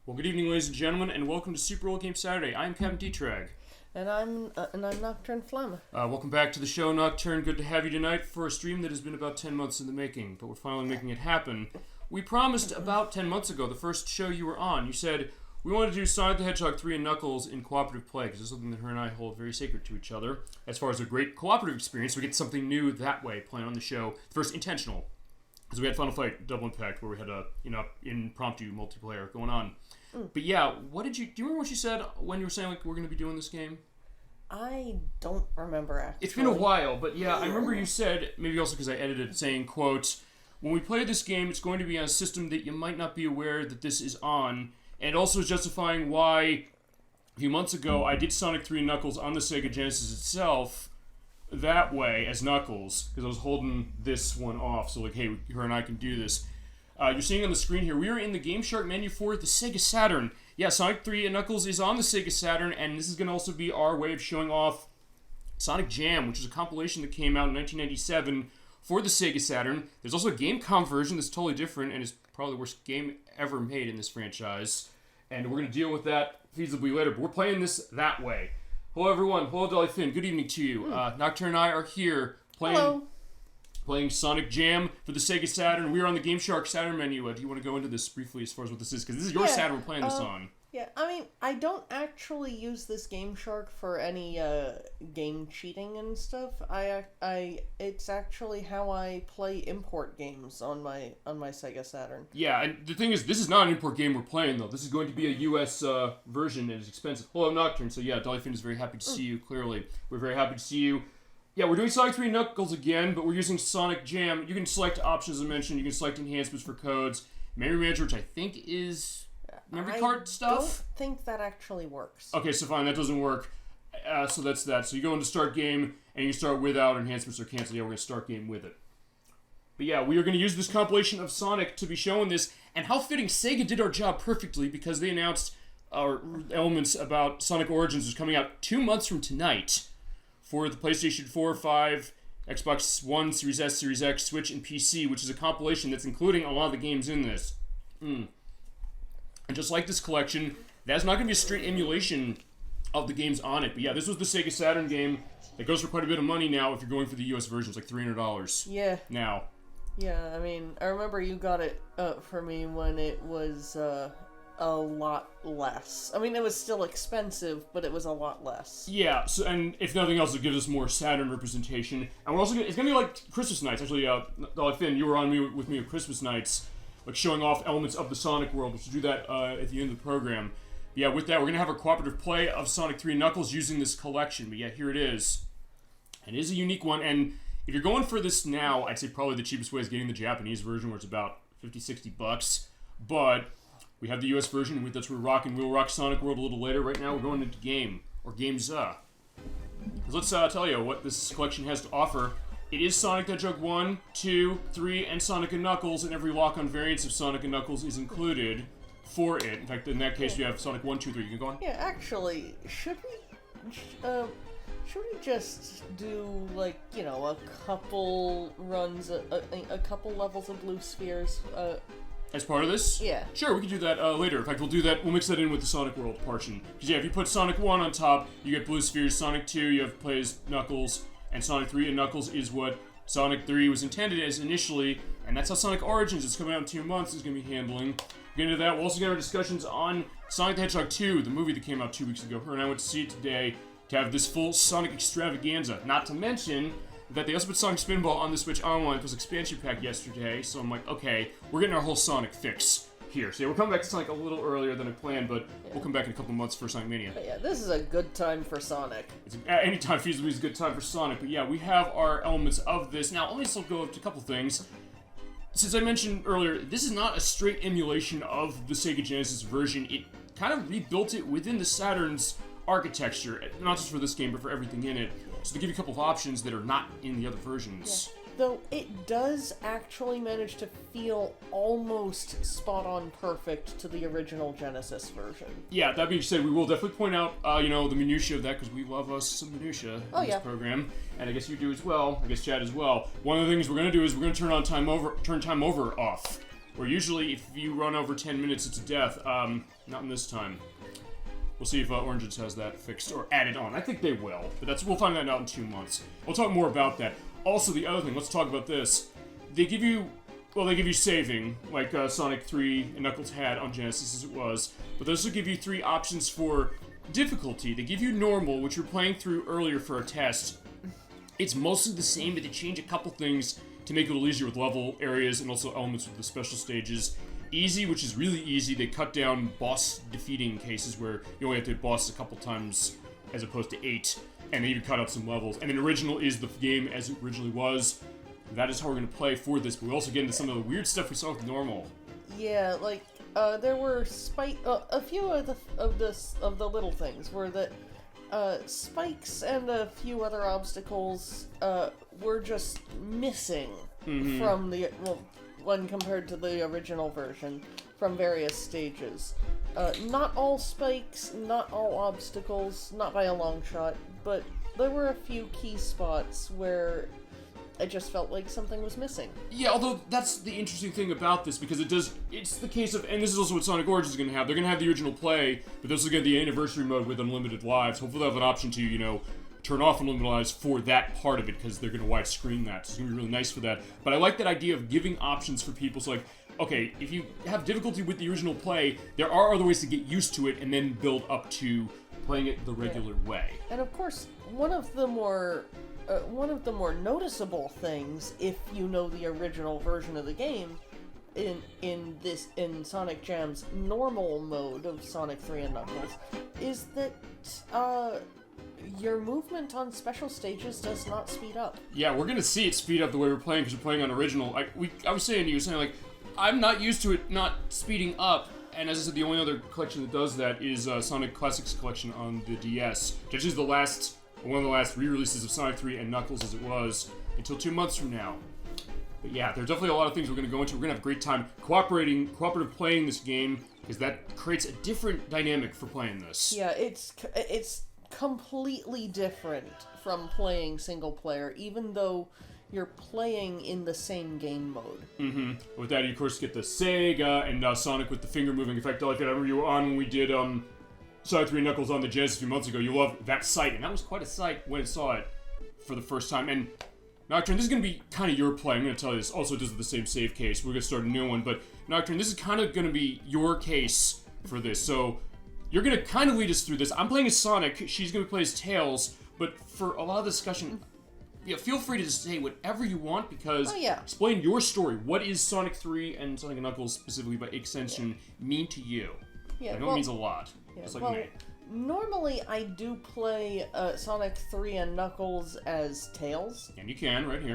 Well, good evening, ladies and gentlemen, and welcome to SuperOldGameSaturday. I'm Captain D-Trag. And I'm Nocturne Flama. Welcome back to the show, Nocturne. Good to have you tonight for a stream that has been about 10 months in the making, but we're finally making it happen. We promised about 10 months ago, the first show you were on, you said, we want to do Sonic the Hedgehog 3 and Knuckles in cooperative play, because it's something that her and I hold very sacred to each other. As far as a great cooperative experience, we get something new that way, playing on the show. First, intentional. Because we had Final Fight Double Impact, where we had a, impromptu multiplayer going on. But yeah, do you remember what you said when you were saying, like, we're going to be doing this game? I don't remember, actually. It's been a while, but yeah, I remember you said, maybe also because I edited it, saying, quote, when we play this game, it's going to be on a system that you might not be aware that this is on, and also justifying why, a few months ago, I did Sonic 3 and Knuckles on the Sega Genesis itself, that way, as Knuckles, because I was holding this one off, so like, hey, her and I can do this. You're seeing on the screen here, we are in the Game Shark menu for the Sega Saturn. Yeah, Sonic 3 and Knuckles is on the Sega Saturn, and this is going to also be our way of showing off Sonic Jam, which is a compilation that came out in 1997 for the Sega Saturn. There's also a Gamecom version that's totally different, and is probably the worst game ever made in this franchise. And we're going to deal with that feasibly later, but we're playing this that way. Hello, everyone. Hello, Dolly Finn. Good evening to you. Nocturne and I are here playing Sonic Jam for the Sega Saturn. We are on the Game Shark Saturn menu. Do you want to go into this briefly as far as what this is? Because this is your Saturn we're playing this on. Yeah, I mean, I don't actually use this Game Shark for any game cheating and stuff. It's actually how I play import games on my Sega Saturn. Yeah, and the thing is, this is not an import game we're playing, though. This is going to be a US version, and it's expensive. Hello, Nocturne. So yeah, Dolly Finn is very happy to see you, clearly. We're very happy to see you. Yeah, we're doing Sonic 3 Knuckles again, but we're using Sonic Jam. You can select options, as I mentioned. You can select enhancements for codes. Memory Manager, which I think is memory card stuff? I don't think that actually works. Okay, so fine, that doesn't work. So that's that. So you go into Start Game, and you start without enhancements or cancel. Yeah, we're going to Start Game with it. But yeah, we are going to use this compilation of Sonic to be showing this. And how fitting, Sega did our job perfectly, because they announced our elements about Sonic Origins is coming out 2 months from tonight. For the PlayStation 4, 5, Xbox One, Series S, Series X, Switch, and PC, which is a compilation that's including a lot of the games in this. And just like this collection, that's not going to be a straight emulation of the games on it. But yeah, this was the Sega Saturn game that goes for quite a bit of money now if you're going for the US version. It's like $300 Yeah. now. Yeah, I mean, I remember you got it for me when it was a lot less. I mean, it was still expensive, but it was a lot less. Yeah, so, and if nothing else, it gives us more Saturn representation. And we're also it's gonna be like Christmas nights. Actually, Dolly Finn, you were on with me at Christmas nights, like showing off elements of the Sonic world. We should do that at the end of the program. But yeah, with that, we're gonna have a cooperative play of Sonic 3 and Knuckles using this collection. But yeah, here it is. And it is a unique one. And if you're going for this now, I'd say probably the cheapest way is getting the Japanese version, where it's about $50-$60. But we have the US version, and that's where we'll rock Sonic World a little later. Right now, we're going into game, or games. Let's tell you what this collection has to offer. It is Sonic the Hedgehog 1, 2, 3, and Sonic and Knuckles, and every lock-on variance of Sonic and Knuckles is included for it. In fact, in that case, you have Sonic 1, 2, 3. You can go on? Yeah, actually, should we just do, like, a couple runs, a couple levels of blue spheres, as part of this? Yeah. Sure, we can do that later. In fact, we'll mix that in with the Sonic World portion. Because yeah, if you put Sonic 1 on top, you get blue spheres. Sonic 2, you have plays Knuckles. And Sonic 3 and Knuckles is what Sonic 3 was intended as initially. And that's how Sonic Origins, it's coming out in 2 months, is going to be handling. We'll get into that. We'll also get our discussions on Sonic the Hedgehog 2, the movie that came out 2 weeks ago. Her and I went to see it today to have this full Sonic extravaganza. Not to mention that they also put Sonic Spinball on the Switch Online. It was expansion pack yesterday, so I'm like, okay, we're getting our whole Sonic fix here. So yeah, we're coming back to Sonic a little earlier than I planned, but we'll come back in a couple months for Sonic Mania. But yeah, this is a good time for Sonic. Any time feasibly is a good time for Sonic, but yeah, we have our elements of this. Now, let me just go to a couple things. Since I mentioned earlier, this is not a straight emulation of the Sega Genesis version. It kind of rebuilt it within the Saturn's architecture, not just for this game, but for everything in it. So they give you a couple of options that are not in the other versions. Yeah. Though it does actually manage to feel almost spot-on perfect to the original Genesis version. Yeah, that being said, we will definitely point out, the minutiae of that, because we love us some minutiae in this program. And I guess you do as well. I guess Chad as well. One of the things we're going to do is we're going to turn time over off. where usually if you run over 10 minutes, it's a death. Not in this time. We'll see if Origins has that fixed or added on. I think they will, but we'll find that out in 2 months. We'll talk more about that. Also, the other thing, let's talk about this. They give you saving, like Sonic 3 and Knuckles had on Genesis as it was, but they also give you 3 options for difficulty. They give you normal, which we're playing through earlier for a test. It's mostly the same, but they change a couple things to make it a little easier with level areas and also elements with the special stages. Easy, which is really easy. They cut down boss defeating cases where you only have to hit bosses a couple times as opposed to 8, and they even cut out some levels. And then original is the game as it originally was. That is how we're going to play for this, but we also get into some of the weird stuff we saw with normal. Yeah, like there were a few of the little things were that spikes and a few other obstacles were just missing from the when compared to the original version from various stages. Not all spikes, not all obstacles, not by a long shot, but there were a few key spots where I just felt like something was missing. Yeah, although that's the interesting thing about this, because it's the case of, and this is also what Sonic Origins is going to have, they're going to have the original play, but this is going to be the anniversary mode with unlimited lives. Hopefully they'll have an option to, turn off unlimited lives for that part of it, because they're going to widescreen that, so it's going to be really nice for that. But I like that idea of giving options for people, so like, okay, if you have difficulty with the original play, there are other ways to get used to it and then build up to playing it the regular way. And of course, one of the more noticeable things, if you know the original version of the game, in Sonic Jam's normal mode of Sonic 3 and Knuckles, is that your movement on special stages does not speed up. Yeah, we're gonna see it speed up the way we're playing because we're playing on original. I was saying, you were saying, like, I'm not used to it not speeding up. And as I said, the only other collection that does that is Sonic Classics Collection on the DS, which is one of the last re-releases of Sonic 3 and Knuckles as it was until 2 months from now. But yeah, there are definitely a lot of things we're going to go into. We're going to have a great time cooperative playing this game, because that creates a different dynamic for playing this. Yeah, it's completely different from playing single player, even though you're playing in the same game mode. Mm-hmm. With that, you of course get the Sega and Sonic with the finger moving effect. I remember you were on when we did Sonic 3 Knuckles on the Genesis a few months ago. You loved that sight, and that was quite a sight when I saw it for the first time. And Nocturne, this is going to be kind of your play. I'm going to tell you this. Also, does the same save case. We're going to start a new one. But Nocturne, this is kind of going to be your case for this. So you're going to kind of lead us through this. I'm playing as Sonic. She's going to play as Tails. But for a lot of discussion, yeah, feel free to say whatever you want, because explain your story. What is Sonic 3 and Sonic and Knuckles specifically by extension mean to you? Yeah, I know it means a lot. Yeah, just like me. Normally I do play Sonic 3 and Knuckles as Tails. And you can, right here.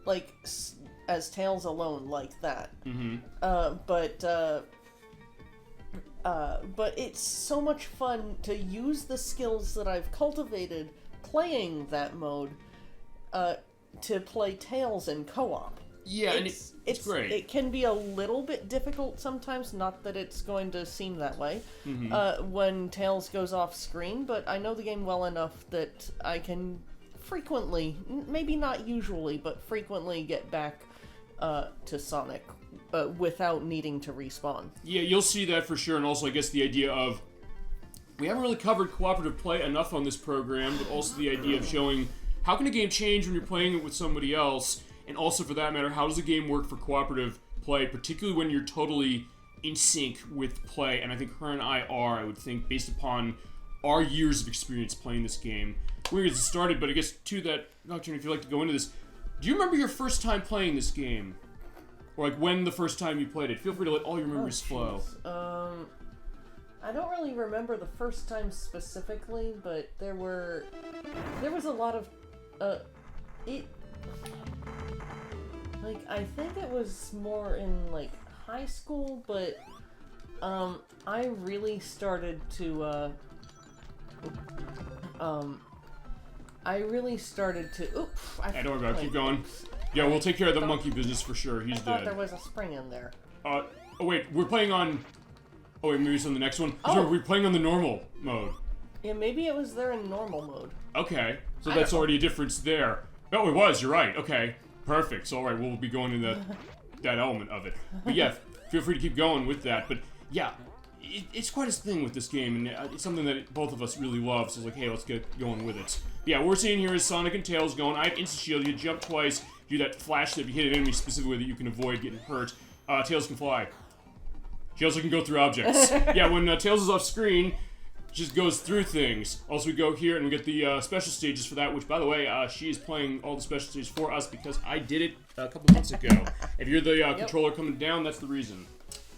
Like, as Tails alone, like that. Mm-hmm. But it's so much fun to use the skills that I've cultivated playing that mode to play Tails in co-op. Yeah, it's great. It can be a little bit difficult sometimes, not that it's going to seem that way, when Tails goes off screen, but I know the game well enough that I can frequently, maybe not usually, but frequently get back to Sonic without needing to respawn. Yeah, you'll see that for sure, and also I guess the idea of, we haven't really covered cooperative play enough on this program, but also the idea of showing how can a game change when you're playing it with somebody else. And also, for that matter, how does a game work for cooperative play, particularly when you're totally in sync with play? And I think her and I are, I would think, based upon our years of experience playing this game. We're going to get started, but I guess to that, Nocturne, if you'd like to go into this, do you remember your first time playing this game? Or like when the first time you played it? Feel free to let all your memories flow. I don't really remember the first time specifically, but there was a lot of, like, I think it was more in, like, high school, but, I really started to, Hey, don't worry about it, keep going. Yeah, we'll take care of the monkey business for sure, he's dead. I thought there was a spring in there. Oh wait, we're playing on, oh wait, maybe it's on the next one? We're playing on the normal mode. Yeah, maybe it was there in normal mode. Okay, so that's already a difference there. Oh, it was, you're right, okay. Perfect. So, alright, we'll be going in that. that element of it. But yeah, feel free to keep going with that. But yeah, it's quite a thing with this game, and it's something that both of us really love, so it's like, hey, let's get going with it. But yeah, what we're seeing here is Sonic and Tails going. I have instant shield, you jump twice, do that flash that if you hit an enemy specifically that you can avoid getting hurt. Tails can fly. She also can go through objects. Yeah, when Tails is off screen, just goes through things. Also, we go here and we get the special stages for that, which, by the way, she is playing all the special stages for us because I did it a couple months ago. If you're the controller coming down, that's the reason.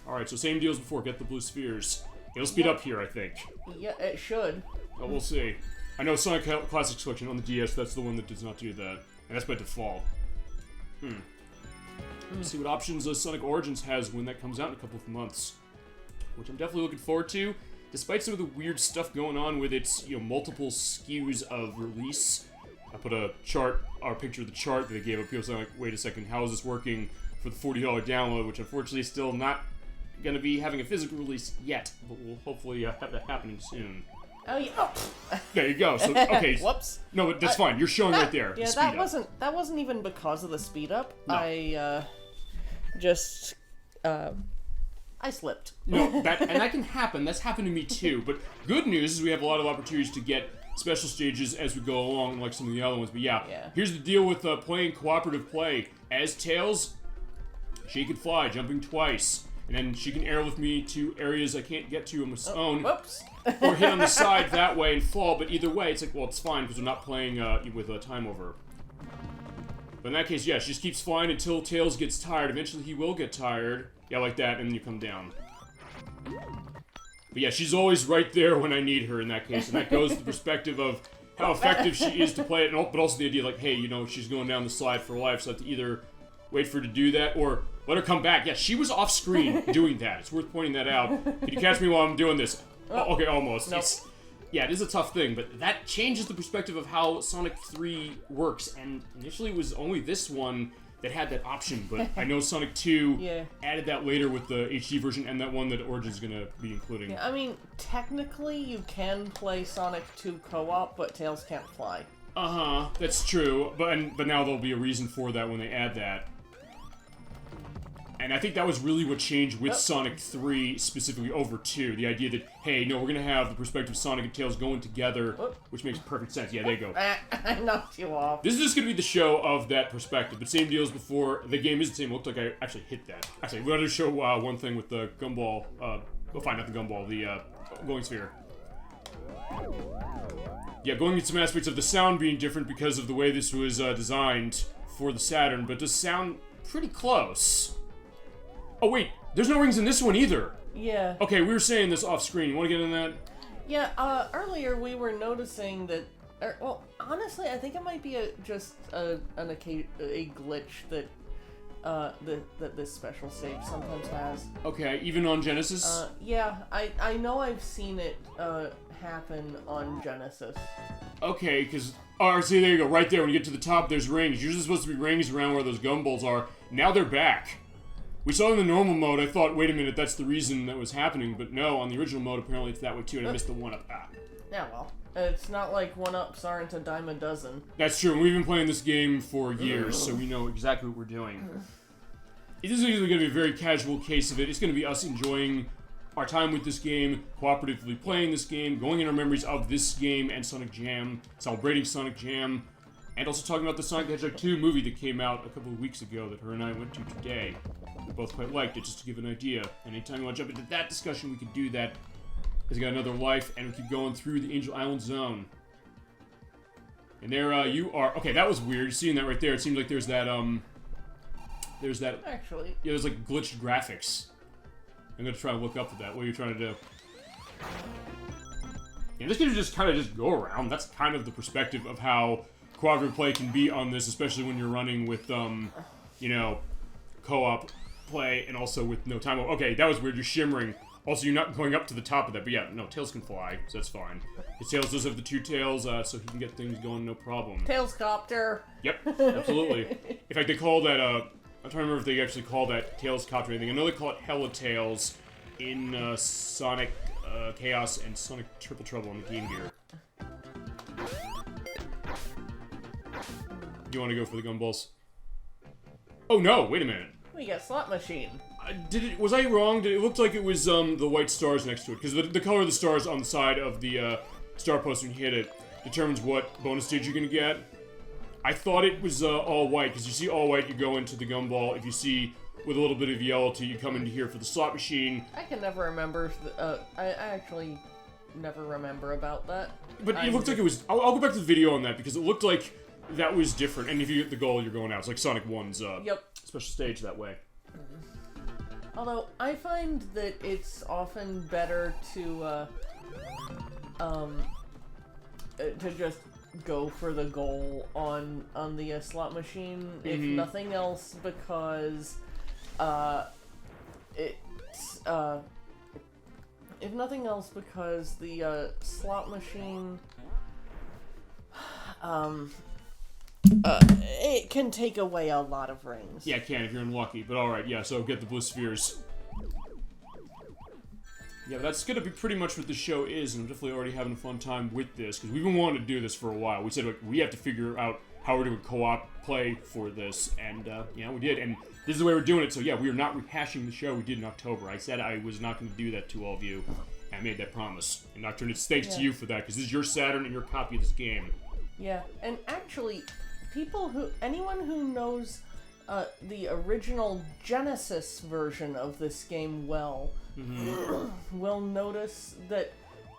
Alright, so same deal as before. Get the blue spheres. It'll speed up here, I think. Yeah, it should. Oh, we'll see. I know Sonic Classics Collection on the DS, that's the one that does not do that. And that's by default. Let's see what options Sonic Origins has when that comes out in a couple of months. Which I'm definitely looking forward to. Despite some of the weird stuff going on with its, multiple SKUs of release. I put a chart, or a picture of the chart that they gave up. People saying like, wait a second, how is this working for the $40 download? Which unfortunately is still not going to be having a physical release yet. But we'll hopefully have that happening soon. Oh yeah. Oh. There you go. So okay. Whoops. No, but that's fine. You're showing right there. Yeah, that wasn't even because of the speed up. No. I slipped. No, that can happen. That's happened to me too. But good news is we have a lot of opportunities to get special stages as we go along, like some of the other ones. But yeah. Here's the deal with playing cooperative play. As Tails, she can fly, jumping twice. And then she can airlift me to areas I can't get to on my own. Whoops. Or hit on the side that way and fall. But either way, it's like, well, it's fine because we're not playing with time over. But in that case, yeah, she just keeps flying until Tails gets tired. Eventually, he will get tired. Yeah, like that, and then you come down. But yeah, she's always right there when I need her in that case. And that goes to the perspective of how effective she is to play it. But also the idea, like, hey, she's going down the slide for life. So I have to either wait for her to do that or let her come back. Yeah, she was off screen doing that. It's worth pointing that out. Can you catch me while I'm doing this? Oh, okay, almost. Nope. Yeah, it is a tough thing, but that changes the perspective of how Sonic 3 works. And initially it was only this one that had that option, but I know Sonic 2 added that later with the HD version and that one that Origins is going to be including. Yeah, I mean, technically you can play Sonic 2 co-op, but Tails can't fly. Uh-huh, that's true, but now there'll be a reason for that when they add that. And I think that was really what changed with Sonic 3 specifically over 2. The idea that, hey, no, we're going to have the perspective of Sonic and Tails going together, which makes perfect sense. Yeah, there you go. I knocked you off. This is just going to be the show of that perspective. But same deal as before. The game is the same. It looked like I actually hit that. Actually, we're going to show one thing with the gumball. Go find out the gumball, the glowing sphere. Yeah, going into some aspects of the sound being different because of the way this was designed for the Saturn, but it does sound pretty close. Oh wait, there's no rings in this one either. Yeah. Okay, we were saying this off screen. You want to get in that? Yeah. Earlier we were noticing that. Well, honestly, I think it might be just a glitch that that this special stage sometimes has. Okay, even on Genesis. Yeah, I know I've seen it happen on Genesis. Okay, because see, there you go. Right there, when you get to the top, there's rings. Usually supposed to be rings around where those gumballs are. Now they're back. We saw it in the normal mode, I thought, wait a minute, that's the reason that was happening, but no, on the original mode, apparently it's that way too, and I missed the one-up. Yeah, well, it's not like one-ups aren't a dime a dozen. That's true, and we've been playing this game for years, so we know exactly what we're doing. This is usually going to be a very casual case of it. It's going to be us enjoying our time with this game, cooperatively playing this game, going in our memories of this game and Sonic Jam, celebrating Sonic Jam, and also talking about the Sonic the Hedgehog 2 movie that came out a couple of weeks ago that her and I went to today. We both quite liked it, just to give an idea. And anytime you want to jump into that discussion, we can do that. It's got another life, and we keep going through the Angel Island Zone. And there you are. Okay, that was weird. You're seeing that right there. It seems like there's that, Actually. Yeah, there's like glitched graphics. I'm gonna try to look up at that. What are you trying to do? Yeah, this can just kind of just go around. That's kind of the perspective of how cooperative play can be on this, especially when you're running with, co-op play and also with no time. Okay, that was weird. You're shimmering. Also, you're not going up to the top of that, but yeah, no, Tails can fly, so that's fine. His Tails does have the two tails, so he can get things going, no problem. Tailscopter. Yep, absolutely. In fact, they call that, I'm trying to remember if they actually call that Tailscopter or anything. I know they call it Hella Tails in Sonic Chaos and Sonic Triple Trouble on the Game Gear. Do you want to go for the gumballs? Oh no, wait a minute. We got slot machine. Was I wrong? It looked like it was the white stars next to it, because the color of the stars on the side of the star post when you hit it determines what bonus stage you're gonna get. I thought it was all white, because you see all white, you go into the gumball. If you see with a little bit of yellow you come into here for the slot machine. I can never remember. I actually never remember about that. But it looked like it was. I'll go back to the video on that, because it looked like that was different. And if you get the goal, you're going out. It's like Sonic 1's special stage that way. Although I find that it's often better to just go for the goal on the slot machine, if nothing else, because if nothing else, because the slot machine it can take away a lot of rings. Yeah, it can if you're unlucky, but alright, yeah, so get the blue spheres. Yeah, but that's gonna be pretty much what the show is, and I'm definitely already having a fun time with this, because we've been wanting to do this for a while. We said, like, we have to figure out how we're doing co-op play for this, and, yeah, we did, and this is the way we're doing it, so yeah, we are not rehashing the show we did in October. I said I was not going to do that to all of you, and I made that promise. And Nocturne, it's thanks to you for that, because this is your Saturn and your copy of this game. Yeah, and actually, anyone who knows the original Genesis version of this game well, will notice that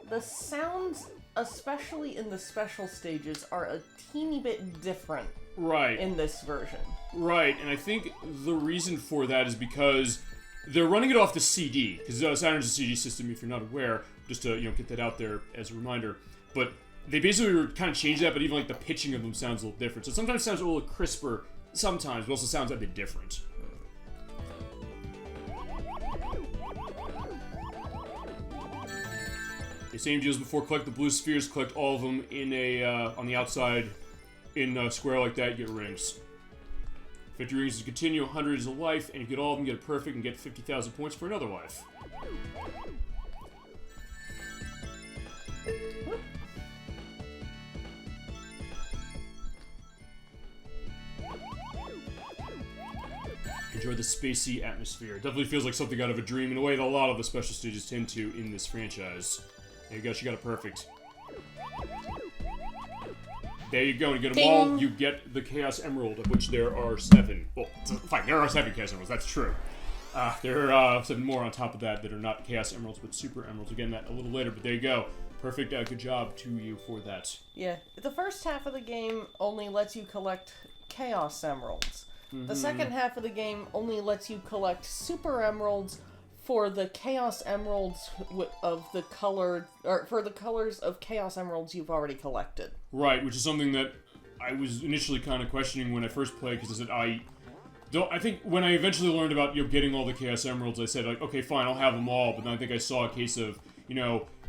the sounds, especially in the special stages, are a teeny bit different in this version. Right, and I think the reason for that is because they're running it off the CD, because Saturn's a CD system, if you're not aware, just to, get that out there as a reminder. But they basically kind of changed that, but even like the pitching of them sounds a little different. So sometimes it sounds a little crisper, sometimes, but also sounds a bit different. The same deal as before, collect the blue spheres, collect all of them in a, on the outside, in a square like that, you get rings. 50 rings is to continue, 100 is a life, and you get all of them, get it perfect, and get 50,000 points for another life. Enjoy the spacey atmosphere. It definitely feels like something out of a dream in a way that a lot of the special stages tend to in this franchise. There you go, she got it perfect. There you go, and you get them all, you get the Chaos Emerald, of which there are 7. Well, fine, there are 7 Chaos Emeralds, that's true. There are 7 more on top of that that are not Chaos Emeralds, but Super Emeralds. Again, that a little later, but there you go. Perfect, good job to you for that. Yeah, the first half of the game only lets you collect Chaos Emeralds. The second half of the game only lets you collect Super Emeralds for the Chaos Emeralds of the color, or for the colors of Chaos Emeralds you've already collected. Right, which is something that I was initially kind of questioning when I first played, because I said I think when I eventually learned about getting all the Chaos Emeralds, I said like, okay, fine, I'll have them all. But then I think I saw a case of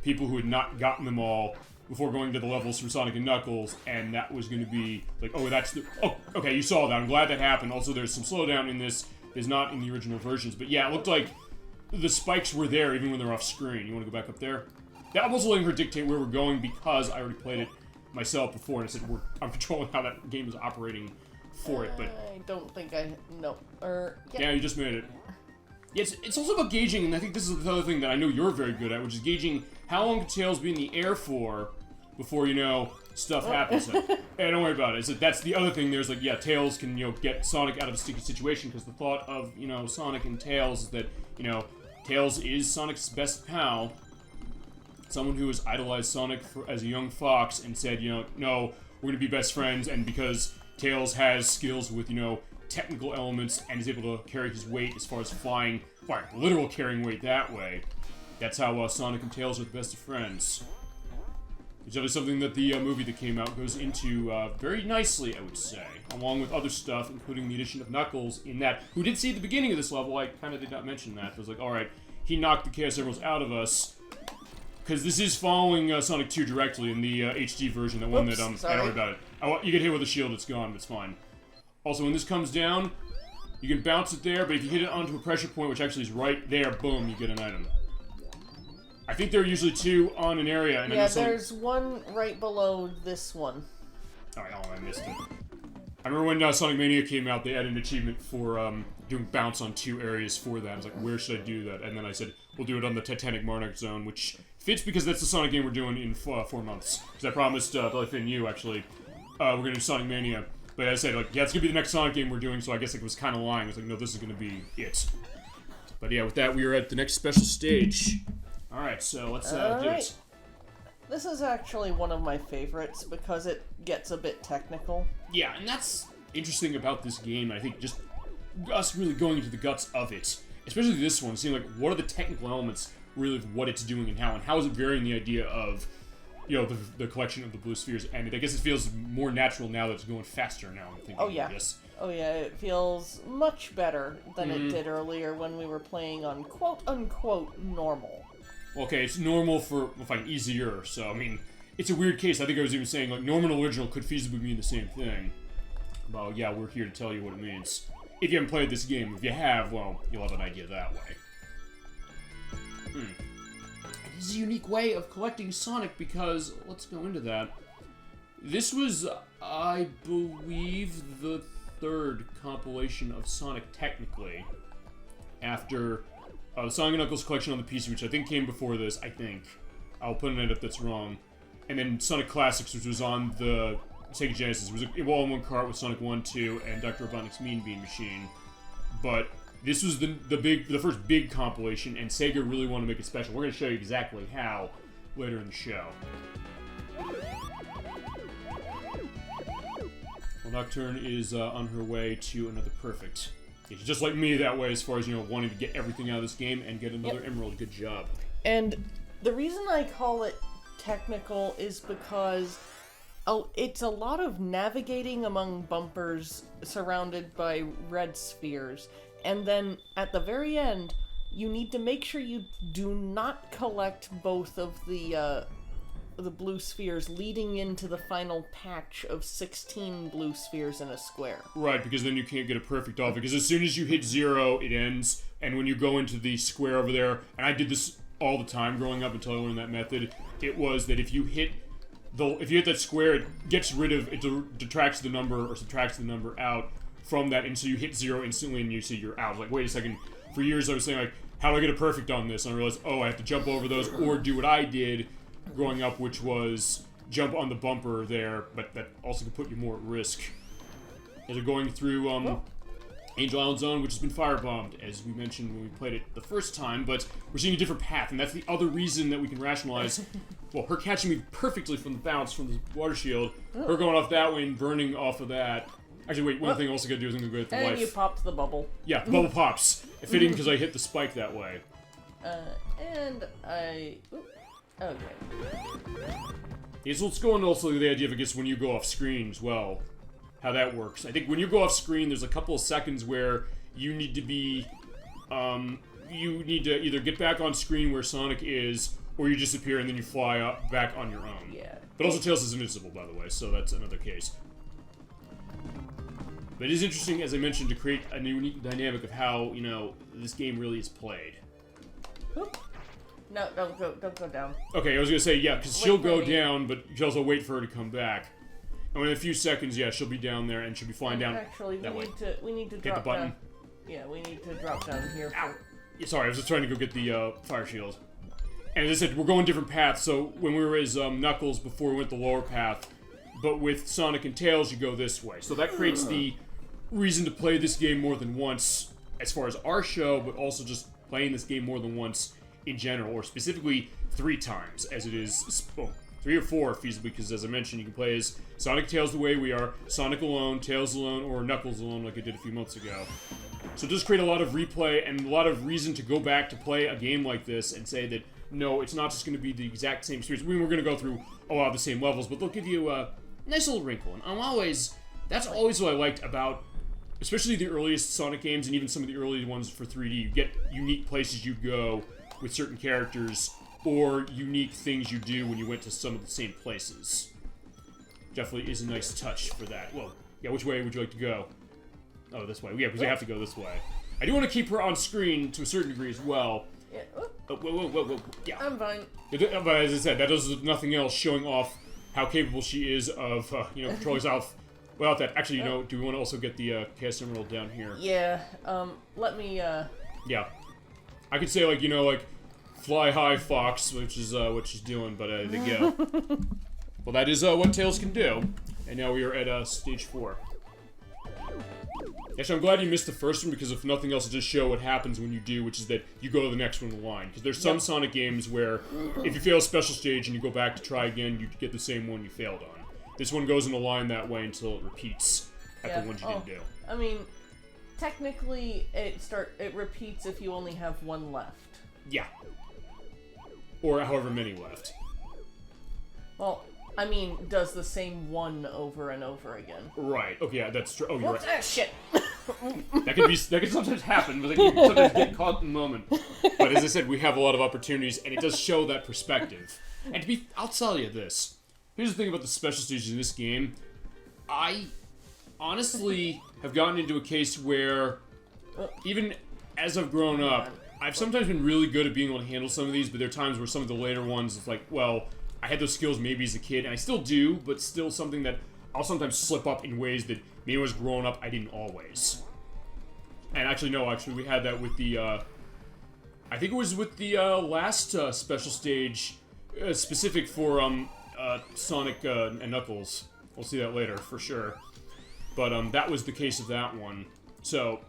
people who had not gotten them all before going to the levels from Sonic and Knuckles, and that was going to be like, okay, you saw that. I'm glad that happened. Also, there's some slowdown in this. There's not in the original versions, but yeah, it looked like the spikes were there even when they're off screen. You want to go back up there? I was letting her dictate where we're going because I already played it myself before, and I said I'm controlling how that game is operating for it. But I don't think yeah, you just made it. Yeah, it's also about gauging, and I think this is the other thing that I know you're very good at, which is gauging how long can Tails be in the air for before stuff happens. Hey, don't worry about it. That's the other thing. There's like, yeah, Tails can get Sonic out of a sticky situation, because the thought of Sonic and Tails is that Tails is Sonic's best pal, someone who has idolized Sonic as a young fox and said, no, we're gonna be best friends, and because Tails has skills with technical elements and is able to carry his weight as far as flying, literal carrying weight that way. That's how Sonic and Tails are the best of friends. Which is something that the movie that came out goes into very nicely, I would say, along with other stuff, including the addition of Knuckles in that, who did see at the beginning of this level. I kind of did not mention that. It was like, alright, he knocked the Chaos Emeralds out of us, because this is following Sonic 2 directly in the HD version, that one that, don't worry about it. You get hit with a shield, it's gone, but it's fine. Also, when this comes down, you can bounce it there, but if you hit it onto a pressure point, which actually is right there, boom, you get an item. I think there are usually 2 on an area. And yeah, there's one right below this one. Alright, I missed it. I remember when Sonic Mania came out, they added an achievement for doing bounce on 2 areas for that. I was like, where should I do that? And then I said, we'll do it on the Titanic Monarch Zone, which fits because that's the Sonic game we're doing in 4 months. Because I promised Billy and you, actually, we're going to do Sonic Mania. But I said, like, yeah, it's going to be the next Sonic game we're doing, so I guess it was kind of lying. I was like, no, this is going to be it. But yeah, with that, we are at the next special stage. Alright, so let's do it. This is actually one of my favorites because it gets a bit technical. Yeah, and that's interesting about this game. I think just us really going into the guts of it, especially this one, seeing like what are the technical elements really of what it's doing and how is it varying the idea of, you know, the collection of the blue spheres. And I guess it feels more natural now that it's going faster now. I'm thinking. Oh yeah. Oh yeah, it feels much better than it did earlier when we were playing on quote-unquote normal. Okay, it's normal for, like, easier, so, I mean, it's a weird case. I think I was even saying, like, normal and original could feasibly mean the same thing. Well, yeah, we're here to tell you what it means. If you haven't played this game, if you have, well, you'll have an idea that way. It is a unique way of collecting Sonic because, let's go into that. This was, I believe, the 3rd compilation of Sonic, technically, after the Sonic & Knuckles collection on the PC, which I think came before this, I think. I'll put an edit if that's wrong. And then Sonic Classics, which was on the Sega Genesis. It was all in one cart with Sonic 1, 2, and Dr. Robotnik's Mean Bean Machine. But this was the first big compilation, and Sega really wanted to make it special. We're going to show you exactly how later in the show. Well, Nocturne is on her way to another perfect. She's just like me that way as far as, you know, wanting to get everything out of this game and get another Emerald. Good job. And the reason I call it technical is because it's a lot of navigating among bumpers surrounded by red spheres. And then at the very end, you need to make sure you do not collect both of the blue spheres leading into the final patch of 16 blue spheres in a square. Right, because then you can't get a perfect off. Because as soon as you hit 0, it ends. And when you go into the square over there, and I did this all the time growing up until I learned that method, it was that if you hit that square, it gets rid of, it detracts the number or subtracts the number out from that, and so you hit 0 instantly and you see you're out. I was like, wait a second. For years I was saying, like, how do I get a perfect on this? And I realized, oh, I have to jump over those or do what I did growing up, which was jump on the bumper there, but that also could put you more at risk. As we're going through Angel Island Zone, which has been firebombed, as we mentioned when we played it the first time, but we're seeing a different path, and that's the other reason that we can rationalize, well, her catching me perfectly from the bounce from the water shield, her going off that way and burning off of that. Actually, wait, one thing I also gotta do is I'm gonna go at the life. And you popped the bubble. Yeah, the bubble pops. Fitting because I hit the spike that way. And I... Okay. Yeah, so let's go into also the idea of, I guess, when you go off screen as well, how that works. I think when you go off screen, there's a couple of seconds where you need to be, you need to either get back on screen where Sonic is, or you disappear and then you fly up back on your own. Yeah. But also Tails is invincible, by the way, so that's another case. But it is interesting, as I mentioned, to create a unique dynamic of how, you know, this game really is played. Oop. No, don't go down. Okay, I was gonna say, yeah, because she'll go down, but you also wait for her to come back. And in a few seconds, yeah, she'll be down there and she'll be flying down. Actually, we need to hit drop the button. down. Yeah, we need to drop down here. Ow! Yeah, sorry, I was just trying to go get the fire shield. And as I said, we're going different paths. So when we were as Knuckles before we went the lower path, but with Sonic and Tails, you go this way. So that creates the reason to play this game more than once, as far as our show, but also just playing this game more than once in general, or specifically 3 times, as it is, well, 3 or 4 feasibly, because as I mentioned, you can play as Sonic Tails the way we are, Sonic alone, Tails alone, or Knuckles alone like I did a few months ago. So it does create a lot of replay and a lot of reason to go back to play a game like this and say that, no, it's not just going to be the exact same experience. I mean, we're going to go through a lot of the same levels, but they'll give you a nice little wrinkle. And that's always what I liked about, especially the earliest Sonic games and even some of the early ones for 3D. You get unique places you go with certain characters, or unique things you do when you went to some of the same places. Definitely is a nice touch for that. Well, yeah, which way would you like to go? Oh, this way. Yeah, because we have to go this way. I do want to keep her on screen to a certain degree as well. Yeah. Oh, whoa. Yeah. I'm fine. But as I said, that does nothing else, showing off how capable she is of, controlling herself Without that, actually, do we want to also get the Chaos Emerald down here? Yeah, let me, Yeah. I could say, like, fly high, Fox, which is what she's doing, but yeah. Well, that is what Tails can do. And now we are at stage 4. Actually, I'm glad you missed the first one, because if nothing else, it just show what happens when you do, which is that you go to the next one in the line. Because there's some Sonic games where, if you fail a special stage and you go back to try again, you get the same one you failed on. This one goes in the line that way until it repeats at the ones you didn't do. I mean, technically, it repeats if you only have one left. Yeah. Or however many left. Well, I mean, does the same one over and over again. Right. Okay, yeah, that's true. Oh, you're right. Ah, shit! That can sometimes happen, but they can sometimes get caught in the moment. But as I said, we have a lot of opportunities, and it does show that perspective. And I'll tell you this. Here's the thing about the special stages in this game. I honestly have gotten into a case where, even as I've grown up, I've sometimes been really good at being able to handle some of these, but there are times where some of the later ones, it's like, well, I had those skills maybe as a kid, and I still do, but still something that I'll sometimes slip up in ways that maybe when I was growing up, I didn't always. And actually, we had that with the, I think it was with the last special stage, specific for Sonic and Knuckles. We'll see that later, for sure. But that was the case of that one. So,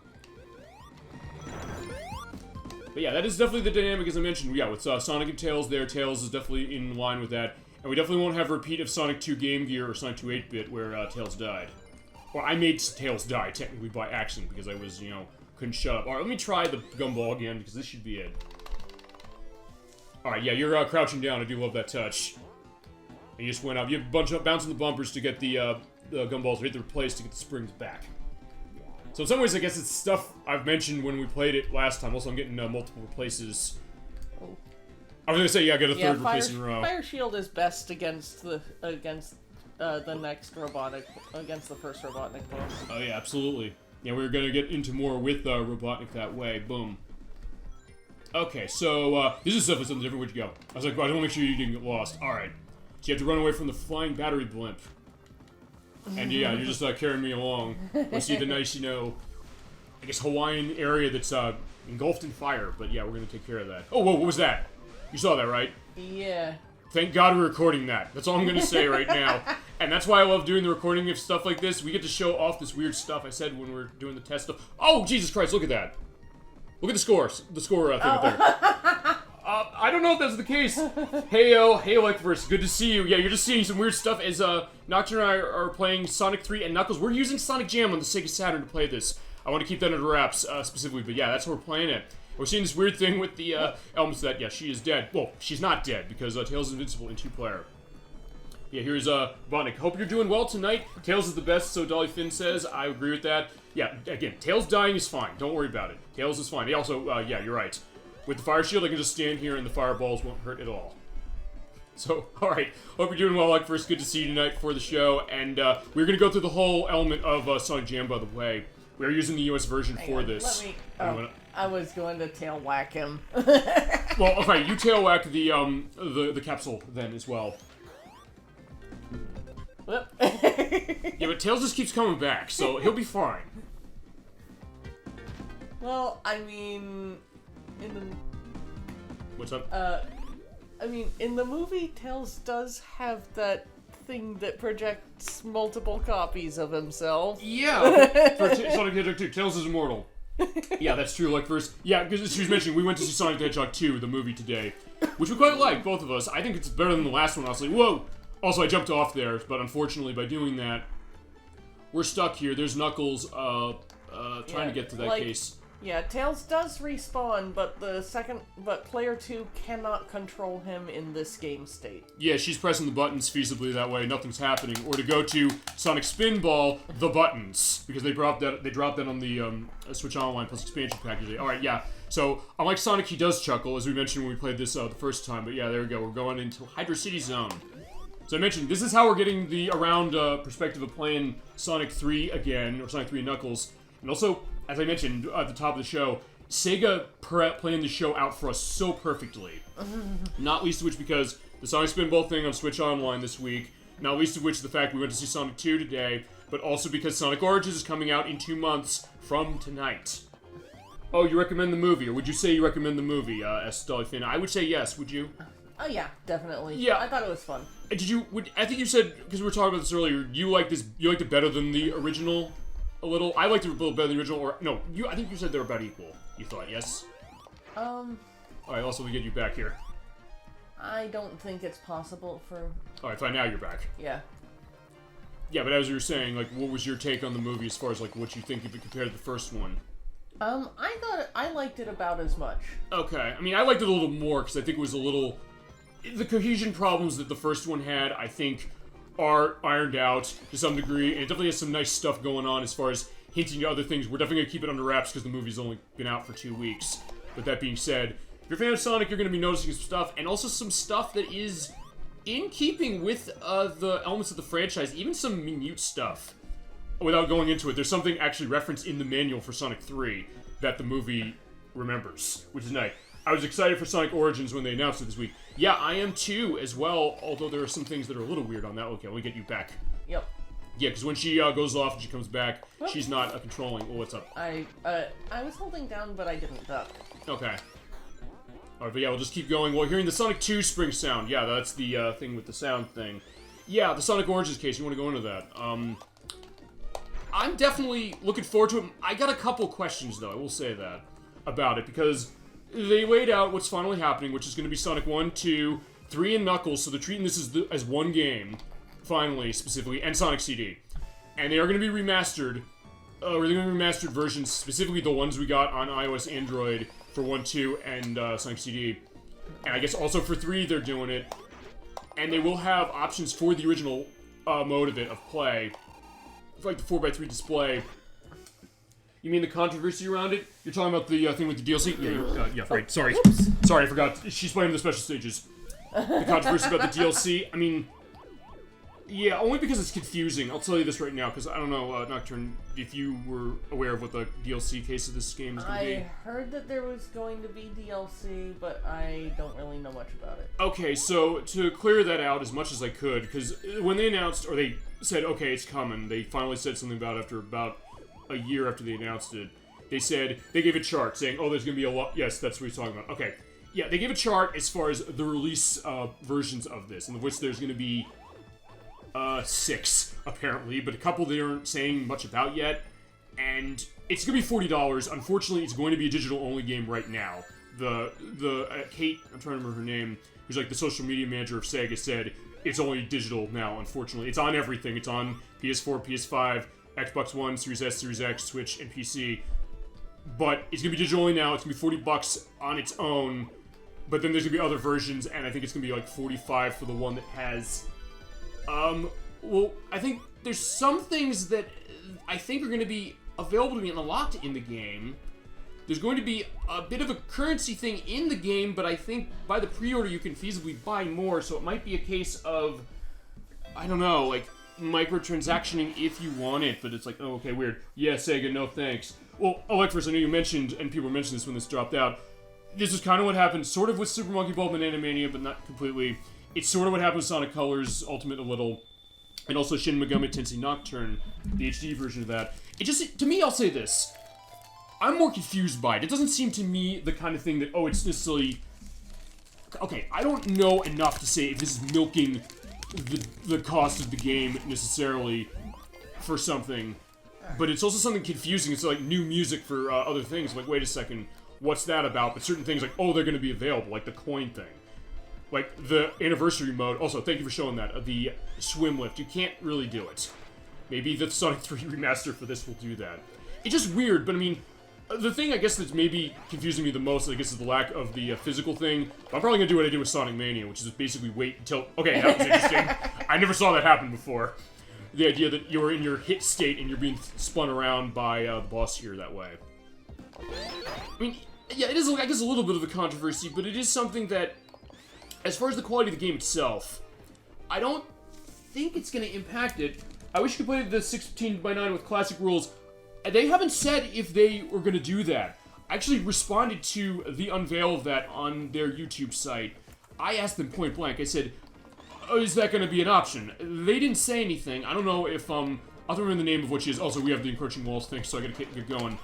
but yeah, that is definitely the dynamic, as I mentioned. Yeah, with Sonic and Tails there, Tails is definitely in line with that. And we definitely won't have a repeat of Sonic 2 Game Gear or Sonic 2 8-bit where Tails died. Well, I made Tails die, technically, by accident, because I was, couldn't shut up. Alright, let me try the gumball again, because this should be it. Alright, yeah, you're crouching down. I do love that touch. And you just went up. You have a bunch of bouncing the bumpers to get the gumballs, or hit the place to get the springs back. So in some ways, I guess it's stuff I've mentioned when we played it last time. Also, I'm getting multiple replaces. I was gonna say, yeah, I got a third replace in a row. Fire Shield is best against the next Robotnik, against the first Robotnik boss. Oh yeah, absolutely. Yeah, we're gonna get into more with Robotnik that way. Boom. Okay, so this is stuff that's something different. Where'd you go? I was like, I don't want to make sure you didn't get lost. All right. So you have to run away from the flying battery blimp. And yeah, you're just carrying me along. We'll see the nice, I guess Hawaiian area that's engulfed in fire. But yeah, we're gonna take care of that. Oh, whoa, what was that? You saw that, right? Yeah. Thank God we're recording that. That's all I'm gonna say right now. And that's why I love doing the recording of stuff like this. We get to show off this weird stuff I said when we were doing the test stuff. Oh, Jesus Christ, look at that. Look at the score thing up there. I don't know if that's the case. Hey-o, hey ElecVerse, good to see you. Yeah, you're just seeing some weird stuff as Nocturne and I are playing Sonic 3 and Knuckles. We're using Sonic Jam on the Sega Saturn to play this. I want to keep that under wraps, specifically, but yeah, that's how we're playing it. We're seeing this weird thing with the elements that, yeah, she is dead. Well, she's not dead, because Tails is invincible in 2-player. Yeah, here's Robotnik. Hope you're doing well tonight. Tails is the best, so Dolly Finn says. I agree with that. Yeah, again, Tails dying is fine. Don't worry about it. Tails is fine. He also, yeah, you're right. With the fire shield, I can just stand here and the fireballs won't hurt at all. So, alright. Hope you're doing well, ElecVerse. Good to see you tonight for the show. And we're going to go through the whole element of Sonic Jam, by the way. We're using the US version for this. I was going to tail whack him. Well, okay, you tail whack the capsule then as well. Yeah, but Tails just keeps coming back, so he'll be fine. Well, I mean... What's up? I mean, in the movie, Tails does have that thing that projects multiple copies of himself. Yeah! For Sonic the Hedgehog 2, Tails is immortal. Yeah, that's true, ElecVerse. Yeah, because she was mentioning, we went to see Sonic the Hedgehog 2, the movie, today, which we quite like, both of us. I think it's better than the last one. I was like, whoa! Also, I jumped off there, but unfortunately, by doing that, we're stuck here. There's Knuckles, trying to get to that case. Yeah, Tails does respawn, but player 2 cannot control him in this game state. Yeah, she's pressing the buttons feasibly that way, nothing's happening. Or to go to Sonic Spinball, the buttons, because they dropped that on the Switch Online Plus expansion package. All right, yeah. So unlike Sonic, he does chuckle, as we mentioned when we played this the first time. But yeah, there we go. We're going into Hydro City Zone. So I mentioned this is how we're getting the around perspective of playing Sonic 3 again, or Sonic 3 and Knuckles, and also, as I mentioned at the top of the show, Sega playing the show out for us so perfectly. Not least of which because the Sonic Spinball thing on Switch Online this week, Not least of which the fact we went to see Sonic 2 today, but also because Sonic Origins is coming out in 2 months from tonight. Oh, you recommend the movie, or would you say you recommend the movie, S. Dollyfin? I would say yes, would you? Oh yeah, definitely. Yeah. I thought it was fun. I think you said, because we were talking about this earlier, you liked it better than the original a little? I liked it a little better than the original, or, no, I think you said they were about equal, you thought, yes? Alright, also, we get you back here. I don't think it's possible for... Alright, fine, now you're back. Yeah. Yeah, but as you were saying, like, what was your take on the movie as far as, like, what you think of it compared to the first one? I thought I liked it about as much. Okay, I mean, I liked it a little more, because I think it was a little... The cohesion problems that the first one had, I think, are ironed out to some degree, and it definitely has some nice stuff going on as far as hinting to other things. We're definitely going to keep it under wraps because the movie's only been out for 2 weeks. But that being said, if you're a fan of Sonic, you're going to be noticing some stuff, and also some stuff that is in keeping with the elements of the franchise, even some minute stuff. Without going into it, there's something actually referenced in the manual for Sonic 3 that the movie remembers, which is nice. I was excited for Sonic Origins when they announced it this week. Yeah, I am too, as well, although there are some things that are a little weird on that. Okay, let me get you back. Yep. Yeah, because when she goes off and she comes back, she's not controlling... Oh, what's up? I was holding down, but I didn't duck. Okay. Alright, but yeah, we'll just keep going. Well, hearing the Sonic 2 spring sound. Yeah, that's the thing with the sound thing. Yeah, the Sonic Origins case, you want to go into that. I'm definitely looking forward to it. I got a couple questions, though, I will say that, about it, because... They laid out what's finally happening, which is going to be Sonic 1, 2, 3, and Knuckles, so they're treating this as one game, finally, specifically, and Sonic CD. And they are going to be remastered, or they're going to be remastered versions, specifically the ones we got on iOS, Android, for 1, 2, and Sonic CD. And I guess also for 3 they're doing it. And they will have options for the original mode of play, for like the 4x3 display. You mean the controversy around it? You're talking about the thing with the DLC? Yeah, right. Sorry. Oops. Sorry, I forgot. She's playing the special stages. The controversy about the DLC. I mean, yeah, only because it's confusing. I'll tell you this right now, because I don't know, Nocturne, if you were aware of what the DLC case of this game is going to be. I heard that there was going to be DLC, but I don't really know much about it. Okay, so to clear that out as much as I could, because when they announced, or they said, okay, it's coming, they finally said something about after about a year after they announced it, they gave a chart saying, oh, there's going to be a lot. Yes, that's what he's talking about. Okay. Yeah, they gave a chart as far as the release versions of this, in which there's going to be 6, apparently, but a couple they aren't saying much about yet. And it's going to be $40. Unfortunately, it's going to be a digital-only game right now. Kate, I'm trying to remember her name, who's like the social media manager of Sega, said it's only digital now, unfortunately. It's on everything. It's on PS4, PS5, Xbox One, Series S, Series X, Switch, and PC. But it's going to be digital only now. It's going to be $40 on its own. But then there's going to be other versions, and I think it's going to be like $45 for the one that has... well, I think there's some things that I think are going to be available to be unlocked in the game. There's going to be a bit of a currency thing in the game, but I think by the pre-order you can feasibly buy more, so it might be a case of, I don't know, like, microtransactioning if you want it, but it's like, oh, okay, weird. Yeah, Sega, no thanks. Well, ElecVerse, I know you mentioned, and people mentioned this when this dropped out, this is kind of what happened, sort of with Super Monkey Ball Banana Mania, but not completely. It's sort of what happened with Sonic Colors Ultimate a little, and also Shin Megami Tensei Nocturne, the HD version of that. It just, to me, I'll say this. I'm more confused by it. It doesn't seem to me the kind of thing that, oh, it's necessarily... Okay, I don't know enough to say if this is milking the cost of the game necessarily for something, but it's also something confusing. It's like new music for other things. Like, wait a second, what's that about? But certain things like, oh, they're going to be available, like the coin thing. Like, the anniversary mode, also, thank you for showing that, the swim lift, you can't really do it. Maybe the Sonic 3 remaster for this will do that. It's just weird, but I mean, the thing I guess that's maybe confusing me the most, I guess, is the lack of the physical thing. I'm probably going to do what I did with Sonic Mania, which is basically wait until... Okay, that was interesting. I never saw that happen before. The idea that you're in your hit state and you're being spun around by the boss here that way. I mean, yeah, it is, I guess, a little bit of a controversy, but it is something that, as far as the quality of the game itself, I don't think it's going to impact it. I wish you could play the 16x9 with classic rules. They haven't said if they were going to do that. I actually responded to the unveil of that on their YouTube site. I asked them point blank. I said, is that going to be an option? They didn't say anything. I don't know if, I'll remember the name of what she is. Also, we have the encroaching walls thing, so I gotta get going.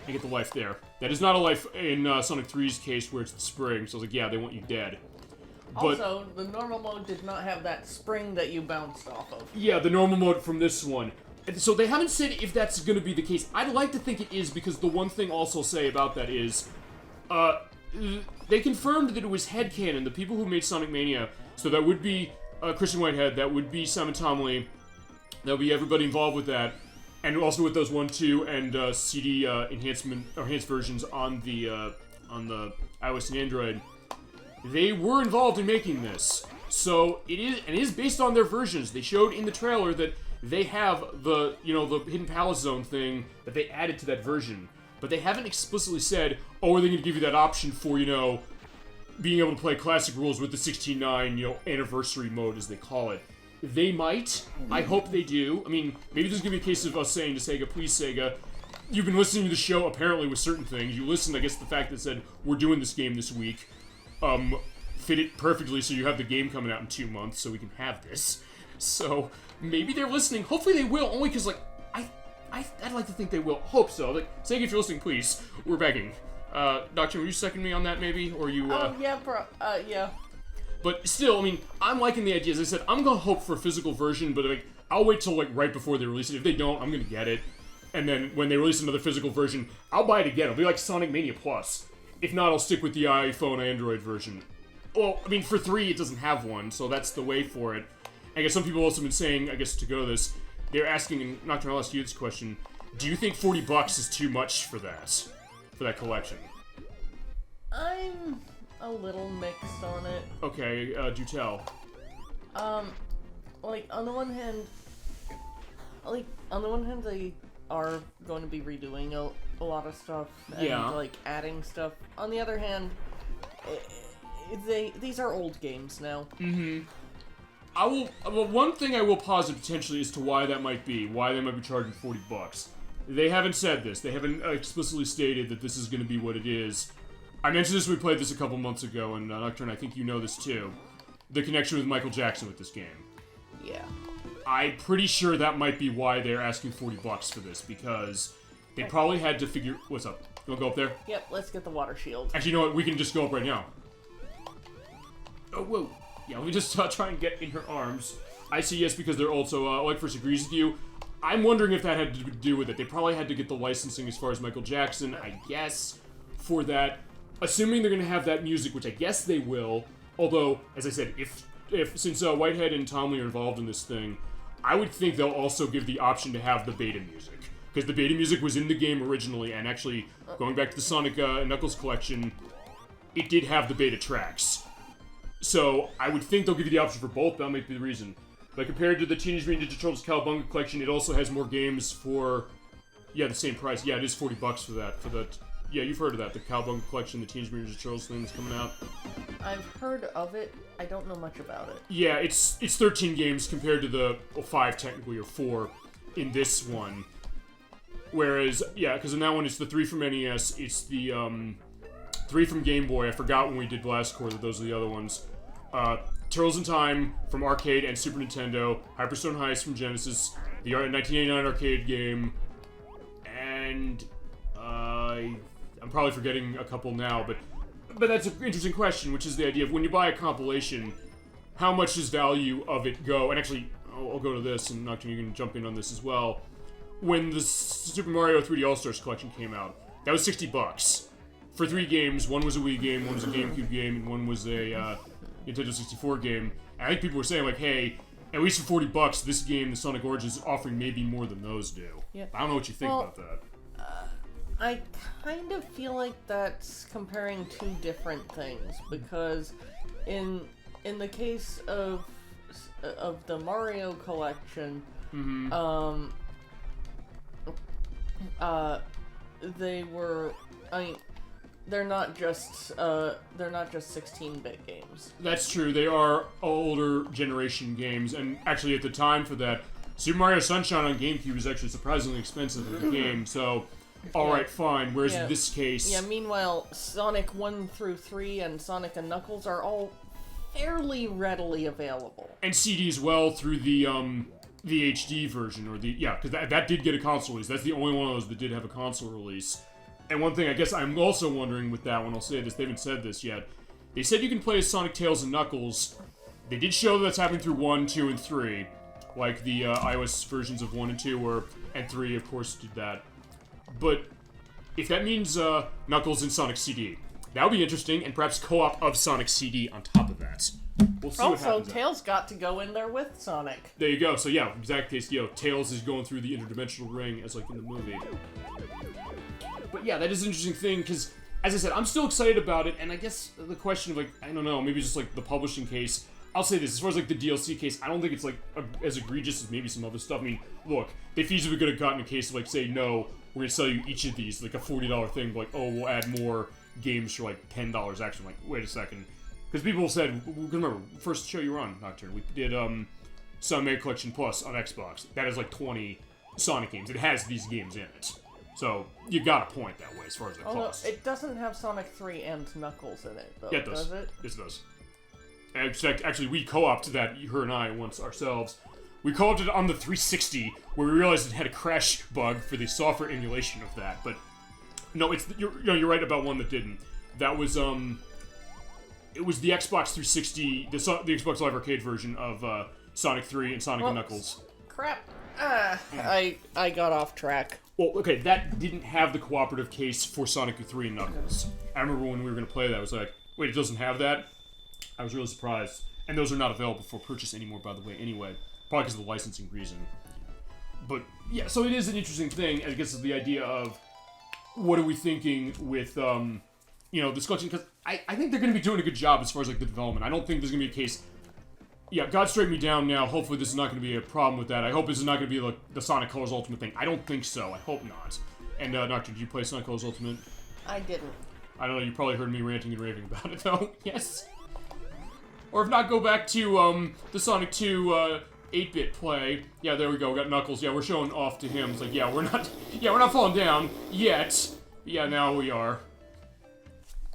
I get the life there. That is not a life in Sonic 3's case where it's the spring, so I was like, yeah, they want you dead. But, also, the normal mode did not have that spring that you bounced off of. Yeah, the normal mode from this one. So they haven't said if that's going to be the case. I'd like to think it is, because the one thing also say about that is, they confirmed that it was headcanon, the people who made Sonic Mania. So that would be Christian Whitehead, that would be Simon Tomley, that would be everybody involved with that, and also with those 1, 2, and CD enhanced versions on the iOS and Android. They were involved in making this, so it is based on their versions. They showed in the trailer that they have the Hidden Palace Zone thing that they added to that version, but they haven't explicitly said, oh, are they going to give you that option for, being able to play classic rules with the 16.9, anniversary mode, as they call it. They might. I hope they do. I mean, maybe this is going to be a case of us saying to Sega, please, Sega, you've been listening to the show, apparently, with certain things. You listened, I guess, to the fact that said, we're doing this game this week. Fit it perfectly so you have the game coming out in 2 months so we can have this. So, maybe they're listening. Hopefully they will, only because, I'd like to think they will. Hope so. Sega, if you're listening, please. We're begging. Nocturne, will you second me on that, maybe? Or you, yeah. But still, I mean, I'm liking the idea. As I said, I'm gonna hope for a physical version, but, I'll wait till, right before they release it. If they don't, I'm gonna get it. And then, when they release another physical version, I'll buy it again. It'll be like Sonic Mania Plus. If not, I'll stick with the iPhone Android version. Well, I mean, for 3, it doesn't have one, so that's the way for it. I guess some people have also been saying, I guess to go to this, they're asking, and Nocturne, I'll ask you this question, do you think $40 is too much for that collection? I'm a little mixed on it. Okay, do tell. On the one hand, they are going to be redoing a lot of stuff and, adding stuff. On the other hand, these are old games now. Mm-hmm. One thing I will posit potentially as to why that might be, why they might be charging $40. They haven't said this. They haven't explicitly stated that this is going to be what it is. I mentioned this when we played this a couple months ago, and Nocturne, I think you know this too. The connection with Michael Jackson with this game. Yeah. I'm pretty sure that might be why they're asking $40 for this, because they probably had to figure... What's up? You wanna go up there? Yep, let's get the water shield. Actually, you know what? We can just go up right now. Oh, whoa. Yeah, let me just try and get in her arms. I say yes because they're also... ElecVerse agrees with you. I'm wondering if that had to do with it. They probably had to get the licensing as far as Michael Jackson, I guess, for that. Assuming they're going to have that music, which I guess they will. Although, as I said, since Whitehead and Tomley are involved in this thing, I would think they'll also give the option to have the beta music. Because the beta music was in the game originally, and actually, going back to the Sonic and Knuckles collection, it did have the beta tracks. So, I would think they'll give you the option for both, that might be the reason. But compared to the Teenage Mutant Ninja Turtles Cowabunga collection, it also has more games for, the same price. Yeah, it is $40 for that. Yeah, you've heard of that, the Cowabunga collection, the Teenage Mutant Ninja Turtles thing that's coming out. I've heard of it. I don't know much about it. Yeah, it's 13 games compared to the 5 technically, or 4 in this one. Whereas, because in that one it's the 3 from NES, it's the 3 from Game Boy. I forgot when we did Blast Core that those are the other ones. Turtles in Time from Arcade and Super Nintendo, Hyperstone Heist from Genesis, the 1989 arcade game, and I'm probably forgetting a couple now, but that's an interesting question, which is the idea of when you buy a compilation, how much does value of it go? And actually, I'll go to this, and Nocturne, you can jump in on this as well. When the Super Mario 3D All-Stars collection came out, that was $60 for 3 games. One was a Wii game, one was a GameCube game, and one was a Nintendo 64 game. And I think people were saying, at least for $40, this game, the Sonic Origins, is offering maybe more than those do. Yeah. I don't know what you think about that. I kind of feel like that's comparing 2 different things, because in the case of the Mario collection, they were, they're not just 16-bit games. That's true. They are older generation games, and actually at the time for that, Super Mario Sunshine on GameCube is actually surprisingly expensive as a game, so alright, fine. Whereas in this case... Yeah, meanwhile, Sonic 1 through 3 and Sonic and Knuckles are all fairly readily available. And CD as well through the HD version, or because that did get a console release. That's the only one of those that did have a console release. And one thing I guess I'm also wondering with that one, I'll say this, they haven't said this yet. They said you can play as Sonic, Tails, and Knuckles. They did show that's happening through 1, 2, and 3. Like the iOS versions of 1 and 2 and 3, of course, did that. But if that means Knuckles and Sonic CD, that would be interesting, and perhaps co-op of Sonic CD on top of that. We'll see what happens. Tails got to go in there with Sonic. There you go. So yeah, exact case, Tails is going through the interdimensional ring as like in the movie. But yeah, that is an interesting thing, because, as I said, I'm still excited about it, and I guess the question of, like, I don't know, maybe just, like, the publishing case, I'll say this, as far as, like, the DLC case, I don't think it's, like, as egregious as maybe some other stuff. I mean, look, they feasibly could have gotten a case of, like, say, no, we're gonna sell you each of these, like, a $40 thing, but, like, oh, we'll add more games for, like, $10 actually. Like, wait a second. Because people said, remember, first show you were on, Nocturne, we did, Sonic Collection Plus on Xbox. That is, like, 20 Sonic games. It has these games in it. So, you got a point that way as far as the cost. It doesn't have Sonic 3 and Knuckles in it, though, yeah, it does. Does it? Yes, it does. Actually, we co-opted that, her and I, once ourselves. We co-opted it on the 360, where we realized it had a crash bug for the software emulation of that. But, no, you're right about one that didn't. That was, it was the Xbox 360, the Xbox Live Arcade version of Sonic 3 and Sonic and Knuckles. Crap. I got off track. Well, okay, that didn't have the cooperative case for Sonic 3 and Knuckles. I remember when we were going to play that, I was like, wait, it doesn't have that? I was really surprised. And those are not available for purchase anymore, by the way, anyway. Probably because of the licensing reason. But, yeah, so it is an interesting thing, I guess, is the idea of what are we thinking with, this collection, because I think they're going to be doing a good job as far as, like, the development. I don't think there's going to be a case... Yeah, God straighten me down now. Hopefully this is not going to be a problem with that. I hope this is not going to be like the Sonic Colors Ultimate thing. I don't think so. I hope not. And, Nocturne, did you play Sonic Colors Ultimate? I didn't. I don't know. You probably heard me ranting and raving about it, though. Yes. Or if not, go back to, the Sonic 2, 8-bit play. Yeah, there we go. We got Knuckles. Yeah, we're showing off to him. It's like, yeah, we're not falling down yet. Yeah, now we are.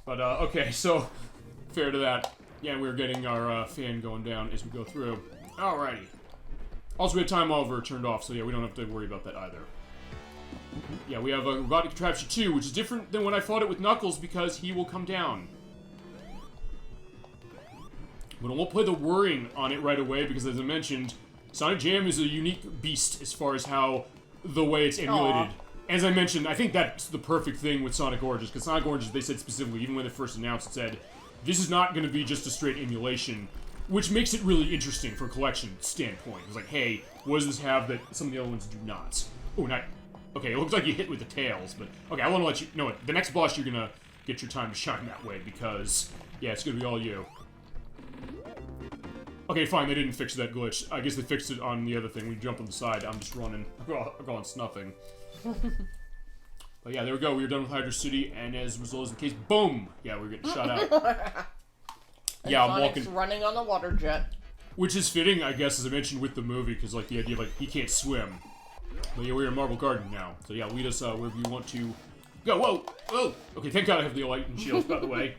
But, okay, so, fair to that. Yeah, we're getting our fan going down as we go through. Alrighty. Also, we have Time Oliver turned off, so yeah, we don't have to worry about that either. Yeah, we have Robotic Contraption 2, which is different than when I fought it with Knuckles because he will come down. But I won't play the whirring on it right away because, as I mentioned, Sonic Jam is a unique beast as far as how the way it's emulated. As I mentioned, I think that's the perfect thing with Sonic Origins, because Sonic Origins, they said specifically, even when they first announced it, said, this is not going to be just a straight emulation, which makes it really interesting from a collection standpoint. It's like, hey, what does this have that some of the other ones do not? Oh, not... Okay, it looks like you hit with the tails, but... Okay, I want to let you know what. The next boss, you're going to get your time to shine that way, because... Yeah, it's going to be all you. Okay, fine, they didn't fix that glitch. I guess they fixed it on the other thing. We jump on the side, I'm just running. I'm going snuffing. But yeah, there we go. We were done with Hydra City, and as a result of the case, boom! Yeah, we're getting shot out. Yeah, I'm walking. Running on the water jet. Which is fitting, I guess, as I mentioned with the movie, because like the idea of, like, he can't swim. But yeah, we're in Marble Garden now. So yeah, lead us wherever you want to go. Whoa! Whoa! Okay, thank God I have the light and shields, by the way.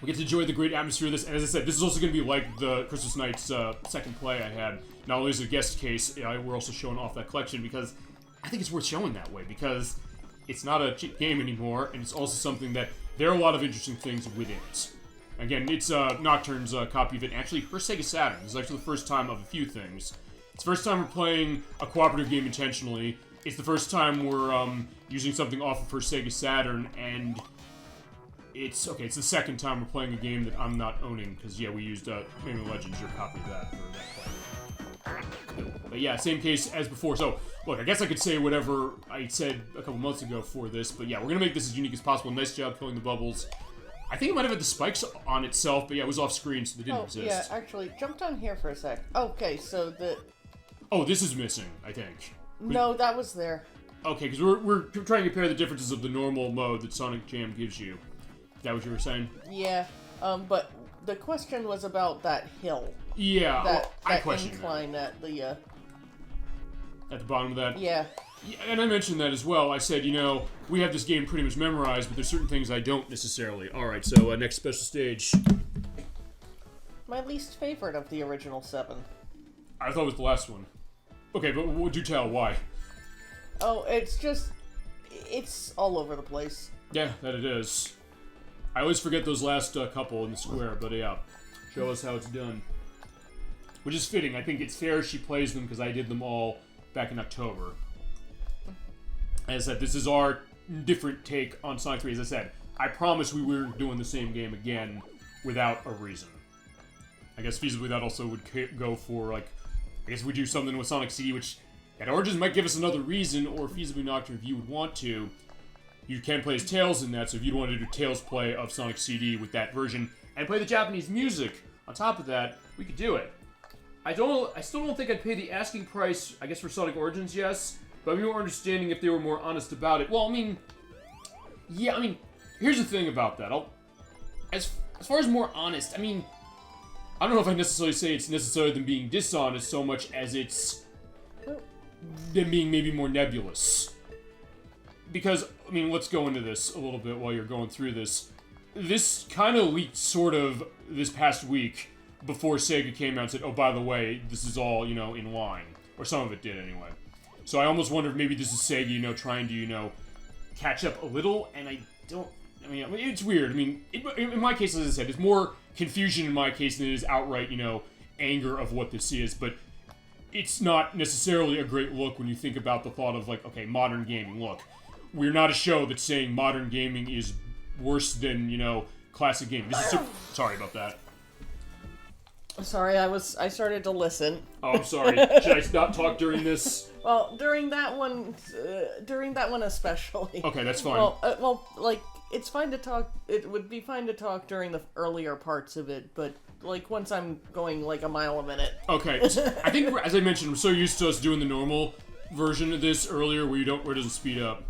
We get to enjoy the great atmosphere of this, and as I said, this is also going to be like the Christmas Night's second play I had. Not only is it a guest case, we're also showing off that collection, because I think it's worth showing that way, because it's not a cheap game anymore, and it's also something that there are a lot of interesting things within it. Again, it's Nocturne's copy of it, actually her Sega Saturn. This is actually the first time of a few things. It's the first time we're playing a cooperative game intentionally. It's the first time we're using something off of her Sega Saturn, and it's the second time we're playing a game that I'm not owning, because yeah, we used Carnival Legends, your copy of that for that play. But yeah, same case as before. So, look, I guess I could say whatever I said a couple months ago for this, but yeah, we're gonna make this as unique as possible. Nice job killing the bubbles. I think it might have had the spikes on itself, but yeah, it was off screen, so they didn't exist. Yeah, actually, jump down here for a sec. Okay, so the... Oh, this is missing, I think. No, that was there. Okay, because we're trying to compare the differences of the normal mode that Sonic Jam gives you. Is that what you were saying? Yeah, but the question was about that hill. Yeah, that incline at the... At the bottom of that? Yeah. Yeah, and I mentioned that as well. I said, we have this game pretty much memorized, but there's certain things I don't necessarily. Alright, so next special stage. my least favorite of the original 7. I thought it was the last one. Okay, but would you tell why? Oh, it's all over the place. Yeah, that it is. I always forget those last couple in the square, but yeah. Show us how it's done. Which is fitting. I think it's fair she plays them because I did them all back in October. As I said, this is our different take on Sonic 3. As I said, I promise we weren't doing the same game again without a reason. I guess feasibly that also would go for, like, I guess we do something with Sonic CD, which at Origins might give us another reason, or feasibly Nocturne, if you would want to. You can play as Tails in that, so if you'd want to do Tails play of Sonic CD with that version, and play the Japanese music on top of that, we could do it. I still don't think I'd pay the asking price, I guess for Sonic Origins, yes, but I'd be more understanding if they were more honest about it. Well, I mean, yeah, I mean, here's the thing about that. As far as more honest, I mean, I don't know if I necessarily say it's necessarily them being dishonest so much as it's them being maybe more nebulous. Because, I mean, let's go into this a little bit while you're going through this. This kind of leaked sort of this past week before Sega came out and said, oh, by the way, this is all, in line. Or some of it did, anyway. So I almost wonder if maybe this is Sega, trying to, catch up a little, and I mean, it's weird. I mean, in my case, as I said, it's more confusion in my case than it is outright, anger of what this is, but it's not necessarily a great look when you think about the thought of, like, okay, modern gaming, look. We're not a show that's saying modern gaming is worse than, classic gaming. This is sorry about that. Sorry, I started to listen. Oh, I'm sorry. Should I not talk during this? Well, during that one especially. Okay, that's fine. Well, like, it's fine to talk, it would be fine to talk during the earlier parts of it, but, like, once I'm going, like, a mile a minute. Okay, I think, as I mentioned, we're so used to us doing the normal version of this earlier where it doesn't speed up.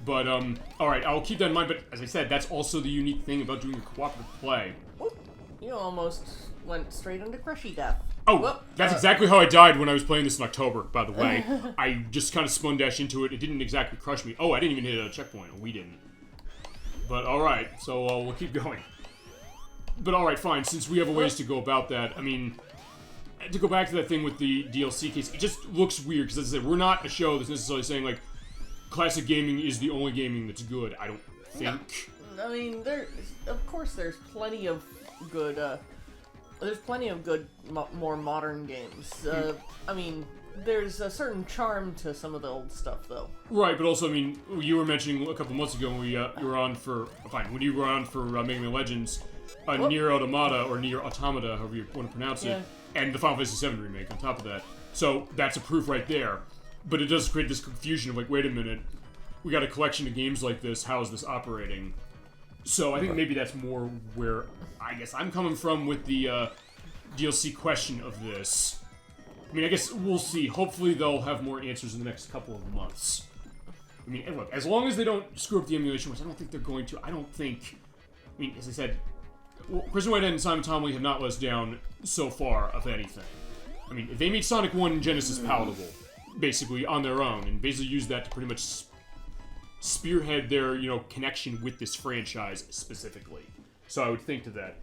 But, alright, I'll keep that in mind, but as I said, that's also the unique thing about doing a cooperative play. Whoop. You almost went straight into crushy death. Oh, Whoop. That's exactly how I died when I was playing this in October, by the way. I just kind of spun dash into it. It didn't exactly crush me. Oh, I didn't even hit a checkpoint. We didn't. But, alright, so we'll keep going. But, alright, fine, since we have a ways to go about that, I mean, to go back to that thing with the DLC case, it just looks weird, because as I said, we're not a show that's necessarily saying, like, classic gaming is the only gaming that's good, I don't think. No. I mean, of course there's plenty of good, more modern games. I mean, there's a certain charm to some of the old stuff, though. Right, but also, I mean, you were mentioning a couple months ago when you were on for Mega Man Legends, Nier Automata, or Nier Automata, however you want to pronounce it, and the Final Fantasy VII Remake on top of that. So, that's a proof right there. But it does create this confusion of, like, wait a minute, we got a collection of games like this, how is this operating? So I think maybe that's more where I guess I'm coming from with the DLC question of this. I mean, I guess we'll see. Hopefully they'll have more answers in the next couple of months. I mean, and look, as long as they don't screw up the emulation, which I don't think they're going to, I mean, as I said, Chris Whitehead and Simon Tomley have not let us down so far of anything. I mean, if they made Sonic 1 and Genesis palatable, basically, on their own, and basically use that to pretty much spearhead their, connection with this franchise specifically. So I would think to that.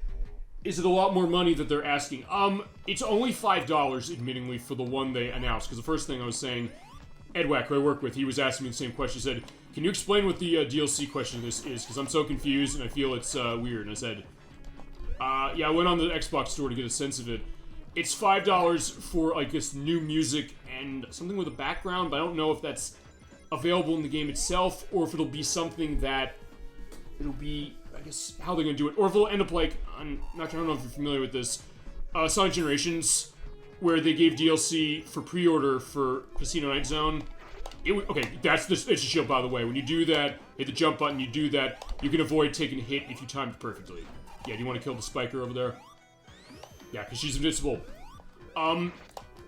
Is it a lot more money that they're asking? It's only $5, admittingly, for the one they announced, because the first thing I was saying, Edwack, who I work with, he was asking me the same question. He said, can you explain what the DLC question of this is? Because I'm so confused, and I feel it's weird. And I said, yeah, I went on the Xbox store to get a sense of it. It's $5 for, like, this new music and something with a background, but I don't know if that's available in the game itself, or if it'll be something that it'll be, I guess, how they're going to do it. Or if it'll end up like, I don't know if you're familiar with this, Sonic Generations, where they gave DLC for pre-order for Casino Night Zone. Okay, it's a shield, by the way. When you do that, hit the jump button, you do that, you can avoid taking a hit if you time it perfectly. Yeah, do you want to kill the spiker over there? Yeah, because she's invincible.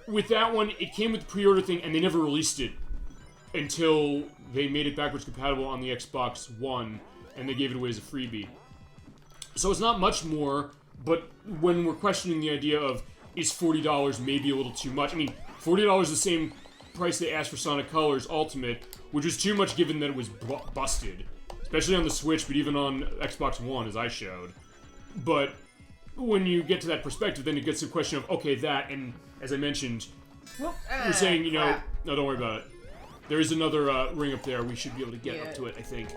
With that one, it came with the pre-order thing, and they never released it until they made it backwards compatible on the Xbox One, and they gave it away as a freebie. So it's not much more, but when we're questioning the idea of, is $40 maybe a little too much? I mean, $40 is the same price they asked for Sonic Colors Ultimate, which was too much given that it was busted. Especially on the Switch, but even on Xbox One, as I showed. But when you get to that perspective, then it gets to the question of, okay, that, and as I mentioned, you're saying, no, don't worry about it. There is another ring up there. We should be able to get up to it, I think,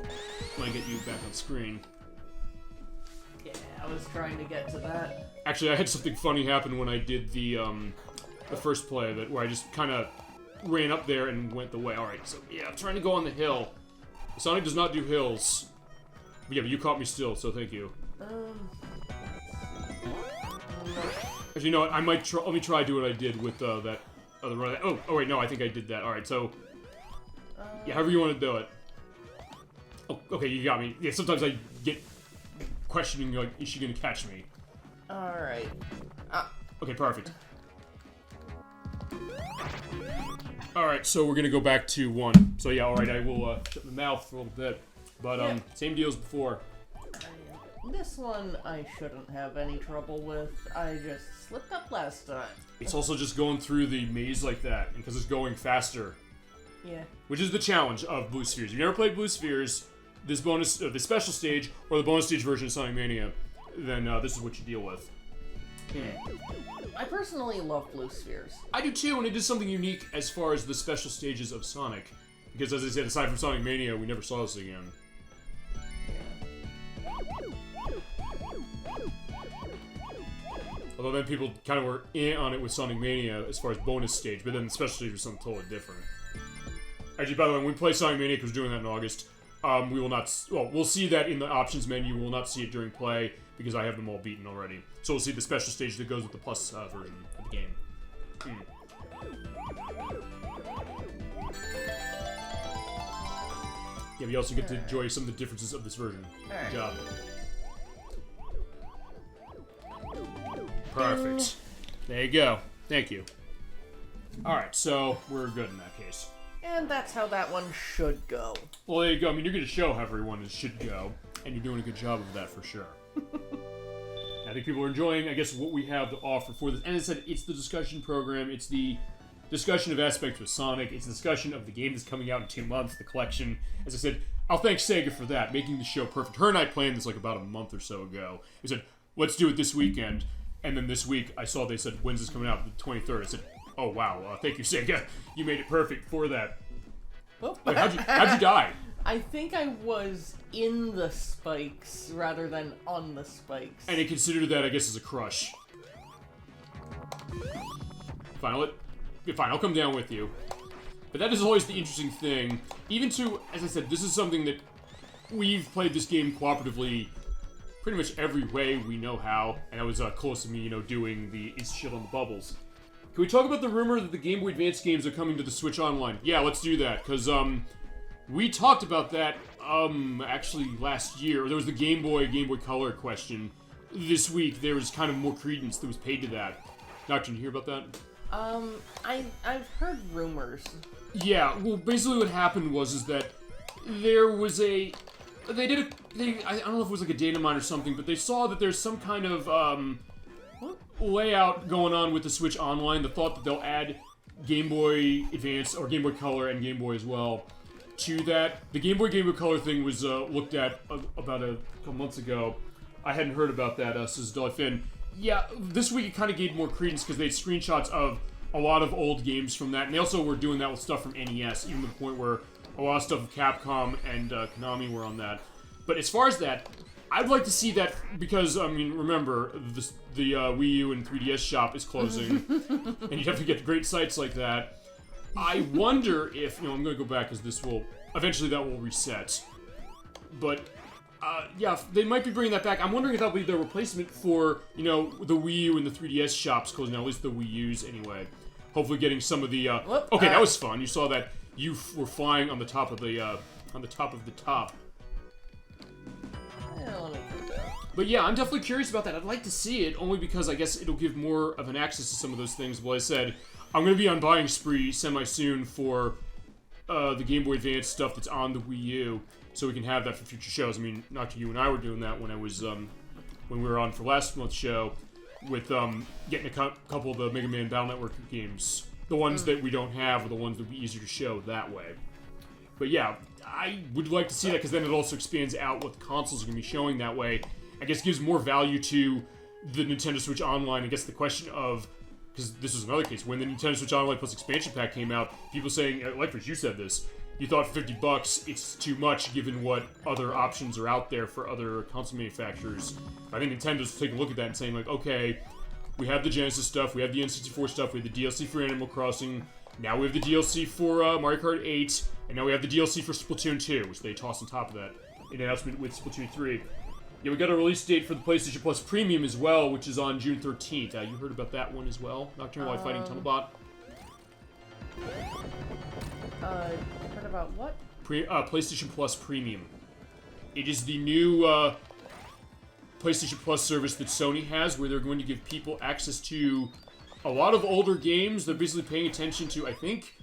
when I get you back on screen. Yeah, I was trying to get to that. Actually, I had something funny happen when I did the first play of it, where I just kind of ran up there and went the way. Alright, so yeah, I'm trying to go on the hill. Sonic does not do hills. But yeah, but you caught me still, so thank you. Actually, you know what? I might try. Let me try do what I did with that other run. Oh, wait, no, I think I did that. Alright, so yeah, however you want to do it. Oh, okay, you got me. Yeah, sometimes I get questioning, like, is she gonna catch me? Alright. Okay, perfect. Alright, so we're gonna go back to 1. So yeah, alright, I will shut my mouth for a little bit. But, same deal as before. This one I shouldn't have any trouble with. I just slipped up last time. It's also just going through the maze like that, because it's going faster. Yeah. Which is the challenge of Blue Spheres. If you've never played Blue Spheres, this bonus, the special stage, or the bonus stage version of Sonic Mania, then this is what you deal with. Yeah. I personally love Blue Spheres. I do too, and it is something unique as far as the special stages of Sonic. Because as I said, aside from Sonic Mania, we never saw this again. Although then people kind of were on it with Sonic Mania as far as bonus stage, but then the special stage was something totally different. Actually, by the way, when we play Sonic Mania, because we're doing that in August, we will not... Well, we'll see that in the options menu. We will not see it during play, because I have them all beaten already. So we'll see the special stage that goes with the plus version of the game. Yeah, we also get to enjoy some of the differences of this version. Good job. Perfect. There you go. Thank you. Alright, so we're good in that case. And that's how that one should go. Well, there you go. I mean, you're going to show how everyone should go, and you're doing a good job of that for sure. I think people are enjoying, I guess, what we have to offer for this. And as I said, it's the discussion program. It's the discussion of aspects with Sonic. It's the discussion of the game that's coming out in 2 months, the collection. As I said, I'll thank Sega for that, making the show perfect. Her and I planned this like about a month or so ago. We said, let's do it this weekend. And then this week, I saw they said, when's this coming out? The 23rd. I said, oh, wow. Thank you, Sega. You made it perfect for that. Wait, how'd you die? I think I was in the spikes rather than on the spikes. And they considered that, I guess, as a crush. Fine, I'll come down with you. But that is always the interesting thing. Even to, as I said, this is something that we've played this game cooperatively pretty much every way we know how. And that was close to me, you know, doing the Is Shield on the Bubbles. Can we talk about the rumor that the Game Boy Advance games are coming to the Switch Online? Yeah, let's do that, because, we talked about that, actually last year. There was the Game Boy Color question. This week, there was kind of more credence that was paid to that. Nocturne, you hear about that? I've heard rumors. Yeah, well, basically what happened was that there was I don't know if it was like a data mine or something, but they saw that there's some kind of, layout going on with the Switch Online. The thought that they'll add Game Boy Advance, or Game Boy Color and Game Boy as well, to that. The Game Boy Color thing was looked at about a couple months ago. I hadn't heard about that, says Dolphin. Yeah, this week it kind of gave more credence because they had screenshots of a lot of old games from that, and they also were doing that with stuff from NES, even to the point where a lot of stuff with Capcom and Konami were on that. But as far as that, I'd like to see that, because, I mean, remember, the Wii U and 3DS shop is closing, and you'd have to get great sites like that. I wonder if, I'm going to go back, because eventually that will reset. But, yeah, they might be bringing that back. I'm wondering if that'll be the replacement for, the Wii U and the 3DS shops closing, at least the Wii U's anyway. Hopefully getting some of the, okay, that was fun. You saw that you were flying on the top of the, top. But yeah, I'm definitely curious about that. I'd like to see it, only because I guess it'll give more of an access to some of those things. Well, I said, I'm going to be on buying spree semi-soon for the Game Boy Advance stuff that's on the Wii U, so we can have that for future shows. I mean, not you and I were doing that when I was, when we were on for last month's show, with getting a couple of the Mega Man Battle Network games. The ones that we don't have are the ones that would be easier to show that way. But yeah, I would like to see that, because then it also expands out what the consoles are going to be showing that way. I guess gives more value to the Nintendo Switch Online, I guess the question of, because this was another case, when the Nintendo Switch Online Plus expansion pack came out, people saying, ElecVerse, you said this, you thought $50 it's too much given what other options are out there for other console manufacturers. I think Nintendo's taking a look at that and saying, like, okay, we have the Genesis stuff, we have the N64 stuff, we have the DLC for Animal Crossing, now we have the DLC for Mario Kart 8, and now we have the DLC for Splatoon 2, which they tossed on top of that in announcement with Splatoon 3. Yeah, we got a release date for the PlayStation Plus Premium as well, which is on June 13th. You heard about that one as well? Nocturne While Fighting Tunnelbot? Heard about what? PlayStation Plus Premium. It is the new PlayStation Plus service that Sony has, where they're going to give people access to a lot of older games. They're basically paying attention to, I think,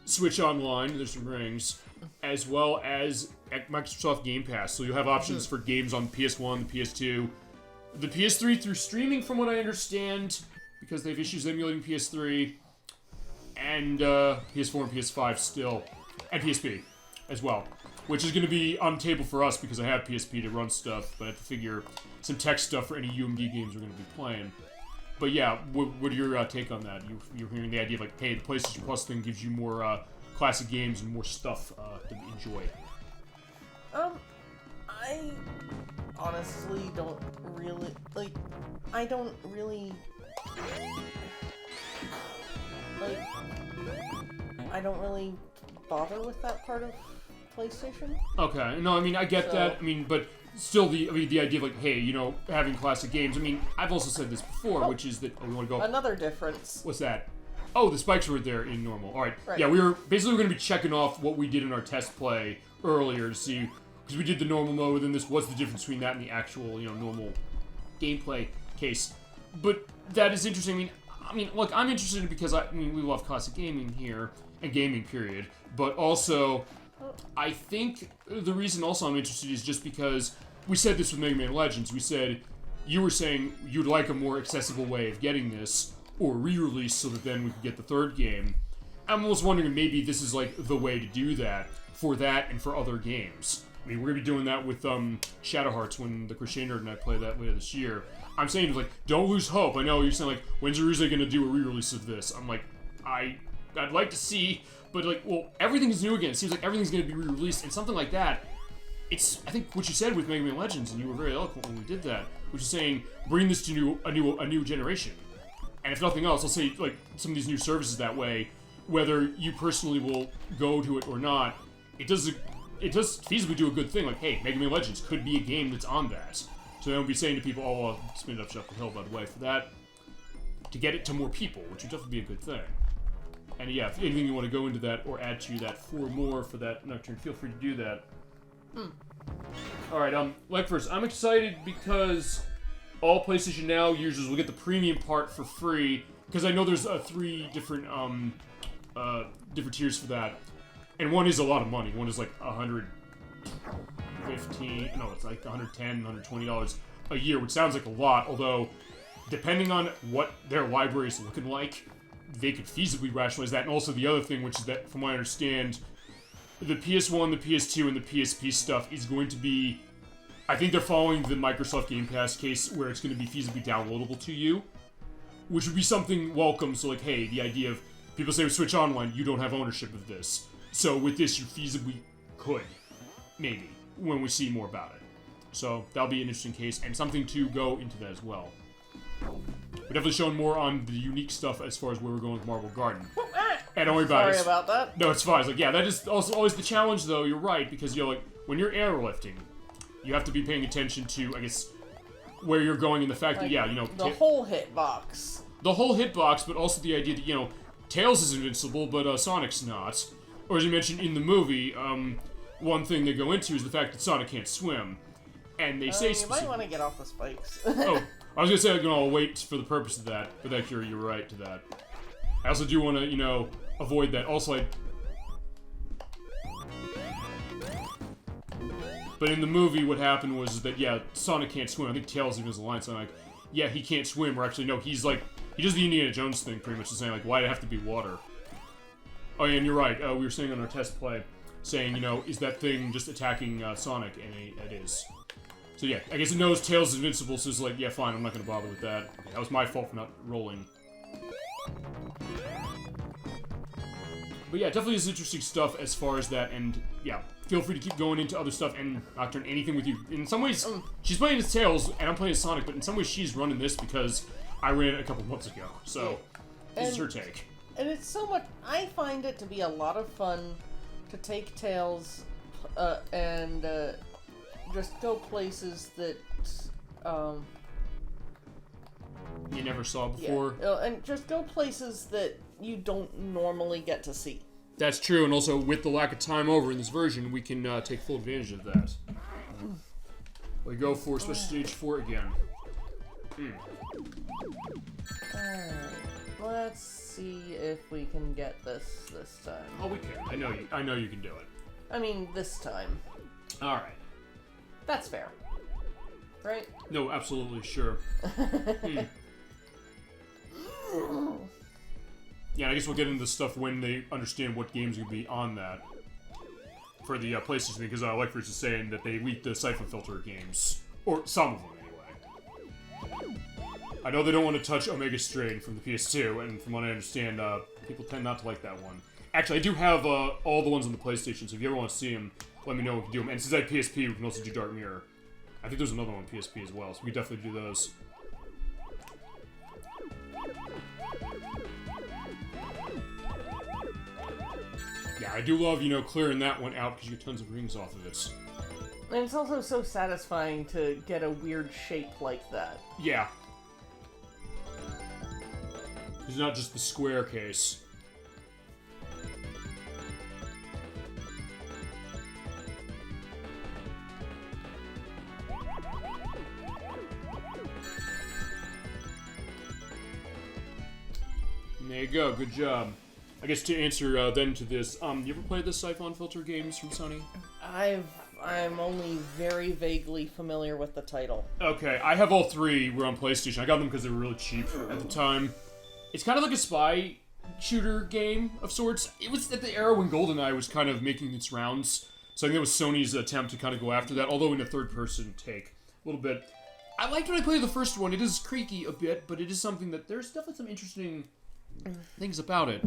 Switch Online, there's some rings, as well as Microsoft Game Pass. So you'll have options for games on PS1, the PS2, the PS3 through streaming, from what I understand, because they have issues emulating PS3, and PS4 and PS5 still, and PSP as well, which is going to be on the table for us because I have PSP to run stuff, but I have to figure some tech stuff for any UMD games we're going to be playing. But yeah, what are your take on that? You're hearing the idea of, like, hey, the PlayStation Plus thing gives you more classic games and more stuff to enjoy. I honestly don't really, I don't really bother with that part of PlayStation. Okay, no, I mean, I get that, I mean, but still the idea of, like, hey, you know, having classic games, I mean, I've also said this before, which is that, we want to go... Another difference. What's that? Oh, the spikes were there in normal. Alright, right. Yeah, we're going to be checking off what we did in our test play earlier to see, because we did the normal mode, and this, what's the difference between that and the actual, you know, normal gameplay case. But that is interesting. I mean, look, I'm interested because, we love classic gaming here, and gaming, period, but also, I think the reason also I'm interested is just because we said this with Mega Man Legends. We said, you were saying you'd like a more accessible way of getting this, or re-release so that then we could get the third game. I'm almost wondering if maybe this is, like, the way to do that, for that and for other games. I mean, we're going to be doing that with Shadow Hearts when the Crochet Nerd and I play that later this year. I'm saying, like, don't lose hope. I know you're saying, like, when's Aruze going to do a re-release of this? I'm like, I'd like to see, but, like, well, everything is new again. It seems like everything's going to be re-released, and something like that, it's, I think, what you said with Mega Man Legends, and you were very eloquent when we did that, which is saying, bring this to a new generation. And if nothing else, I'll say, like, some of these new services that way, whether you personally will go to it or not, it does feasibly do a good thing. Like, hey, Mega Man Legends could be a game that's on that. So they won't be saying to people, oh, well, spin it up Shuffle Hill, by the way, for that, to get it to more people, which would definitely be a good thing. And yeah, if anything you want to go into that or add to that for more for that Nocturne, feel free to do that. Alright, ElecVerse, I'm excited because all PlayStation Now users will get the premium part for free, because I know there's 3 different tiers for that. And one is a lot of money. One is like $115, no, it's like $110, $120 a year, which sounds like a lot, although depending on what their library is looking like, they could feasibly rationalize that. And also the other thing, which is that, from what I understand, the PS1, the PS2, and the PSP stuff is going to be, I think they're following the Microsoft Game Pass case, where it's going to be feasibly downloadable to you, which would be something welcome. So, like, hey, the idea of, people say with Switch Online, you don't have ownership of this. So with this, you feasibly could, maybe, when we see more about it. So that'll be an interesting case, and something to go into that as well. We're definitely showing more on the unique stuff as far as where we're going with Marble Garden. And don't worry about it. Sorry about that. No, it's fine. It's like, yeah, that is also always the challenge, though. You're right, because, you know, like, when you're airlifting, you have to be paying attention to, I guess, where you're going, and the fact that, yeah, you know... The whole hitbox. The whole hitbox, but also the idea that, you know, Tails is invincible, but Sonic's not. Or as you mentioned in the movie, one thing they go into is the fact that Sonic can't swim. And they say... You might want to get off the spikes. Oh, I was going to say, you know, I'll wait for the purpose of that, but that you're right to that. I also do want to, you know, avoid that. Also, But in the movie, what happened was that, yeah, Sonic can't swim. I think Tails even has a line saying, like, yeah, he can't swim, or actually, no, he's like... He does the Indiana Jones thing, pretty much, saying, like, why'd it have to be water? Oh, yeah, and you're right. We were saying on our test play, saying, you know, is that thing just attacking Sonic? And it is. So yeah, I guess it knows Tails is invincible, so it's like, yeah, fine, I'm not gonna bother with that. Okay, that was my fault for not rolling. But yeah, definitely is interesting stuff as far as that, and yeah, feel free to keep going into other stuff and Nocturne, anything with you. In some ways, she's playing as Tails, and I'm playing as Sonic, but in some ways she's running this because I ran it a couple months ago, so this is her take. And it's so much, I find it to be a lot of fun to take Tails and just go places that you never saw before. Yeah, and just go places that you don't normally get to see. That's true, and also with the lack of time over in this version, we can take full advantage of that. We go for stage 4 again. Alright, let's see if we can get this time. Oh, we can. I know you can do it. I mean, this time. All right. That's fair. Right? No, absolutely, sure. Yeah, I guess we'll get into stuff when they understand what games are going to be on that. For the PlayStation thing, because ElecVerse is saying that they leaked the Siphon Filter games. Or some of them, anyway. I know they don't want to touch Omega Strain from the PS2, and from what I understand, people tend not to like that one. Actually, I do have all the ones on the PlayStation, so if you ever want to see them, let me know, we can do them. And since I have PSP, we can also do Dark Mirror. I think there's another one on PSP as well, so we can definitely do those. Yeah, I do love, clearing that one out because you get tons of rings off of it. And it's also so satisfying to get a weird shape like that. Yeah. It's not just the square case. There you go, good job. I guess to answer then to this, you ever played the Siphon Filter games from Sony? I'm only very vaguely familiar with the title. Okay, I have all three. We're on PlayStation. I got them because they were really cheap at the time. It's kind of like a spy shooter game of sorts. It was at the era when GoldenEye was kind of making its rounds, so I think it was Sony's attempt to kind of go after that, although in a third-person take a little bit. I liked when I played the first one. It is creaky a bit, but it is something that there's definitely some interesting things about it.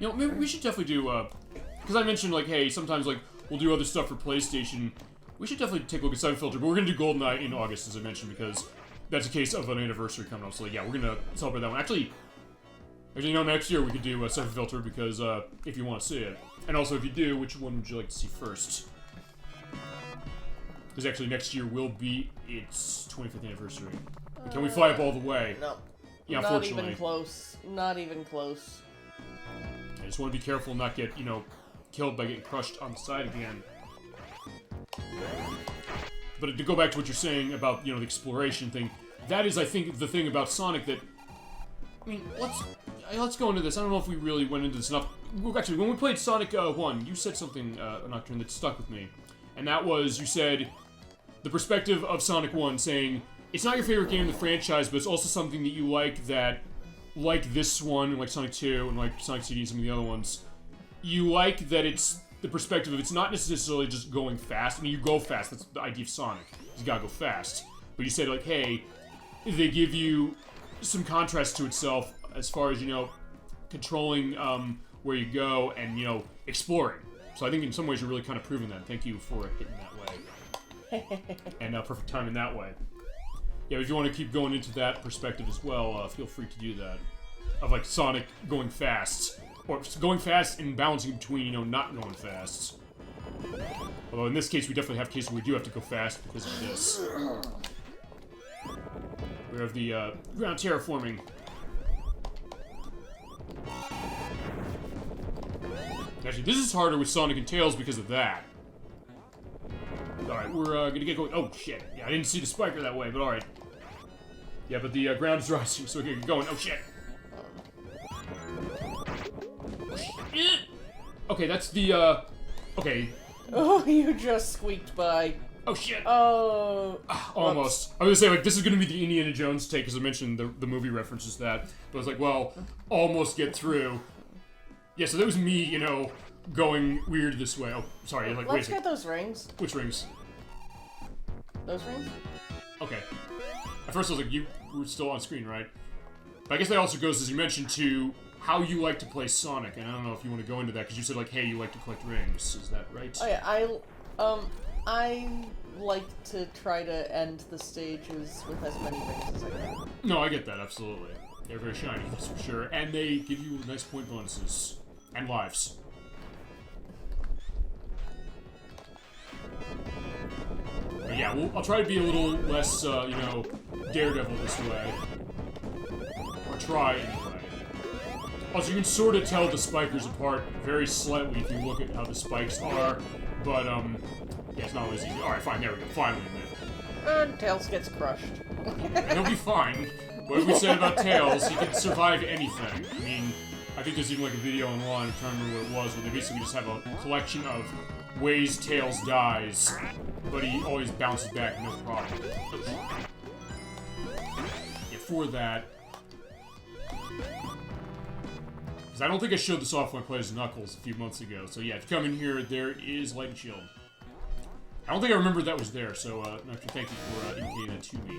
Maybe we should definitely do, because I mentioned, like, hey, sometimes, like, we'll do other stuff for PlayStation. We should definitely take a look at Siphon Filter, but we're going to do GoldenEye in August, as I mentioned, because that's a case of an anniversary coming up. So, yeah, we're going to celebrate that one. Actually, next year we could do Siphon Filter, because if you want to see it. And also, if you do, which one would you like to see first? Because actually, next year will be its 25th anniversary. Can we fly up all the way? No. Yeah, not unfortunately. even close. Not even close. I just want to be careful and not get, killed by getting crushed on the side again. But to go back to what you're saying about, the exploration thing, that is, I think, the thing about Sonic that... I mean, let's go into this. I don't know if we really went into this enough. Actually, when we played Sonic 1, you said something, Nocturne, that stuck with me. And that was, you said, the perspective of Sonic 1, saying, it's not your favorite game in the franchise, but it's also something that you like that, like this one, like Sonic 2, and like Sonic CD and some of the other ones, you like that it's the perspective of it's not necessarily just going fast. I mean, you go fast. That's the idea of Sonic. You gotta go fast. But you said, like, hey, they give you some contrast to itself as far as, controlling where you go and, exploring. So I think in some ways you're really kind of proving that. Thank you for hitting that way. And perfect time in that way. Yeah, if you want to keep going into that perspective as well, feel free to do that. Of, like, Sonic going fast. Or going fast and balancing between, not going fast. Although in this case, we definitely have cases where we do have to go fast because of this. We have the ground terraforming. Actually, this is harder with Sonic and Tails because of that. Alright, we're gonna get going. Oh, shit. Yeah, I didn't see the spiker that way, but alright. Yeah, but the ground is rising, so we can get going. Oh, shit. Okay, that's the, okay. Oh, you just squeaked by. Oh, shit. Oh. Almost. I was gonna say, like, this is gonna be the Indiana Jones take, because I mentioned the movie references that. But I was like, well, almost get through. Yeah, so that was me, going weird this way. Oh, sorry. Like, Let's get those rings. Which rings? Those rings? Okay. At first I was like, you were still on screen, right? But I guess that also goes, as you mentioned, to how you like to play Sonic, and I don't know if you want to go into that, because you said, like, hey, you like to collect rings. Is that right? Oh, yeah, I like to try to end the stages with as many rings as I can. No, I get that, absolutely. They're very shiny, that's for sure. And they give you nice point bonuses. And lives. But yeah, I'll try to be a little less, daredevil this way. Or try, anyway. Also, you can sort of tell the spikers apart very slightly if you look at how the spikes are. But, yeah, it's not always easy. Alright, fine, there we go. Finally, And Tails gets crushed. he'll be fine. What we said about Tails, he can survive anything. I mean, I think there's even like a video online, I'm trying to remember what it was, where they basically just have a collection of ways Tails dies, but he always bounces back, no problem. Yeah, for that... Because I don't think I showed this off when I played as Knuckles a few months ago, so yeah, if you come in here, there is Light and Shield. I don't think I remembered that was there, so, thank you for indicating that to me.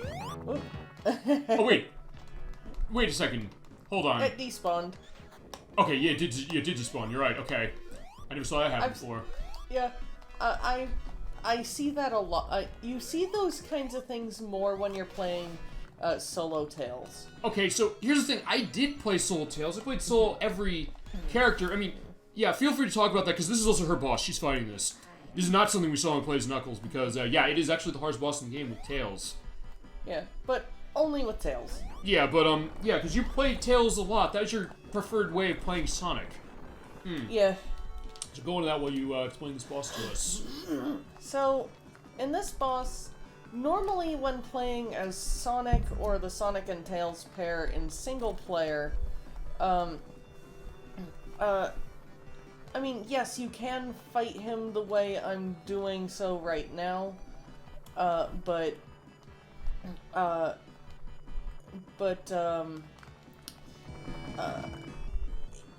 Oh, wait. Wait a second. Hold on. It despawned. Okay, yeah, it did despawn. You're right. Okay, I never saw that happen before. Yeah, I see that a lot. You see those kinds of things more when you're playing solo Tails. Okay, so here's the thing. I did play solo Tails. I played solo every character. I mean, yeah, feel free to talk about that because this is also her boss. She's fighting this. This is not something we saw when we played as Knuckles because, yeah, it is actually the hardest boss in the game with Tails. Yeah, but only with Tails. Yeah, but, yeah, because you play Tails a lot. That's your preferred way of playing Sonic. Yeah. So go into that while you, explain this boss to us. So, in this boss, normally when playing as Sonic or the Sonic and Tails pair in single player, I mean, yes, you can fight him the way I'm doing so right now, but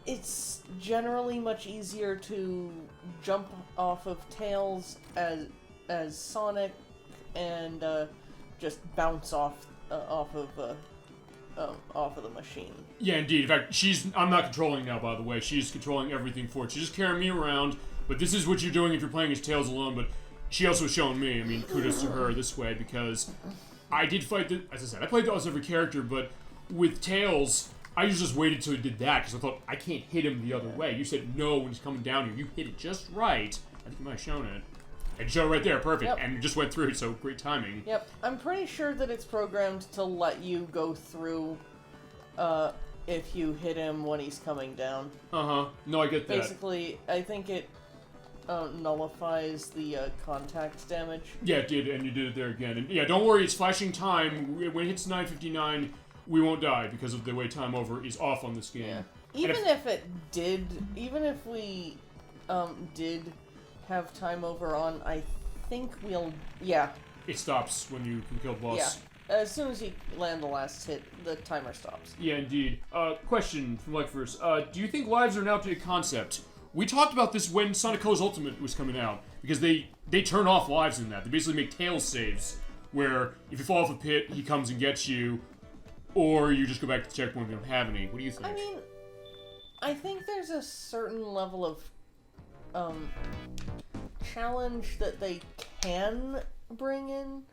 it's generally much easier to jump off of Tails as Sonic and just bounce off of the machine. Yeah, indeed. In fact, I'm not controlling now, by the way. She's controlling everything for it. She's just carrying me around, but this is what you're doing if you're playing as Tails alone, but she also showing me. I mean, kudos to her this way, because I did fight as I said, I played almost every character, but with Tails, I just waited till he did that, because I thought, I can't hit him the other way. You said no when he's coming down here. You hit it just right. I think you might have shown it. And showed it right there, perfect. Yep. And it just went through, so great timing. Yep. I'm pretty sure that it's programmed to let you go through, if you hit him when he's coming down. Uh-huh. No, I get that. Basically, I think it nullifies the contact damage. Yeah, it did, and you did it there again. And yeah, don't worry, it's flashing time. When it hits 9:59, we won't die because of the way time over is off on this game. Yeah. Even if we did have time over on, I think yeah. It stops when you can kill the boss. Yeah. As soon as you land the last hit, the timer stops. Yeah, indeed. Question from ElecVerse. Do you think lives are an outdated concept? We talked about this when Sonic Colors Ultimate was coming out, because they turn off lives in that. They basically make Tails saves, where if you fall off a pit, he comes and gets you, or you just go back to the checkpoint if you don't have any. What do you think? I mean, I think there's a certain level of challenge that they can bring in,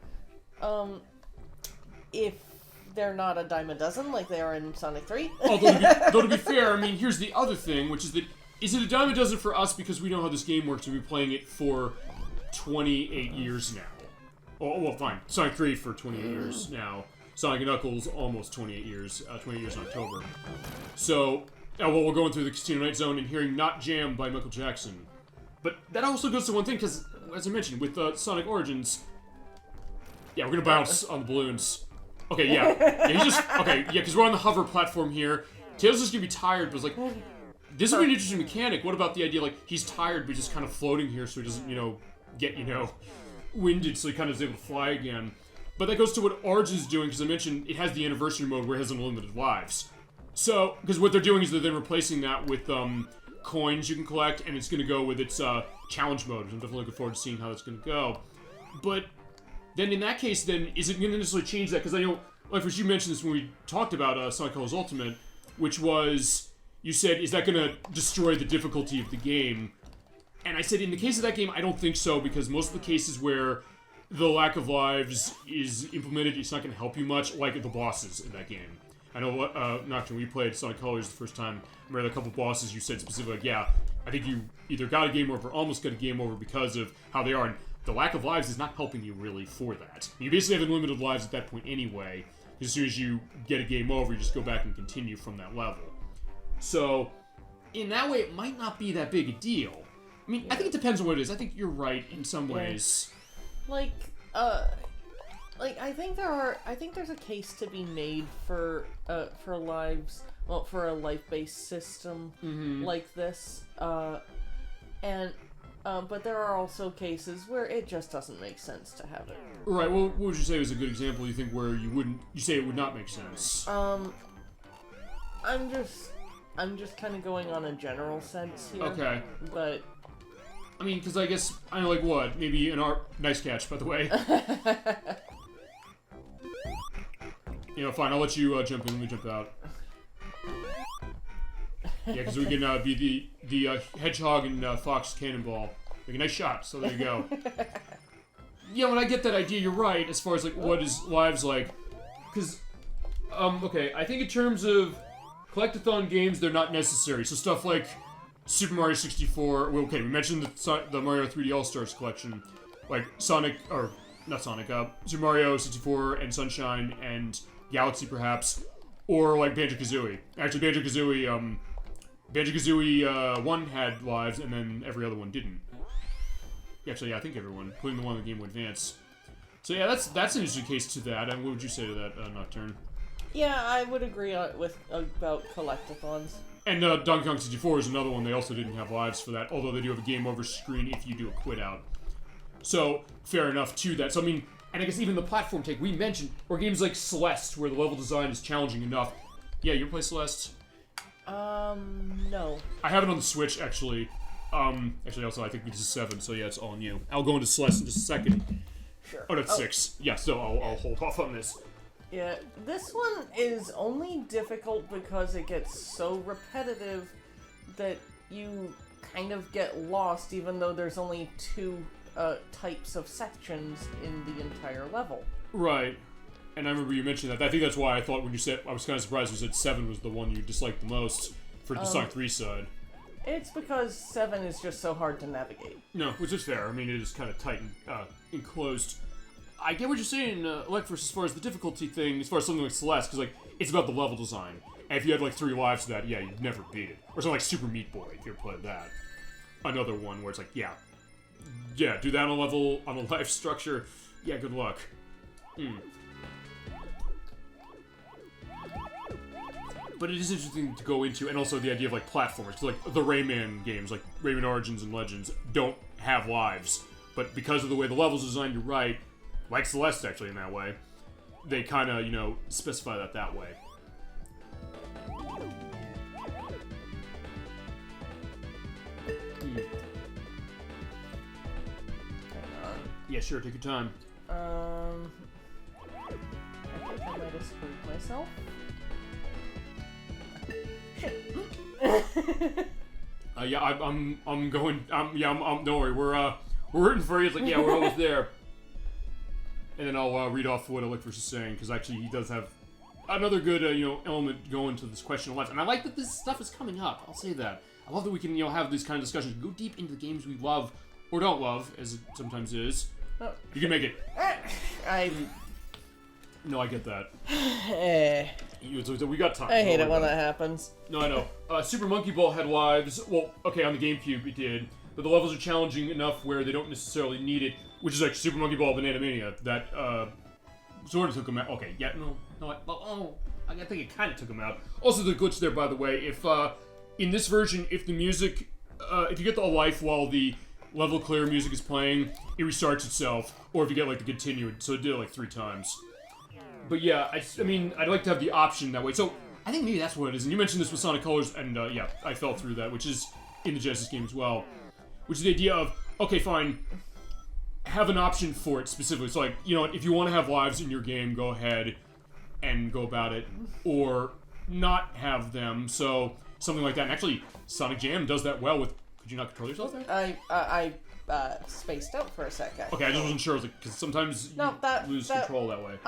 if they're not a dime a dozen like they are in Sonic 3. Though to be fair, I mean, here's the other thing, which is that, is it a dime a dozen for us because we know how this game works and we've been playing it for 28 years now? Oh, well, fine. Sonic 3 for 28 years now. Sonic and Knuckles, almost 28 years. 28 years in October. So, well, we're going through the Casino Night Zone and hearing Not Jam by Michael Jackson. But that also goes to one thing, because, as I mentioned, with Sonic Origins, yeah, we're gonna bounce on the balloons. Okay, yeah. Because we're on the hover platform here. Tails is gonna be tired, but it's like, this would be an interesting mechanic. What about the idea, like, he's tired, but just kind of floating here so he doesn't, get, winded, so he kind of is able to fly again. But that goes to what Origin's doing, because I mentioned it has the anniversary mode where it has unlimited lives. So, because what they're doing is they're then replacing that with, coins you can collect, and it's going to go with its challenge mode, which I'm definitely looking forward to seeing how that's going to go. But then in that case, then is it going to necessarily change that? Because I know, like, first you mentioned this when we talked about Sonic Colors Ultimate, which was, you said, is that going to destroy the difficulty of the game? And I said, in the case of that game, I don't think so, because most of the cases where the lack of lives is implemented, it's not going to help you much, like the bosses in that game. I know, Nocturne, we played Sonic Colors the first time. I remember a couple bosses you said specifically, like, yeah, I think you either got a game over or almost got a game over because of how they are. And the lack of lives is not helping you really for that. You basically have unlimited lives at that point anyway. As soon as you get a game over, you just go back and continue from that level. So, in that way, it might not be that big a deal. I mean, I think it depends on what it is. I think you're right in some ways. Like, I think there's a case to be made for lives, well, for a life-based system like this, but there are also cases where it just doesn't make sense to have it. Right, well, what would you say was a good example you think where you say it would not make sense? I'm just kind of going on a general sense here. Okay. But... I mean, because I guess, I know, like what? Maybe nice catch, by the way. Fine, I'll let you jump in, let me jump out. Yeah, because we can be the Hedgehog and Fox Cannonball. Make a nice shot, so there you go. Yeah, when I get that idea, you're right, as far as, like, what is lives like. Because, okay, I think in terms of collectathon games, they're not necessary. So stuff like Super Mario 64, well, okay, we mentioned the Mario 3D All-Stars collection, like Super Mario 64 and Sunshine and Galaxy, perhaps, or like Banjo-Kazooie. Actually, Banjo-Kazooie 1 had lives, and then every other one didn't. Actually, yeah, I think everyone, including the one on the Game Boy Advance. So yeah, that's an interesting case to that. And what would you say to that, Nocturne? Yeah, I would agree about collectathons. And Donkey Kong 64 is another one. They also didn't have lives for that, although they do have a game over screen if you do a quit out. So, fair enough to that. So, I mean, and I guess even the platform take we mentioned, or games like Celeste, where the level design is challenging enough. Yeah, you ever play Celeste? No. I have it on the Switch, actually. Actually, also, I think this is 7, so yeah, it's all on you. I'll go into Celeste in just a second. Sure. Oh, that's 6. Yeah, so I'll hold off on this. Yeah, this one is only difficult because it gets so repetitive that you kind of get lost, even though there's only 2 types of sections in the entire level. Right. And I remember you mentioned that. I think that's why I thought when you said, I was kind of surprised you said 7 was the one you disliked the most for the Sonic 3 side. It's because 7 is just so hard to navigate. No, which is fair. I mean, it is kind of tight and enclosed. I get what you're saying, ElecVerse, as far as the difficulty thing, as far as something like Celeste, because, like, it's about the level design. And if you had, like, 3 lives to that, yeah, you'd never beat it. Or something like Super Meat Boy, if you ever played that. Another one where it's like, yeah, do that on a level, on a life structure, yeah, good luck. But it is interesting to go into, and also the idea of, like, platformers. Like, the Rayman games, like Rayman Origins and Legends, don't have lives. But because of the way the level's designed, you're right, like Celeste, actually, in that way, they kind of, specify that way. Yeah, sure, take your time. I think I might have screwed myself. Yeah, I'm going, don't worry, we're rooting for you. It's like, yeah, we're almost there. And then I'll read off what ElecVerse is saying, because actually he does have another good, element going to this question of life. And I like that this stuff is coming up. I'll say that. I love that we can, have these kind of discussions, go deep into the games we love or don't love, as it sometimes is. Oh. You can make it. No, I get that. We got time. I hate it when that happens. No, I know. Super Monkey Ball had lives. Well, okay, on the GameCube it did. But the levels are challenging enough where they don't necessarily need it. Which is like Super Monkey Ball Banana Mania. That, sort of took them out. Okay, yeah, I think it kind of took them out. Also, the glitch there, by the way, if, in this version, if the music, if you get the life while the level clear music is playing, it restarts itself. Or if you get, like, the continued. So it did it, like, 3 times. But yeah, I mean, I'd like to have the option that way. So, I think maybe that's what it is. And you mentioned this with Sonic Colors, and, yeah, I fell through that, which is in the Genesis game as well. Which is the idea of, okay, fine, have an option for it specifically. So, like, you know, if you want to have lives in your game, go ahead and go about it, or not have them. So something like that. And actually, Sonic Jam does that well with. Could you not control yourself there? I spaced out for a second. Okay, I just wasn't sure, because sometimes you lose control that way.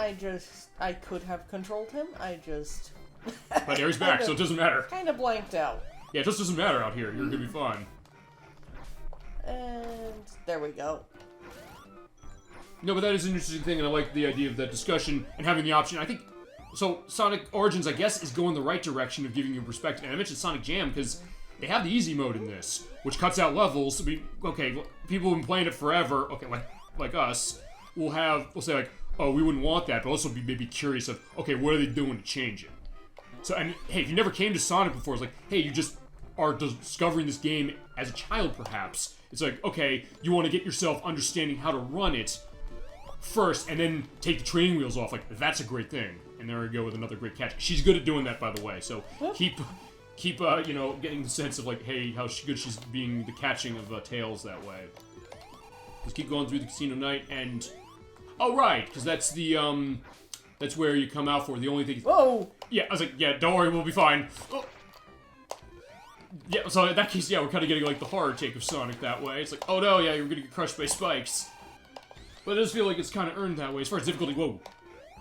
I could have controlled him. I just. But there he's back, so it doesn't matter. Kind of blanked out. Yeah, it just doesn't matter out here. You're gonna be fine. And there we go. No, but that is an interesting thing, and I like the idea of that discussion and having the option. I think, so Sonic Origins, I guess, is going the right direction of giving you perspective. And I mentioned Sonic Jam because they have the easy mode in this, which cuts out levels. I mean, okay, people who've been playing it forever, okay, like us, we'll say like, oh, we wouldn't want that, but also be maybe curious of, okay, what are they doing to change it? So, and hey, if you never came to Sonic before, it's like, hey, you just are discovering this game as a child, perhaps. It's like, okay, you want to get yourself understanding how to run it first, and then take the training wheels off. Like, that's a great thing. And there we go with another great catch. She's good at doing that, by the way. So keep you know, getting the sense of like, hey, how good she's being the catching of tails that way. Just keep going through the casino night, and oh right, because that's the that's where you come out for the only thing. Whoa! Yeah, I was like, yeah, don't worry, we'll be fine. Oh. Yeah, so in that case, yeah, we're kind of getting like the horror take of Sonic that way. It's like, oh no, yeah, you're gonna get crushed by spikes. But it does feel like it's kind of earned that way. As far as difficulty, whoa.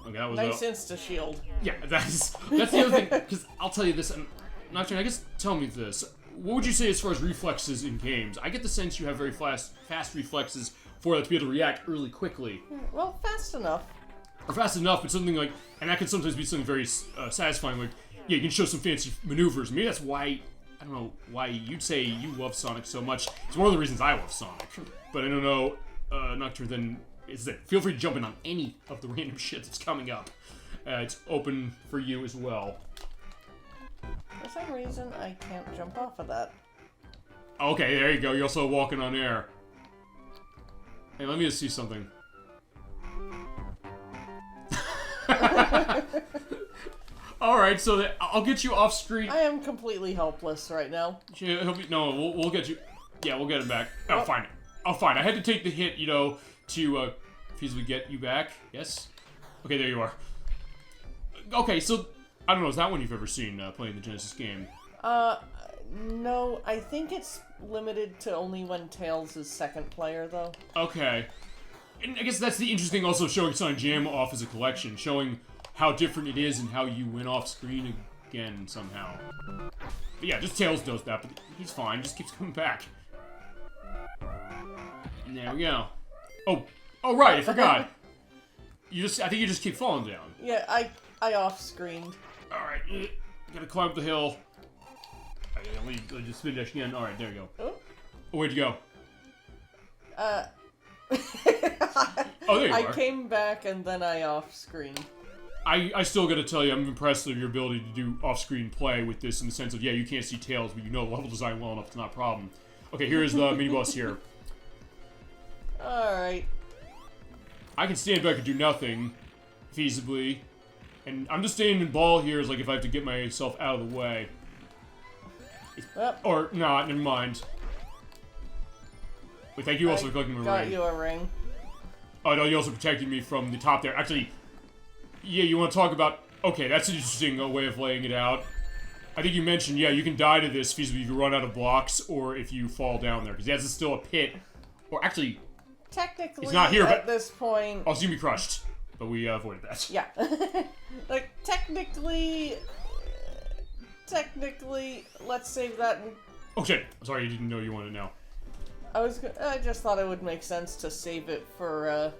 Okay, that was nice insta-shield. Yeah, that's the other thing, because I'll tell you this, and Nocturne, I guess, tell me this. What would you say as far as reflexes in games? I get the sense you have very fast reflexes for that to be able to react really quickly. Well, fast enough. Or fast enough, but something like, and that can sometimes be something very satisfying, like, yeah, you can show some fancy maneuvers. Maybe that's why, I don't know why you'd say you love Sonic so much. It's one of the reasons I love Sonic. But I don't know, Nocturne, then, is that feel free to jump in on any of the random shit that's coming up. It's open for you as well. For some reason, I can't jump off of that. Okay, there you go. You're also walking on air. Hey, let me just see something. Alright, so I'll get you off screen. I am completely helpless right now. No, we'll get you. Yeah, we'll get him back. Oh, fine. Oh, fine. I had to take the hit, you know, to feasibly get you back. Yes? Okay, there you are. Okay, so, I don't know, is that one you've ever seen playing the Genesis game? No, I think it's limited to only when Tails is second player, though. Okay. And I guess that's the interesting also showing Sonic Jam off as a collection, showing how different it is and how you went off screen again somehow. But yeah, just Tails does that, but he's fine, just keeps coming back. And there we go. Oh right, I forgot. I think you just keep falling down. Yeah, I off-screened. Alright, you gotta climb up the hill. Alright, let me just spin dash again. Alright, there you go. Oh, where'd you go? Oh, there you are. I came back and then I off-screened. I still gotta tell you, I'm impressed with your ability to do off-screen play with this in the sense of, yeah, you can't see Tails, but you know level design well enough, it's not a problem. Okay, here is the mini-boss here. Alright. I can stand back and do nothing, feasibly. And I'm just staying in ball here as like if I have to get myself out of the way. Or not, never mind. Wait, thank you also for collecting my ring. Got you a ring. Oh no, you also protected me from the top there. Actually, yeah, you want to talk about... Okay, that's an interesting way of laying it out. I think you mentioned, yeah, you can die to this feasibly if you run out of blocks or if you fall down there. Because that's still a pit. Or actually... Technically, it's not here, at this point... Oh, so you can be crushed. But we avoided that. Yeah. Like, technically, let's save that. Oh shit! I'm sorry, you didn't know you wanted to know. I just thought it would make sense to save it for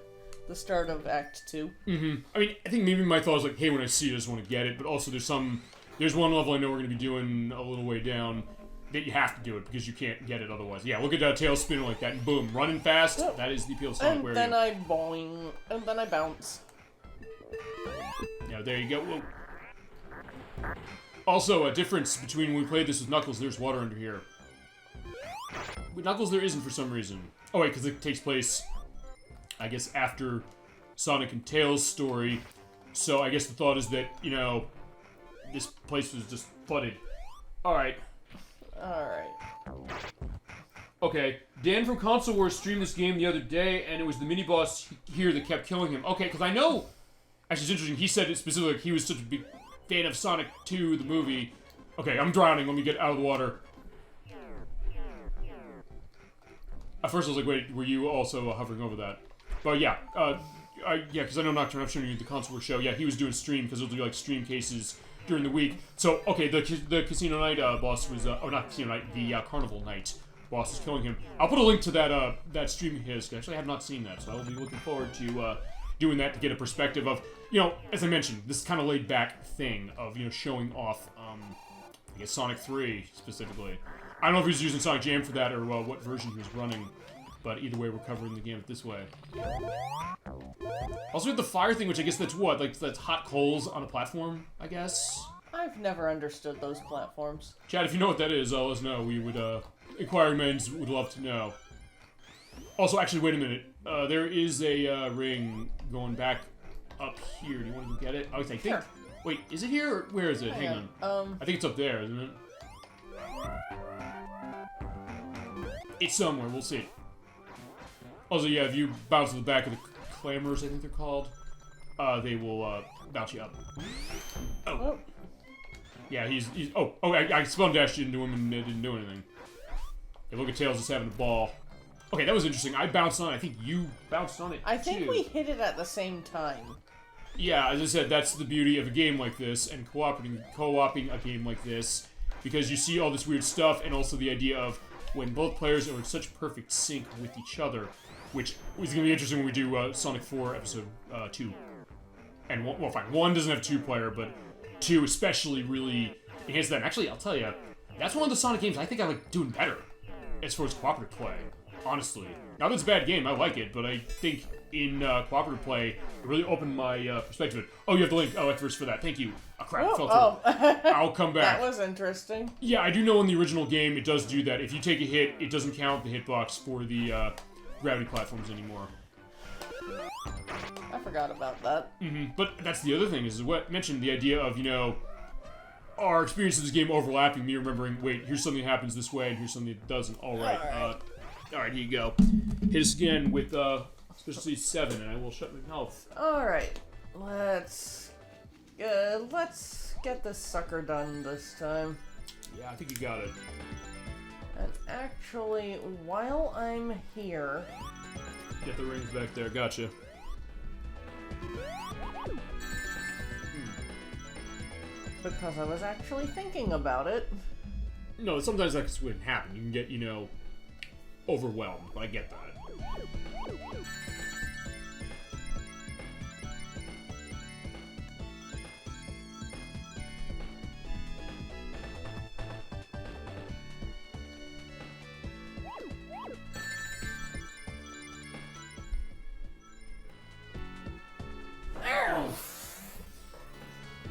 the start of Act 2. Mm-hmm. I mean, I think maybe my thought was like, hey, when I see it, I just want to get it. But also, there's one level I know we're going to be doing a little way down that you have to do it because you can't get it otherwise. Yeah, look at that tail spinning like that, and boom, running fast. Oh. That is the appeal of Sonic. And then I boing, and then I bounce. Yeah, there you go. Whoa. Also, a difference between when we played this with Knuckles, there's water under here. With Knuckles, there isn't for some reason. Oh wait, because it takes place, I guess, after Sonic and Tails' story. So I guess the thought is that, you know, this place was just flooded. Alright. Alright. Okay, Dan from Console Wars streamed this game the other day, and it was the mini-boss here that kept killing him. Okay, because I know... Actually, it's interesting. He said it specifically, like, he was such a big fan of Sonic 2, the movie. Okay, I'm drowning. Let me get out of the water. At first I was like, wait, were you also hovering over that? But yeah, because I know Nocturne, I've shown you the Console Wars show. Yeah, he was doing stream, because he'll do, like, stream cases during the week. So, okay, the Casino Night boss was... oh, not Casino Night, the Carnival Night boss is killing him. I'll put a link to that stream of his. Actually, I have not seen that, so I will be looking forward to doing that to get a perspective of, as I mentioned, this kind of laid-back thing of, showing off, I guess Sonic 3, specifically. I don't know if he was using Sonic Jam for that or what version he was running, but either way, we're covering the game this way. Also, we have the fire thing, which I guess that's what? Like, that's hot coals on a platform, I guess? I've never understood those platforms. Chad, if you know what that is, let us know. We would, inquiring minds would love to know. Also, actually, wait a minute. There is a ring going back up here. Do you want to go get it? Oh, I think... Sure. Wait, is it here or where is it? Hang on. I think it's up there, isn't it? It's somewhere. We'll see. Also, yeah, if you bounce to the back of the clammers, I think they're called, they will bounce you up. Oh. Yeah, he's I spun dashed into him and it didn't do anything. Yeah, look at Tails just having a ball. Okay, that was interesting. I bounced on it. I think you bounced on it, I think we hit it at the same time. Yeah, as I said, that's the beauty of a game like this and co-oping a game like this, because you see all this weird stuff and also the idea of when both players are in such perfect sync with each other, which is going to be interesting when we do Sonic 4 Episode 2. And, well, fine, 1 doesn't have 2-player, but 2 especially really enhances that. And actually, I'll tell you, that's one of the Sonic games I think I like doing better as far as cooperative play, honestly. Not that it's a bad game, I like it, but I think in cooperative play, it really opened my perspective. Oh, you have the link, ElecVerse for that. Thank you. Oh, crap, fell through. I'll come back. That was interesting. Yeah, I do know in the original game it does do that. If you take a hit, it doesn't count the hitbox for the gravity platforms anymore. I forgot about that. But that's the other thing, is what mentioned the idea of, our experience of this game overlapping, me remembering, wait, here's something that happens this way, and here's something that doesn't. Alright, alright, here you go. Hit us again with, especially 7, and I will shut my mouth. Alright, let's get this sucker done this time. Yeah, I think you got it. And actually, while I'm here... Get the rings back there, gotcha. Because I was actually thinking about it. No, sometimes that wouldn't happen. You can get, overwhelmed, but I get that.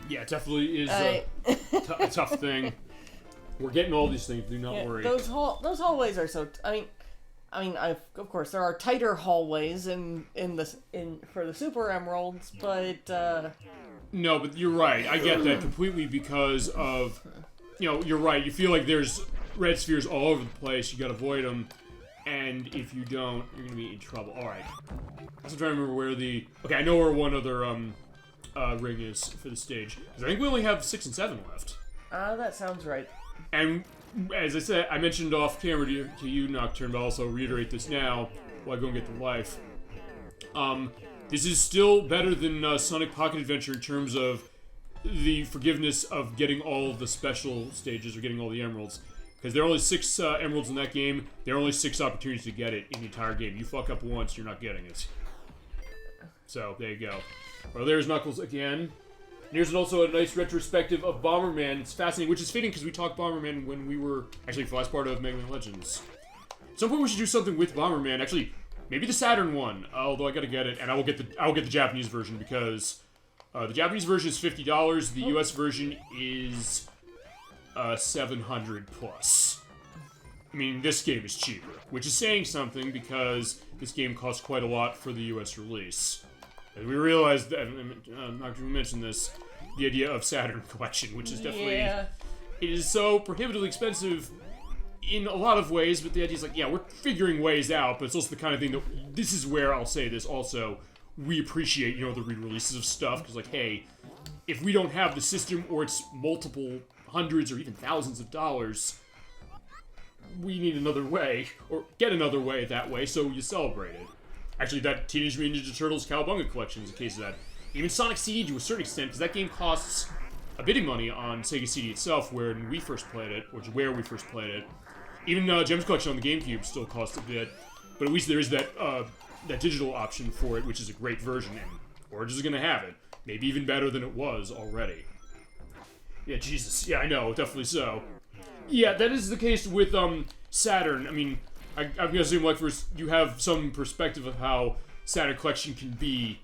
Yeah, it definitely is a tough thing. We're getting all these things. Do not worry. Those hallways are so. Of course there are tighter hallways for the Super Emeralds, but. No, but you're right. I get that completely because of, you're right. You feel like there's red spheres all over the place. You gotta avoid them, and if you don't, you're gonna be in trouble. All right. I'm trying to remember where the. Okay, I know where one other ring is for the stage. Because I think we only have 6 and 7 left. That sounds right. And as I said, I mentioned off camera to you, Nocturne, but I'll also reiterate this now while I go and get the life. This is still better than Sonic Pocket Adventure in terms of the forgiveness of getting all of the special stages or getting all the emeralds. Because there are only 6 emeralds in that game. There are only 6 opportunities to get it in the entire game. You fuck up once, you're not getting it. So, there you go. Well, there's Knuckles again. And here's also a nice retrospective of Bomberman. It's fascinating, which is fitting because we talked Bomberman when we were actually for the last part of Mega Man Legends. At some point we should do something with Bomberman. Actually, maybe the Saturn one. Although I gotta get it, and I will get the Japanese version because the Japanese version is $50. The US version is $700 plus. I mean, this game is cheaper, which is saying something because this game costs quite a lot for the US release. And we realized that, I'm not going to mention this, the idea of Saturn collection, which is definitely, it is so prohibitively expensive, in a lot of ways, but the idea is like, yeah, we're figuring ways out, but it's also the kind of thing that, this is where I'll say this also, we appreciate, you know, the re-releases of stuff, because like, hey, if we don't have the system, or it's multiple hundreds or even thousands of dollars, we need another way, or get another way that way, so you celebrate it. Actually, that Teenage Mutant Ninja Turtles Cowabunga collection is a case of that. Even Sonic CD, to a certain extent, because that game costs a bit of money on Sega CD itself, when we first played it, which is where we first played it. Even Gems Collection on the GameCube still costs a bit, but at least there is that that digital option for it, which is a great version, and Origins is going to have it. Maybe even better than it was already. Yeah, Jesus. Yeah, I know, definitely so. Yeah, that is the case with Saturn. I mean, I'm going to assume, like, you have some perspective of how Saturn Collection can be.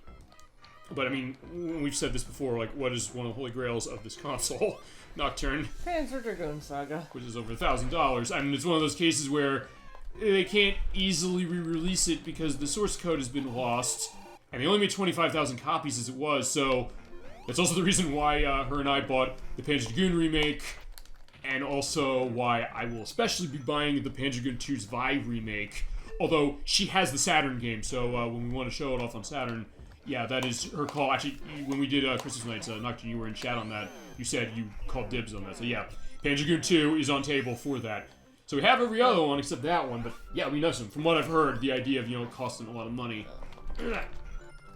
But, I mean, we've said this before, like, what is one of the holy grails of this console? Nocturne. Panzer Dragoon Saga. Which is over $1,000. I mean, it's one of those cases where they can't easily re-release it because the source code has been lost. And they only made 25,000 copies as it was, so that's also the reason why her and I bought the Panzer Dragoon remake, and also why I will especially be buying the Panzer Dragoon 2's Vi remake. Although, she has the Saturn game, so when we want to show it off on Saturn, yeah, that is her call. Actually, when we did Christmas Nights, Nocturne, you were in chat on that. You said you called dibs on that. So yeah, Panzer Dragoon 2 is on table for that. So we have every other one except that one, but yeah, we know some. From what I've heard, the idea of, you know, it costing a lot of money.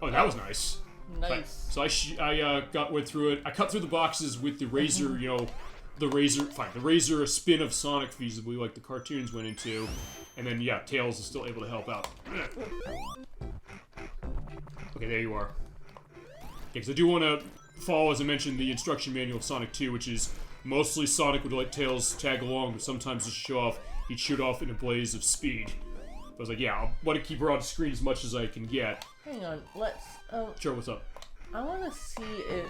Oh, that was nice. Nice. So I went through it. I cut through the boxes with the Razor, you know, the Razor, a spin of Sonic feasibly, like the cartoons went into. And then, yeah, Tails is still able to help out. Okay, there you are. Yeah, because I do want to follow, as I mentioned, the instruction manual of Sonic 2, which is mostly Sonic would let Tails tag along, but sometimes to show off, he'd shoot off in a blaze of speed. I was like, yeah, I want to keep her on screen as much as I can get. Hang on, let's... Sure, what's up? I want to see if,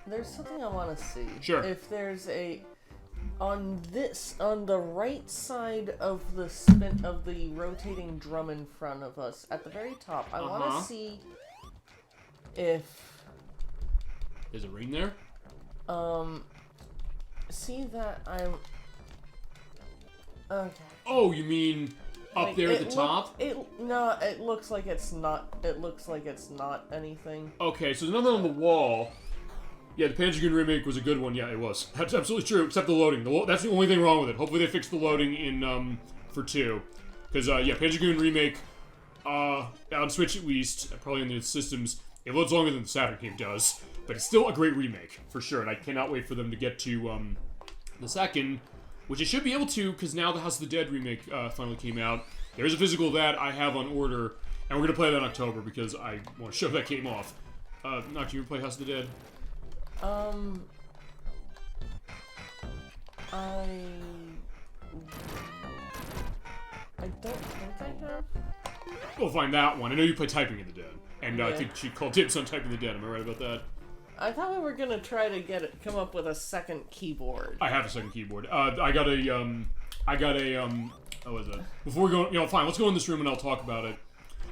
there's something I want to see. Sure. If there's a... on the right side of the rotating drum in front of us, at the very top, I want to see if... There's a ring there? See that I'm... Okay. Oh, you mean up there at the top? No, it looks like it's not. It looks like it's not anything. Okay, so there's nothing on the wall. Yeah, the Panzer Dragoon remake was a good one. Yeah, it was. That's absolutely true, except the loading. That's the only thing wrong with it. Hopefully they fix the loading in for 2. Because, yeah, Panzer Dragoon remake, on Switch at least, probably on the systems, it loads longer than the Saturn game does. But it's still a great remake, for sure. And I cannot wait for them to get to the second, which I should be able to, because now the House of the Dead remake finally came out. There's a physical that I have on order, and we're going to play that in October, because I want to show that game off. Nocturne, you ever play House of the Dead? I don't think I have. We'll find that one. I know you play Typing in the Dead, and I think she called dibs on Typing in the Dead. Am I right about that? I thought we were gonna try to come up with a second keyboard. I have a second keyboard. I got a, what was it? Before we go, fine, let's go in this room and I'll talk about it.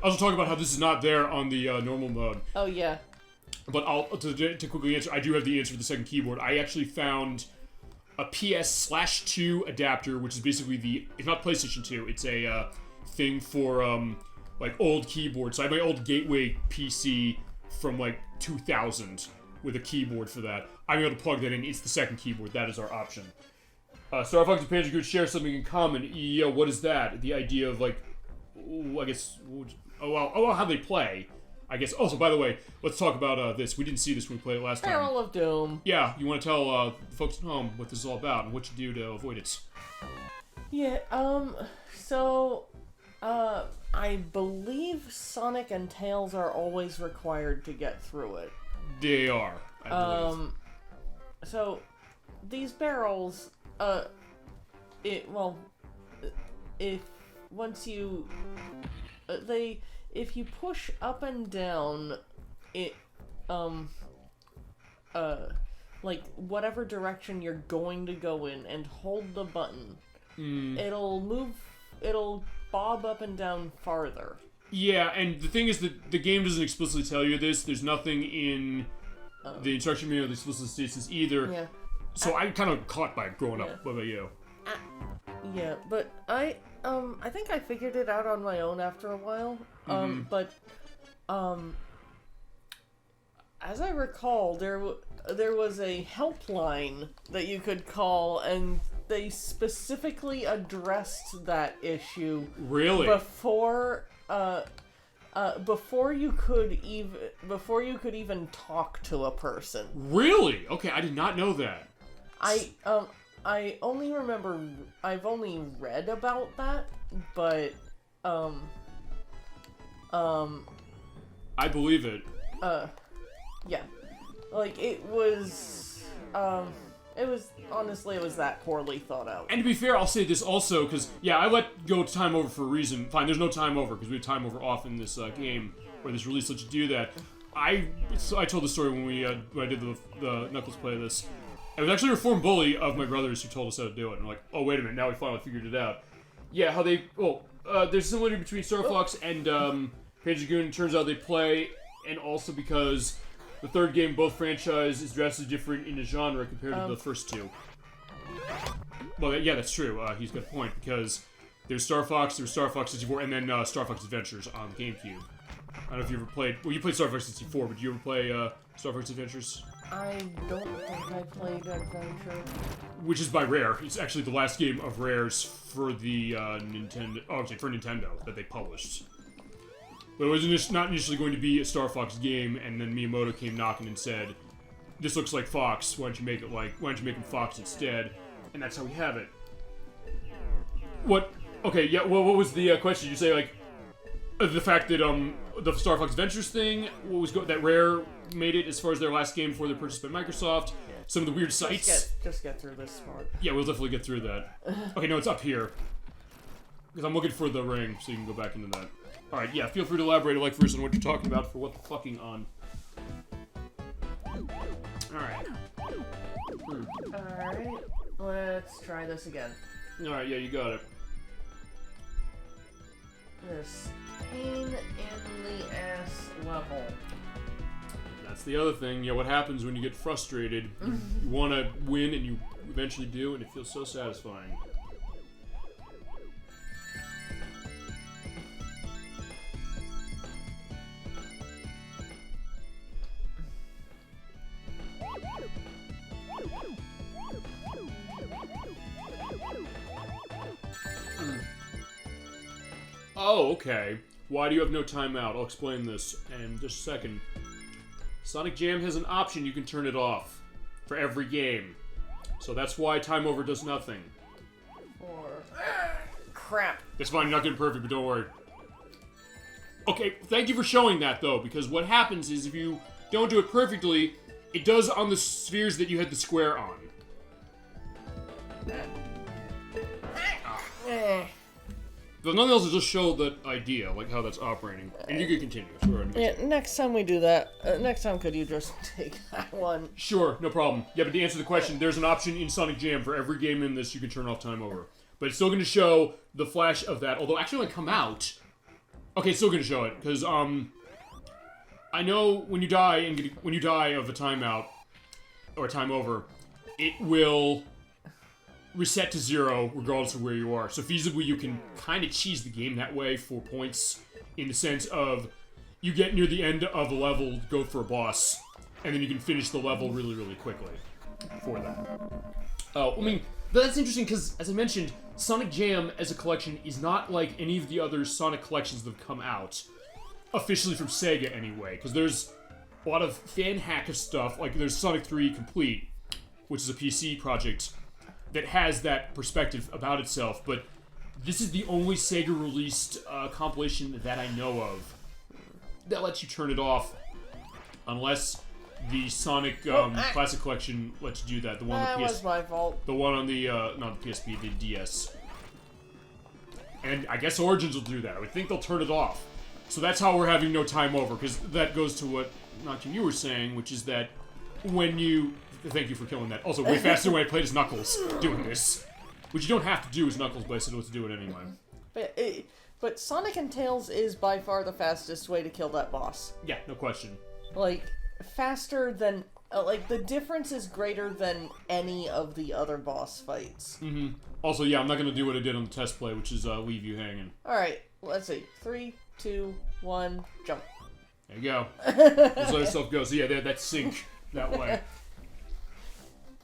I'll also talk about how this is not there on the normal mode. Oh, yeah. But to quickly answer, I do have the answer for the second keyboard. I actually found a PS/2 adapter, which is basically it's not PlayStation 2, it's a thing for, like, old keyboards. So I have my old Gateway PC from, like, 2000 with a keyboard for that. I'm able to plug that in. It's the second keyboard. That is our option. Star Fox and Panzer Dragoon share something in common. Yeah, what is that? The idea of, like, I guess, how they play. I guess. Also, by the way, let's talk about this. We didn't see this when we played it last time. Barrel of Doom. Yeah, you want to tell the folks at home what this is all about and what you do to avoid it? Yeah, I believe Sonic and Tails are always required to get through it. They are, I believe. So, these barrels, if you push up and down, like, whatever direction you're going to go in and hold the button, it'll bob up and down farther. Yeah, and the thing is that the game doesn't explicitly tell you this. There's nothing in the instruction manual that explicitly states this either. Yeah. So I'm kind of caught by it growing up. What about you? Yeah, but I think I figured it out on my own after a while. But as I recall, there was a helpline that you could call, and they specifically addressed that issue. Really? Before you could even talk to a person. Really? Okay, I did not know that. I only remember I've only read about that, but I believe it. Yeah. Like it was honestly that poorly thought out. And to be fair, I'll say this also, because, yeah, I let go time over for a reason. Fine, there's no time over, because we have time over off in this game, where this release lets you do that. I told the story when I did the Knuckles play of this. It was actually a reformed bully of my brothers who told us how to do it. And I'm like, oh, wait a minute, now we finally figured it out. Yeah, how they... Well, there's similarity between Star Fox and Panzer Goon. It turns out they play, and also because the third game, both franchise, is drastically different in a genre compared to the first two. Well, yeah, that's true. He's got a point, because there's Star Fox 64, and then Star Fox Adventures on the GameCube. I don't know if you ever played... Well, you played Star Fox 64, but did you ever play Star Fox Adventures? I don't think I played Adventure. Which is by Rare. It's actually the last game of Rare's for the Nintendo... Oh, I'm sorry, for Nintendo that they published. But it was not initially going to be a Star Fox game, and then Miyamoto came knocking and said, "This looks like Fox. Why don't you make him Fox instead?" And that's how we have it. What? Okay, yeah. Well, what was the question? You say like the fact that the Star Fox Adventures thing, that Rare made it as far as their last game before they're purchased by Microsoft. Some of the weird sites. Just get through this part. Yeah, we'll definitely get through that. Okay, no, it's up here. Because I'm looking for the ring, so you can go back into that. Alright, yeah, feel free to elaborate ElecVerse on what you're talking about for what the fucking on. Alright. Alright, let's try this again. Alright, yeah, you got it. This pain in the ass level. That's the other thing. Yeah, what happens when you get frustrated? You want to win, and you eventually do, and it feels so satisfying. Oh, okay. Why do you have no timeout? I'll explain this in just a second. Sonic Jam has an option, you can turn it off for every game. So that's why time over does nothing. Crap. It's fine, you're not getting perfect, but don't worry. Okay, thank you for showing that, though, because what happens is if you don't do it perfectly, it does on the spheres that you had the square on. But nonetheless, it'll just show the idea, like how that's operating. And you can continue. Sure. Yeah, next time we do that, next time could you just take that one? Sure, no problem. Yeah, but to answer the question, there's an option in Sonic Jam for every game in this you can turn off time over. But it's still going to show the flash of that, although actually when it come out... Okay, it's still going to show it, because, I know when you die of a timeout, or time over, it will reset to 0 regardless of where you are. So feasibly, you can kind of cheese the game that way for points, in the sense of you get near the end of a level, go for a boss, and then you can finish the level really, really quickly for that. I mean, that's interesting because, as I mentioned, Sonic Jam as a collection is not like any of the other Sonic collections that have come out, officially from Sega anyway, because there's a lot of fan hack of stuff, like there's Sonic 3 Complete, which is a PC project that has that perspective about itself, but this is the only Sega-released compilation that I know of that lets you turn it off, unless the Sonic Classic Collection lets you do that. The one on the was my fault. The one on the, not the PSP, the DS. And I guess Origins will do that. I would think they'll turn it off. So that's how we're having no time over, because that goes to what, Nocturne, you were saying, which is that when you... Thank you for killing that. Also, way faster when I played as Knuckles doing this. Which you don't have to do as Knuckles, but I said let's do it anyway. But Sonic and Tails is by far the fastest way to kill that boss. Yeah, no question. Like, faster than Like, the difference is greater than any of the other boss fights. Mm-hmm. Also, yeah, I'm not going to do what I did on the test play, which is leave you hanging. Alright, let's see. 3, 2, 1, jump. There you go. Just let yourself go. So yeah, that sync that way.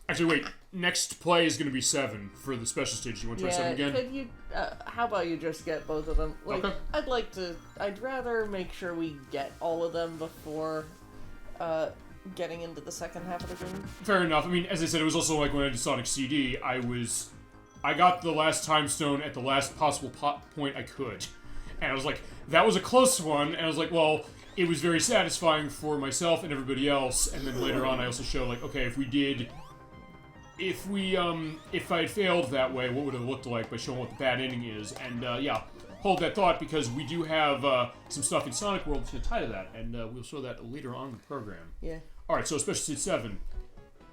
Actually, wait. Next play is going to be 7 for the special stage. You want to try 7 again? Could you, how about you just get both of them? Like, Okay. I'd rather make sure we get all of them before, getting into the second half of the game. Fair enough. I mean, as I said, it was also like when I did Sonic CD, I got the last time stone at the last possible point I could. And I was like, that was a close one, and I was like, well, it was very satisfying for myself and everybody else, and then later on I also showed, like, okay, if I had failed that way, what would it have looked like by showing what the bad ending is? And, yeah, hold that thought, because we do have, some stuff in Sonic World to tie to that, and, we'll show that later on in the program. Yeah. Alright, so Special Stage 7.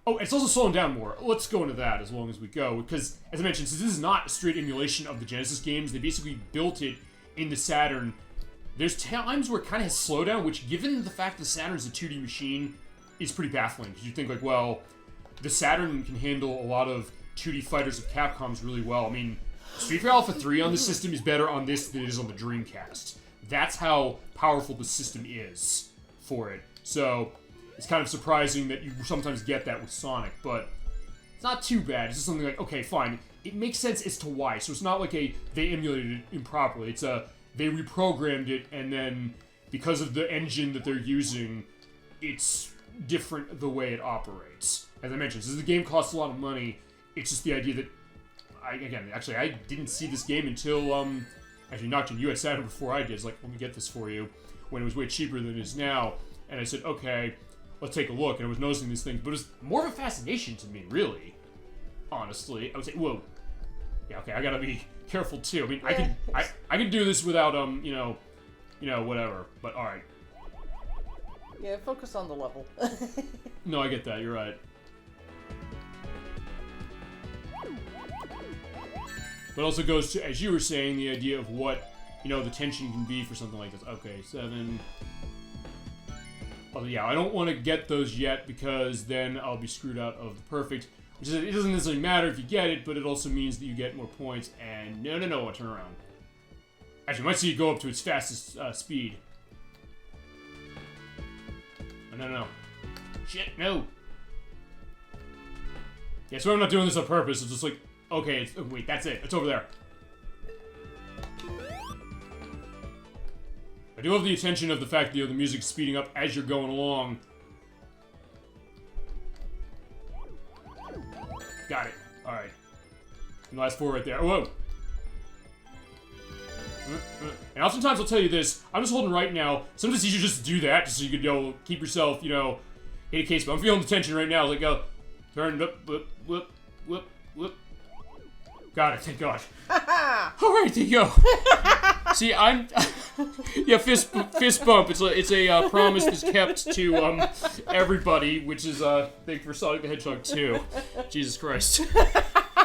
Oh, it's also slowing down more. Let's go into that as long as we go, because, as I mentioned, since this is not a straight emulation of the Genesis games, they basically built it in the Saturn. There's times where it kind of has slowdown, which, given the fact the Saturn's a 2D machine, is pretty baffling, because you think, like, well, the Saturn can handle a lot of 2D fighters of Capcom's really well. I mean, Street Fighter Alpha 3 on this system is better on this than it is on the Dreamcast. That's how powerful the system is for it. So, it's kind of surprising that you sometimes get that with Sonic, but it's not too bad. It's just something like, okay, fine. It makes sense as to why. So it's not like they emulated it improperly. It's they reprogrammed it, and then because of the engine that they're using, it's different the way it operates. As I mentioned, since the game costs a lot of money, it's just the idea that I didn't see this game until actually Nocturne, you had Saturn before I did. It's like, let me get this for you, when it was way cheaper than it is now. And I said, okay, let's take a look. And I was noticing these things, but it's more of a fascination to me, really. Honestly, I would say, whoa, yeah, okay, I gotta be careful too. I mean, I could do this without you know, whatever. But all right. Yeah, focus on the level. No, I get that. You're right. But also goes to, as you were saying, the idea of what, you know, the tension can be for something like this. Okay, 7. Oh, yeah, I don't want to get those yet, because then I'll be screwed out of the perfect. Which is, it doesn't necessarily matter if you get it, but it also means that you get more points. And no, I'll turn around. Actually, you might see it go up to its fastest speed. No. Shit, no. Yeah, so I'm not doing this on purpose. It's just like, okay, wait, that's it. It's over there. I do have the attention of the fact that, you know, the music's speeding up as you're going along. Got it. Alright. And the last 4 right there. Whoa! And oftentimes I'll tell you this, I'm just holding right now. Sometimes you should just do that, just so you could, you know, keep yourself, you know, in a case. But I'm feeling the tension right now. Like, go, turn, whoop. Got it, thank God. Alright, there you go. See, I'm... yeah, fist bump. It's a promise that's kept to everybody, which is thing for Sonic the Hedgehog 2. Jesus Christ.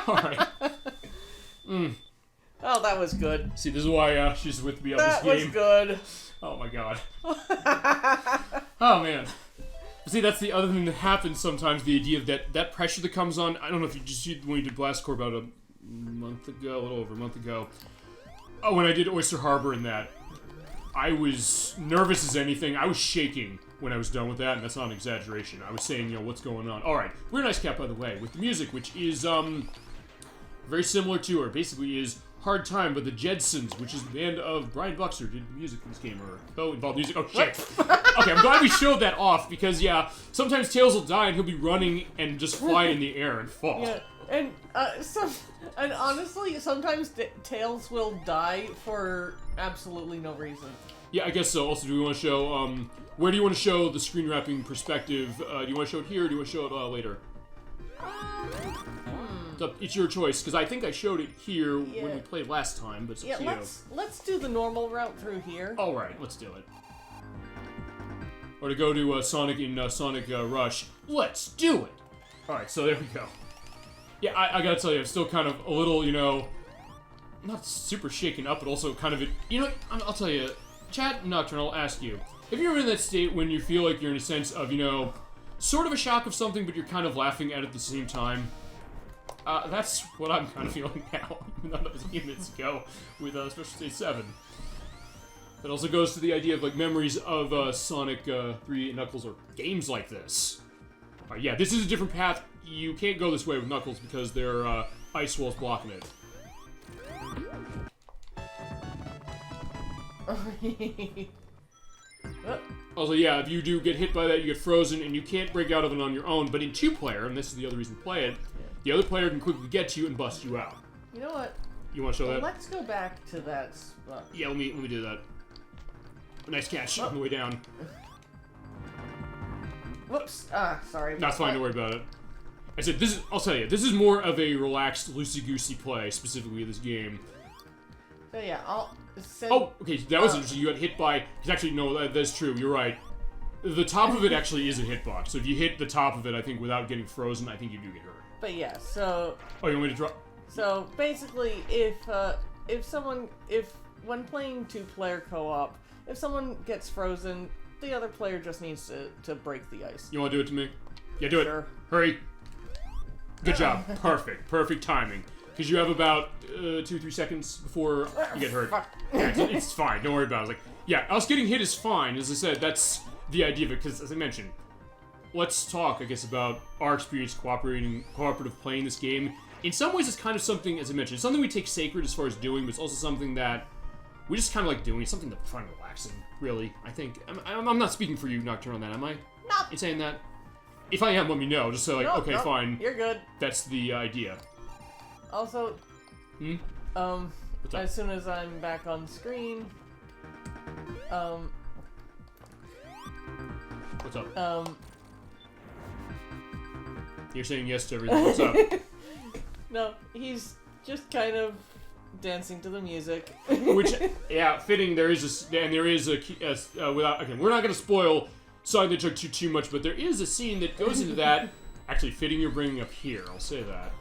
Alright. Oh, that was good. See, this is why she's with me on this game. That was good. Oh my God. Oh man. See, that's the other thing that happens sometimes, the idea of that pressure that comes on. I don't know if you just see when you did Blast Corps about a little over a month ago. Oh, when I did Oyster Harbor and that, I was nervous as anything. I was shaking when I was done with that, and that's not an exaggeration. I was saying, you know, what's going on. Alright, we're Nice Cat, by the way, with the music, which is, very similar to, or basically is, Hard Time by the Jedsons, which is the band of Brian Buxer did the music for this game, or involved music. Oh, shit. Okay, I'm glad we showed that off, because, yeah, sometimes Tails will die and he'll be running and just fly in the air and fall. Yeah, and, and honestly, sometimes Tails will die for absolutely no reason. Yeah, I guess so. Also, do we want to show, where do you want to show the screen wrapping perspective? Do you want to show it here, or do you want to show it later? It's your choice, because I think I showed it here when we played last time, but it's up to you. Let's do the normal route through here. Alright, let's do it. Or to go to Sonic in Sonic Rush. Let's do it! Alright, so there we go. Yeah, I gotta tell you, I'm still kind of a little, you know, not super shaken up, but also kind of, you know, I'll tell you, chat Nocturne, I'll ask you, if you're in that state when you feel like you're in a sense of, you know, sort of a shock of something, but you're kind of laughing at it at the same time. That's what I'm kind of feeling now, even though that was a few minutes ago with Special Stage 7. That also goes to the idea of, like, memories of Sonic 3 and Knuckles or games like this. Yeah, this is a different path. You can't go this way with Knuckles because there are ice walls blocking it. Also, yeah, if you do get hit by that, you get frozen, and you can't break out of it on your own. But in 2-player, and this is the other reason to play it, the other player can quickly get to you and bust you out. You know what? You want to show that? Let's go back to that spot. Yeah, let me do that. Nice catch on the way down. Whoops. Sorry. That's fine, don't worry about it. I said, I'll tell you, this is more of a relaxed, loosey-goosey play, specifically of this game. So yeah, Oh, okay, that was interesting. You got hit by... Because actually, no, that's true, you're right. The top of it actually is a hitbox, so if you hit the top of it, I think, without getting frozen, I think you do get hurt. But yeah, so... Oh, you want me to drop... So, basically, if when playing 2-player co-op, if someone gets frozen, the other player just needs to break the ice. You want to do it to me? Yeah, do it. Hurry. Good job. Perfect timing. Because you have about 2-3 seconds before you get hurt. Yeah, it's fine. Don't worry about it. It's like, yeah, us getting hit is fine. As I said, that's the idea of it. Because, as I mentioned, let's talk, I guess, about our experience cooperative playing this game. In some ways, it's kind of something, as I mentioned, it's something we take sacred as far as doing, but it's also something that we just kind of like doing. It's something that's fun and relaxing, really, I think. I'm not speaking for you, Nocturne, on that, am I? No. In saying that? If I am, let me know. Just so, like, okay, fine. You're good. That's the idea. Also, What's up? As soon as I'm back on screen, What's up? You're saying yes to everything. What's up? No, he's just kind of dancing to the music. Which, yeah, fitting. There is without. Okay, we're not gonna spoil Sonic the Hedgehog too much, but there is a scene that goes into that. Actually, fitting you're bringing up here. I'll say that.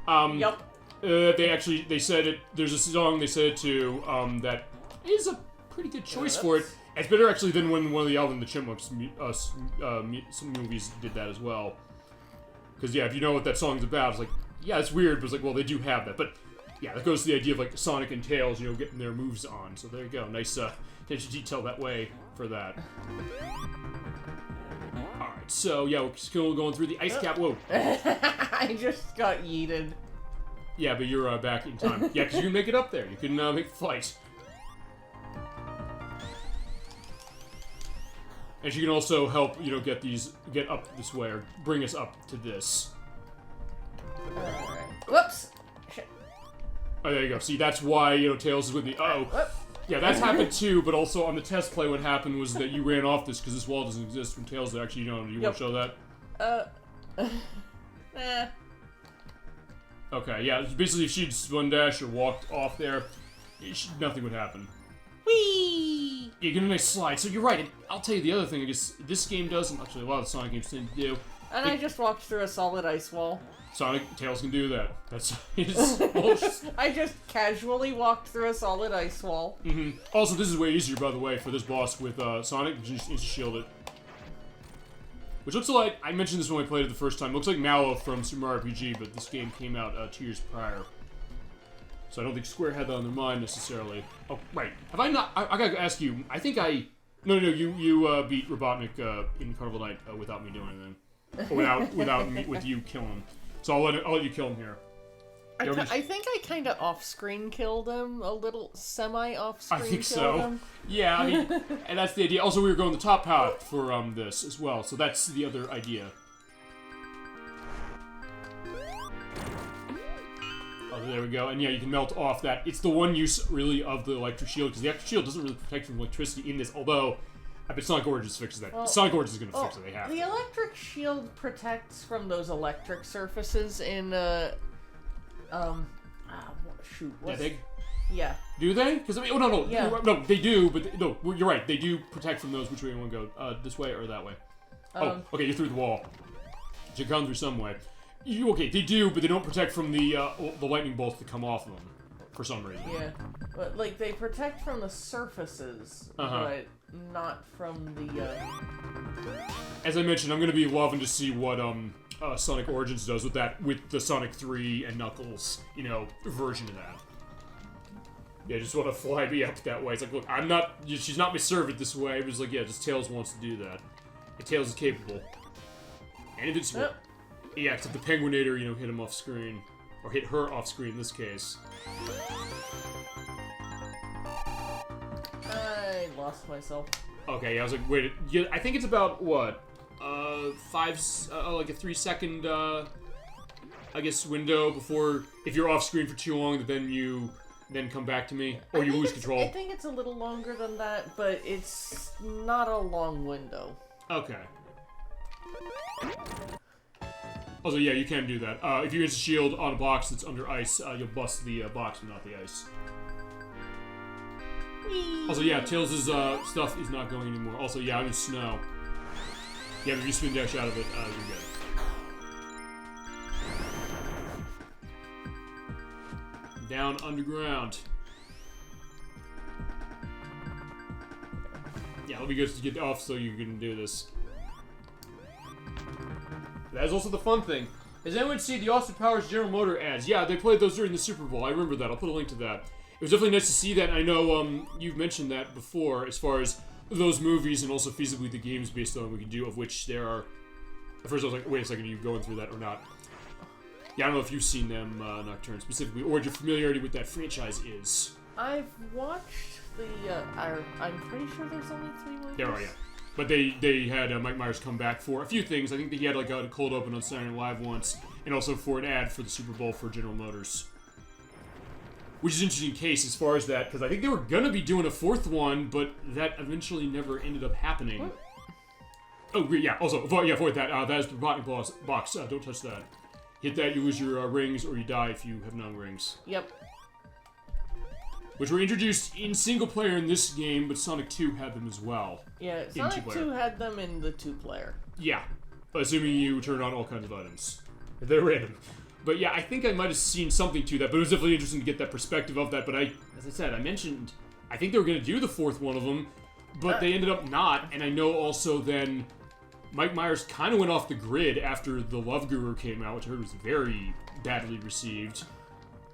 Yep. They said it. There's a song they said it to. That is a pretty good choice for it. It's better actually than when one of the Alvin and the Chipmunks some movies did that as well. Because yeah, if you know what that song's about, it's like, yeah, it's weird, but it's like, well, they do have that. But yeah, that goes to the idea of like Sonic and Tails, you know, getting their moves on. So there you go, nice attention to detail that way for that. All right, so yeah, we're still going through the ice cap. Whoa! I just got yeeted. Yeah, but you're back in time. Yeah, because you can make it up there. You can make the flight. And she can also help, you know, get up this way, or bring us up to this. Alright. Whoops! Shit. Oh, there you go. See, that's why, you know, Tails is with me. Uh-oh. Yeah, that's happened too, but also on the test play what happened was that you ran off this because this wall doesn't exist from Tails. Actually, you know, do you want to show that? Nah. Okay, yeah, basically if she'd spun dash or walked off there, nothing would happen. Whee! You get a nice slide. So you're right. And I'll tell you the other thing. I guess this game doesn't. Actually, a lot of Sonic games tend to do. And I just walked through a solid ice wall. Sonic Tails can do that. That's I just casually walked through a solid ice wall. Also, this is way easier, by the way, for this boss with Sonic. You just shield it. Which looks like, I mentioned this when we played it the first time, looks like Mallow from Super Mario RPG, but this game came out 2 years prior. So I don't think Square had that on their mind necessarily. Oh, right. Have I not? I gotta ask you. I think I. No, you beat Robotnik in Carnival Night without me doing anything, or without me, with you killing him. So I'll let you kill him here. I think I kind of off-screen killed him, a little semi-off-screen. I think killed so. him. Yeah, I mean, and that's the idea. Also, we were going the top path for this as well, so that's the other idea. Oh, there we go. And yeah, you can melt off that. It's the one use, really, of the electric shield, because the electric shield doesn't really protect from electricity in this, although I bet Sonic Origins fixes that. Well, Sonic Origins is going to fix it. They have the to. electric shield protects from those electric surfaces in, shoot. Yeah. Do they? Because I mean, no. Yeah. No, they do, but no, you're right. They do protect from those. Which way you want to go? This way or that way? Okay, you're through the wall. You come through some way. Okay, they do, but they don't protect from the lightning bolts that come off of them for some reason. Yeah, but like they protect from the surfaces, but not from the, As I mentioned, I'm gonna be loving to see what, Sonic Origins does with the Sonic 3 and Knuckles, version of that. Yeah, just want to fly me up that way. It's like, look, she's not my servant this way. It was like, yeah, just Tails wants to do that. And Tails is capable. And invincible. Yep. Yeah, except the Penguinator, hit him off screen. Or hit her off screen in this case. I lost myself. Okay, I was like, wait, I think it's about, what? Like a 3-second, I guess, window before, if you're off screen for too long, then you come back to me, or you lose control. I think it's a little longer than that, but it's not a long window. Okay. Also, yeah, you can do that. If you use a shield on a box that's under ice, you'll bust the box, but not the ice. Whee! Also, yeah, Tails' stuff is not going anymore. Also, yeah, I'm in snow. Yeah, but if you spin dash out of it, you're good. Down underground. Yeah, it'll be good to get off so you can do this. That is also the fun thing. Has anyone seen the Austin Powers General Motor ads? Yeah, they played those during the Super Bowl. I remember that. I'll put a link to that. It was definitely nice to see that. I know you've mentioned that before as far as those movies and also feasibly the games based on what we can do, of which there are... At first I was like, wait a second, are you going through that or not? Yeah, I don't know if you've seen them, Nocturne specifically, or what your familiarity with that franchise is. I've watched the, I'm pretty sure there's only 3 movies. There are, yeah. But they had Mike Myers come back for a few things. I think that he had like a cold open on Saturday Night Live once, and also for an ad for the Super Bowl for General Motors. Which is an interesting case as far as that, because I think they were going to be doing a 4th one, but that eventually never ended up happening. What? Oh, yeah, also, yeah, avoid that. That is the bottom box. Don't touch that. Hit that, you lose your rings, or you die if you have non-rings. Yep. Which were introduced in single-player in this game, but Sonic 2 had them as well. Yeah, Sonic 2 had them in the 2-player. Yeah, assuming you turn on all kinds of items. They're random. But yeah, I think I might have seen something to that, but it was definitely interesting to get that perspective of that. But as I said, I mentioned, I think they were going to do the 4th one of them, but they ended up not. And I know also then Mike Myers kind of went off the grid after The Love Guru came out, which I heard was very badly received.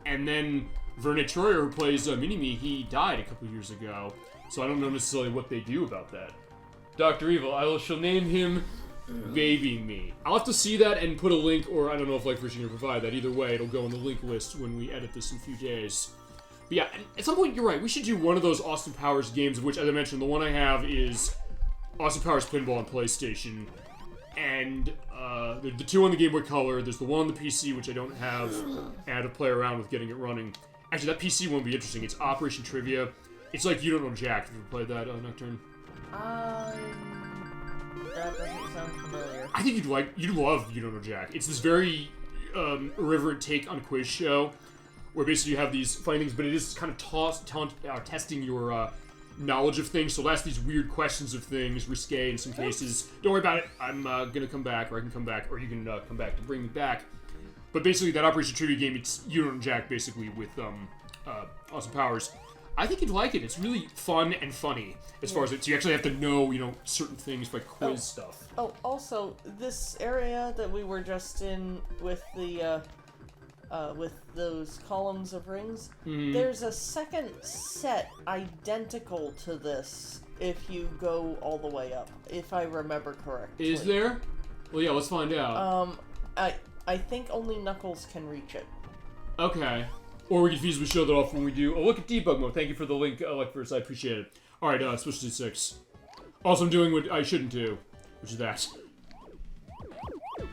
And then Verne Troyer, who plays Mini-Me, he died a couple years ago. So I don't know necessarily what they do about that. Dr. Evil, shall name him Baby Me. I'll have to see that and put a link, or I don't know if ElecVerse can provide that. Either way, it'll go in the link list when we edit this in a few days. But yeah, at some point, you're right. We should do one of those Austin Powers games, of which, as I mentioned, the one I have is Austin Powers Pinball on PlayStation. And the 2 on the Game Boy Color. There's the 1 on the PC, which I don't have. And I had to play around with getting it running. Actually, that PC one would be interesting. It's Operation Trivia. It's like You Don't Know Jack. Have you ever played that, Nocturne? That doesn't sound familiar. I think you'd love You Don't Know Jack. It's this very irreverent take on a quiz show, where basically you have these funny things, but it is kind of testing your knowledge of things. So it'll ask these weird questions of things, risque in some cases. Don't worry about it. I'm gonna come back, or I can come back, or you can come back to bring me back. But basically, that Operation Trivia game, it's You Don't Know Jack, basically, with Austin Powers. I think you'd like it. It's really fun and funny as far as it. So you actually have to know, certain things like quiz stuff. Oh, also, this area that we were just in with the with those columns of rings, there's a second set identical to this if you go all the way up, if I remember correctly. Is there? Well, yeah, let's find out. I think only Knuckles can reach it. Okay. Or we can feasibly show that off when we do. Oh, look at debug mode. Thank you for the link, ElecVerse. I appreciate it. Alright, switch to 6. Also, I'm doing what I shouldn't do, which is that. But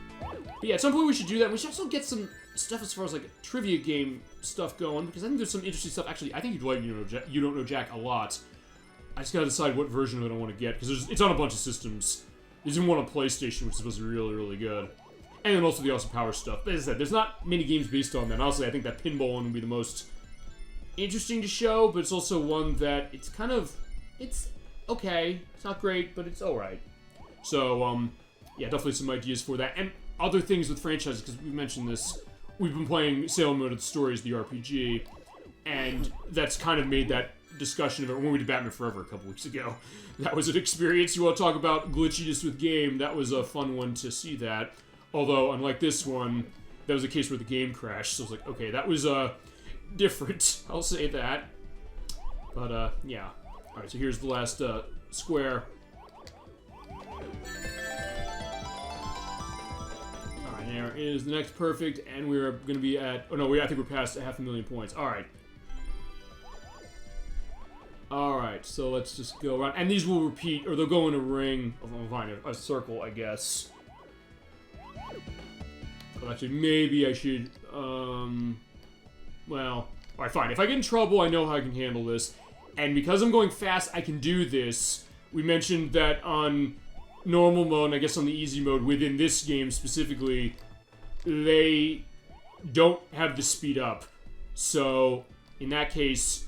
yeah, at some point we should do that. We should also get some stuff as far as, like, trivia game stuff going, because I think there's some interesting stuff. Actually, I think you'd like You Don't Know Jack a lot. I just gotta decide what version of it I want to get, because it's on a bunch of systems. There's even one on PlayStation, which is supposed to be really, really good. And then also the Austin Powers stuff. But as I said, there's not many games based on that. Honestly, I think that pinball one would be the most interesting to show, but it's also one that it's okay. It's not great, but it's alright. So, yeah, definitely some ideas for that. And other things with franchises, because we mentioned this. We've been playing Sailor Moon of the Stories, the RPG, and that's kind of made that discussion of it when we did Batman Forever a couple weeks ago. That was an experience. You want to talk about glitchiness with game? That was a fun one to see that. Although, unlike this one, that was a case where the game crashed. So I was like, okay, that was different. I'll say that. But yeah. All right. So here's the last square. Alright, there is the next perfect, and we're going to be at... Oh, no, I think we're past 500,000 points. Alright. Alright, so let's just go around. And these will repeat, or they'll go in a ring. Oh, fine, a circle, I guess. But actually, maybe I should... Well... Alright, fine. If I get in trouble, I know how I can handle this. And because I'm going fast, I can do this. We mentioned that on... normal mode, and I guess on the easy mode, within this game specifically, they don't have the speed up. So, in that case,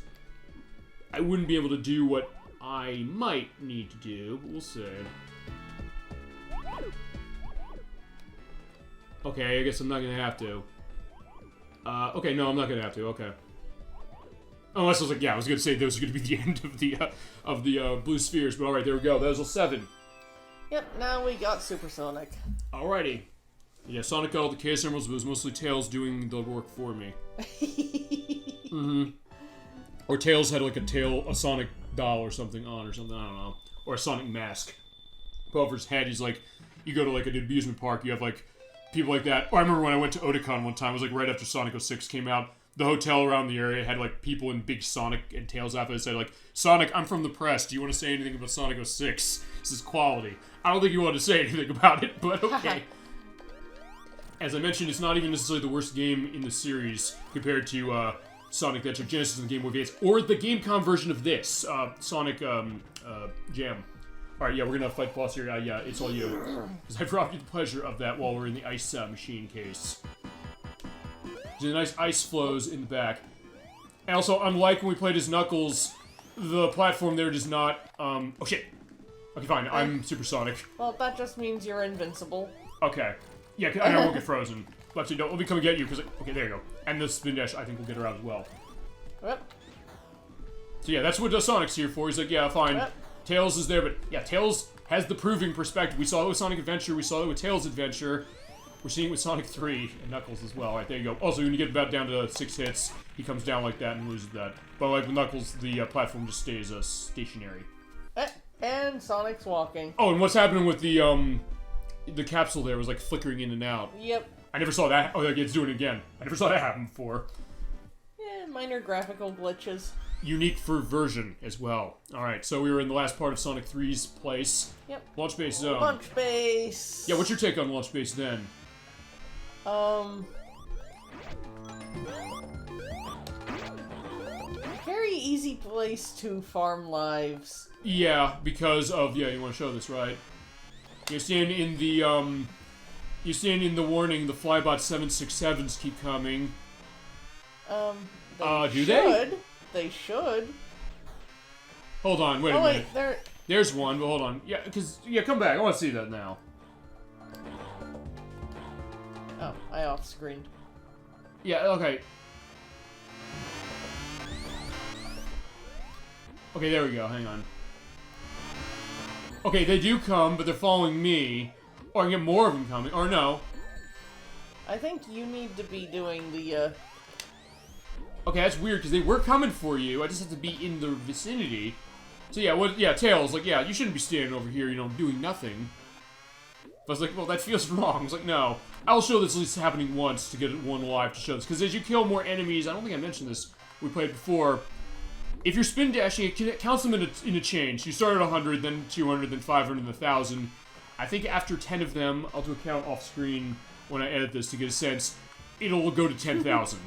I wouldn't be able to do what I might need to do, but we'll see. Okay, I guess I'm not gonna have to. Okay, no, I'm not gonna have to, okay. Unless I was like, yeah, I was gonna say those are gonna be the end of the blue spheres, but alright, there we go, that was a 7. Yep, now we got Supersonic. Alrighty. Yeah, Sonic got all the Chaos Emeralds, but it was mostly Tails doing the work for me. Or Tails had like a Sonic doll or something on or something, I don't know. Or a Sonic mask. Put over his head, he's like, you go to like an amusement park, you have like people like that. Or I remember when I went to Otakon one time, it was like right after Sonic 06 came out. The hotel around the area had like people in big Sonic and Tails outfits that said like, Sonic, I'm from the press, do you want to say anything about Sonic 06? This is quality. I don't think you want to say anything about it, but okay. As I mentioned, it's not even necessarily the worst game in the series compared to Sonic the Hedgehog Genesis and the Game Boy Advance, or the Gamecom version of this, Sonic Jam. Alright, yeah, we're gonna fight the boss here. Yeah, it's all you. Because I've robbed you the pleasure of that while we're in the ice machine case. There's nice ice flows in the back. And also, unlike when we played as Knuckles, the platform there does not, oh shit! Okay, fine, I'm Supersonic. Well, that just means you're invincible. Okay. Yeah, I won't get frozen. But actually, don't let me come and get you, because, okay, there you go. And the spin dash, I think, will get around as well. Yep. So yeah, that's what Sonic's here for. He's like, yeah, fine. Yep. Tails is there, but yeah, Tails has the proving perspective. We saw it with Sonic Adventure, we saw it with Tails Adventure. We're seeing it with Sonic 3 and Knuckles as well. Alright, there you go. Also, when you get about down to 6 hits, he comes down like that and loses that. But like with Knuckles, the platform just stays stationary. And Sonic's walking. Oh, and what's happening with the capsule there was like flickering in and out. Yep. I never saw that. Oh, it's doing it again. I never saw that happen before. Yeah, minor graphical glitches. Unique for version as well. Alright, so we were in the last part of Sonic 3's place. Yep. Launch base zone. Launch base! Yeah, what's your take on launch base then? Very easy place to farm lives. Yeah, because of, yeah, you want to show this, right? You're seeing in the, you're seeing in the warning, the Flybot 767s keep coming. Do they? They should. Hold on, wait a minute. Wait, There's one, but hold on. Yeah, because, yeah, come back. I want to see that now. Oh, I off-screened. Yeah, okay. Okay, there we go. Hang on. Okay, they do come, but they're following me. Or I can get more of them coming. Or no. I think you need to be doing the, Okay, that's weird, because they were coming for you. I just have to be in the vicinity. So yeah, Tails, like, yeah, you shouldn't be standing over here, you know, doing nothing. I was like, well, that feels wrong. I was like, no. I'll show this at least happening once to get it one live to show this. Because as you kill more enemies, I don't think I mentioned this, we played before, if you're spin dashing, it counts them in a chain. So you start at 100, then 200, then 500, then 1,000. I think after 10 of them, I'll do a count off screen when I edit this to get a sense, it'll go to 10,000.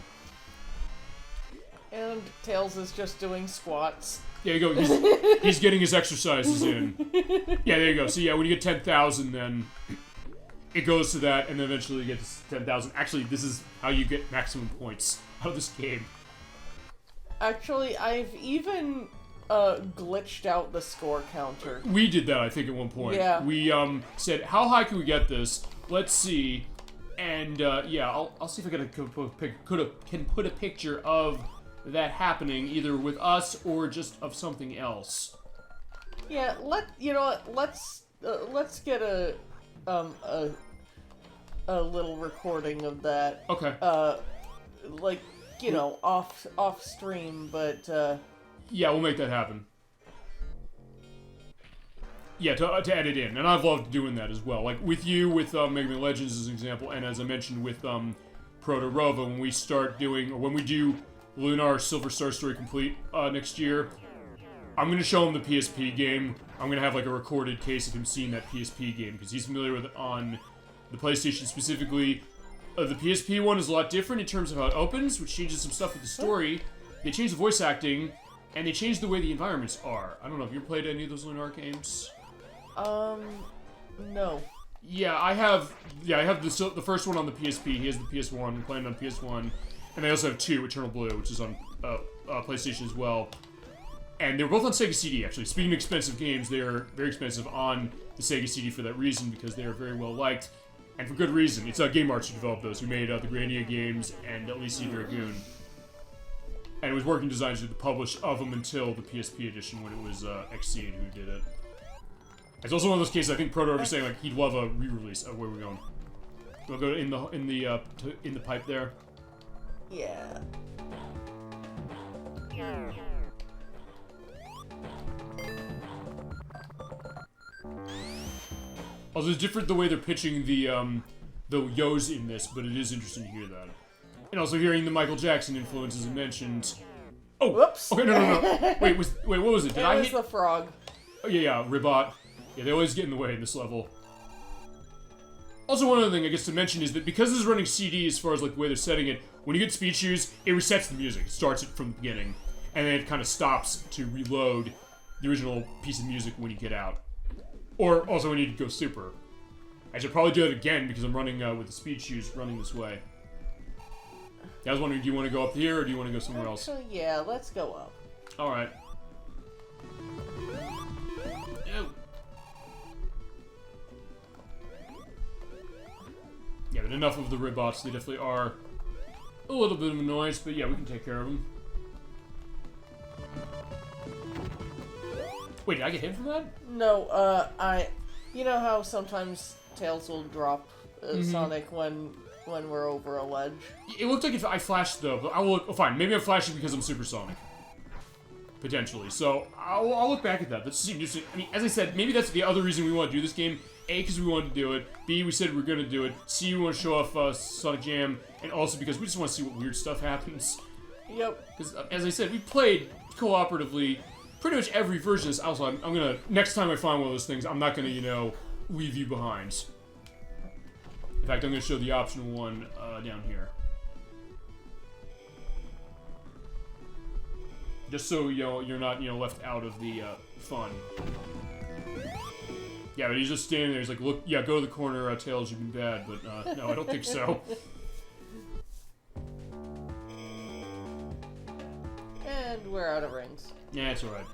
And Tails is just doing squats. There you go. He's getting his exercises in. Yeah, there you go. So yeah, when you get 10,000, then it goes to that, and then eventually you get to 10,000. Actually, this is how you get maximum points out of this game. Actually, I've even glitched out the score counter. We did that, I think, at one point. Yeah. We said, how high can we get this? Let's see. And yeah, I'll see if I can put a picture of that happening, either with us or just of something else. Yeah, let's get a little recording of that. Okay. Like, off stream, but yeah, we'll make that happen. Yeah, to edit in, and I've loved doing that as well. Like with you, with Mega Man Legends as an example, and as I mentioned with Proto Rova, when we do Lunar Silver Star Story Complete next year, I'm gonna show him the PSP game. I'm gonna have like a recorded case of him seeing that PSP game because he's familiar with it on the PlayStation specifically. The PSP one is a lot different in terms of how it opens, which changes some stuff with the story. They changed the voice acting, and they changed the way the environments are. I don't know if you ever played any of those Lunar games. No. Yeah, I have the first one on the PSP. He has the PS1. I'm playing on PS1, and they also have 2, Eternal Blue, which is on PlayStation as well. And they were both on Sega CD, actually. Speaking of expensive games, they are very expensive on the Sega CD for that reason, because they are very well liked, and for good reason. It's Game Arts who developed those, who made the Grania games and Elise Dragoon. And it was working designers who did the publish of them until the PSP edition, when it was XC who did it. It's also one of those cases. I think Proto was saying like he'd love a re-release. Where are we going? We'll go in the pipe there. Yeah. Also, it's different the way they're pitching the yos in this, but it is interesting to hear that. And also hearing the Michael Jackson influence, as I mentioned. Oh, whoops! Okay, no. Wait, what was it? Did I hit the frog? Oh yeah, Ribot. Yeah, they always get in the way in this level. Also, one other thing I guess to mention is that because this is running CD as far as like the way they're setting it, when you get speed shoes, it resets the music. It starts it from the beginning. And then it kind of stops to reload the original piece of music when you get out. Or also when you go super. I should probably do it again because I'm running with the speed shoes running this way. I was wondering, do you want to go up here or do you want to go somewhere else? Yeah, let's go up. Alright. Yeah, but enough of the Ribots. They definitely are a little bit of a noise, but yeah, we can take care of them. Wait, did I get hit from that? No, you know how sometimes Tails will drop Sonic when we're over a ledge? It looked like if I flashed though, but I will look. Oh, fine. Maybe I'm flashing because I'm supersonic. Potentially. So I'll look back at that. That's interesting. I mean, as I said, maybe that's the other reason we want to do this game. A, because we wanted to do it. B, we said we were going to do it. C, we want to show off Sonic Jam. And also because we just want to see what weird stuff happens. Yep. Because, as I said, we played cooperatively pretty much every version of this. Also, I'm going to... Next time I find one of those things, I'm not going to, leave you behind. In fact, I'm going to show the optional one down here. Just so, you're not, left out of the fun. Yeah, but he's just standing there. He's like, look, yeah, go to the corner, Tails, you've been bad. But, no, I don't think so. And we're out of rings. Yeah, it's alright.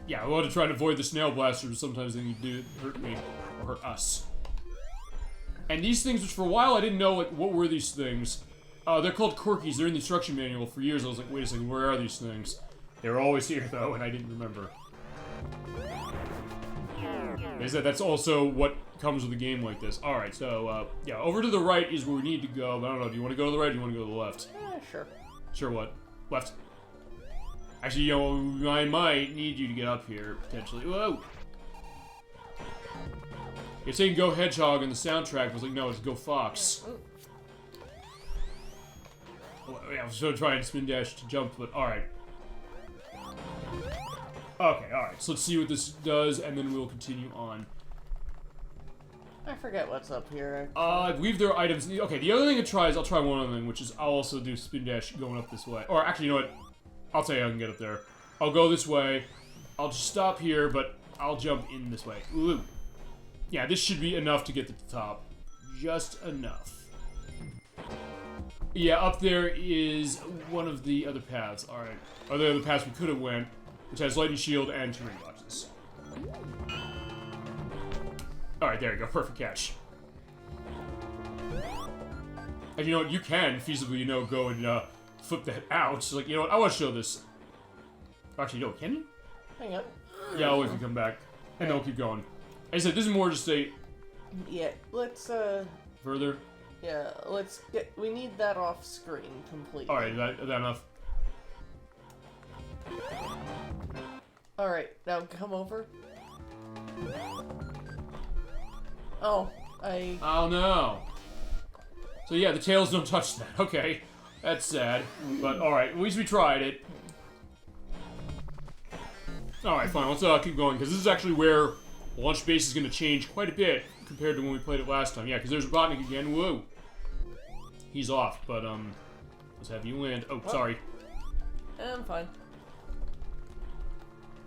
Yeah, I want to try to avoid the snail blasters, but sometimes they do hurt me, or hurt us. And these things, which for a while I didn't know, what were these things? They're called Corkies. They're in the instruction manual. For years I was like, wait a second, where are these things? They were always here, though, and I didn't remember. They said that's also what comes with a game like this. Alright, so, yeah, over to the right is where we need to go, but I don't know, do you want to go to the right or do you want to go to the left? Sure. Sure what? Left. Actually, I might need you to get up here, potentially. Whoa! You're saying Go Hedgehog in the soundtrack. I was like, no, it's Go Fox. Well, yeah, I was going to try and spin dash to jump, but alright. Okay, alright. So let's see what this does, and then we'll continue on. I forget what's up here. I believe there are items. Okay, the other thing I'll try one other thing, which is I'll also do spin dash going up this way. Or actually, you know what? I'll tell you how I can get up there. I'll go this way. I'll just stop here, but I'll jump in this way. Ooh. Yeah, this should be enough to get to the top. Just enough. Yeah, up there is one of the other paths. Alright. Are there other paths we could have went, which has lightning shield and 2 ring boxes. Alright, there you go. Perfect catch. And you know what? You can feasibly, go and flip that out. So, like, you know what? I want to show this. Actually, no, can you? Hang on. Yeah, I'll wait for you to come back. And then we'll keep going. As I said, this is more just a... Yeah, let's, Further? Yeah, let's get... We need that off screen completely. Alright, is that enough? Alright, now come over. Oh, Oh, no. So, yeah, the tails don't touch that. Okay. That's sad. But, alright, at least we tried it. Alright, fine. Let's keep going, because this is actually where launch base is going to change quite a bit compared to when we played it last time. Yeah, because there's Robotnik again. Whoa. He's off, but, let's have you land. Oh, sorry. I'm fine.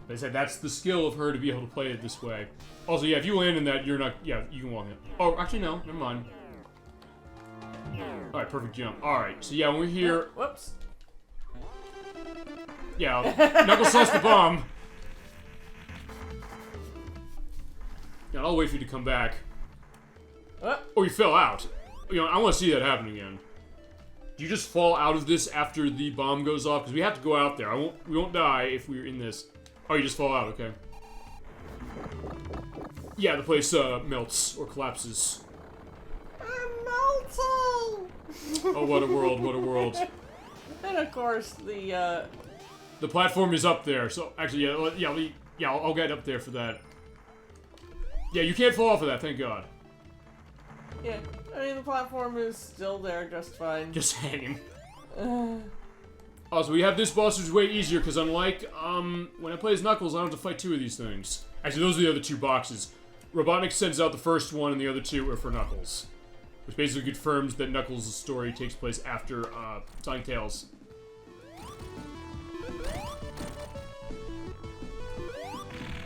They said that's the skill of her to be able to play it this way. Also, yeah, if you land in that, you're not... Yeah, you can walk in. Oh, actually, no. Never mind. Alright, perfect jump. Alright, so yeah, when we're here... Whoops. Yeah, Knuckles lost the bomb. Yeah, I'll wait for you to come back. What? Oh, you fell out. I want to see that happen again. Do you just fall out of this after the bomb goes off? Because we have to go out there. We won't die if we're in this. Oh, you just fall out, okay. Yeah, the place melts or collapses. I'm melting! Oh, what a world, what a world. And of course, the platform is up there, so actually, I'll get up there for that. Yeah, you can't fall off of that, thank God. Yeah, I mean, the platform is still there just fine. Just hanging. Also, we have this boss, which is way easier, because unlike, when I play as Knuckles, I don't have to fight two of these things. Actually, those are the other two boxes. Robotnik sends out the first one, and the other two are for Knuckles. Which basically confirms that Knuckles' story takes place after, Sonic Tails.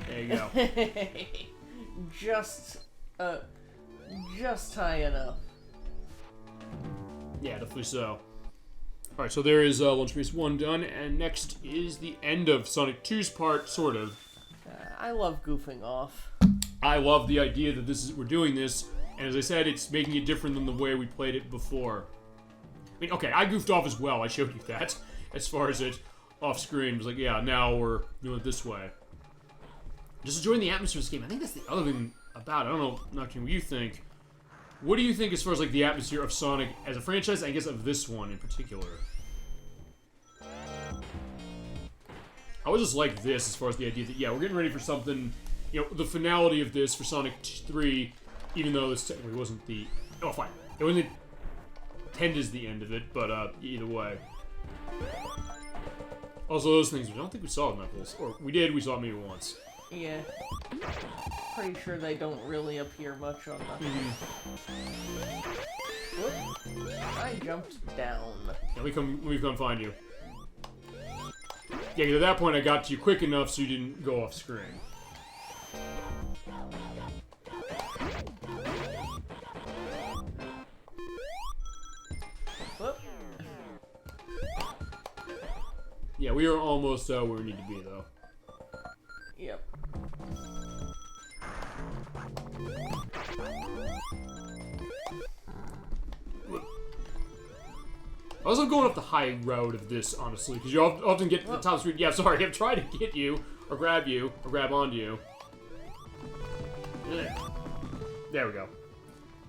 There you go. Just high enough. Yeah, definitely so. Alright, so there is Launch Base 1 done, and next is the end of Sonic 2's part, sort of. I love goofing off. I love the idea that we're doing this, and as I said, it's making it different than the way we played it before. I mean, okay, I goofed off as well, I showed you that, as far as it off-screen. It was like, yeah, now we're doing it this way. Just enjoying the atmosphere of this game. I think that's the other thing about it. I don't know, Nocturne, what you think. What do you think as far as, like, the atmosphere of Sonic as a franchise, I guess of this one in particular? I would just like this as far as the idea that, yeah, we're getting ready for something, the finality of this for Sonic 3, even though this technically wasn't the... Oh, fine. It wasn't intended as the end of it, but, either way. Also, those things, I don't think we saw with Knuckles. Or, we did, we saw it maybe once. Yeah. Pretty sure they don't really appear much on the... Whoop. I jumped down. Yeah, let me come find you. Yeah, because at that point I got to you quick enough so you didn't go off screen. Whoop. Yeah, we are almost where we need to be, though. Yep. I was going up the high road of this, honestly, because you often get to the top of the screen. Yeah, sorry, I'm trying to get you, or grab onto you. There we go.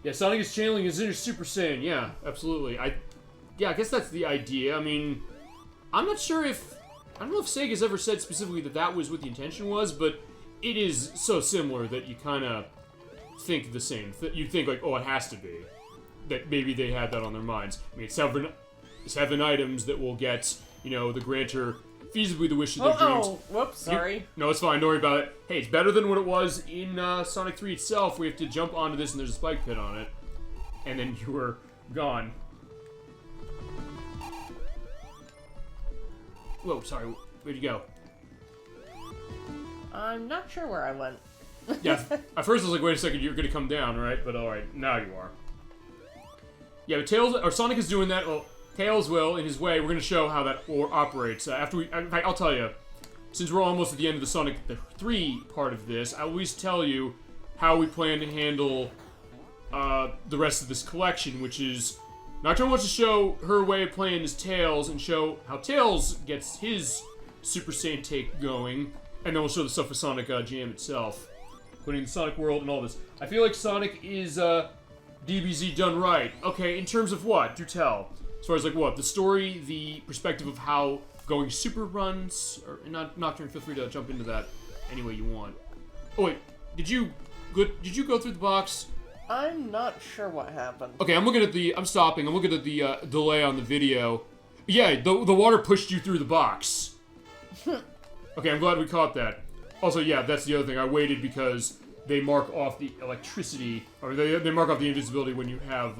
Yeah, Sonic is channeling his inner Super Saiyan. Yeah, absolutely. I guess that's the idea. I mean, I'm not sure if... I don't know if Sega's ever said specifically that was what the intention was, but it is so similar that you kind of think the same. You think, like, oh, it has to be. That maybe they had that on their minds. I mean, it's 7 items that will get, the grantor feasibly the wish of their dreams. Oh, whoops, sorry. No, it's fine, don't worry about it. Hey, it's better than what it was in Sonic 3 itself. We have to jump onto this and there's a spike pit on it. And then you were gone. Whoa, sorry, where'd you go? I'm not sure where I went. Yeah, at first I was like, wait a second, you're gonna come down, right? But alright, now you are. Yeah, but Sonic is doing that. Well, Tails will, in his way. We're gonna show how that operates. In fact, I'll tell you. since we're almost at the end of the Sonic 3 part of this, I always tell you how we plan to handle the rest of this collection, which is Nocturne wants to show her way of playing as Tails and show how Tails gets his Super Saiyan take going, and then we'll show the stuff with Sonic Jam itself, including the Sonic World and all this. I feel like Sonic is DBZ done right. Okay, in terms of what? Do tell. As far as like what? The story, the perspective of how going super runs, or not Nocturne, feel free to jump into that any way you want. Oh wait, did you go through the box? I'm not sure what happened. Okay, I'm stopping. I'm looking at the delay on the video. Yeah, the water pushed you through the box. Okay, I'm glad we caught that. Also, yeah, that's the other thing. I waited because they mark off the electricity, or they mark off the invisibility when you have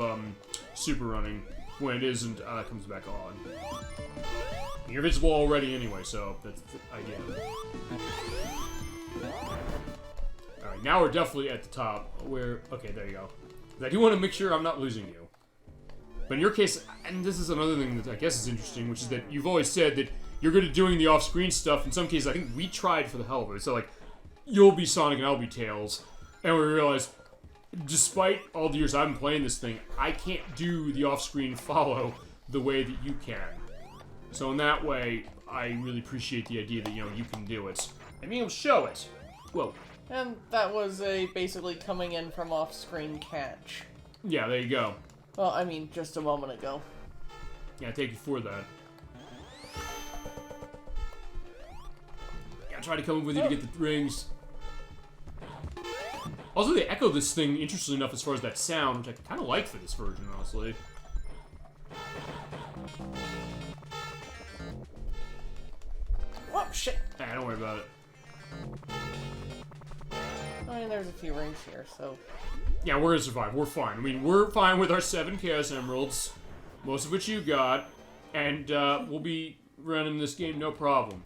super running. When it isn't, it comes back on. You're invisible already anyway, so that's the idea. Alright, now we're definitely at the top. Okay, there you go. I do want to make sure I'm not losing you. But in your case, and this is another thing that I guess is interesting, which is that you've always said that you're good at doing the off-screen stuff. In some cases, I think we tried for the hell of it. So, like, you'll be Sonic and I'll be Tails. And we realized, despite all the years I've been playing this thing, I can't do the off-screen follow the way that you can. So in that way, I really appreciate the idea that, you can do it. I mean, show it. Whoa. And that was basically coming in from off-screen catch. Yeah, there you go. Well, I mean, just a moment ago. Yeah, take you for that. Yeah, try to come up with you to get the rings. Also, they echo this thing, interestingly enough, as far as that sound, which I kind of like for this version, honestly. Oh, shit! Nah, don't worry about it. I mean, there's a few rings here, so... Yeah, we're gonna survive. We're fine. I mean, we're fine with our 7 Chaos Emeralds, most of which you got, and we'll be running this game no problem.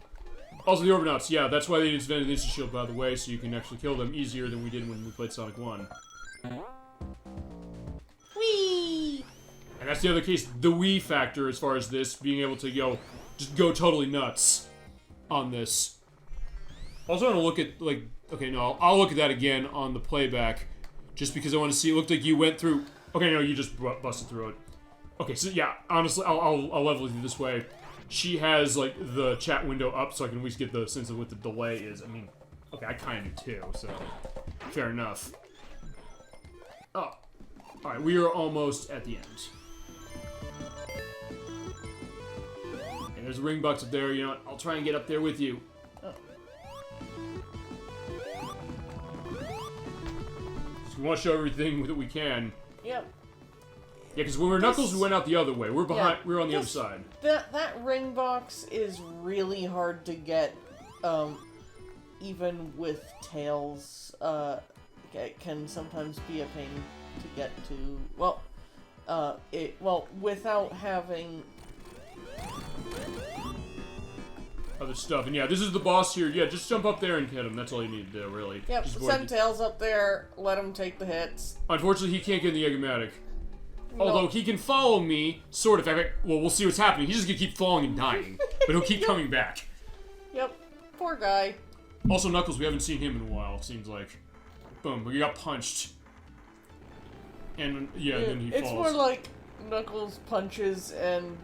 Also, the Orbinauts, yeah, that's why they invented the Instant Shield, by the way, so you can actually kill them easier than we did when we played Sonic 1. Whee! And that's the other case, the Wii factor, as far as this, being able to just go totally nuts on this. Also, I want to look at, like, okay, no, I'll look at that again on the playback, just because I want to see, it looked like you went through, okay, no, you just busted through it. Okay, so yeah, honestly, I'll level with you this way. She has, like, the chat window up, so I can at least get the sense of what the delay is. I mean, okay, I kind of do too, so fair enough. Oh, alright, we are almost at the end. And there's a ring box up there, I'll try and get up there with you. Oh. So we want to show everything that we can. Yep. Yeah, because when we were Knuckles, we went out the other way. We're behind. Yeah, we're on the other side. That ring box is really hard to get, even with Tails. It can sometimes be a pain to get to. Well, without having other stuff. And yeah, this is the boss here. Yeah, just jump up there and hit him. That's all you need to do, really. Yep. Send Tails up there. Let him take the hits. Unfortunately, he can't get in the Egg-O-Matic. No. Although he can follow me, sort of. Well, we'll see what's happening. He's just gonna keep falling and dying, but he'll keep coming back. Yep, poor guy. Also, Knuckles, we haven't seen him in a while. It seems like, boom, he got punched, and yeah, then he falls. It's more like Knuckles punches and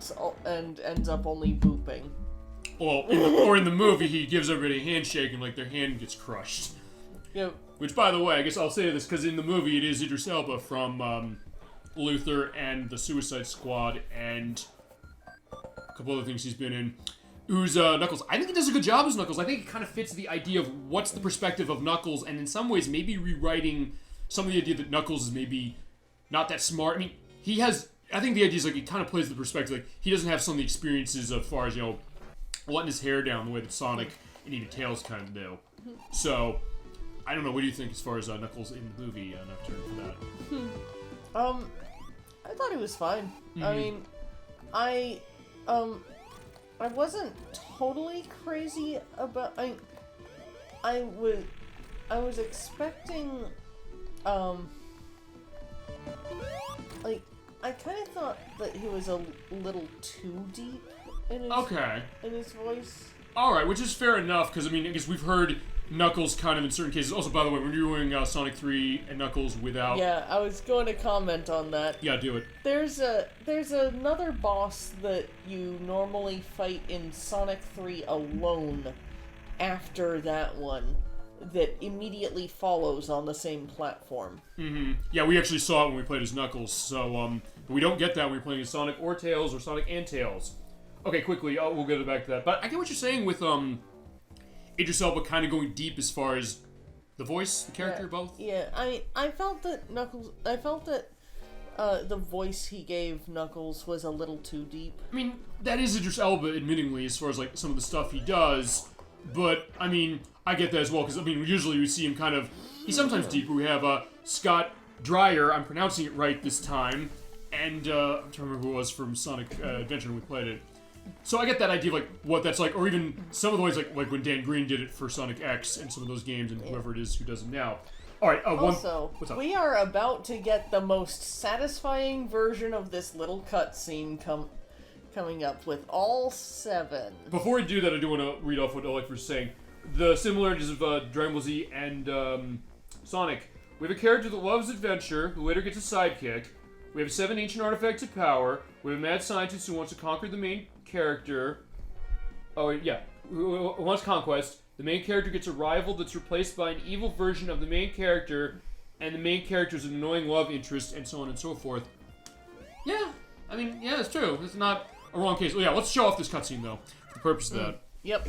ends up only booping. Well, or in the movie, he gives everybody a handshake and like their hand gets crushed. Yep. Which, by the way, I guess I'll say this because in the movie it is Idris Elba from Luther and the Suicide Squad and a couple other things he's been in. Who's Knuckles? I think he does a good job as Knuckles. I think it kind of fits the idea of what's the perspective of Knuckles, and in some ways maybe rewriting some of the idea that Knuckles is maybe not that smart. I mean, he has. I think the idea is like he kind of plays the perspective like he doesn't have some of the experiences as far as letting his hair down the way that Sonic and even Tails kind of do. So I don't know. What do you think as far as Knuckles in the movie Nocturne for that? I thought he was fine. Mm-hmm. I mean, I wasn't totally crazy about. I was expecting, like, I kind of thought that he was a little too deep in his voice. Alright, which is fair enough, because, I mean, I guess we've heard Knuckles kind of in certain cases. Also, by the way, when you're doing Sonic 3 and Knuckles without... Yeah, I was going to comment on that. Yeah, do it. There's another boss that you normally fight in Sonic 3 alone after that one that immediately follows on the same platform. Mm-hmm. Yeah, we actually saw it when we played as Knuckles, so, we don't get that when we're playing as Sonic or Tails or Sonic and Tails. Okay, quickly, we'll get back to that. But I get what you're saying with, Idris Elba kind of going deep as far as the voice, the character, both. Yeah, I felt that the voice he gave Knuckles was a little too deep. I mean, that is Idris Elba, admittingly, as far as, like, some of the stuff he does. But, I mean, I get that as well, because, I mean, usually we see him kind of... He's sometimes deeper. We have, Scott Dreyer, I'm pronouncing it right this time, and, I'm trying to remember who it was from Sonic Adventure when we played it. So I get that idea of, like, what that's like, or even some of the ways, like when Dan Green did it for Sonic X and some of those games, and whoever it is who does it now. Alright, Also, what's up? we are about to get the most satisfying version of this little cutscene coming up with all 7. Before we do that, I do want to read off what ElecVerse is saying. The similarities of Dragon Ball Z and Sonic. We have a character that loves adventure, who later gets a sidekick. We have 7 ancient artifacts of power. We have a mad scientist who wants to conquer the main character. Oh, yeah. Who wants conquest. The main character gets a rival that's replaced by an evil version of the main character, and the main character is an annoying love interest, and so on and so forth. Yeah. I mean, yeah, that's true. It's not a wrong case. Well, yeah, let's show off this cutscene, though, for the purpose of that. Yep.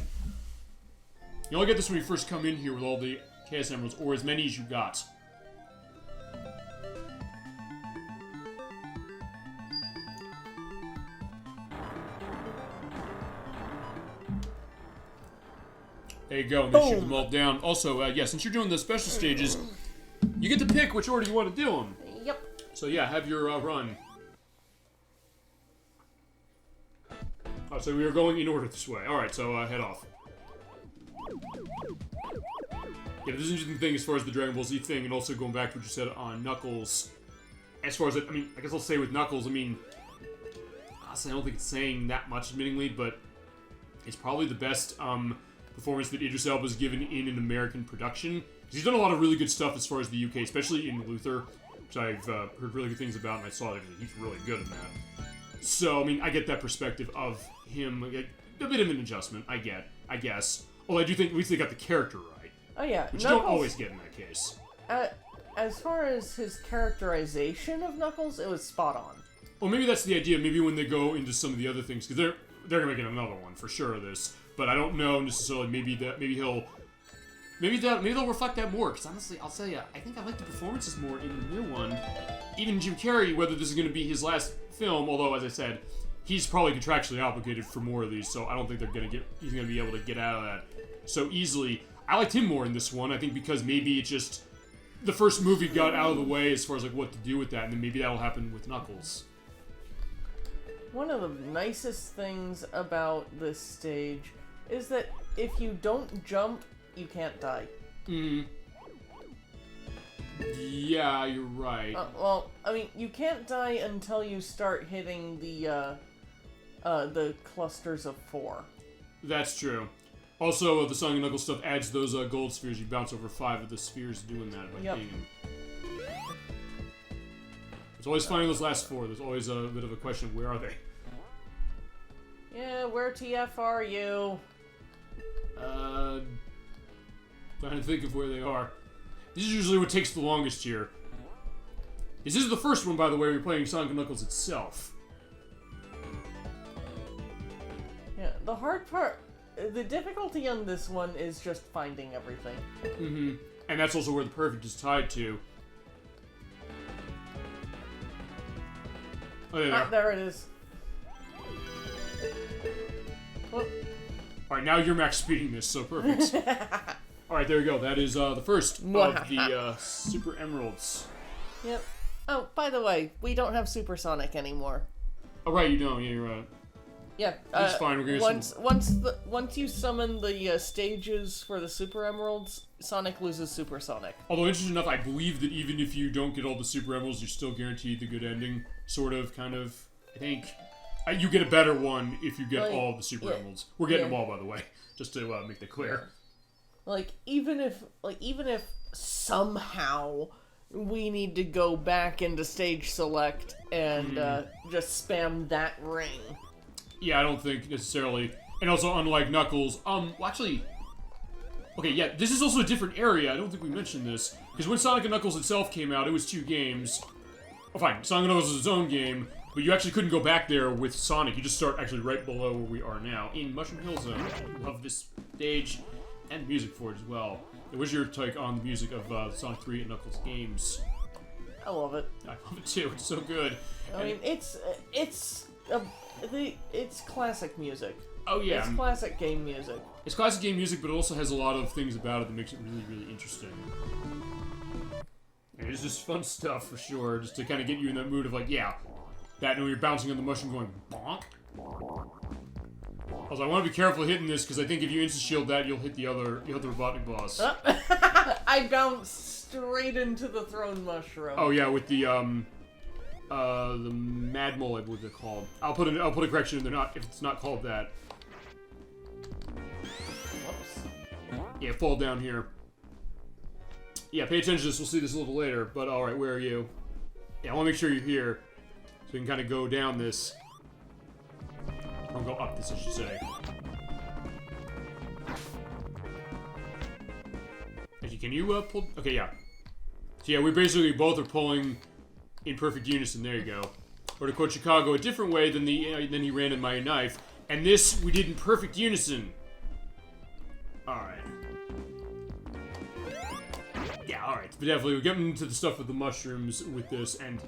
You only get this when you first come in here with all the Chaos Emeralds, or as many as you got. There you go, and they shoot them all down. Also, yeah, since you're doing the special stages, you get to pick which order you want to do them. Yep. So yeah, have your run. Oh, so we are going in order this way. Alright, so head off. Yeah, this is an interesting thing as far as the Dragon Ball Z thing, and also going back to what you said on Knuckles. As far as, I mean, I guess I'll say with Knuckles, I mean, honestly, I don't think it's saying that much, admittingly, but it's probably the best, performance that Idris Elba has given in an American production. He's done a lot of really good stuff as far as the UK, especially in Luther, which I've heard really good things about, and I saw that he's really good in that. So, I mean, I get that perspective of him, a bit of an adjustment, I guess. Although I do think at least they got the character right. Oh yeah, which you don't always get in that case. As far as his characterization of Knuckles, it was spot on. Well, maybe that's the idea. Maybe when they go into some of the other things, because they're gonna make another one for sure of this. But I don't know necessarily. Maybe they'll reflect that more. Because honestly, I'll tell you, I think I like the performances more in the new one. Even Jim Carrey, whether this is going to be his last film, although as I said, he's probably contractually obligated for more of these, so I don't think he's going to be able to get out of that so easily. I liked him more in this one. I think because maybe it just the first movie got out of the way as far as like what to do with that, and then maybe that'll happen with Knuckles. One of the nicest things about this stage is that if you don't jump, you can't die. Yeah, you're right. Well, I mean, you can't die until you start hitting the clusters of 4. That's true. Also, the Sonic and Knuckles stuff adds those gold spheres. You bounce over 5 of the spheres doing that by hitting them. It's always finding those last 4. There's always a bit of a question of where are they? Yeah, where TF are you? Trying to think of where they are. This is usually what takes the longest here. This is the first one, by the way, we're playing Sonic and Knuckles itself. Yeah, the hard part, the difficulty on this one is just finding everything. And that's also where the perfect is tied to. Oh, there. There it is. Oh. Alright, now you're max speeding this, so perfect. Alright, there you go. That is the first of the Super Emeralds. Yep. Oh, by the way, we don't have Super Sonic anymore. Oh, right, you don't. Yeah, you're right. Yeah. It's fine. We're gonna once you summon the stages for the Super Emeralds, Sonic loses Super Sonic. Although, interesting enough, I believe that even if you don't get all the Super Emeralds, you're still guaranteed the good ending. Sort of, kind of. I think. You get a better one if you get all of the Super Emeralds. We're getting them all, by the way. just to make that clear. Like even if somehow we need to go back into stage select and just spam that ring. Yeah, I don't think necessarily. And also, unlike Knuckles, well, actually, okay, yeah, this is also a different area. I don't think we mentioned this because when Sonic and Knuckles itself came out, it was 2 games. Oh, fine, Sonic and Knuckles is its own game, but you actually couldn't go back there with Sonic. You just start actually right below where we are now in Mushroom Hill Zone. I love this stage and the music for it as well. What's your take on the music of Sonic 3 and Knuckles games? I love it. I love it too. It's so good. I mean, it's classic music. Oh yeah, it's classic game music. It's classic game music, but it also has a lot of things about it that makes it really, really interesting. And it's just fun stuff for sure, just to kind of get you in that mood of like, yeah, that when you're bouncing on the mushroom going bonk. Also, I want to be careful hitting this because I think if you insta shield that, you'll hit the Robotnik boss. I bounced straight into the throne mushroom. Oh yeah, with the Mad Mole, I believe they're called. I'll put a correction if it's not called that. Whoops. Yeah, fall down here. Yeah, pay attention to this. We'll see this a little later. But all right, where are you? Yeah, I want to make sure you're here, so we can kind of go down this. Or go up this, I should say. Actually, can you pull? Okay, yeah. So yeah, we basically both are pulling in perfect unison. There you go. Or to quote Chicago, a different way than he ran in my knife. And this we did in perfect unison. All right. Yeah, all right. But definitely, we're getting into the stuff with the mushrooms with this. And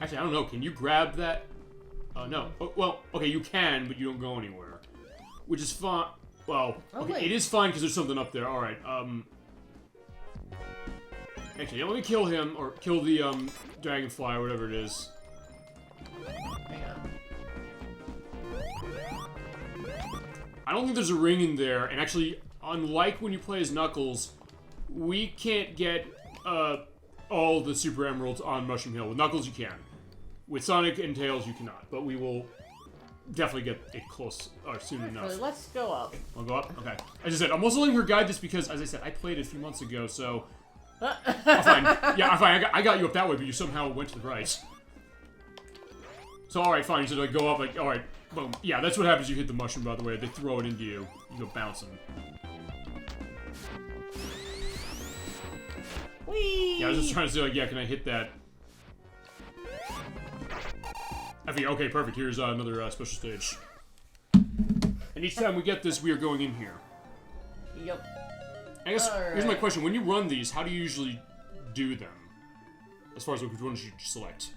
actually, I don't know. Can you grab that? No. Oh, well, okay, you can, but you don't go anywhere. Which is fine. Well, okay, it is fine because there's something up there. All right. Actually, let me kill him or kill the dragonfly or whatever it is. Hang on. I don't think there's a ring in there, and actually, unlike when you play as Knuckles, we can't get all the Super Emeralds on Mushroom Hill. With Knuckles, you can. With Sonic and Tails, you cannot. But we will definitely get it close or soon enough. Let's go up. I'll go up? Okay. As I said, I'm also letting her guide this because, as I said, I played it a few months ago, so... fine. Yeah, fine. I got you up that way, but you somehow went to the right. So, alright, fine. You said, like, go up, like, alright, boom. Yeah, that's what happens. You hit the mushroom, by the way. They throw it into you. You go bouncing. Whee! Yeah, I was just trying to say, like, yeah, can I hit that? I think, okay, perfect. Here's another special stage. And each time we get this, we are going in here. Yep. I guess, here's my question. When you run these, how do you usually do them? As far as which ones you select?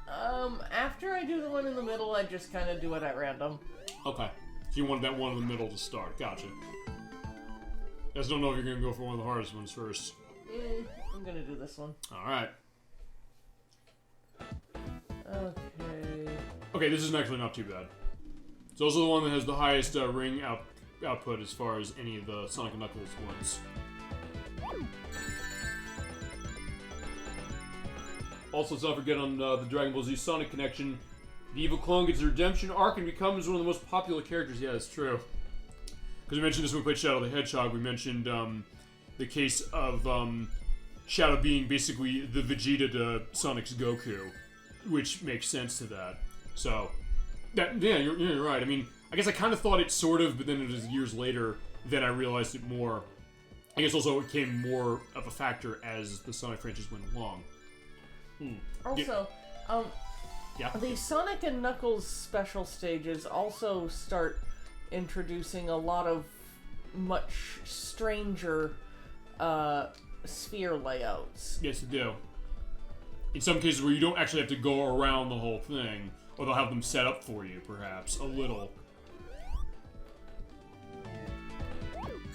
After I do the one in the middle, I just kind of do it at random. Okay. So you want that one in the middle to start. Gotcha. I just don't know if you're going to go for one of the hardest ones first. I'm going to do this one. Alright. Okay. Okay, this is actually not too bad. It's also the one that has the highest ring output as far as any of the Sonic and Knuckles ones. Also, let's not forget on the Dragon Ball Z Sonic connection, the evil clone gets a redemption arc and becomes one of the most popular characters. Yeah, that's true. Because we mentioned this when we played Shadow the Hedgehog. We mentioned the case of Shadow being basically the Vegeta to Sonic's Goku, which makes sense to that. So, yeah, you're right. I mean, I guess I kind of thought it sort of, but then it was years later that I realized it more. I guess also it became more of a factor as the Sonic franchise went along. Also, yeah. The Sonic and Knuckles special stages also start introducing a lot of much stranger sphere layouts. Yes, they do. In some cases where you don't actually have to go around the whole thing, or they'll have them set up for you, perhaps, a little.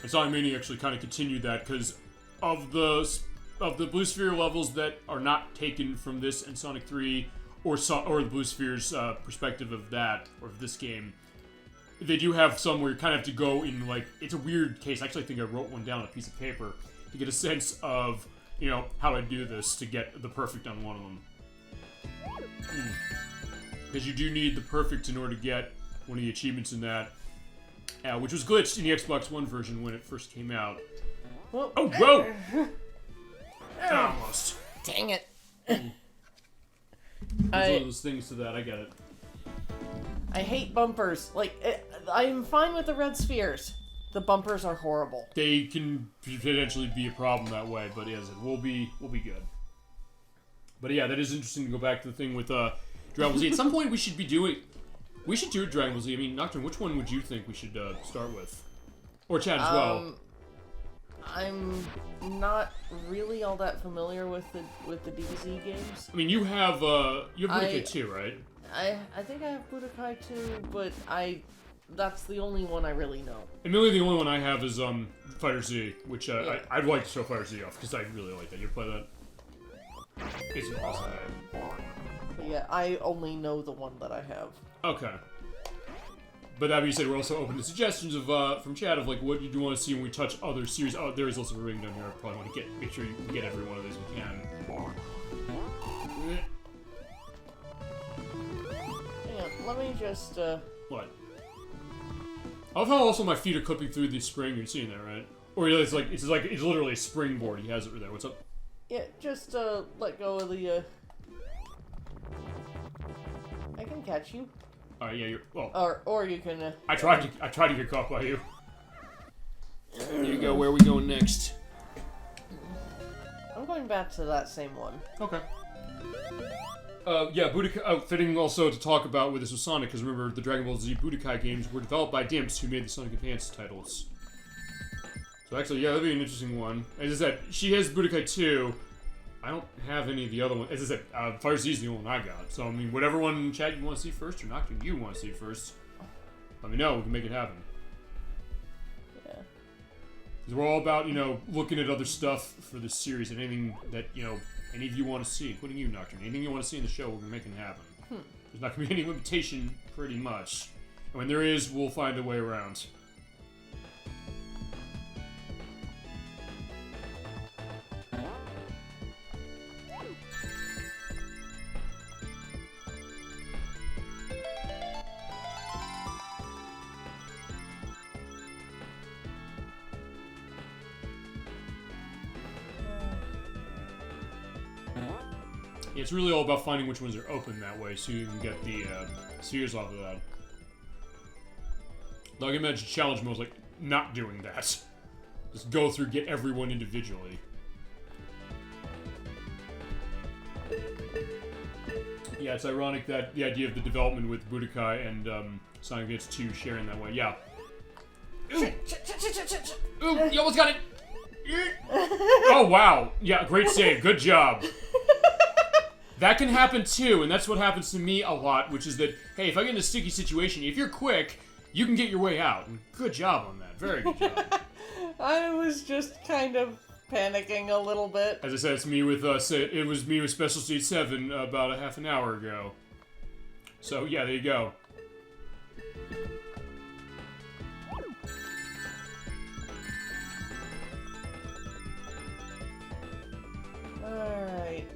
And Sonic Mania actually kind of continued that, because of the Blue Sphere levels that are not taken from this and Sonic 3, or the Blue Sphere's perspective of that, or of this game, they do have some where you kind of have to go in, like, it's a weird case. Actually, I think I wrote one down on a piece of paper to get a sense of, you know, how to do this to get the perfect on one of them. Because you do need the perfect in order to get one of the achievements in that. which was glitched in the Xbox One version when it first came out. Well, Oh, whoa! Almost. Dang it. There's one of those things to that, I get it. I hate bumpers. Like, I'm fine with the red spheres. The bumpers are horrible. They can potentially be a problem that way, but yes, we'll be good. But yeah, that is interesting to go back to the thing with Dragon Ball Z. At some point, we should do Dragon Ball Z. I mean, Nocturne, which one would you think we should start with? Or Chad as well. I'm not really all that familiar with the DBZ games. I mean, you have Budokai 2, right? I think I have Budokai 2, but that's the only one I really know. And really, the only one I have is Fighter Z, which I'd like to show Fighter Z off because I really like that. You play that? It's an awesome game. But yeah, I only know the one that I have. Okay. But that being said, we're also open to suggestions of from Chad of like what you do want to see when we touch other series. Oh, there is also a ring down here. I probably want to make sure you get every one of these we can. Hang on, let me just What? I love how also my feet are clipping through the spring. You're seeing that, right? Or it's literally a springboard. He has it right there. What's up? Yeah, just let go of the I can catch you. Yeah, you're well. Or you can. I tried to get caught by you. There you go. Where are we going next? I'm going back to that same one. Okay. Yeah, Budokai. Fitting also to talk about with this with Sonic, because remember the Dragon Ball Z Budokai games were developed by Dimps, who made the Sonic Advance titles. So actually, yeah, that'd be an interesting one. As I said, she has Budokai 2. I don't have any of the other ones. As I said, Fire Z is the only one I got. So, I mean, whatever one, Chad, you want to see first, or Nocturne, you want to see first, let me know. We can make it happen. Yeah. Because we're all about, looking at other stuff for this series, and anything that, any of you want to see, including you, Nocturne. Anything you want to see in the show, we're going to make it happen. There's not going to be any limitation, pretty much. And when there is, we'll find a way around. Yeah, it's really all about finding which ones are open that way, so you can get the spheres off of that. Though I can imagine challenge mode is like not doing that. Just go through, get everyone individually. Yeah, it's ironic that the idea of the development with Budokai and Sonic Advance 2 sharing that way. Yeah. Ooh! Ooh, you almost got it! Oh, wow. Yeah, great save. Good job. That can happen too, and that's what happens to me a lot, which is that, hey, if I get in a sticky situation, if you're quick, you can get your way out. And good job on that. Very good job. I was just kind of panicking a little bit. As I said, it was me with Special State 7 about a half an hour ago. So, yeah, there you go. Alright.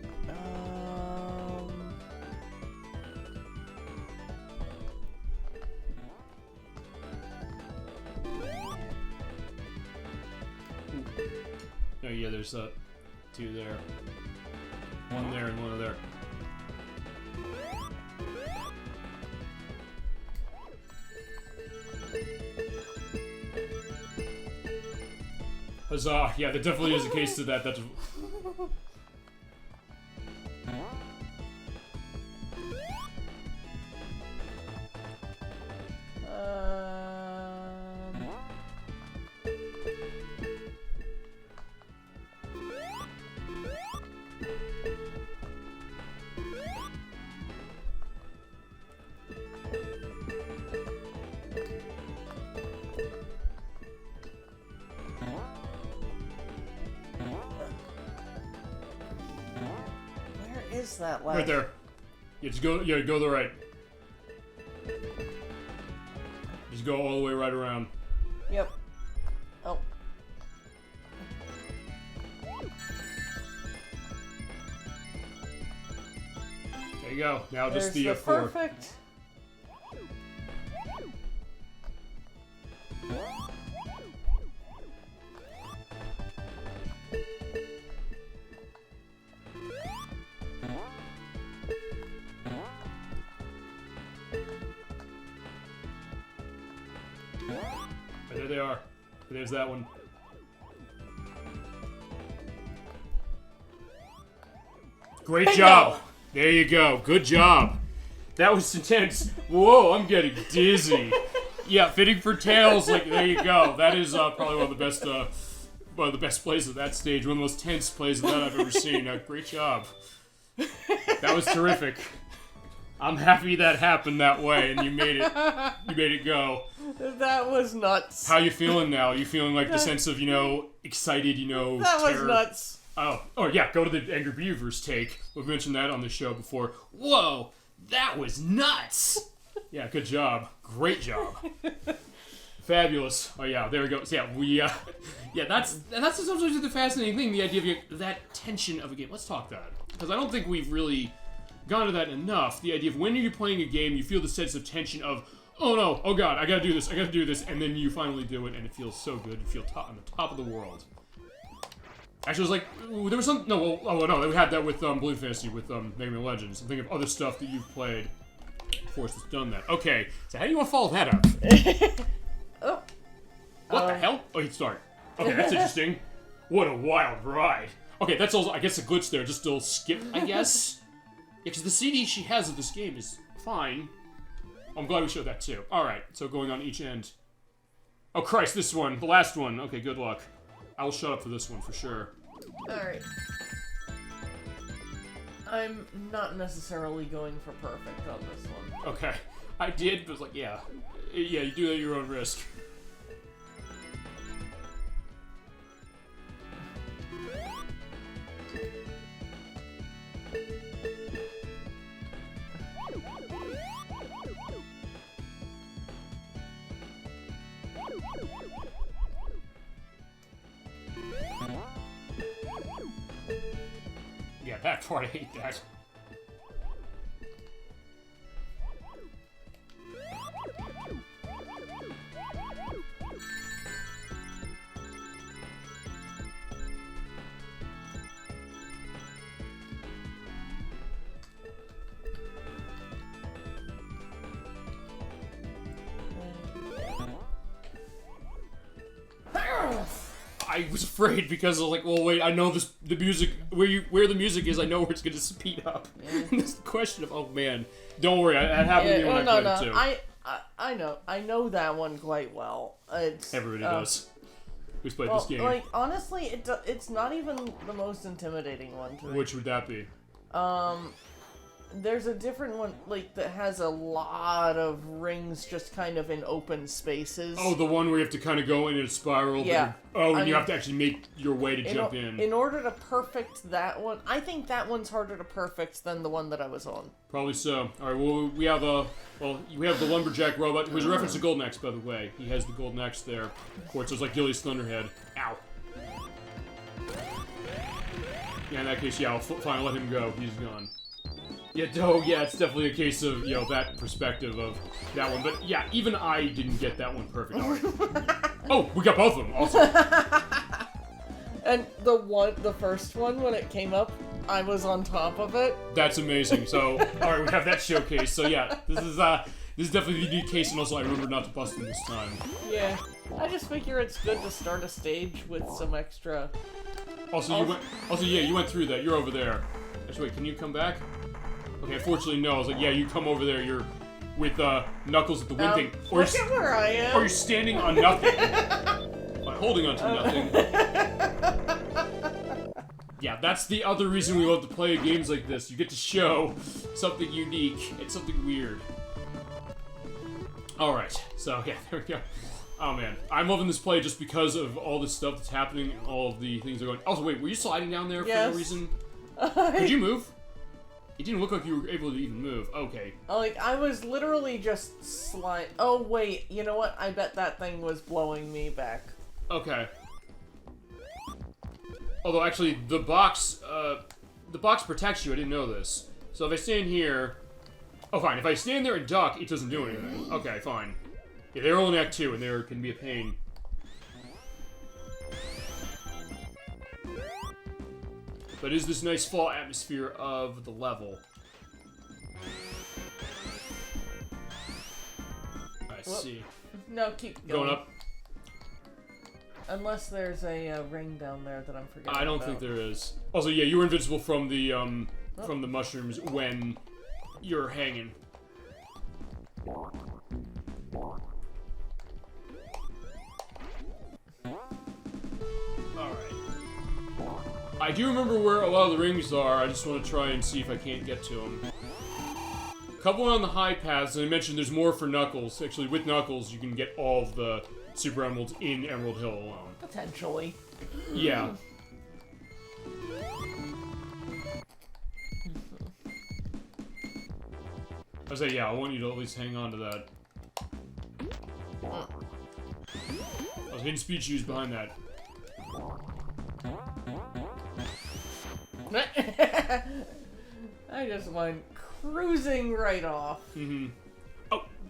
Oh yeah, there's two there. One there and one there. Huzzah! Yeah, there definitely is a case to that. That's... Is that like... Right there. Yeah, just go. Yeah, go to the right. Just go all the way right around. Yep. Oh. There you go. Now There's just the the four. perfect. they are. There's that one. Great job. There you go. Good job. That was intense. Whoa, I'm getting dizzy. Yeah, fitting for Tails. Like, there you go. That is probably one of the best plays of that stage. One of the most tense plays of that I've ever seen. Great job. That was terrific. I'm happy that happened that way, and you made it. You made it go. That was nuts. How you feeling now? You feeling like the sense of, excited, That terror? was nuts. Oh yeah, go to the Angry Beavers take. We've mentioned that on the show before. Whoa, that was nuts! Yeah, good job. Great job. Fabulous. Oh yeah, there we go. So, yeah, that's sometimes the fascinating thing, the idea of that tension of a game. Let's talk that. Because I don't think we've really gone to that enough. The idea of when you're playing a game, you feel the sense of tension of, oh no, oh god, I gotta do this, and then you finally do it, and it feels so good. You feel on the top of the world. Actually, it was like, there was some, no, we had that with Blue Fantasy, with Mega Man Legends. I'm thinking of other stuff that you've played. Force has done that. Okay, so how do you want to follow that up? What the hell? Oh, he'd start. Okay, that's interesting. What a wild ride. Okay, that's also, I guess, a glitch there. Just still skip, I guess. Yeah, because the CD she has of this game is fine. I'm glad we showed that too. Alright, so going on each end. Oh Christ, this one. The last one. Okay, good luck. I will shut up for this one for sure. Alright. I'm not necessarily going for perfect on this one. Okay. I did, but it was like, yeah. Yeah, you do it at your own risk. Yeah, that part, I hate that. I was afraid because I was like, well, wait, I know the music, where the music is, I know where it's going to speed up. Yeah. And it's the question of, oh man, don't worry, that happened to me when I played it too. I know that one quite well. Everybody does. Who's played this game? Like, honestly, it's not even the most intimidating one to me. Which would that be? There's a different one, like, that has a lot of rings just kind of in open spaces. Oh, the one where you have to kind of go in a spiral? Yeah. You have to actually make your way to jump in. In order to perfect that one, I think that one's harder to perfect than the one that I was on. Probably so. Alright, well, we have the Lumberjack robot, who's a reference to Golden Axe, by the way. He has the Golden Axe there. Of course, it's like Gilly's Thunderhead. Ow. Yeah, in that case, yeah, I'll fine, let him go. He's gone. Yeah, it's definitely a case of, that perspective of that one. But yeah, even I didn't get that one perfect. All right. Oh, we got both of them. Awesome. And the first one, when it came up, I was on top of it. That's amazing. So, all right, we have that showcase. So yeah, this is definitely the unique case, and also I remember not to bust them this time. Yeah, I just figure it's good to start a stage with some extra. You went through that. You're over there. Actually, wait, can you come back? Okay, unfortunately, no. I was like, yeah, you come over there. You're with Knuckles at the wind thing. Or look at where I am. Or you're standing on nothing. Holding onto nothing. Yeah, that's the other reason we love to play games like this. You get to show something unique and something weird. Alright, so yeah, there we go. Oh man, I'm loving this play just because of all this stuff that's happening and all of the things that are going. Also, wait, were you sliding down there for no reason? Did you move? It didn't look like you were able to even move. Okay. Like, I was literally just slide. Oh, wait. You know what? I bet that thing was blowing me back. Okay. Although, actually, the box protects you. I didn't know this. So if I stand here... Oh, fine. If I stand there and duck, it doesn't do anything. Okay, fine. Yeah, they're only Act 2, and there can be a pain. But is this nice fall atmosphere of the level? I see. No, keep Going up. Unless there's a ring down there that I'm forgetting I don't think there is. Also, yeah, you were invincible from the mushrooms when you're hanging. Alright. I do remember where a lot of the rings are. I just want to try and see if I can't get to them. A couple on the high paths, and I mentioned there's more for Knuckles. Actually, with Knuckles, you can get all of the Super Emeralds in Emerald Hill alone. Potentially. Yeah. I say, yeah, I want you to at least hang on to that. I was hitting speed shoes behind that. I just went cruising right off. Mm-hmm.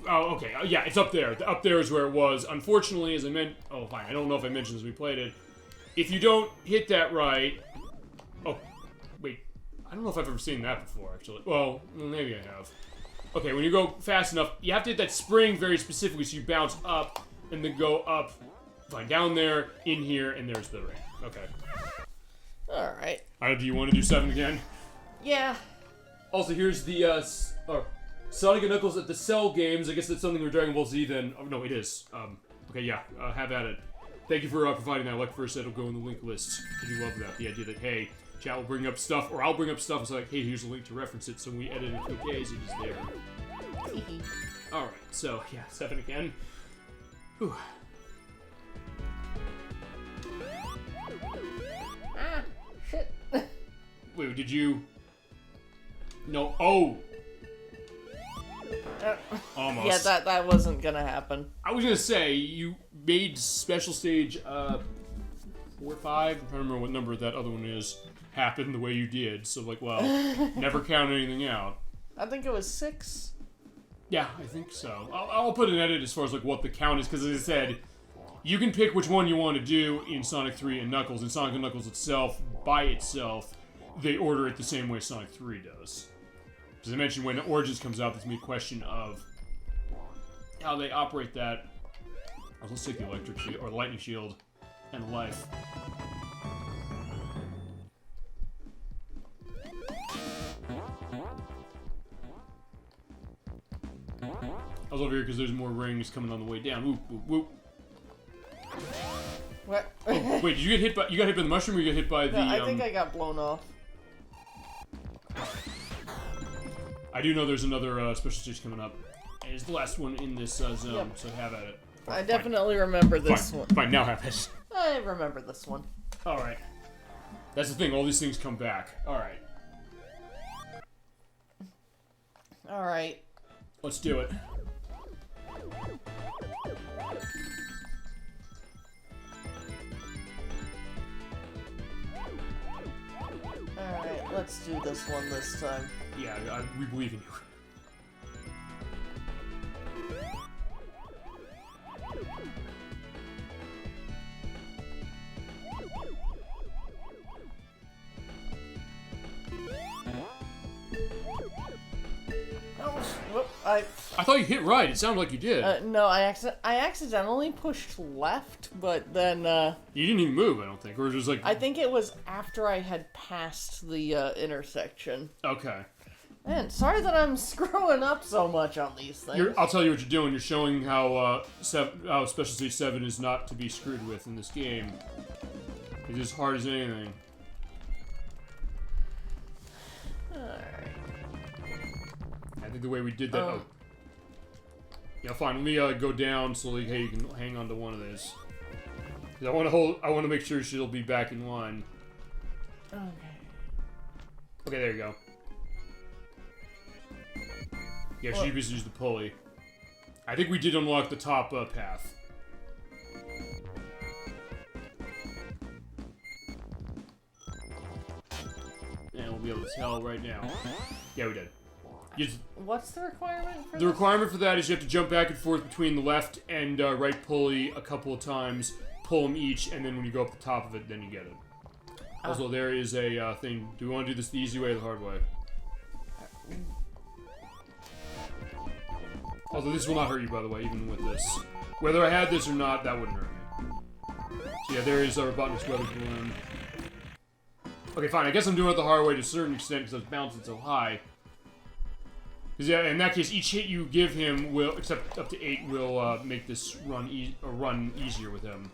Oh, okay. Yeah, it's up there. Up there is where it was. Unfortunately, as I meant... Oh, fine. I don't know if I mentioned as we played it. If you don't hit that right... Oh, wait. I don't know if I've ever seen that before, actually. Well, maybe I have. Okay, when you go fast enough, you have to hit that spring very specifically, so you bounce up, and then go up, fine, down there, in here, and there's the ring. Okay. Alright. Alright, do you want to do 7 again? Yeah. Also, here's the, Sonic and Knuckles at the Cell games. I guess that's something for Dragon Ball Z, then. Oh, no, it is. Okay, yeah, have at it. Thank you for providing that. ElecVerse said it'll go in the link list. I do love that. The idea that, hey, chat will bring up stuff, or I'll bring up stuff. It's like, hey, here's a link to reference it, so when we edit it 2 days, it is there. Alright, so, yeah, 7 again. Whew. Ah, shit. Wait, did you... No, oh! Almost. Yeah, that wasn't gonna happen. I was gonna say, you made special stage, 4 or 5, I'm trying to remember what number that other one is, happen the way you did, so like, well, never count anything out. I think it was 6. Yeah, I think so. I'll put an edit as far as like what the count is, because as I said, you can pick which one you want to do in Sonic 3 and Knuckles. In Sonic and Knuckles itself, by itself, they order it the same way Sonic 3 does. As I mentioned, when Origins comes out, there's going to be a question of how they operate that. Let's take the electric shield, or lightning shield, and life. I was over here because there's more rings coming on the way down. Whoop, whoop, whoop. What? Oh, wait, did you get hit by? You got hit by the mushroom, or you got hit by the? No, I think I got blown off. I do know there's another special stage coming up. And it's the last one in this zone, Yep. so have at it. I definitely remember this one. Fine, now have it. I remember this one. Alright. That's the thing, all these things come back. Alright. Alright. Let's do it. Alright, let's do this one this time. Yeah, we believe in you. Whoop, I thought you hit right. It sounded like you did. no, I accidentally pushed left, but then, You didn't even move, I don't think. Or it was like... I think it was after I had passed the, intersection. Okay. Man, sorry that I'm screwing up so much on these things. I'll tell you what you're doing. You're showing how, how Special Stage 7 is not to be screwed with in this game. It's as hard as anything. Alright. I think the way we did that... Oh. Yeah, fine. Let me go down so like, hey, you can hang on to one of these. I want to make sure she'll be back in line. Okay. Okay, there you go. Yeah, she just used the pulley. I think we did unlock the top path. And we'll be able to tell right now. Yeah, we did. What's the requirement for The requirement for that is you have to jump back and forth between the left and right pulley a couple of times, pull them each, and then when you go up the top of it, then you get it. Also, there is a thing. Do we want to do this the easy way or the hard way? Although this will not hurt you, by the way, even with this. Whether I had this or not, that wouldn't hurt me. So yeah, there is our Robotnik's weather balloon. Okay, fine. I guess I'm doing it the hard way to a certain extent because I was bouncing so high. Because yeah, in that case, each hit you give him will, except up to 8, will make this run easier with him.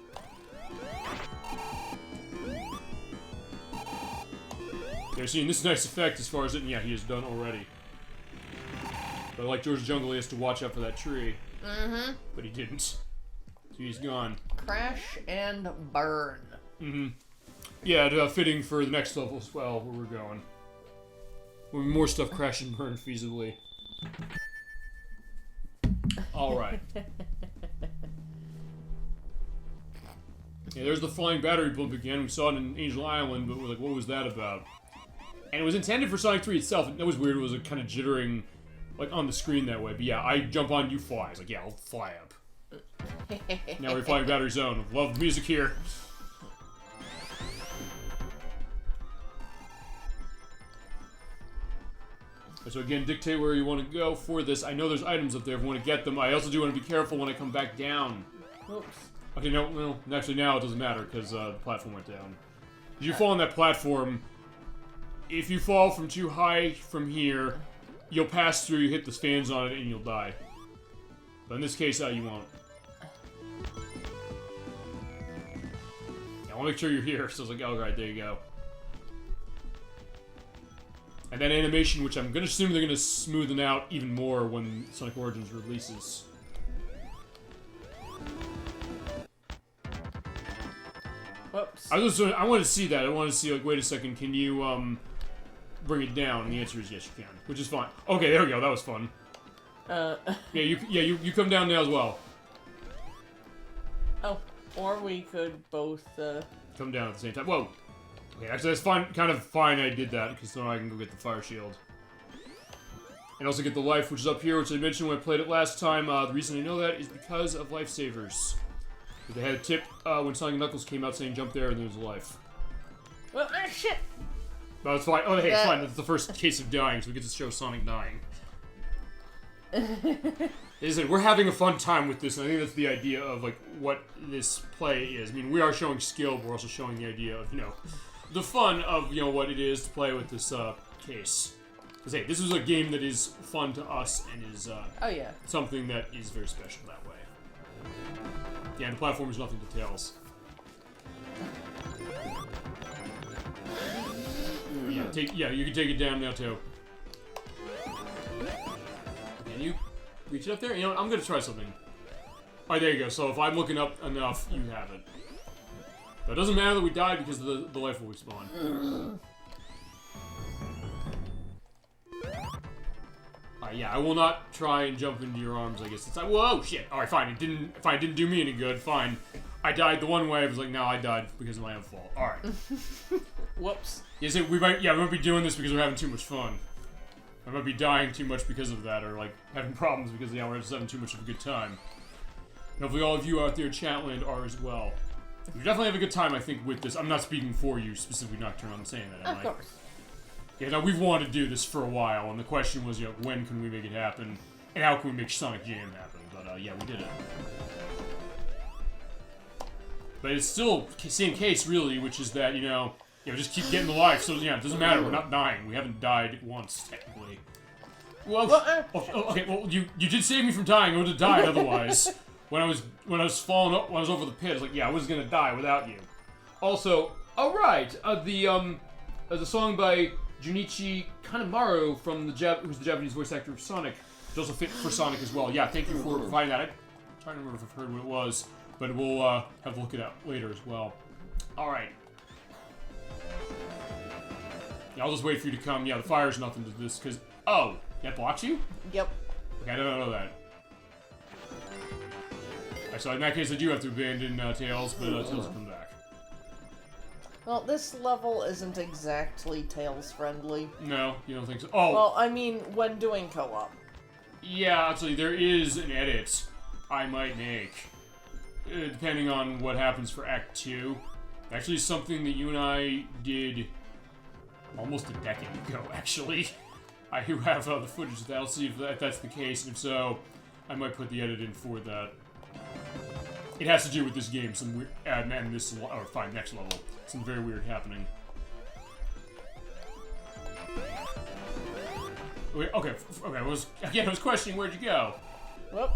Yeah, seeing this nice effect as far as it, yeah, he is done already. But like George Jungle, he has to watch out for that tree. Mm-hmm. But he didn't. So he's gone. Crash and burn. Mm-hmm. Yeah, fitting for the next level as well, where we're going. Where more stuff crash and burn feasibly. Alright. Yeah, there's the flying battery blimp again. We saw it in Angel Island, but we're like, what was that about? And it was intended for Sonic 3 itself. That was weird. It was kind of jittering, like, on the screen that way. But yeah, I jump on, you fly. I was like, yeah, I'll fly up. Now we're flying battery zone. Love the music here. So again, dictate where you want to go for this. I know there's items up there if you want to get them. I also do want to be careful when I come back down. Oops. Okay, no, actually now it doesn't matter because the platform went down. If you fall on that platform, if you fall from too high from here, you'll pass through, you hit the fans on it, and you'll die. But in this case, you won't. Yeah, I'll make sure you're here. So it's like, oh, right, there you go. And that animation, which I'm going to assume they're going to smoothen out even more when Sonic Origins releases. Whoops. I wanted to see that. I wanted to see, like, wait a second, can you, bring it down? And the answer is yes, you can. Which is fine. Okay, there we go. That was fun. Yeah, you come down now as well. Oh, or we could both, Come down at the same time. Whoa! Okay, actually, that's fine. Kind of fine I did that, because now I can go get the fire shield. And also get the life, which is up here, which I mentioned when I played it last time. The reason I know that is because of lifesavers. They had a tip when Sonic and Knuckles came out saying jump there and there's a life. Well, shit! No, it's fine. Oh, hey, it's fine. That's the first case of dying, so we get to show Sonic dying. Listen, we're having a fun time with this, and I think that's the idea of, like, what this play is. I mean, we are showing skill, but we're also showing the idea of, you know, the fun of, you know, what it is to play with this, case. Because, hey, this is a game that is fun to us and is, oh, yeah. something that is very special that way. Yeah, the platform is nothing to Tails. Yeah, you can take it down now, too. Can you reach it up there? You know what, I'm gonna try something. Alright, there you go. So if I'm looking up enough, you have it. But it doesn't matter that we died because the life will respawn. Yeah, I will not try and jump into your arms, I guess. It's like, whoa, shit. Alright, fine. It didn't do me any good, fine. I died the one way, I was like, no, I died because of my own fault. Alright. Whoops. Yes, we might be doing this because we're having too much fun. I might be dying too much because of that, or like having problems because we're just having too much of a good time. And hopefully all of you out there, Chatland, are as well. We definitely have a good time, I think, with this. I'm not speaking for you specifically, Nocturne. I'm saying that, am I? Of course. Yeah, now we've wanted to do this for a while, and the question was, you know, when can we make it happen, and how can we make Sonic Jam happen? But yeah, we did it. But it's still the same case, really, which is that, you know, just keep getting the life. So yeah, it doesn't matter. We're not dying. We haven't died once, technically. Well, okay. Well, you did save me from dying. I would have died otherwise. when I was falling up, when I was over the pit, I was like, yeah, I was gonna die without you. Also, the song by Junichi Kanemaru from who's the Japanese voice actor of Sonic, which also fit for Sonic as well. Yeah, thank you for providing that. I'm trying to remember if I've heard what it was, but we'll have a look at it later as well. All right. Yeah, I'll just wait for you to come. Yeah, the fire's nothing to this, because... Oh! That blocks you? Yep. Okay, I don't know that. Right, so in that case, I do have to abandon Tails, but Tails will come back. Well, this level isn't exactly Tails-friendly. No, you don't think so? Oh! Well, I mean, when doing co-op. Yeah, actually, there is an edit I might make. Depending on what happens for Act 2. Actually, something that you and I did... almost a decade ago, actually. I do have the footage of that. I'll see if that's the case, and if so, I might put the edit in for that. it has to do with this game, some weird, and this, or fine, next level, something very weird happening. Wait, okay, I was questioning where'd you go? Well,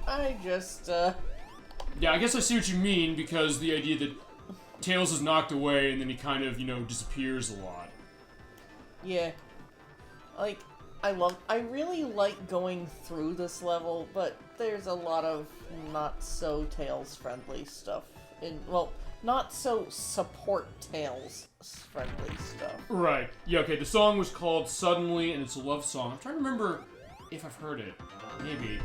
I just, Yeah, I guess I see what you mean, because the idea that Tails is knocked away and then he kind of, disappears a lot. Yeah. Like, I really like going through this level, but there's a lot of not-so-Tails-friendly stuff. Not so support Tails-friendly stuff. Right. Yeah, okay, the song was called Suddenly, and it's a love song. I'm trying to remember if I've heard it. Maybe.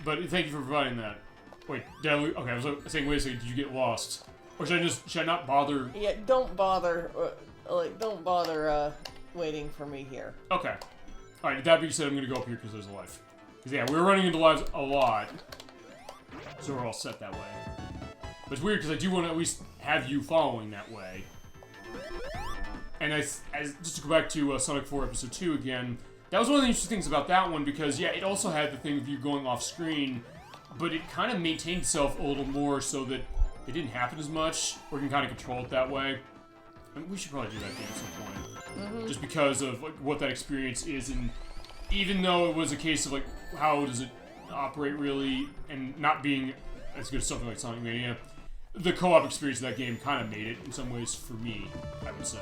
But thank you for providing that. Wait, okay, I was saying, wait a second, did you get lost? Or should I not bother? Yeah, don't bother, waiting for me here. Okay. Alright, that being said, I'm gonna go up here because there's a life. Because, yeah, we're running into lives a lot. So we're all set that way. But it's weird because I do want to at least have you following that way. And just to go back to Sonic 4 Episode 2 again, that was one of the interesting things about that one because, yeah, it also had the thing of you going off screen, but it kind of maintained itself a little more so that it didn't happen as much, or you can kind of control it that way. I mean, we should probably do that game at some point. Just because of what that experience is, and even though it was a case of how does it operate really, and not being as good as something like Sonic Mania, the co-op experience of that game kind of made it in some ways for me, I would say.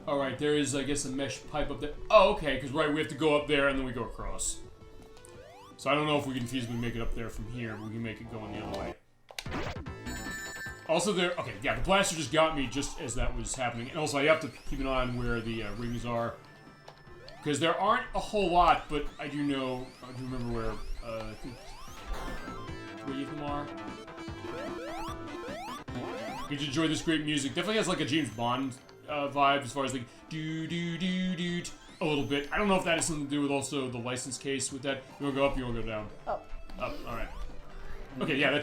Alright, there is, I guess, a mesh pipe up there. Oh, okay, because, right, we have to go up there and then we go across. So I don't know if we can feasibly make it up there from here, but we can make it going the other way. Also okay, yeah, the blaster just got me just as that was happening. And also, I have to keep an eye on where the rings are. Because there aren't a whole lot, but I do remember where, I think 3 of them are. Did you enjoy this great music? Definitely has, a James Bond vibe as far as, do-do-do-do, a little bit. I don't know if that has something to do with also the license case with that. You want to go up, you want to go down? Up. Up, alright. Okay, yeah,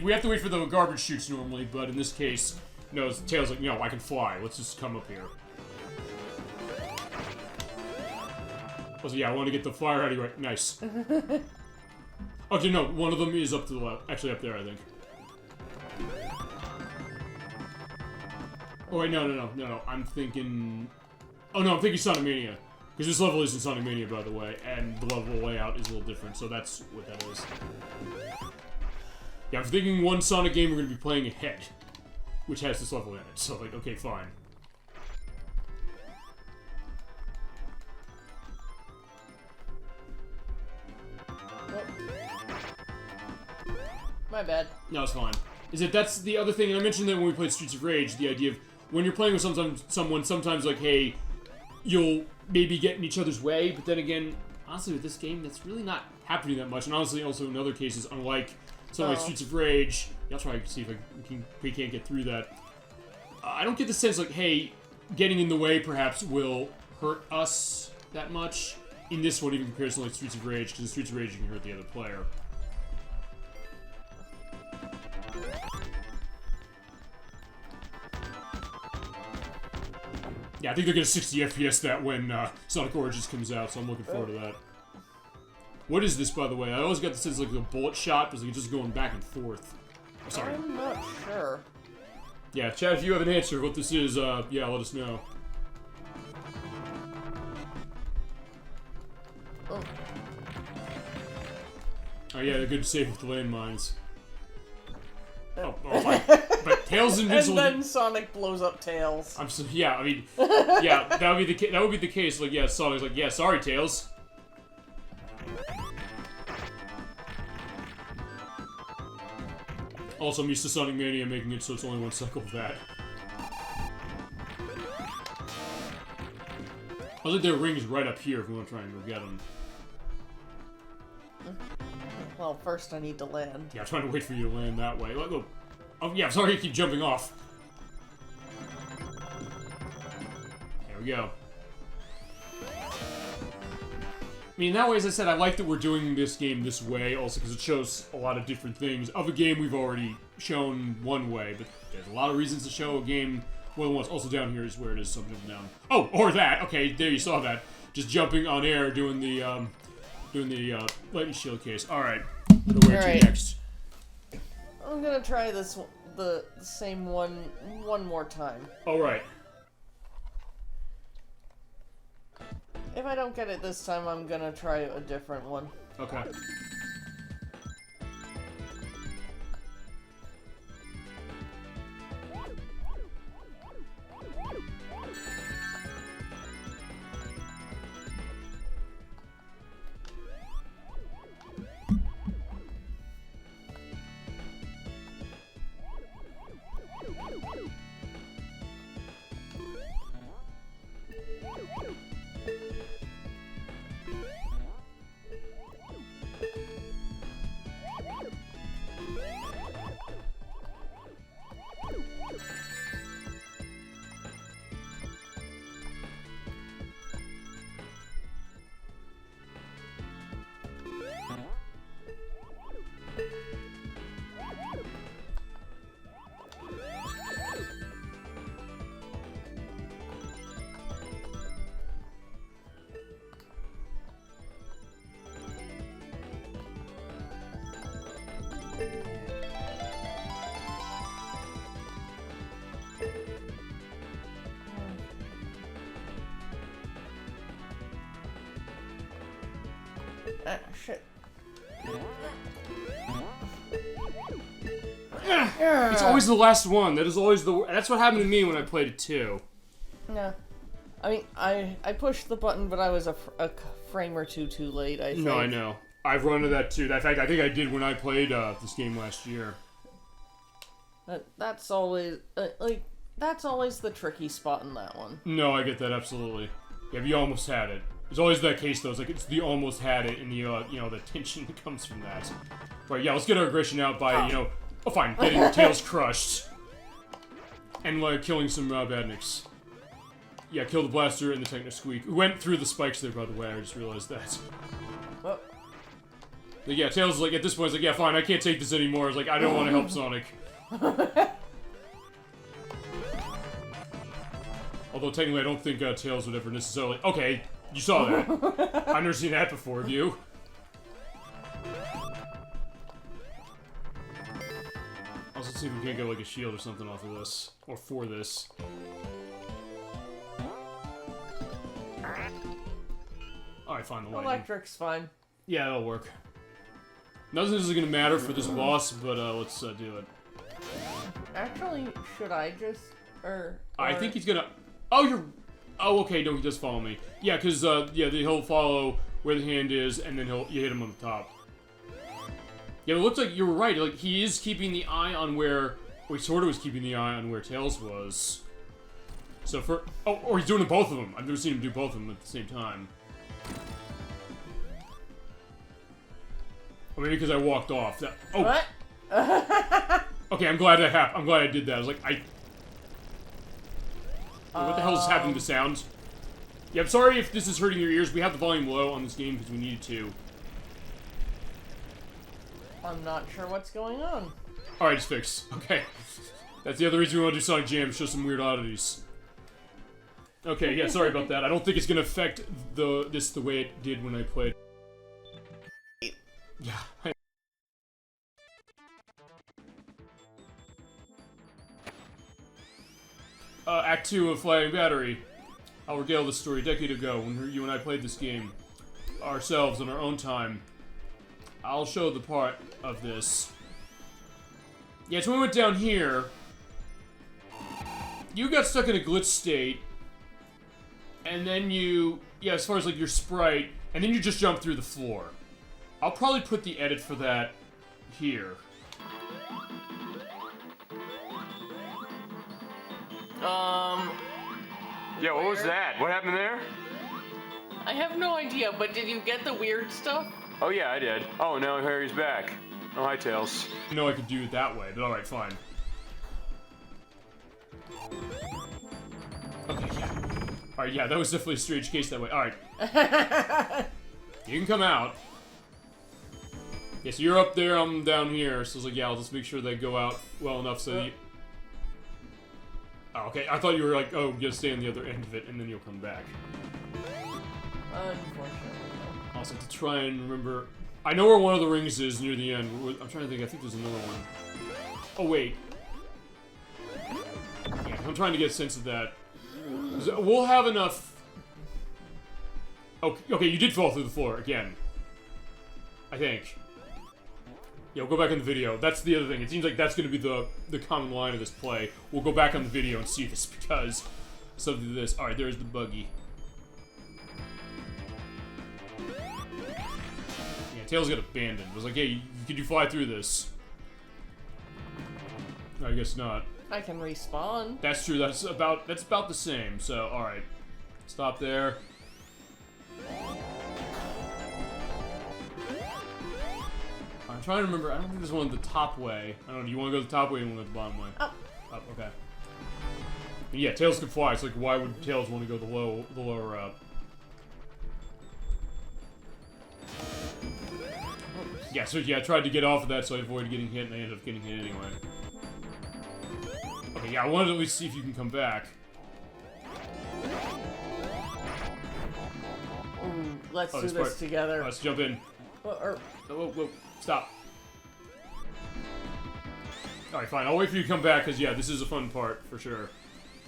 we have to wait for the garbage chutes normally, but in this case, Tails no, I can fly. Let's just come up here. Also, yeah, I want to get the fire ready right. Nice. Okay, no, one of them is up to the left. Actually, up there, I think. Oh, wait, no. I'm thinking... Oh, no, I'm thinking Sonic Mania. Because this level isn't Sonic Mania, by the way, and the level layout is a little different, so that's what that is. Yeah, I'm thinking one Sonic game we're going to be playing ahead, which has this level in it, so, okay, fine. My bad. No, it's fine. That's the other thing, and I mentioned that when we played Streets of Rage, the idea of when you're playing with someone, sometimes hey, you'll maybe get in each other's way, but then again, honestly, with this game, that's really not happening that much, and honestly, also in other cases, unlike something like Streets of Rage, I'll try to see if we can't get through that. I don't get the sense hey, getting in the way perhaps will hurt us that much in this one, even in comparison to Streets of Rage, because in Streets of Rage you can hurt the other player. Yeah, I think they're gonna 60 FPS that when Sonic Origins comes out, so I'm looking forward to that. What is this, by the way? I always got the sense a bullet shot, but it's just going back and forth. Oh, sorry. I'm not sure. Yeah, chat, if you have an answer what this is, yeah, let us know. Oh yeah, they're good to save with the landmines. Oh, but Tails invincible. And then Sonic blows up Tails. Yeah, I mean, yeah, that would be the case. Yeah, Sonic's yeah, sorry, Tails. Also, I'm used to Sonic Mania making it so it's only one cycle of that. I think there are rings right up here if we want to try and go get them. Well, first I need to land. Yeah, I'm trying to wait for you to land that way. Look. Oh, yeah, I'm sorry you keep jumping off. There we go. I mean, in that way, as I said, I like that we're doing this game this way, also because it shows a lot of different things. Of a game we've already shown one way, but there's a lot of reasons to show a game more than once. Also down here is where it is something down. Oh, or that! Okay, there you saw that. just jumping on air doing the lightning shield case. All right, where to next? I'm gonna try this the same one more time. All right. If I don't get it this time, I'm gonna try a different one. Okay. Shit. It's always the last one. That is always the. That's what happened to me when I played it too. No. I mean, I pushed the button, but I was a frame or two too late, I think. No, I know. I've run into that too. In fact, I think I did when I played this game last year. That's always, that's always the tricky spot in that one. No, I get that, absolutely. Yeah, but you almost had it. There's always that case, though. It's like, it's the almost had it, and the, the tension that comes from that. Right, yeah, let's get our aggression out by, fine, getting your tails crushed. And, killing some badniks. Yeah, kill the blaster and the Techno Squeak. We went through the spikes there, by the way, I just realized that. Oh. But yeah, Tails is like, at this point, it's like, yeah, fine, I can't take this anymore. It's like, I don't want to help Sonic. Although, technically, I don't think Tails would ever necessarily... Okay, you saw that. I've never seen that before, have you? Also, let's see if we can't get, like, a shield or something off of this. Or for this. Alright, fine, the lightning. Electric's fine. Yeah, that'll work. Nothing is gonna matter for this boss, but let's do it. Actually, should I just... I think he's gonna... Oh, okay, no, he does follow me. Yeah, because, he'll follow where the hand is, and then you hit him on the top. Yeah, it looks like you were right. Like, he is keeping the eye on where... Well, he sort of was keeping the eye on where Tails was. So for... Oh, or he's doing both of them. I've never seen him do both of them at the same time. Or maybe because I walked off. Oh! What? Okay, I'm glad that happened. I'm glad I did that. I was like, what the hell is happening to sound? Yeah, I'm sorry if this is hurting your ears. We have the volume low on this game because we needed to. I'm not sure what's going on. Alright, it's fixed. Okay. That's the other reason we want to do Sonic Jam, show some weird oddities. Okay, yeah, sorry about that. I don't think it's going to affect this the way it did when I played. Yeah. Act 2 of Flying Battery. I'll regale the story. A decade ago, when you and I played this game ourselves on our own time. I'll show the part of this. Yeah, so we went down here. You got stuck in a glitch state. And then as far as like your sprite, and then you just jump through the floor. I'll probably put the edit for that here. Yeah, what was that? What happened there? I have no idea, but did you get the weird stuff? Oh yeah, I did. Oh, now Harry's back. Oh, hi, Tails. I know I could do it that way, but alright, fine. Okay, yeah. Alright, yeah, that was definitely a strange case that way. Alright. You can come out. Yeah, so you're up there, I'm down here. So I was like, yeah, I'll just make sure they go out well enough so that you... Oh, okay. I thought you were like, oh, just stay on the other end of it, and then you'll come back. Unfortunately, no. I'll also have to try and remember. I know where one of the rings is near the end. I'm trying to think. I think there's another one. Oh, wait. Yeah, I'm trying to get a sense of that. We'll have enough... Okay, you did fall through the floor again. I think. Yeah, we'll go back on the video. That's the other thing. It seems like that's going to be the common line of this play. We'll go back on the video and see if it's because something to this. Alright, there's the buggy. Yeah, Tails got abandoned. It was like, hey, could you fly through this? I guess not. I can respawn. That's true. That's about the same. So, all right, stop there. I'm trying to remember. I don't think there's one the top way. I don't know. Do you want to go the top way or you want to go the bottom way? Up. Up. Okay. And yeah, Tails can fly. It's like, why would Tails want to go the lower route? Yeah. So yeah, I tried to get off of that so I avoided getting hit, and I ended up getting hit anyway. Okay, yeah, I wanted to at least see if you can come back. Ooh, let's do this together. Let's jump in. Whoa, stop. Alright, fine. I'll wait for you to come back, because, yeah, this is a fun part, for sure.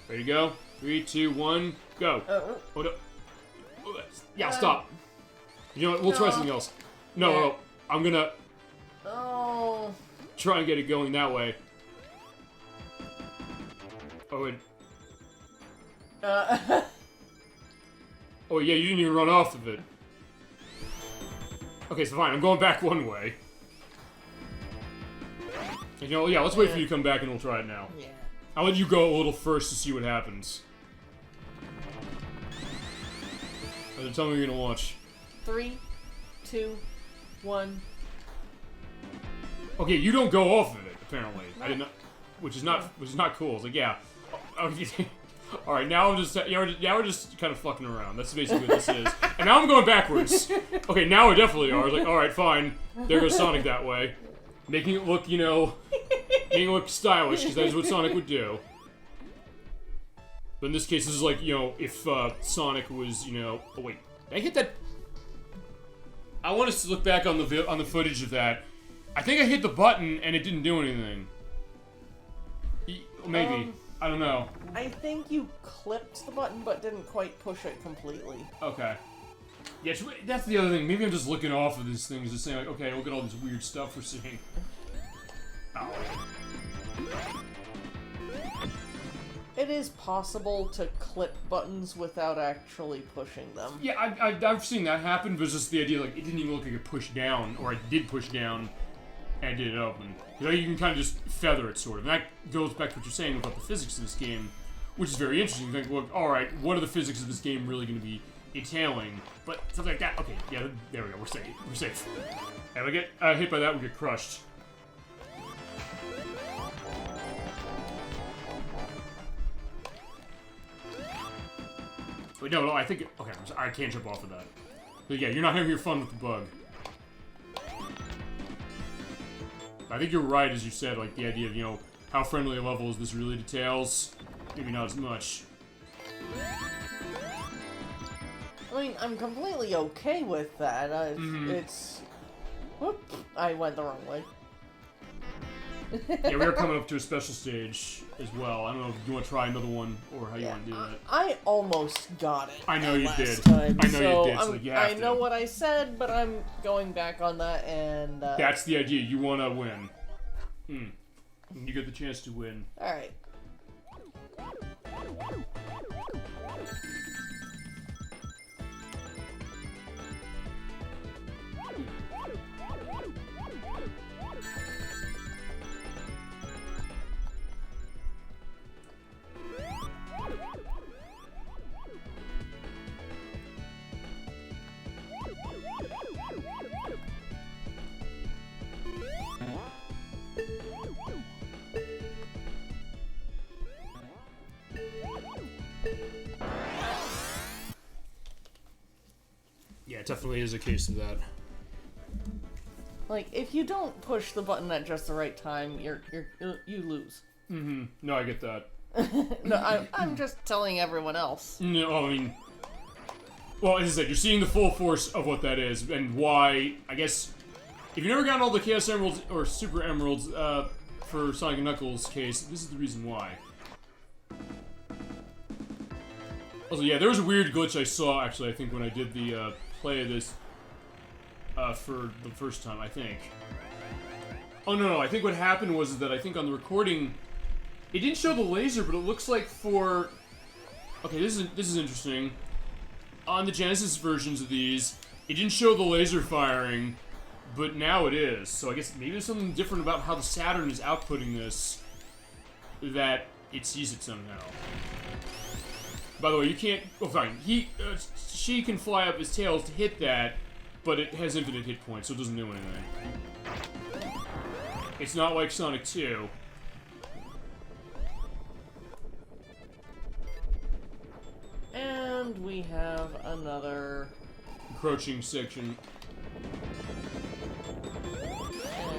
Ready to go? 3, 2, 1, go. Oh, no. Yeah, stop. You know what? We'll try something else. No, I'm gonna... Oh. Try and get it going that way. Oh, wait. Oh, yeah, you didn't even run off of it. Okay, so fine, I'm going back one way. You know, yeah, let's wait for you to come back and we'll try it now. Yeah. I'll let you go a little first to see what happens. Tell me you're gonna watch. 3, 2, 1. Okay, you don't go off of it, apparently. I did not, which is not cool. It's like, yeah. All right, now we're just kind of fucking around. That's basically what this is. And now I'm going backwards. Okay, now we definitely are. It's like, all right, fine. There goes Sonic that way, making it look, making it look stylish because that is what Sonic would do. But in this case, this is like, if Sonic was, oh wait, did I hit that? I want us to look back on the footage of that. I think I hit the button and it didn't do anything. Maybe. I don't know. I think you clipped the button but didn't quite push it completely. Okay. Yeah, that's the other thing. Maybe I'm just looking off of these things, just saying like, okay, look at all this weird stuff we're seeing. Oh. It is possible to clip buttons without actually pushing them. Yeah, I've seen that happen, but it's just the idea, like, it didn't even look like it pushed down, or I did push down, and did it open. You can kind of just feather it, sort of. And that goes back to what you're saying about the physics of this game, which is very interesting. You think, look, alright, what are the physics of this game really going to be entailing? But something like that, okay, yeah, there we go, we're safe. We're safe. And we get hit by that, we get crushed. Wait, no, I think, okay, I can't jump off of that. But yeah, you're not having your fun with the bug. I think you're right, as you said, like, the idea of, how friendly a level is this really to Tails? Maybe not as much. I mean, I'm completely okay with that. It's... Whoop, I went the wrong way. Yeah, we are coming up to a special stage as well. I don't know if you want to try another one, or how you want to do that. I almost got it. I know you did. Time, I know you did, so you have I know what I said, but I'm going back on that, and... That's the idea. You want to win. You get the chance to win. Alright. Yeah, it definitely is a case of that. Like, if you don't push the button at just the right time, you lose. No, I get that. No, I'm just telling everyone else. No, I mean... Well, as I said, you're seeing the full force of what that is, and why, I guess, if you've never gotten all the Chaos Emeralds, or Super Emeralds, for Sonic & Knuckles' case, this is the reason why. Also, yeah, there was a weird glitch I saw, actually, I think, when I did the, play of this, for the first time, I think. Oh, no, I think what happened was that I think on the recording, it didn't show the laser, but it looks like for... Okay, this is interesting. On the Genesis versions of these, it didn't show the laser firing, but now it is. So I guess maybe there's something different about how the Saturn is outputting this, that it sees it somehow. By the way, you can't... Oh, fine. She can fly up his tails to hit that, but it has infinite hit points, so it doesn't do anything. It's not like Sonic 2. And we have another... encroaching section.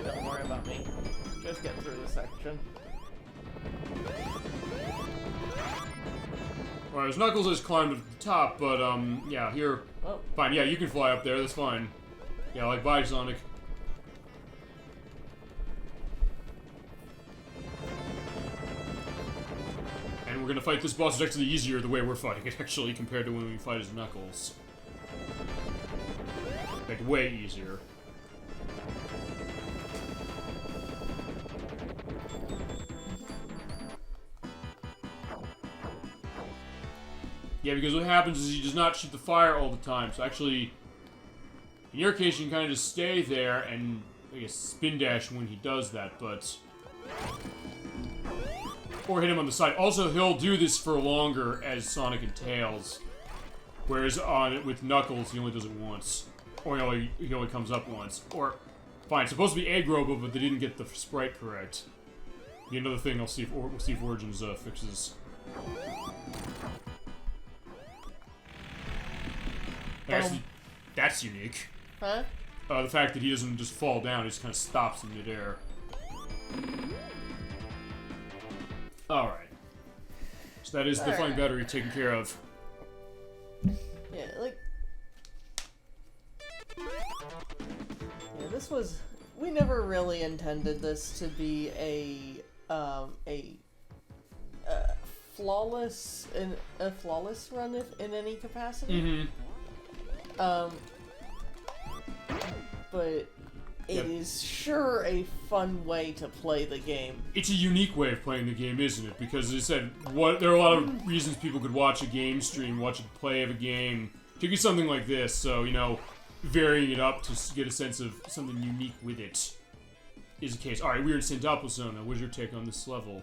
Don't worry about me. Just get through the section. Alright, as Knuckles has climbed to the top, but, yeah, here... Oh. Fine, yeah, you can fly up there, that's fine. Yeah, like, bye, Sonic. And we're gonna fight this boss. It's actually easier the way we're fighting it, actually, compared to when we fight as Knuckles. Like, way easier. Yeah, because what happens is he does not shoot the fire all the time, so actually, in your case, you can kind of just stay there and, I guess, spin dash when he does that, but... Or hit him on the side. Also, he'll do this for longer as Sonic and Tails, whereas with Knuckles, he only does it once. Or he only comes up once. Or, fine, it's supposed to be Agrobo, but they didn't get the sprite correct. The another thing we'll see if Origins fixes. Actually, that's unique. Huh? The fact that he doesn't just fall down, he just kind of stops in midair. Alright. So that is the flying battery taken care of. Yeah, like... Yeah, this was... We never really intended this to be a flawless run in any capacity. Mm-hmm. But it is sure a fun way to play the game. It's a unique way of playing the game, isn't it? Because, as I said, there are a lot of reasons people could watch a game stream, watch a play of a game. Particularly something like this, so, you know, varying it up to get a sense of something unique with it is the case. Alright, we're in Centopolis Zone. What's your take on this level?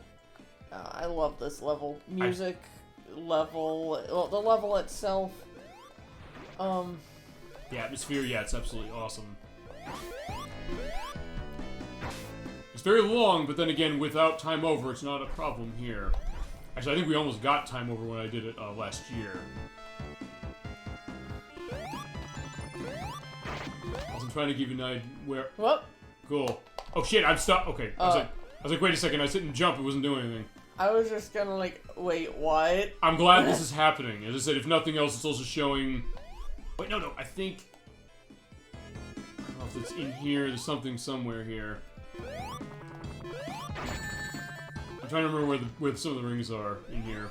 I love this level. Music, level, well, the level itself. The atmosphere, yeah, it's absolutely awesome. It's very long, but then again, without time over, it's not a problem here. Actually, I think we almost got time over when I did it last year. I'm trying to give you an idea where... What? Cool. Oh shit, I'm stuck. Okay, I was like, wait a second, I was hitting jump, it wasn't doing anything. I was just gonna like, wait, what? I'm glad this is happening. As I said, if nothing else, it's also showing... Wait, no, I think... I don't know if it's in here, there's something somewhere here. I'm trying to remember where some of the rings are in here.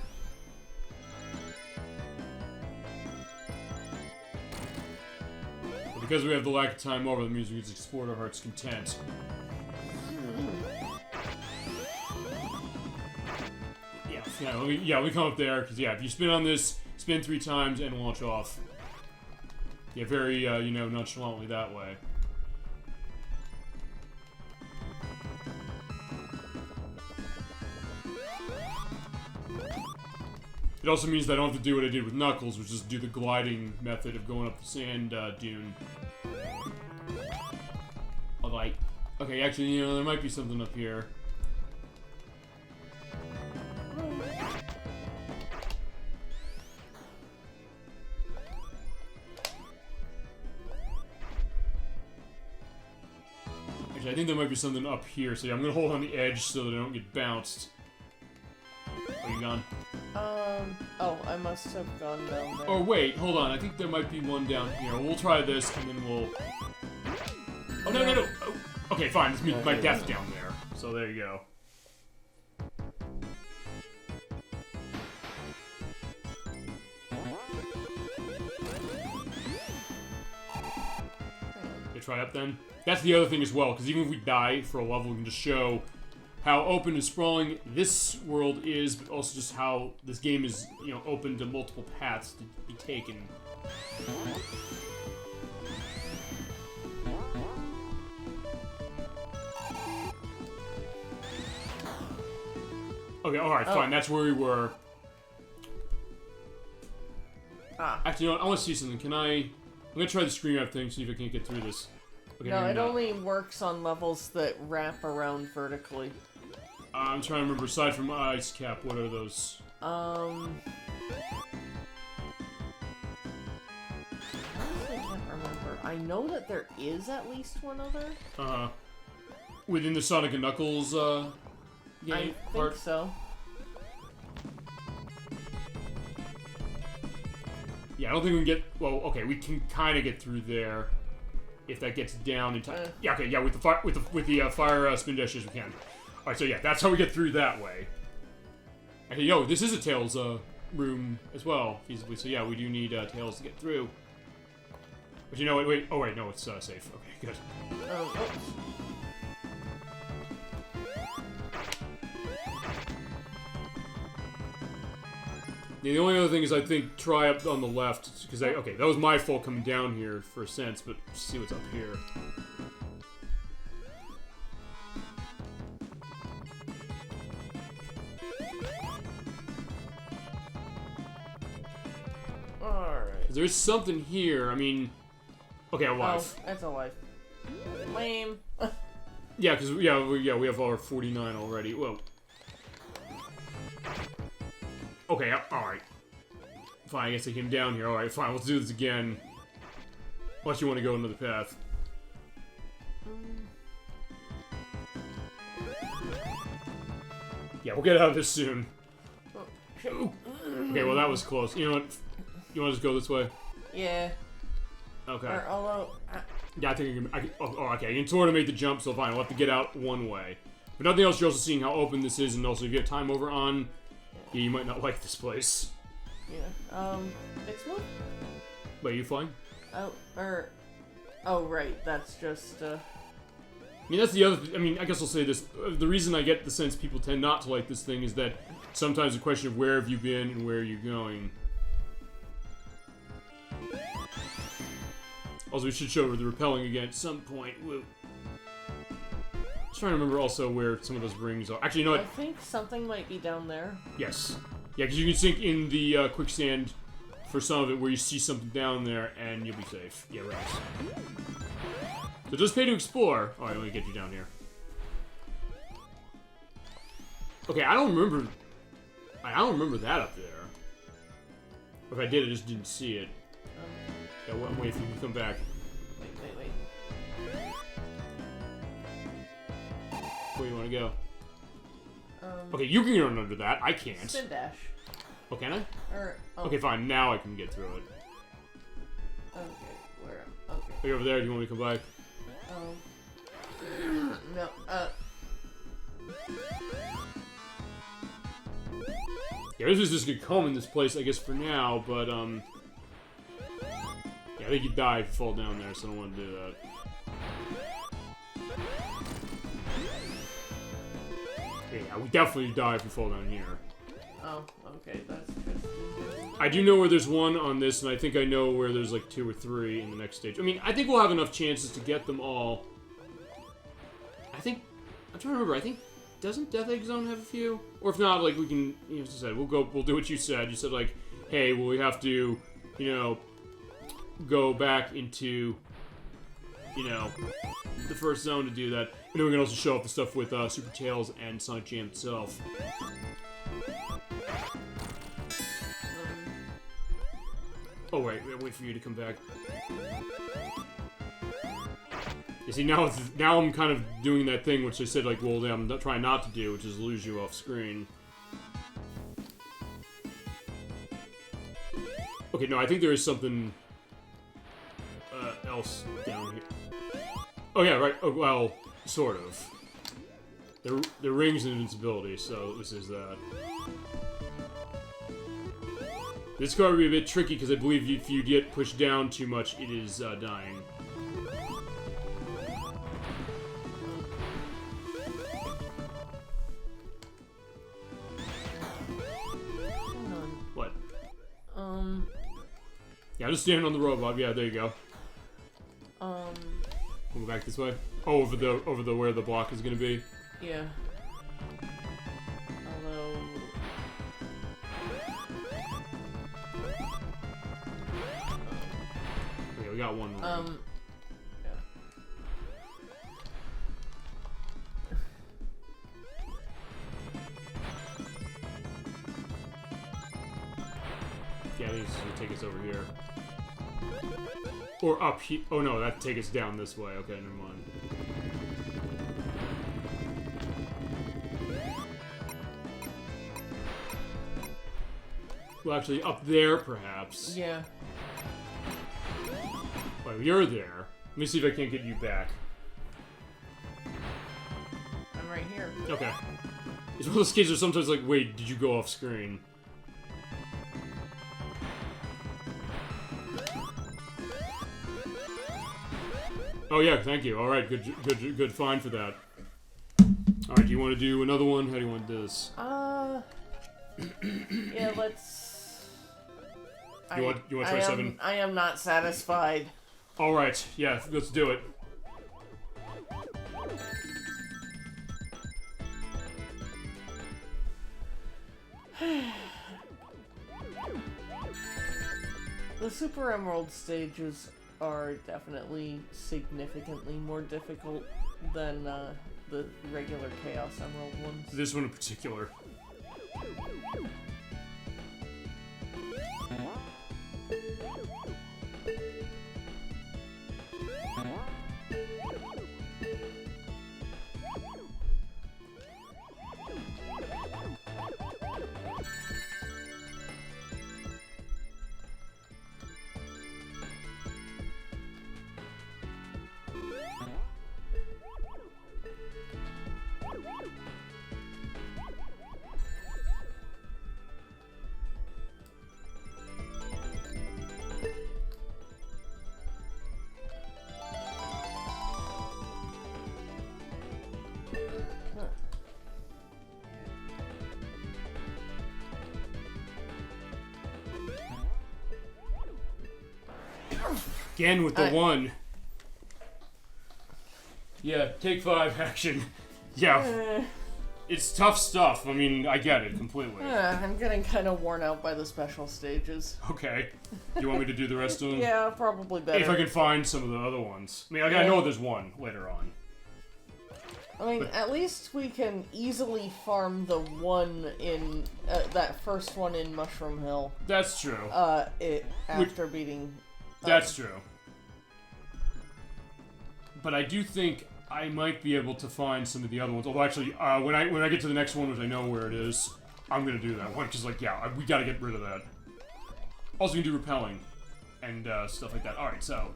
But because we have the lack of time over, that means we can explore to our heart's content. Let me come up there, because yeah, if you spin on this, spin 3 times and launch off. Yeah, very, you know, nonchalantly that way. It also means that I don't have to do what I did with Knuckles, which is do the gliding method of going up the sand dune. Although okay, actually, you know, there might be something up here. Actually, I think there might be something up here, so yeah, I'm gonna hold on the edge so that I don't get bounced. Are you gone? Oh, I must have gone down there. Or wait, hold on. I think there might be one down here. We'll try this, and then we'll... Oh, no. Oh, okay, fine. This means my death down there. So there you go. Okay, try up then. That's the other thing as well, because even if we die for a level, we can just show how open and sprawling this world is, but also just how this game is, you know, open to multiple paths to be taken. Okay, alright, fine, that's where we were. Actually, you know what, I want to see something. I'm gonna try the screen wrap thing, see if I can get through this. Okay, no, it only works on levels that wrap around vertically. I'm trying to remember, aside from Ice Cap, what are those? I can't remember. I know that there is at least one other. Within the Sonic and Knuckles, game I part? think so. Yeah, I don't think we can get... Well, okay, we can kind of get through there. If that gets down in time. Yeah, okay, yeah, with the fire spin dashes we can. Alright, so yeah, that's how we get through that way. And yo, this is a Tails room as well, feasibly. So yeah, we do need Tails to get through. But you know what? Wait. Oh wait, no, it's safe. Okay, good. Oops. Yeah, the only other thing is I think try up on the left because okay, that was my fault coming down here for a sense, but see what's up here. Alright. There's something here. I mean, okay, a life. Oh, that's a life. Lame. Yeah, because we have our 49 already. Whoa. Okay, alright. Fine, I guess I came down here. Alright, fine, let's do this again. Unless you want to go another path. Yeah, we'll get out of this soon. Ooh. Okay, well that was close. You know what? You want to just go this way? Yeah. Okay. Or, although... Yeah, I think I can okay, you can sort of make the jump, so fine. We'll have to get out one way. But nothing else, you're also seeing how open this is, and also if you have time over on... Yeah, you might not like this place. Yeah, it's what? Wait, you flying? Oh, right, that's just, I mean, that's the other... I mean, I guess I'll say this. The reason I get the sense people tend not to like this thing is that sometimes the question of where have you been and where are you going. Also, we should show the repelling again at some point. Woo. I was trying to remember also where some of those rings are. Actually, you know what? I think something might be down there. Yes. Yeah, because you can sink in the quicksand for some of it where you see something down there and you'll be safe. Yeah, right. So just pay to explore. Alright, let me get you down here. Okay, I don't remember that up there. Or if I did, I just didn't see it. Yeah, I'm waiting for you to come back. Wait. Where do you want to go? Okay, you can run under that. I can't. Spin dash. Oh, can I? Oh. Okay, fine. Now I can get through it. Okay, where? Okay. Are you over there? Do you want me to come back? No, Yeah, this is just gonna come in this place, I guess, for now, but, yeah, I think you die if you fall down there, so I don't want to do that. Yeah, we definitely die if we fall down here. Oh, okay, that's just... I do know where there's one on this, and I think I know where there's, like, 2 or 3 in the next stage. I mean, I think we'll have enough chances to get them all. I'm trying to remember, I think, doesn't Death Egg Zone have a few? Or if not, like, we can, you know, as I said, we'll do what you said. You said, like, hey, well, we have to, you know, go back into, you know, the first zone to do that. And then we can also show off the stuff with Super Tails and Sonic Jam itself. Oh, wait for you to come back. You see, now I'm kind of doing that thing which I said, like, well, I'm trying not to do, which is lose you off screen. Okay, no, I think there is something else down here. Oh yeah, right. Oh, well, sort of. The rings and invincibility, so this is that. This card would be a bit tricky because I believe if you get pushed down too much, it is dying. What? Yeah, just stand on the robot. Yeah, there you go. We'll go back this way. Oh, over the where the block is gonna be. Yeah. Although... Okay, we got one more. Yeah. Yeah, these will take us over here. Or up here. Oh no, that take us down this way. Okay, never mind. Well, actually, up there, perhaps. Yeah. Well, you're there. Let me see if I can't get you back. I'm right here. Okay. It's one of those cases where sometimes like, wait, did you go off screen? Oh yeah, thank you. All right, good find for that. All right, do you want to do another one? How do you want to do this? Yeah, let's. You want to try 7? I am not satisfied. All right, yeah, let's do it. The Super Emerald stages are definitely significantly more difficult than the regular Chaos Emerald ones. This one in particular. Again with the 1. Yeah, take 5 action. Yeah. It's tough stuff. I mean, I get it completely. I'm getting kind of worn out by the special stages. Okay. Do you want me to do the rest of them? Yeah, probably better. If I can find some of the other ones. I mean, I know there's one later on. I mean, at least we can easily farm the one in that first one in Mushroom Hill. That's true. After beating. That's true. But I do think I might be able to find some of the other ones. Although actually, when I get to the next one, which I know where it is, I'm gonna do that one because like we gotta get rid of that. Also, you can do repelling and stuff like that. All right, so.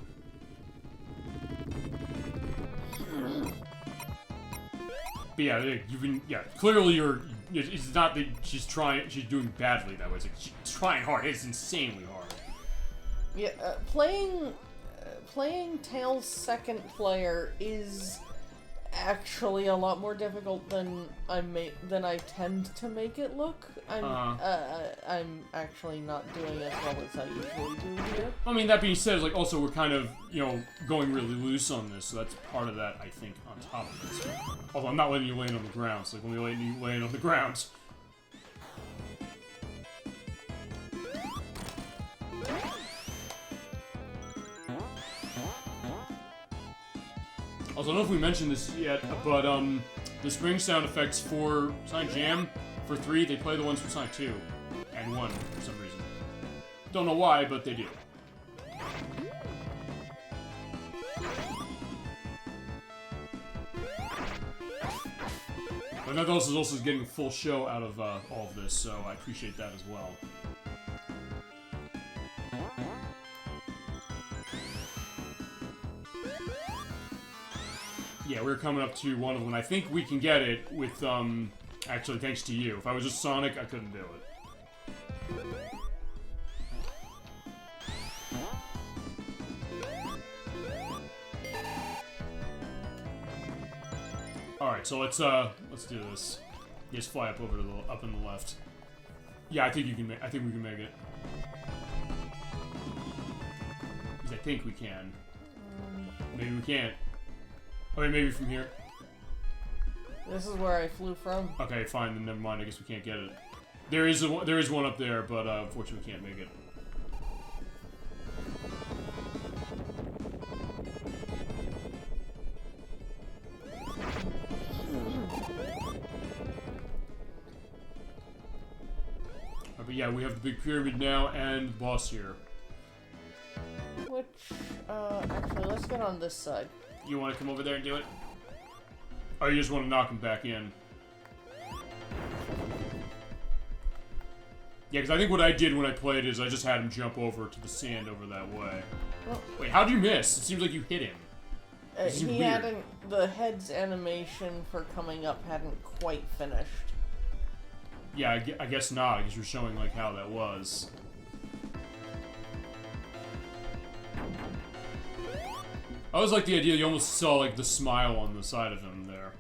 But yeah, you've been clearly it's not that she's doing badly that way. It's like she's trying hard. It's insanely hard. Yeah, playing Tails second player is actually a lot more difficult than I tend to make it look. I'm actually not doing as well as I usually do here. I mean, that being said, like also we're kind of going really loose on this, so that's part of that I think on top of this. Although I'm not letting you land on the ground, so like when we let you land on the ground. Also, I don't know if we mentioned this yet, but the spring sound effects for Sonic Jam, for 3, they play the ones from Sonic 2 and 1 for some reason. Don't know why, but they do. But Knuckles is also getting a full show out of all of this, so I appreciate that as well. Yeah, we're coming up to one of them. I think we can get it with, actually, thanks to you. If I was just Sonic, I couldn't do it. Alright, so let's do this. Just fly up over to the, up in the left. Yeah, I think you can I think we can make it. I think we can. Maybe we can't. Okay, maybe from here. This is where I flew from. Okay, fine, then never mind. I guess we can't get it. There is one up there, but unfortunately we can't make it. But yeah, we have the big pyramid now and the boss here. Which, actually, let's get on this side. You want to come over there and do it? Or you just want to knock him back in? Yeah, because I think what I did when I played is I just had him jump over to the sand over that way. Well, wait, how'd you miss? It seems like you hit him. He hadn't... The head's animation for coming up hadn't quite finished. Yeah, I guess not, because you're showing, like, how that was. I always like the idea you almost saw, like, the smile on the side of him there.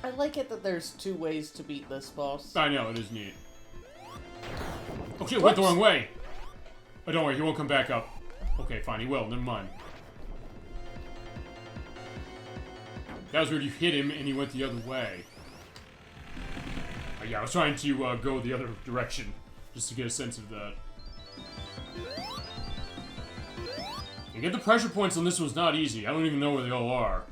I like it that there's two ways to beat this boss. I know, it is neat. Oh shit, went the wrong way! Oh, don't worry, he won't come back up. Okay, fine, he will, never mind. That was weird, you hit him and he went the other way. Oh, yeah, I was trying to go the other direction, just to get a sense of that. And get the pressure points on this one's not easy. I don't even know where they all are.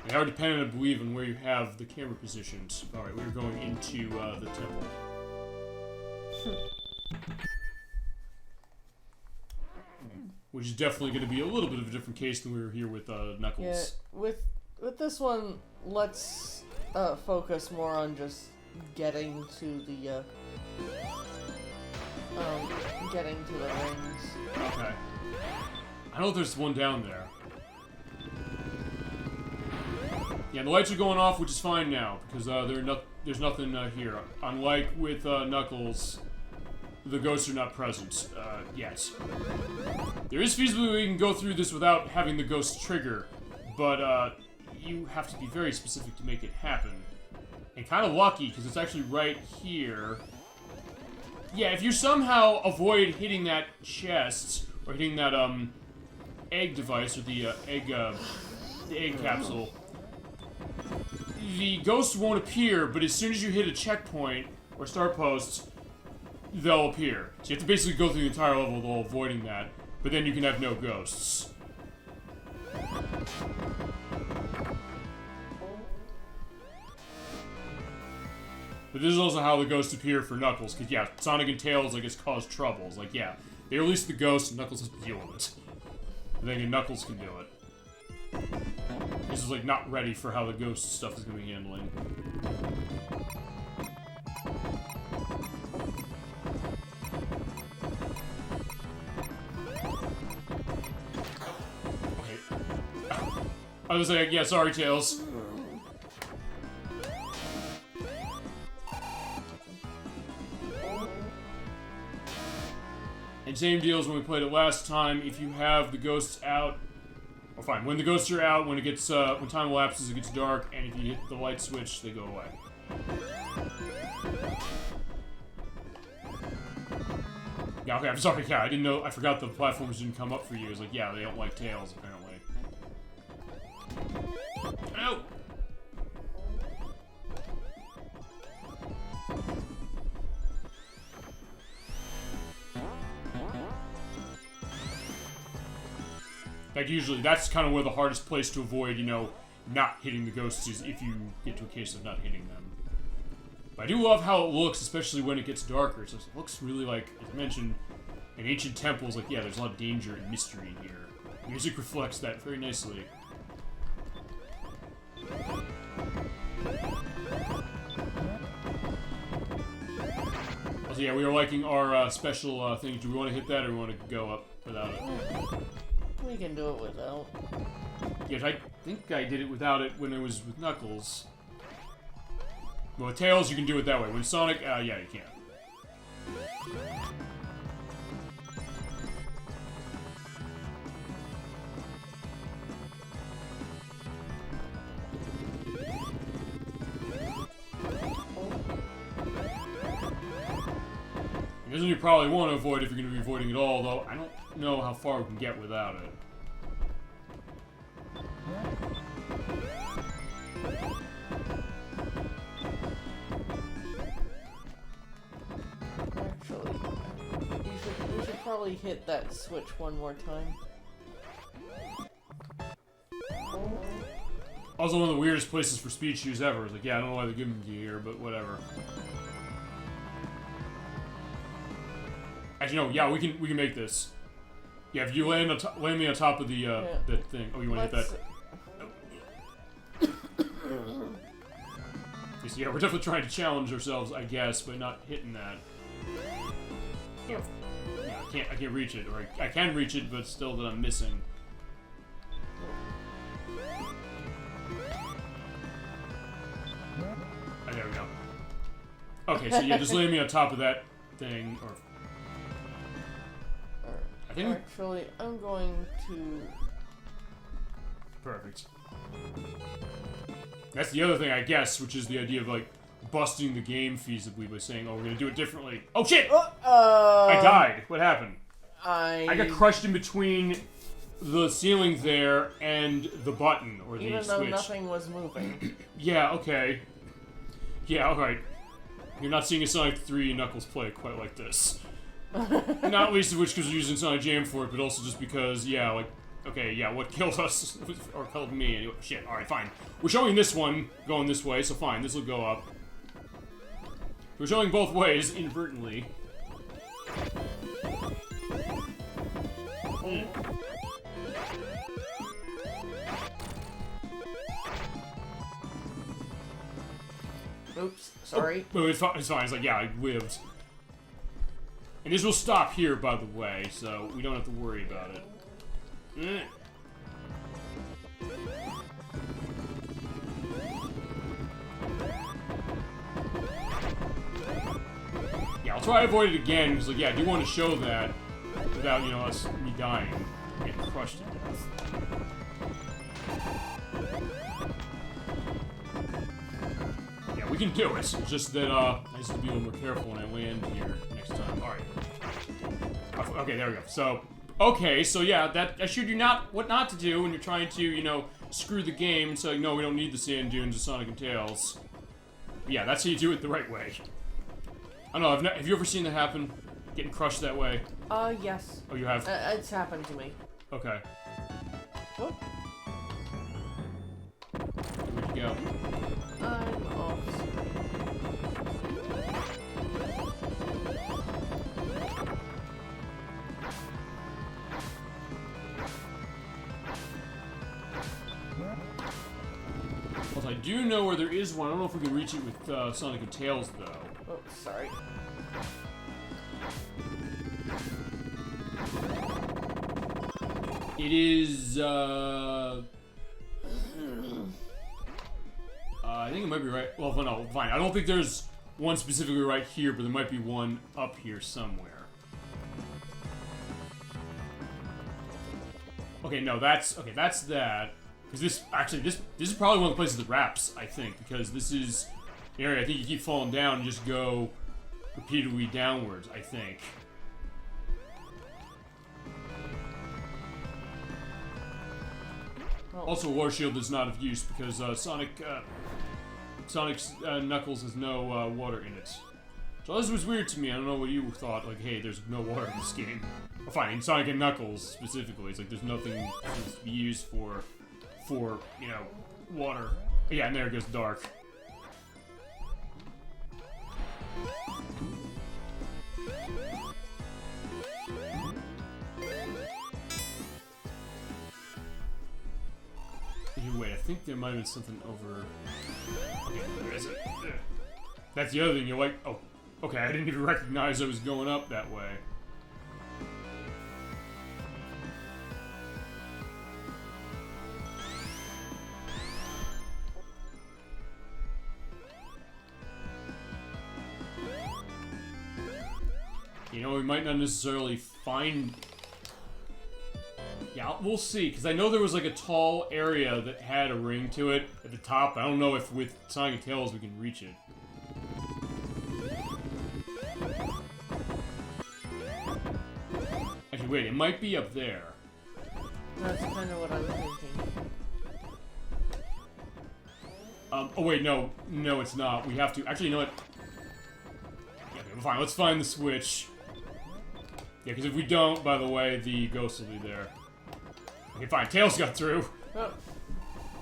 They are dependent, I believe, on where you have the camera positioned. Alright, we're going into the temple. Which is definitely going to be a little bit of a different case than we were here with Knuckles. Yeah, with this one, let's focus more on just getting to the rings. Okay. I know there's one down there. Yeah, the lights are going off, which is fine now, because there's nothing here. Unlike with Knuckles, the ghosts are not present yet. There is feasibly we can go through this without having the ghost trigger, but you have to be very specific to make it happen. And kind of lucky, because it's actually right here. Yeah, if you somehow avoid hitting that chest, or hitting that egg device, or the egg capsule, the ghosts won't appear, but as soon as you hit a checkpoint, or start post, they'll appear. So you have to basically go through the entire level while avoiding that, but then you can have no ghosts. But this is also how the ghosts appear for Knuckles, because yeah, Sonic and Tails, I guess, cause troubles. Like, yeah, they release the ghost, and Knuckles has to deal with it. And then Knuckles can do it. This is, like, not ready for how the ghost stuff is going to be handling. Okay. I was like, yeah, sorry, Tails. And same deal as when we played it last time. If you have the ghosts out, or fine, when the ghosts are out, when it gets when time elapses, it gets dark, and if you hit the light switch, they go away. Yeah, okay, I'm sorry. Yeah, I didn't know. I forgot the platforms didn't come up for you. It's like, yeah, they don't like Tails apparently. Ow! Like, usually, that's kind of where the hardest place to avoid, you know, not hitting the ghosts is if you get to a case of not hitting them. But I do love how it looks, especially when it gets darker. So it looks really like, as mentioned, in ancient temples, like, yeah, there's a lot of danger and mystery here. Music reflects that very nicely. So yeah, we were liking our special thing. Do we want to hit that, or do we want to go up without it? We can do it without. Yes, I think I did it without it when it was with Knuckles. Well, with Tails, you can do it that way. When Sonic, yeah, you can't. This is what you probably want to avoid if you're going to be avoiding it all, though I don't know how far we can get without it. Actually, we should probably hit that switch one more time. Also, one of the weirdest places for speed shoes ever. It's like, yeah, I don't know why they're giving them to you here, but whatever. Actually, no, yeah, we can make this. Yeah, if you land me on top of the the thing. Oh, you want to hit that? So yeah, we're definitely trying to challenge ourselves, I guess, but not hitting that. Yeah, I can't reach it, or I can reach it, but still that I'm missing. Oh, there we go. Okay, so yeah, just land me on top of that thing, or. Actually, I'm going to... Perfect. That's the other thing, I guess, which is the idea of, like, busting the game feasibly by saying, oh, we're gonna do it differently. Oh, shit! I died. What happened? I got crushed in between the ceiling there and the button, or the switch. Even though nothing was moving. Yeah, okay. Yeah, alright. You're not seeing a Sonic 3 Knuckles play quite like this. Not least of which because we're using Sonic Jam for it, but also just because, yeah, like, okay, yeah, what killed us, or killed me, anyway. Shit, alright, fine. We're showing this one going this way, so fine, this will go up. We're showing both ways, inadvertently. Oops, sorry. Oh, it's fine, it's like, yeah, I lived. And this will stop here, by the way, so we don't have to worry about it. Yeah, I'll try to avoid it again, because, like, yeah, I do want to show that without, you know, me dying, getting crushed to death. Yeah, we can do it. It's just that, I just have to be a little more careful when I land here next time. Alright. Okay, there we go. So, okay, so yeah, that showed you what not to do when you're trying to, you know, screw the game and say, no, we don't need the sand dunes of Sonic and Tails. But yeah, that's how you do it the right way. I don't know, have you ever seen that happen? Getting crushed that way? Yes. Oh, you have? It's happened to me. Okay. Oh. Where'd you go? I'm off. Well, I do know where there is one. I don't know if we can reach it with Sonic and Tails, though. Oh, sorry. It is, I think it might be right. Well, no, fine. I don't think there's one specifically right here, but there might be one up here somewhere. Okay, no, that's that. Because this is probably one of the places that wraps, I think, because this is an area I think you keep falling down and just go repeatedly downwards, I think. Also, War Shield is not of use because Sonic's Knuckles has no water in it. So this was weird to me. I don't know what you thought. Like, hey, there's no water in this game. Well, fine, in Sonic and Knuckles specifically, it's like there's nothing to be used for you know, water. Yeah, and there it goes dark. Wait, I think there might have been something over... Okay, there isn't. That's the other thing, you're like... Oh, Okay, I didn't even recognize I was going up that way. You know, we might not necessarily find... Yeah, we'll see, because I know there was like a tall area that had a ring to it at the top. I don't know if with Sonic and Tails we can reach it. Actually, wait, it might be up there. That's kind of what I'm thinking. Oh wait, no, it's not. We have to... Actually, you know what? Yeah, okay, fine, let's find the switch. Yeah, because if we don't, by the way, the ghost will be there. Okay, fine, Tails got through. Oh.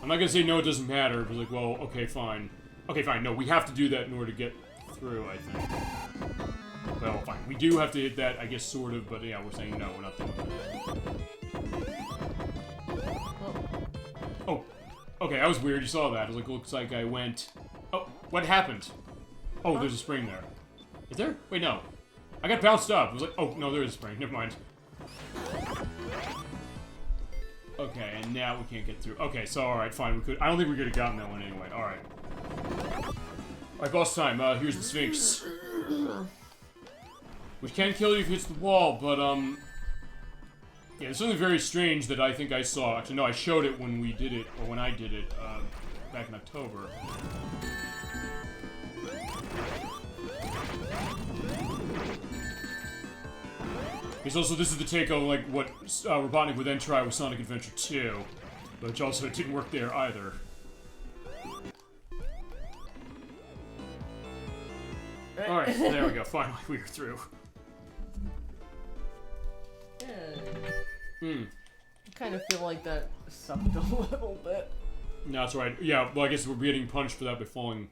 I'm not gonna say no, it doesn't matter, but like, well, okay, fine. Okay, fine, no, we have to do that in order to get through, I think. Well, fine, we do have to hit that, I guess, sort of, but yeah, we're saying no, we're not doing that. Oh, okay, that was weird, you saw that. It was like, looks like I went... Oh, what happened? Oh, there's a spring there. Is there? Wait, no. I got bounced up. It was like, oh, no, there is a spring. Never mind. Okay, and now we can't get through. Okay, so, alright, fine. We could. I don't think we could have gotten that one anyway. Alright. Alright, boss time. Here's the Sphinx. Which can kill you if it hits the wall, but, yeah, there's something very strange that I think I saw. Actually, no, I showed it when we did it, or when I did it, back in October. Because also, this is the take on, like, what Robotnik would then try with Sonic Adventure 2. Which also didn't work there either. Alright, there we go. Finally, we are through. I kind of feel like that sucked a little bit. No, that's right. Yeah, well, I guess we're getting punished for that by falling.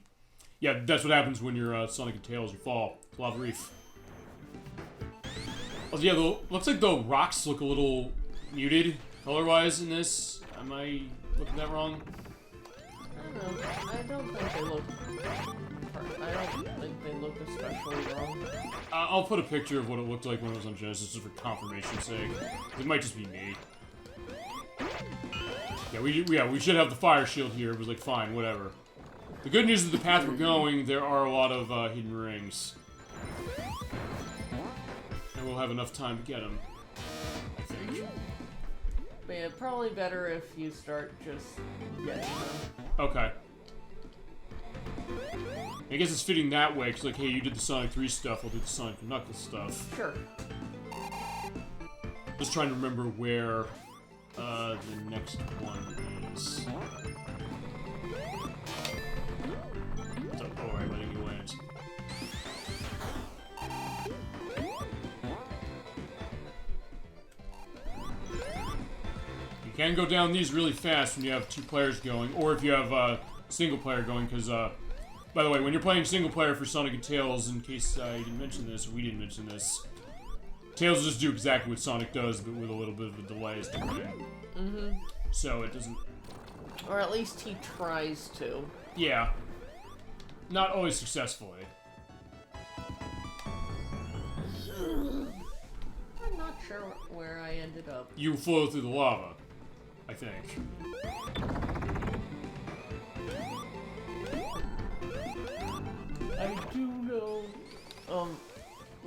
Yeah, that's what happens when you're Sonic and Tails. You fall. Lava Reef. Oh, yeah, looks like the rocks look a little muted color-wise in this. Am I looking that wrong? I don't know. I don't think they look especially wrong. I'll put a picture of what it looked like when it was on Genesis just for confirmation's sake. It might just be me. Yeah, we should have the fire shield here. It was like, fine, whatever. The good news is the path we're going, there are a lot of hidden rings. And we'll have enough time to get them, I think. But yeah, probably better if you start just getting them. Okay. I guess it's fitting that way, because like, hey, you did the Sonic 3 stuff, I'll do the Sonic Knuckles stuff. Sure. Just trying to remember where the next one is. So, alright, letting you went. You can go down these really fast when you have 2 players going, or if you have single player going, because, by the way, when you're playing single player for Sonic and Tails, in case I didn't mention this, or we didn't mention this, Tails will just do exactly what Sonic does, but with a little bit of a delay as to when. So it doesn't... Or at least he tries to. Yeah. Not always successfully. I'm not sure where I ended up. You flow through the lava, I think. I do know,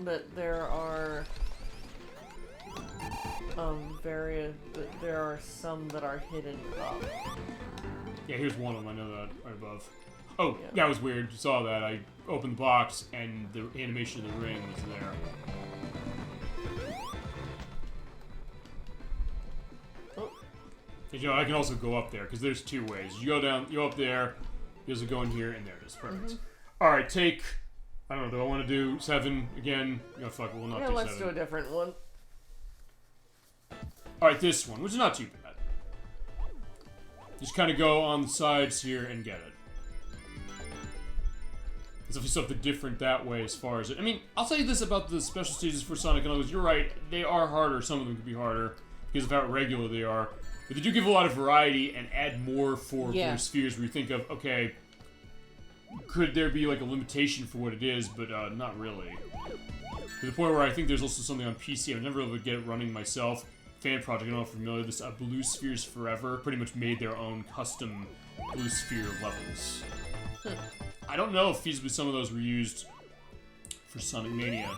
that there are, there are some that are hidden up. Yeah, here's one of them, I know that, right above. Oh, yeah. That was weird, you saw that. I opened the box, and the animation of the ring was there. Oh. And, you know, I can also go up there, because there's 2 ways. You go down, you go up there, you also go in here, and there it is. Perfect. Alright, take... I don't know, do I want to do 7 again? No, fuck, we'll not do 7. Yeah, let's do a different one. Alright, this one, which is not too bad. Just kind of go on the sides here and get it. There's definitely something different that way as far as it... I mean, I'll say this about the special stages for Sonic and others. You're right, they are harder. Some of them could be harder because of how regular they are. But they do give a lot of variety and add more for spheres where you think of, okay, could there be like a limitation for what it is, but not really. To the point where I think there's also something on PC. I've never been able to get it running myself. Fan project, I don't know if you're familiar with this. Blue Spheres Forever pretty much made their own custom Blue Sphere levels. I don't know if feasibly some of those were used for Sonic Mania.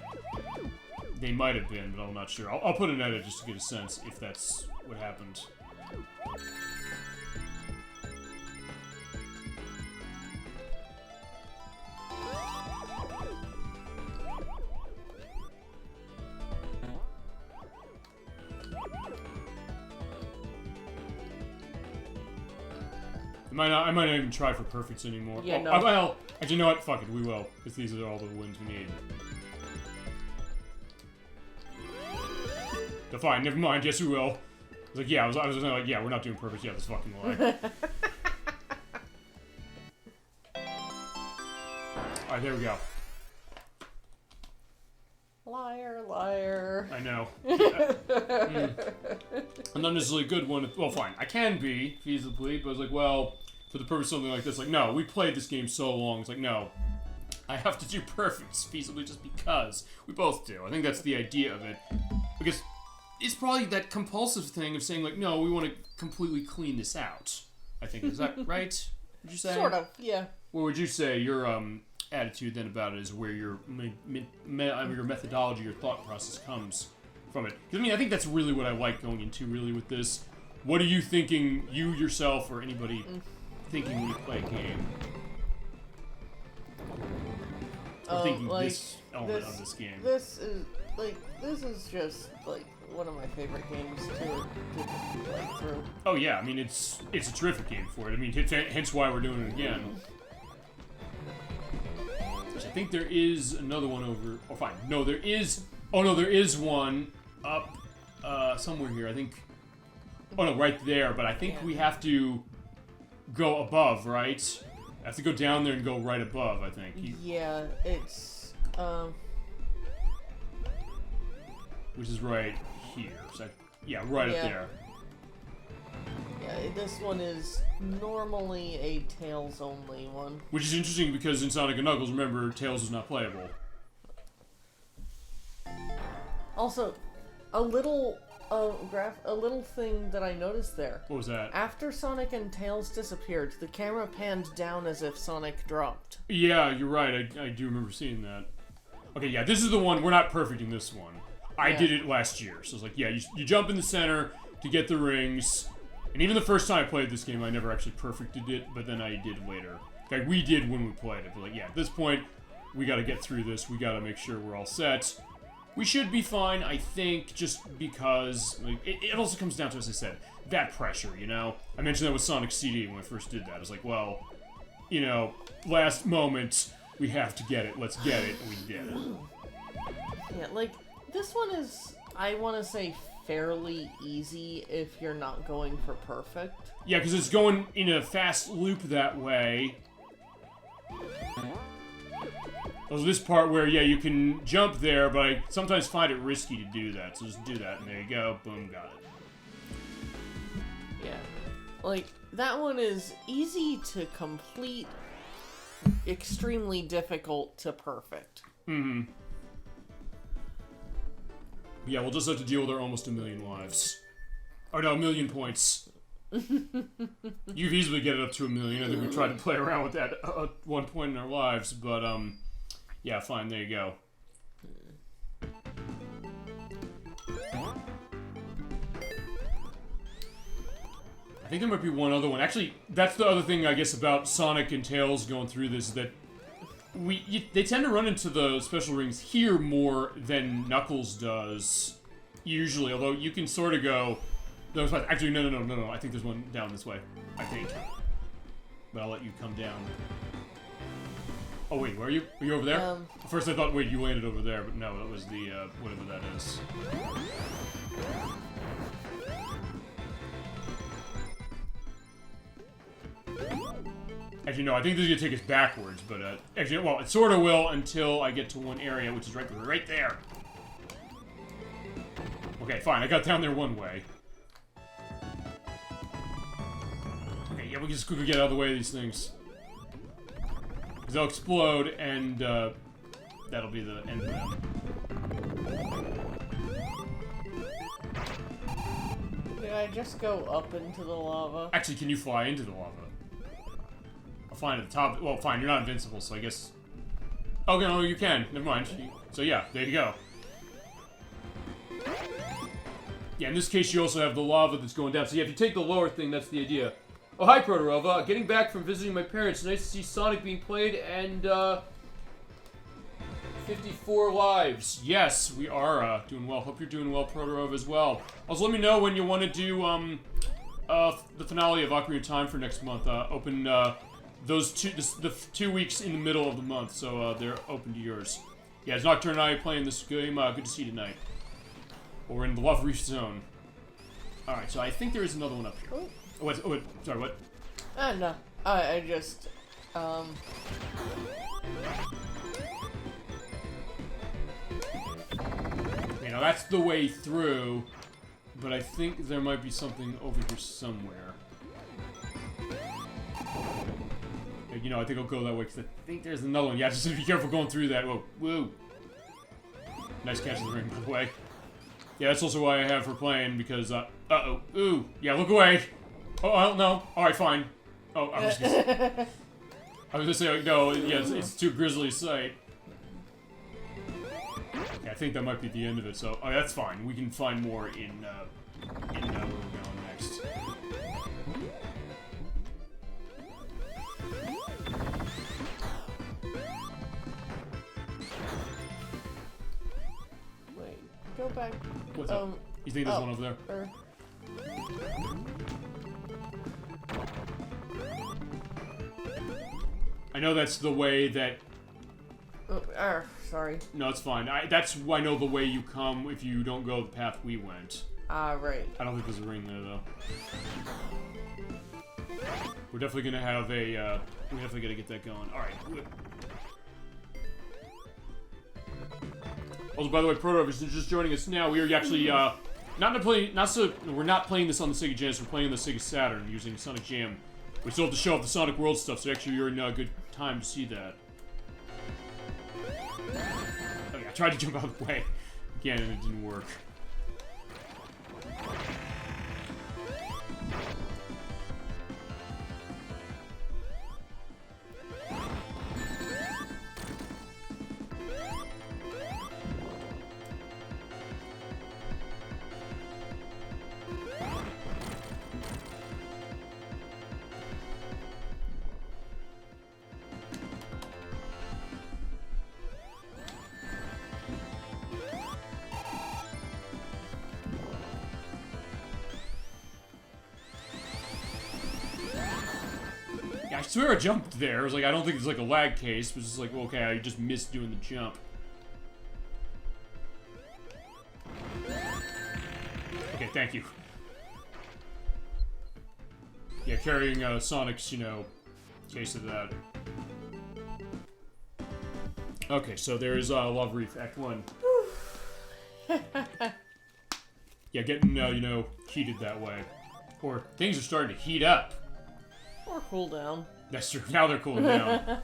They might have been, but I'm not sure. I'll put an edit just to get a sense if that's what happened. I might not even try for perfects anymore. Yeah, no. Well, actually, you know what? Fuck it, we will. Because these are all the wins we need. So fine, never mind. Yes, we will. I was like, yeah, I was like, yeah, we're not doing perfect yet. This fucking lie. Alright, there we go. Liar, liar. I know. I'm not necessarily a good one. Well, fine. I can be, feasibly, but I was like, well, for the purpose of something like this, like, no, we played this game so long. It's like, no, I have to do perfects feasibly just because. We both do. I think that's the idea of it. Because it's probably that compulsive thing of saying, like, no, we want to completely clean this out. I think. Is that right? Would you say? Sort of, yeah. What would you say your attitude then about it is, where your methodology, your thought process comes from it? Because, I mean, I think that's really what I like going into, really, with this. What are you thinking, you yourself or anybody thinking when you play a game? Or thinking like, this element of this game. This is just, like, one of my favorite games to play through. Oh yeah, I mean, it's a terrific game for it. I mean, hence why we're doing it again. Which I think there is another one over... Oh, fine. No, there is... Oh, no, there is one up somewhere here, I think... Oh, no, right there, but I think we have to go above, right? I have to go down there and go right above, I think. Yeah, it's... Which is right here. So yeah, right up there. Yeah, this one is normally a Tails-only one. Which is interesting because in Sonic & Knuckles, remember, Tails is not playable. Also, a little thing that I noticed there. What was that? After Sonic and Tails disappeared, the camera panned down as if Sonic dropped. Yeah, you're right. I do remember seeing that. Okay, yeah, this is the one. We're not perfecting this one. I did it last year. So it's like, yeah, you jump in the center to get the rings. And even the first time I played this game, I never actually perfected it, but then I did later. Okay, we did when we played it. But like, yeah, at this point, we got to get through this. We got to make sure we're all set. We should be fine, I think, just because like, it also comes down to, as I said, that pressure, you know? I mentioned that with Sonic CD when I first did that. I was like, well, you know, last moment, we have to get it. Let's get it. And we did it. Yeah, like, this one is, I want to say, fairly easy if you're not going for perfect. Yeah, because it's going in a fast loop that way. There's this part where, yeah, you can jump there, but I sometimes find it risky to do that. So just do that, and there you go. Boom, got it. Yeah. Like, that one is easy to complete, extremely difficult to perfect. Mm-hmm. Yeah, we'll just have to deal with our almost 1,000,000 lives. Or no, 1,000,000 points. You could easily get it up to 1,000,000. I think we tried to play around with that at one point in our lives, but, yeah, fine, there you go. I think there might be one other one. Actually, that's the other thing, I guess, about Sonic and Tails going through this, is that they tend to run into the special rings here more than Knuckles does, usually, although you can sort of go... Actually, no, I think there's one down this way, I think. But I'll let you come down. Oh, wait, where are you? Were you over there? First I thought, wait, you landed over there, but no, that was the, whatever that is. Actually, no, I think this is going to take us backwards, but, actually, well, it sort of will until I get to one area, which is right there. Okay, fine, I got down there one way. Okay, yeah, we can just quickly get out of the way of these things. Because they'll explode, and that'll be the end of them. Did I just go up into the lava? Actually, can you fly into the lava? I'll fly at the top. Well, fine, you're not invincible, so I guess... Okay, no, you can. Never mind. So yeah, there you go. Yeah, in this case, you also have the lava that's going down. So yeah, if you take the lower thing, that's the idea. Oh, hi, Protorova. Getting back from visiting my parents. Nice to see Sonic being played, and, 54 lives. Yes, we are, doing well. Hope you're doing well, Protorova, as well. Also, let me know when you want to do, the finale of Ocarina of Time for next month. Open, those the 2 weeks in the middle of the month, so, they're open to yours. Yeah, it's Nocturne and I playing this game. Good to see you tonight. We're in the Love Reef Zone. Alright, so I think there is another one up here. Oh. Oh, wait, sorry, what? No. I just, You know, that's the way through, but I think there might be something over here somewhere. You know, I think I'll go that way, because I think there's another one. Yeah, just be careful going through that. Whoa, woo. Nice catch of the ring, by the way. Yeah, that's also why I have her playing, because, uh-oh. Ooh. Yeah, look away. Oh, I don't know. Alright, fine. Oh, I was gonna say, no, yeah, it's too grisly a sight. Yeah, I think that might be the end of it, so, oh, that's fine. We can find more in where we're going next. wait, go back. What's up? You think there's one over there? I know that's the way that... Oh, sorry. No, it's fine. I know the way you come if you don't go the path we went. Right. I don't think there's a ring there, though. We're definitely gonna have a, we definitely gotta get that going. Alright. Also, by the way, Proto, if you're just joining us now, we are actually, we're not playing this on the Sega Genesis, we're playing on the Sega Saturn using Sonic Jam. We still have to show off the Sonic World stuff, so actually you're in a good time to see that. Oh yeah, I tried to jump out of the way again, and it didn't work. I swear I jumped there. I was like, I don't think it's like a lag case, but it's just like, well, okay, I just missed doing the jump. Okay, thank you. Yeah, carrying Sonic's, you know, case of that. Okay, so there's Love Reef, Act 1. Yeah, getting, you know, heated that way. Or things are starting to heat up. Or cool down. That's true. Now they're cooling down.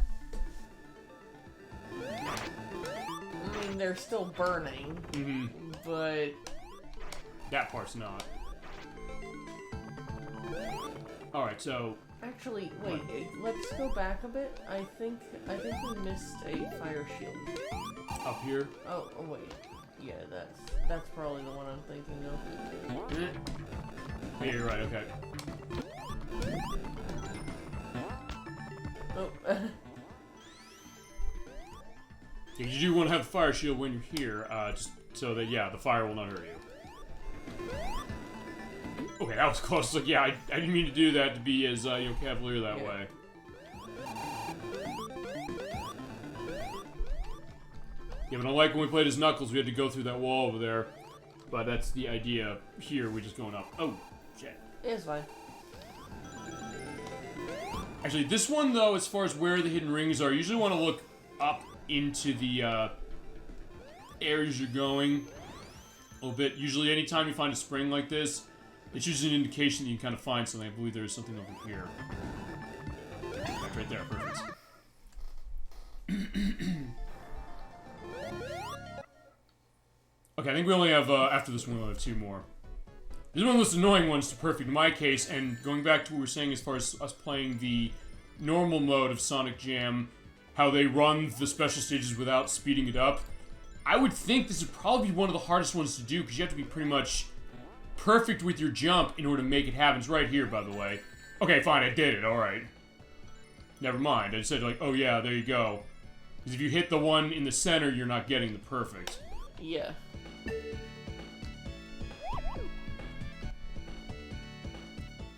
I mean, they're still burning. Mm-hmm. But... that part's not. Alright, so... Actually, wait, let's go back a bit. I think we missed a fire shield. Up here? Oh wait. Yeah, that's probably the one I'm thinking of. Yeah, you're right, okay. Oh. Yeah, you do want to have the fire shield when you're here, just so that, yeah, the fire will not hurt you. Okay, that was close. Like, yeah, I didn't mean to do that to be as, you know, cavalier that way. Yeah, but unlike when we played as Knuckles, we had to go through that wall over there. But that's the idea here, we're just going up. Oh, shit. It's fine. Actually, this one, though, as far as where the hidden rings are, you usually want to look up into the, areas you're going a little bit. Usually, anytime you find a spring like this, it's usually an indication that you can kind of find something. I believe there is something over here. Right there, perfect. Okay, I think we only have, after this one, we'll have 2 more. This is one of the most annoying ones to perfect in my case, and going back to what we were saying as far as us playing the normal mode of Sonic Jam, how they run the special stages without speeding it up, I would think this would probably be one of the hardest ones to do, because you have to be pretty much perfect with your jump in order to make it happen. It's right here, by the way. Okay, fine, I did it, alright. Never mind, I said, like, oh yeah, there you go. Because if you hit the one in the center, you're not getting the perfect. Yeah.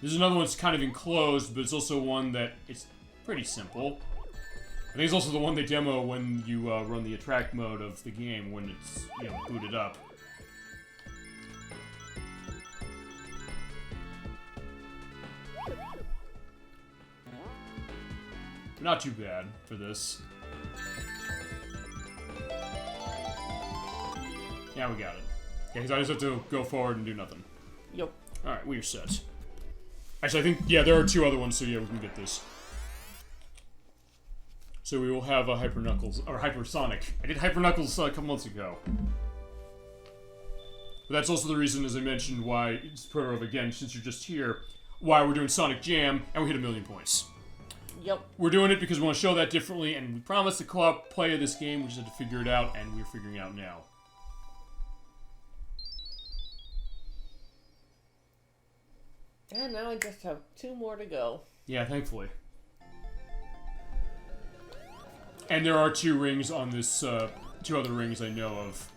There's another one that's kind of enclosed, but it's also one that it's pretty simple. I think it's also the one they demo when you run the attract mode of the game, when it's, you know, booted up. Not too bad for this. Yeah, we got it. Okay, because I just have to go forward and do nothing. Yep. Alright, we're set. Actually, I think, yeah, there are 2 other ones, so yeah, we can get this. So we will have a Hyper Knuckles, or Hyper Sonic. I did Hyper Knuckles a couple months ago. But that's also the reason, as I mentioned, why, it's Proto again, since you're just here, why we're doing Sonic Jam, and we hit 1,000,000 points. Yep. We're doing it because we want to show that differently, and we promised the co-op play of this game, we just had to figure it out, and we're figuring it out now. And now I just have 2 more to go. Yeah, thankfully. And there are 2 rings on this, 2 other rings I know of.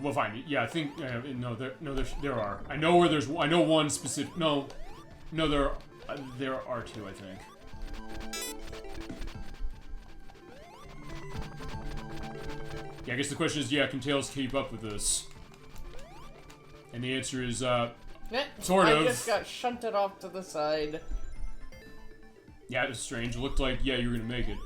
Well, fine. Yeah, I think, there are. I know where there's, I know one specific, no, there are 2, I think. Yeah, I guess the question is, yeah, can Tails keep up with this? And the answer is, sort of. I just got shunted off to the side. Yeah, it was strange. It looked like, yeah, you were gonna make it.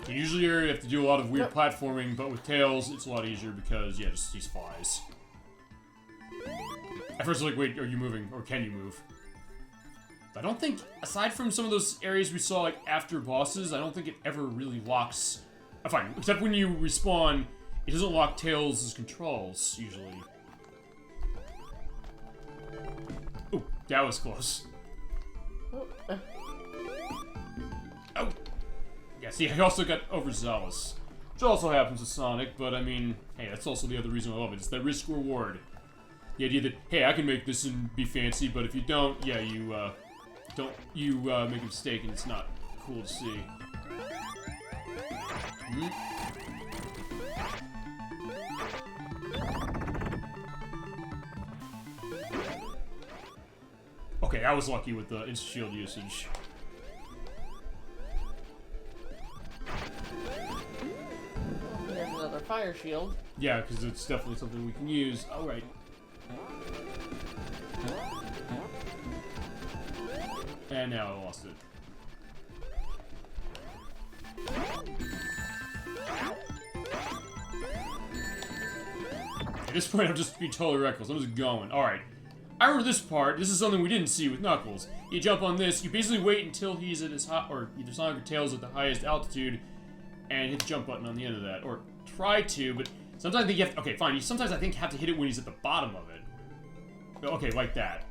And usually you have to do a lot of weird platforming, but with Tails, it's a lot easier because, yeah, just, he flies. At first I was like, wait, are you moving? Or can you move? I don't think, aside from some of those areas we saw, like, after bosses, I don't think it ever really locks... fine, except when you respawn, it doesn't lock Tails' controls, usually. Ooh, that was close. Oh! Yeah, see, I also got overzealous. Which also happens with Sonic, but I mean, hey, that's also the other reason I love it. It's that risk-reward. The idea that, hey, I can make this and be fancy, but if you don't, yeah, you make a mistake and it's not cool to see. Okay, I was lucky with the insta-shield usage. There's another fire shield. Yeah, because it's definitely something we can use. Alright. And now I lost it. At this point, I'm just being totally reckless. I'm just going. Alright. I remember this part. This is something we didn't see with Knuckles. You jump on this, you basically wait until he's at his high, or either Sonic or Tails at the highest altitude, and hit the jump button on the end of that. Or try to, but sometimes I think you have to, okay, fine. Sometimes I think you have to hit it when he's at the bottom of it. Okay, like that.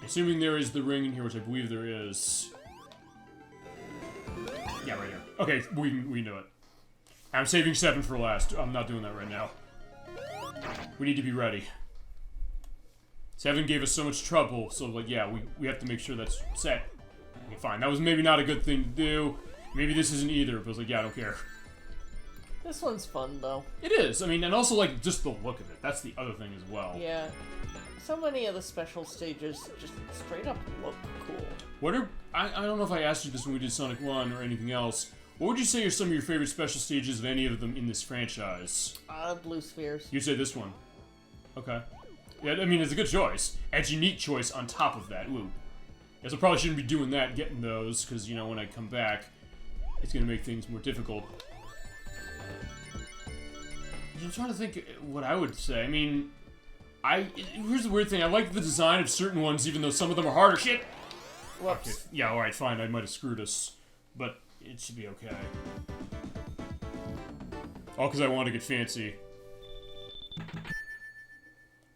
Assuming there is the ring in here, which I believe there is. Yeah, right here. Okay, we know it. I'm saving 7 for last. I'm not doing that right now. We need to be ready. 7 gave us so much trouble, so like, yeah, we have to make sure that's set. Okay, fine. That was maybe not a good thing to do. Maybe this isn't either, but I was like, yeah, I don't care. This one's fun, though. It is. I mean, and also, like, just the look of it. That's the other thing as well. Yeah. So many of the special stages just straight up look cool. What are... I don't know if I asked you this when we did Sonic 1 or anything else. What would you say are some of your favorite special stages of any of them in this franchise? Blue spheres. You'd say this one. Okay. Yeah, I mean, it's a good choice. And it's a unique choice on top of that. Ooh. Yes, I probably shouldn't be doing that, getting those, because, you know, when I come back, it's going to make things more difficult. I'm trying to think what I would say. I mean, here's the weird thing. I like the design of certain ones, even though some of them are harder. Shit! Whoops. Okay. Yeah, alright, fine. I might have screwed us. But it should be okay. All because I wanted to get fancy.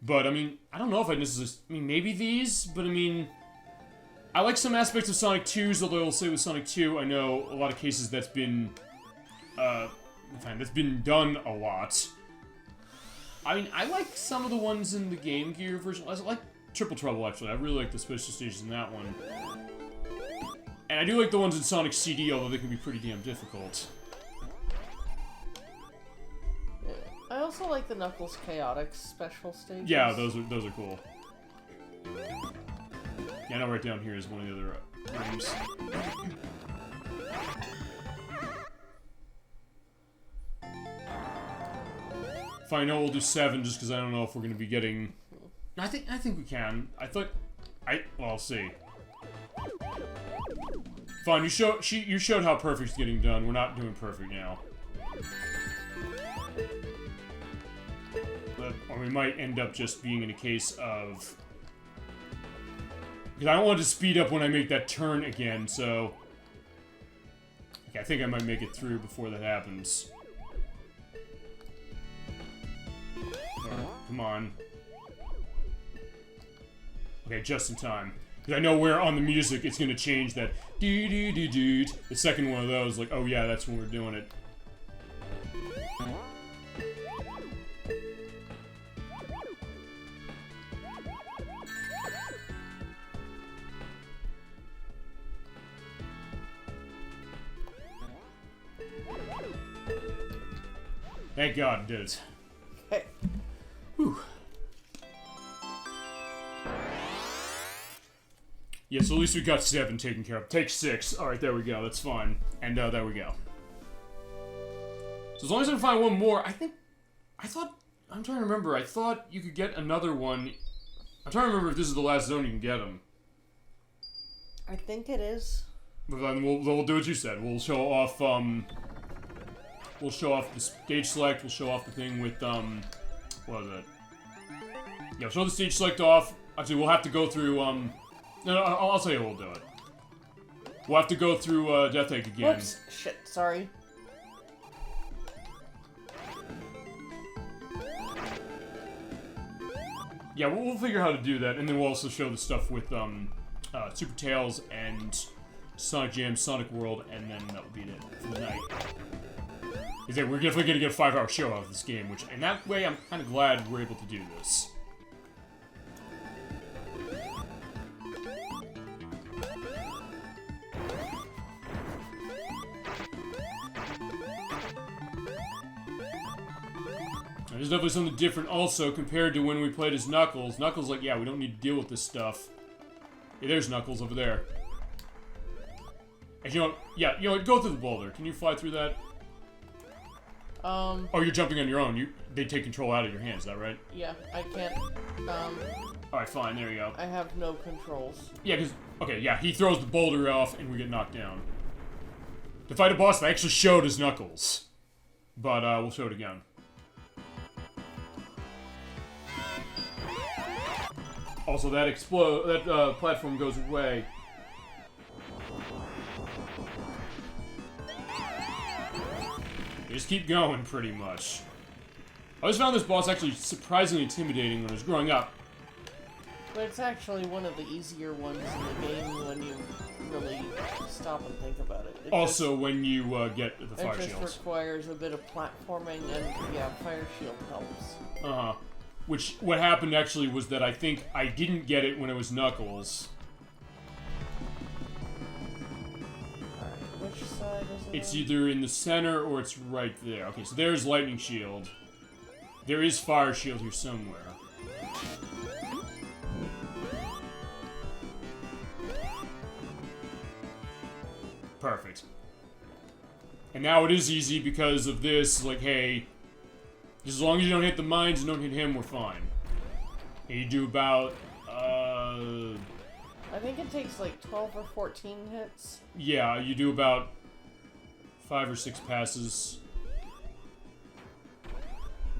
But, I mean, I don't know if I necessarily... I mean, maybe these, but I mean... I like some aspects of Sonic 2's, although I'll say with Sonic 2, I know a lot of cases that's been... that's been done a lot. I mean, I like some of the ones in the Game Gear version. I like Triple Trouble, actually. I really like the special stages in that one. And I do like the ones in Sonic CD, although they can be pretty damn difficult. Yeah. I also like the Knuckles Chaotix special stages. Yeah, those are cool. Yeah, I know right down here is one of the other rooms. If I know, we'll do 7 just because I don't know if we're going to be getting... I think we can. Well, I'll see. Fine, you showed how perfect's getting done. We're not doing perfect now. Or we might end up just being in a case of... Because I don't want to speed up when I make that turn again, so... Okay, I think I might make it through before that happens. Come on. Okay, just in time. Because I know where on the music it's going to change that doo-doo-doo-doo. The second one of those, like, oh yeah, that's when we're doing it. Thank God it did. Hey. Whew. Yeah, so at least we got 7 taken care of. Take 6. Alright, there we go. That's fine. And there we go. So as long as I can find one more, I'm trying to remember. I thought you could get another one. I'm trying to remember if this is the last zone you can get them. I think it is. But then we'll do what you said. We'll show off, we'll show off the stage select. We'll show off the thing with, what was it? Yeah, show the stage select off. Actually, we'll have to go through, no, I'll tell you we'll do it. We'll have to go through, Death Egg again. Whoops. Shit, sorry. Yeah, we'll figure how to do that, and then we'll also show the stuff with, Super Tails and Sonic Jam, Sonic World, and then that will be it for the night. We're definitely going to get a 5-hour show out of this game, which, in that way, I'm kind of glad we're able to do this. There's definitely something different also compared to when we played as Knuckles. Knuckles, like, yeah, we don't need to deal with this stuff. Yeah, there's Knuckles over there. And go through the boulder. Can you fly through that? Oh, you're jumping on your own. They take control out of your hands, is that right? Yeah, I can't, Alright, fine, there you go. I have no controls. Yeah, he throws the boulder off and we get knocked down. To fight a boss that actually showed as Knuckles. But, we'll show it again. Also, that platform goes away. You just keep going, pretty much. I always found this boss actually surprisingly intimidating when I was growing up. But it's actually one of the easier ones in the game when you really stop and think about it. Also, when you get the fire shields. It just requires a bit of platforming, and yeah, fire shield helps. Uh-huh. What happened actually was that I think I didn't get it when it was Knuckles. Alright, which side is it? It's either in the center or it's right there. Okay, so there's Lightning Shield. There is Fire Shield here somewhere. Perfect. And now it is easy because of this, like, hey, as long as you don't hit the mines and don't hit him, we're fine. And you do about, I think it takes like 12 or 14 hits. Yeah, you do about 5 or 6 passes.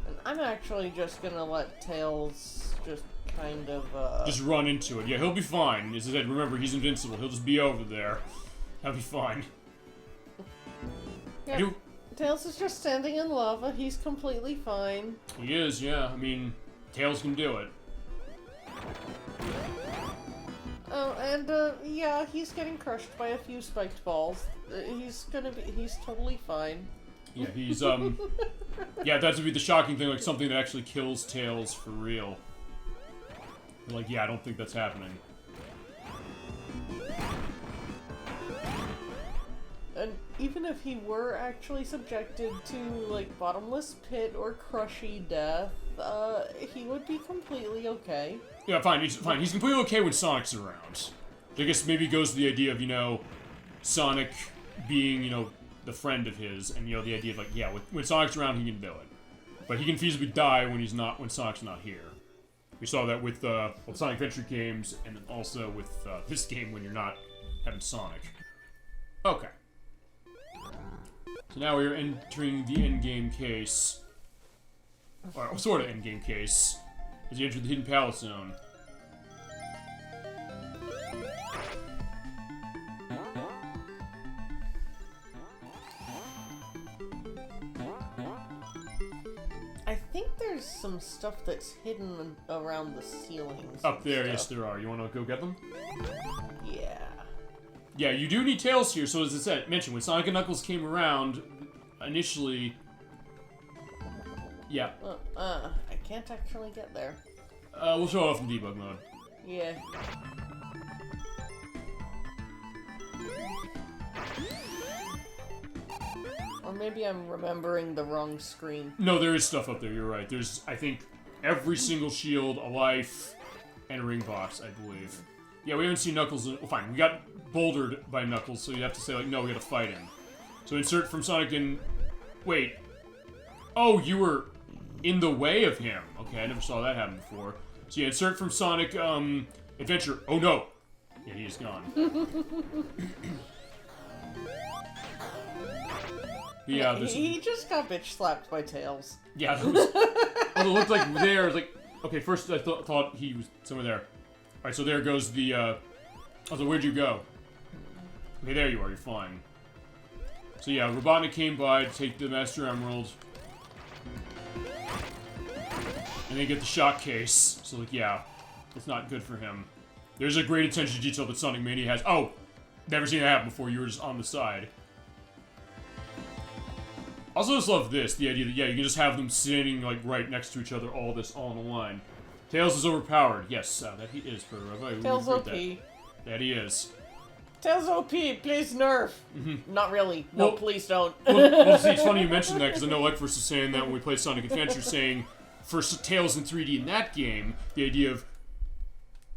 And I'm actually just gonna let Tails just kind of, Just run into it. Yeah, he'll be fine. As I said, remember, he's invincible. He'll just be over there. He'll be fine. Yeah, Tails is just standing in lava. He's completely fine. He is, yeah. I mean, Tails can do it. Oh, and, yeah, he's getting crushed by a few spiked balls. He's totally fine. Yeah, he's, yeah, that would be the shocking thing, like, something that actually kills Tails for real. Like, yeah, I don't think that's happening. And even if he were actually subjected to, like, bottomless pit or crushy death, he would be completely okay. Yeah, fine, he's fine. He's completely okay when Sonic's around. I guess maybe it goes to the idea of, you know, Sonic being, you know, the friend of his, and, you know, the idea of, like, yeah, when Sonic's around, he can do it. But he can feasibly die when Sonic's not here. We saw that with Sonic Adventure games, and also with this game when you're not having Sonic. Okay. So now we're entering the endgame case. Or sort of endgame case. As you enter the Hidden Palace Zone. I think there's some stuff that's hidden around the ceilings. Up there, yes there are. You want to go get them? Yeah. Yeah, you do need Tails here, so as I said, mentioned, when Sonic and Knuckles came around, initially... Yeah. I can't actually get there. We'll show it off in debug mode. Yeah. Or maybe I'm remembering the wrong screen. No, there is stuff up there, you're right. There's, I think, every single shield, a life, and a ring box, I believe. Yeah, we haven't seen Knuckles in... Well, fine, we got bouldered by Knuckles, so you have to say, like, no, we gotta fight him. So insert from Sonic and... Wait. Oh, you were in the way of him. Okay, I never saw that happen before. So yeah, insert from Sonic, Adventure. Oh, no! Yeah, he is gone. Yeah, he just got bitch slapped by Tails. Yeah, there was... Well, it looked like there, like... Okay, first I thought he was somewhere there. Alright, so there goes the, I was like, where'd you go? Okay, there you are, you're fine. So yeah, Robotnik came by to take the Master Emerald. And then get the shock case. So, like, yeah, it's not good for him. There's a great attention to detail that Sonic Mania has. Oh! Never seen that happen before, you were just on the side. Also just love this, the idea that, yeah, you can just have them sitting, like, right next to each other, all on the line. Tails is overpowered. Yes, that he is, Proto. Tails OP. That he is. Tails OP, please nerf. Not really. No, well, please don't. well, see, it's funny you mentioned that, because I know ElecVerse was saying that when we played Sonic Adventure, saying, for Tails in 3D in that game, the idea of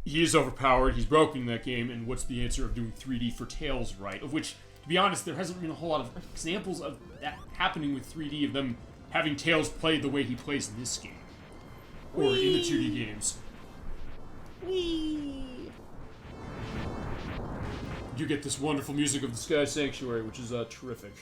he is overpowered, he's broken in that game, and what's the answer of doing 3D for Tails right? Of which, to be honest, there hasn't been a whole lot of examples of that happening with 3D, of them having Tails play the way he plays in this game. Or in the 2D games. Whee! You get this wonderful music of the Sky Sanctuary, which is terrific.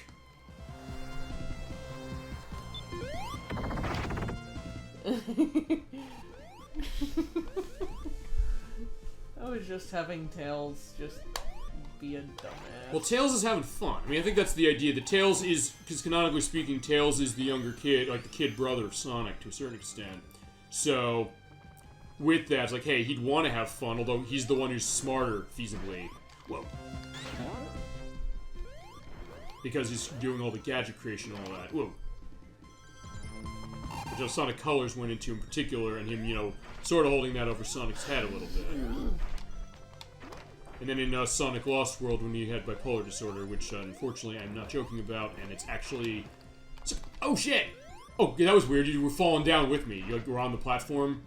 I was just having Tails just be a dumbass. Well, Tails is having fun. I mean, I think that's the idea. That Tails is, because canonically speaking, Tails is the younger kid, like the kid brother of Sonic to a certain extent. So, with that, it's like, hey, he'd want to have fun, although he's the one who's smarter, feasibly. Whoa. Because he's doing all the gadget creation and all that. Whoa. Which Sonic Colors went into in particular, and him, you know, sort of holding that over Sonic's head a little bit. And then in Sonic Lost World, when he had bipolar disorder, which unfortunately I'm not joking about, and it's actually... Oh, shit! Oh, yeah, that was weird. You were falling down with me. You were on the platform.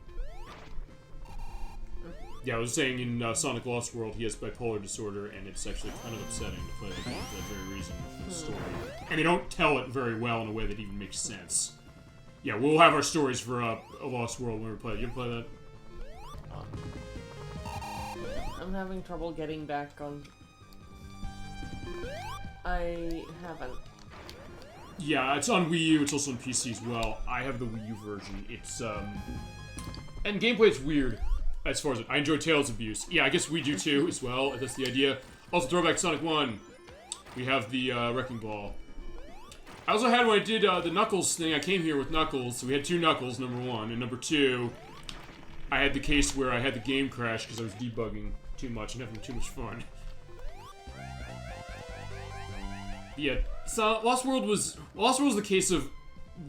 Yeah, I was saying in Sonic Lost World, he has bipolar disorder, and it's actually kind of upsetting to play the game for that very reason for the story. And they don't tell it very well in a way that even makes sense. Yeah, we'll have our stories for a Lost World when we play it. You ever play that? I'm having trouble getting back on... I haven't. Yeah, it's on Wii U, it's also on PC as well. I have the Wii U version. It's, And gameplay is weird, as far as I enjoy Tails' abuse. Yeah, I guess we do too, as well. That's the idea. Also, throwback Sonic 1. We have the Wrecking Ball. I also had, when I did the Knuckles thing, I came here with Knuckles. So we had 2 Knuckles, number 1. And number 2, I had the case where I had the game crash because I was debugging too much and having too much fun. Yeah, so Lost World was the case of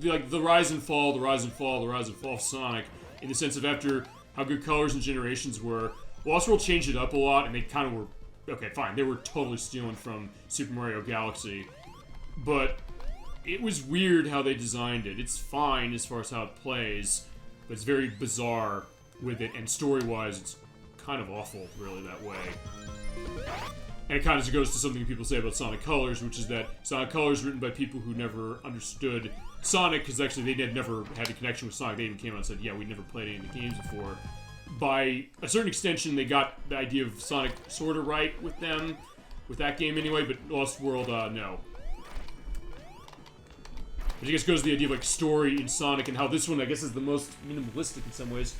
the rise and fall, the rise and fall, the rise and fall of Sonic, in the sense of after how good Colors and Generations were, Lost World changed it up a lot, and they kind of were, okay, fine, they were totally stealing from Super Mario Galaxy, but it was weird how they designed it. It's fine as far as how it plays, but it's very bizarre with it, and story-wise, it's kind of awful, really, that way. And it kind of goes to something people say about Sonic Colors, which is that Sonic Colors written by people who never understood Sonic, because actually they had never had a connection with Sonic. They even came out and said, yeah, we never played any of the games before. By a certain extension, they got the idea of Sonic sort of right with them, with that game anyway, but Lost World, no. Which I guess goes to the idea of, like, story in Sonic, and how this one, I guess, is the most minimalistic in some ways.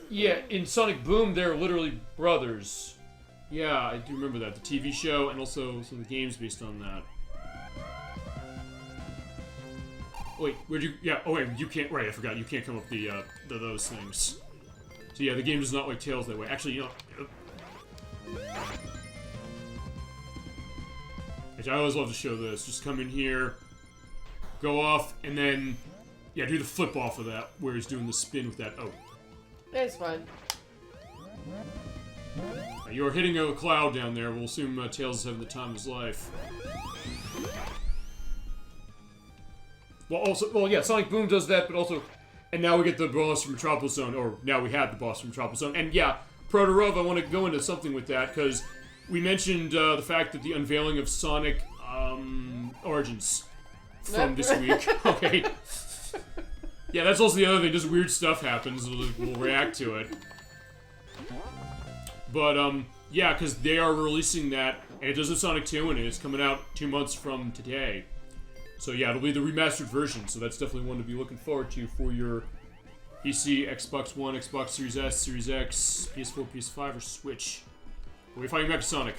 Yeah, in Sonic Boom, they're literally brothers. Yeah, I do remember that. The TV show, and also some of the games based on that. Wait, where'd you... Yeah, oh wait, you can't... Right, I forgot. You can't come up the those things. So yeah, the game does not like Tails that way. Actually, you know... Which I always love to show this. Just come in here, go off, and then... Yeah, do the flip off of that, where he's doing the spin with that... Oh. It's fine. You're hitting a cloud down there. We'll assume Tails is having the time of his life. Well, yeah, Sonic Boom does that, but also... And now we get the boss from Metropolis Zone, or now we have the boss from Metropolis Zone. And yeah, Proto-Rove, I want to go into something with that, because we mentioned the fact that the unveiling of Sonic Origins from this week. Okay. Yeah, that's also the other thing. Just weird stuff happens. We'll react to it. But, yeah, because they are releasing that, and it does have Sonic 2 in it. It's coming out 2 months from today. So, yeah, it'll be the remastered version, so that's definitely one to be looking forward to for your PC, Xbox One, Xbox Series S, Series X, PS4, PS5, or Switch. We'll be fighting back to Sonic.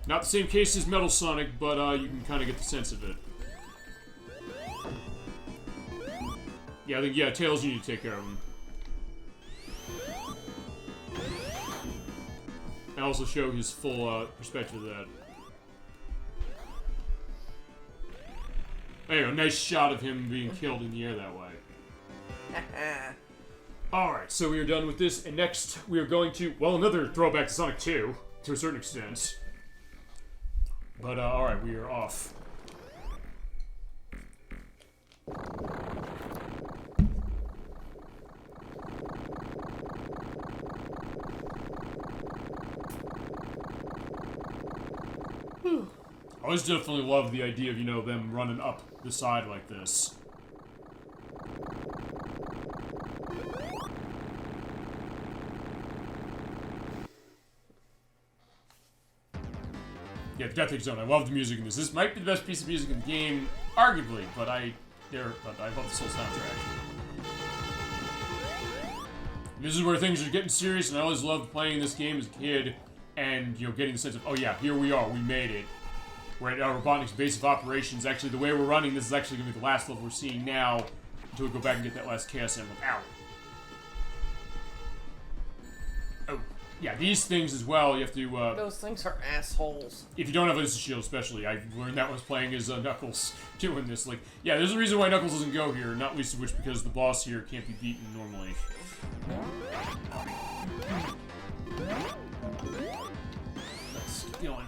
Not the same case as Metal Sonic, but you can kind of get the sense of it. Yeah, I think, yeah, Tails, you need to take care of him. And also show his full perspective of that. There you go, nice shot of him being killed in the air that way. Alright, so we are done with this, and next we are going to, well, another throwback to Sonic 2, to a certain extent. But, alright, we are off. I always definitely love the idea of, you know, them running up the side like this. Yeah, the Death Egg Zone. I love the music in this. This might be the best piece of music in the game, arguably, but I love this whole soundtrack. This is where things are getting serious, and I always loved playing this game as a kid, and, you know, getting the sense of, oh yeah, here we are, we made it. We're at our Robotnik's base of operations. Actually, the way we're running, this is actually going to be the last level we're seeing now, until we go back and get that last Chaos Emerald. Ow. Oh. Yeah, these things as well, you have to, Those things are assholes. If you don't have a shield, especially, I learned that when I was playing as Knuckles doing this. Like, yeah, there's a reason why Knuckles doesn't go here, not least of which because the boss here can't be beaten normally. Let's keep going.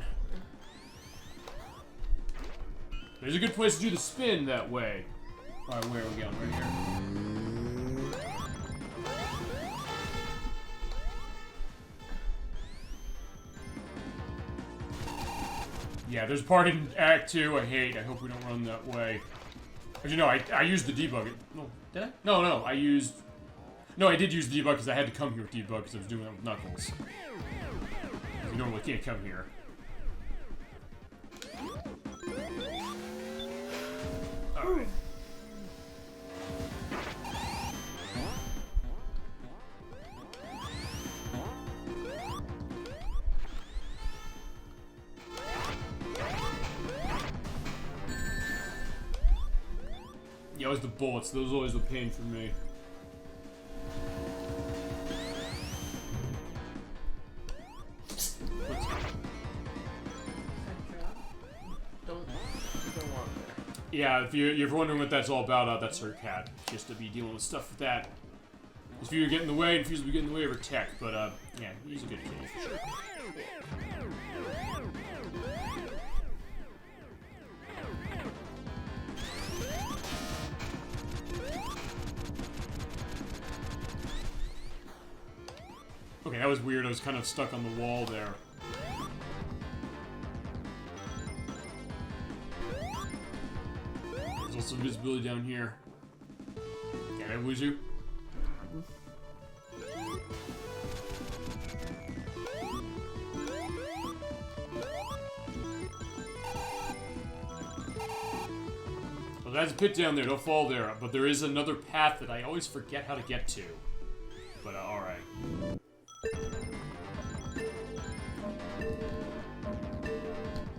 There's a good place to do the spin that way. Alright, where are we going? Right here. Yeah, there's a part in Act 2 I hate. I hope we don't run that way. But you know, I used the debug. No, did I? No, I used... No, I did use the debug because I had to come here with debug because I was doing that with Knuckles. You normally can't come here. Alright. always the bullets. Those are always the pain for me. Don't want there. Yeah, if you're wondering what that's all about, that's her cat. She has to be dealing with stuff with that. If you get in the way, and Fuse will get in the way of her tech, but yeah, he's a good kid for sure. Okay, that was weird. I was kind of stuck on the wall there. There's also visibility down here. Did I lose you? Well, that's a pit down there. Don't fall there. But there is another path that I always forget how to get to. But alright.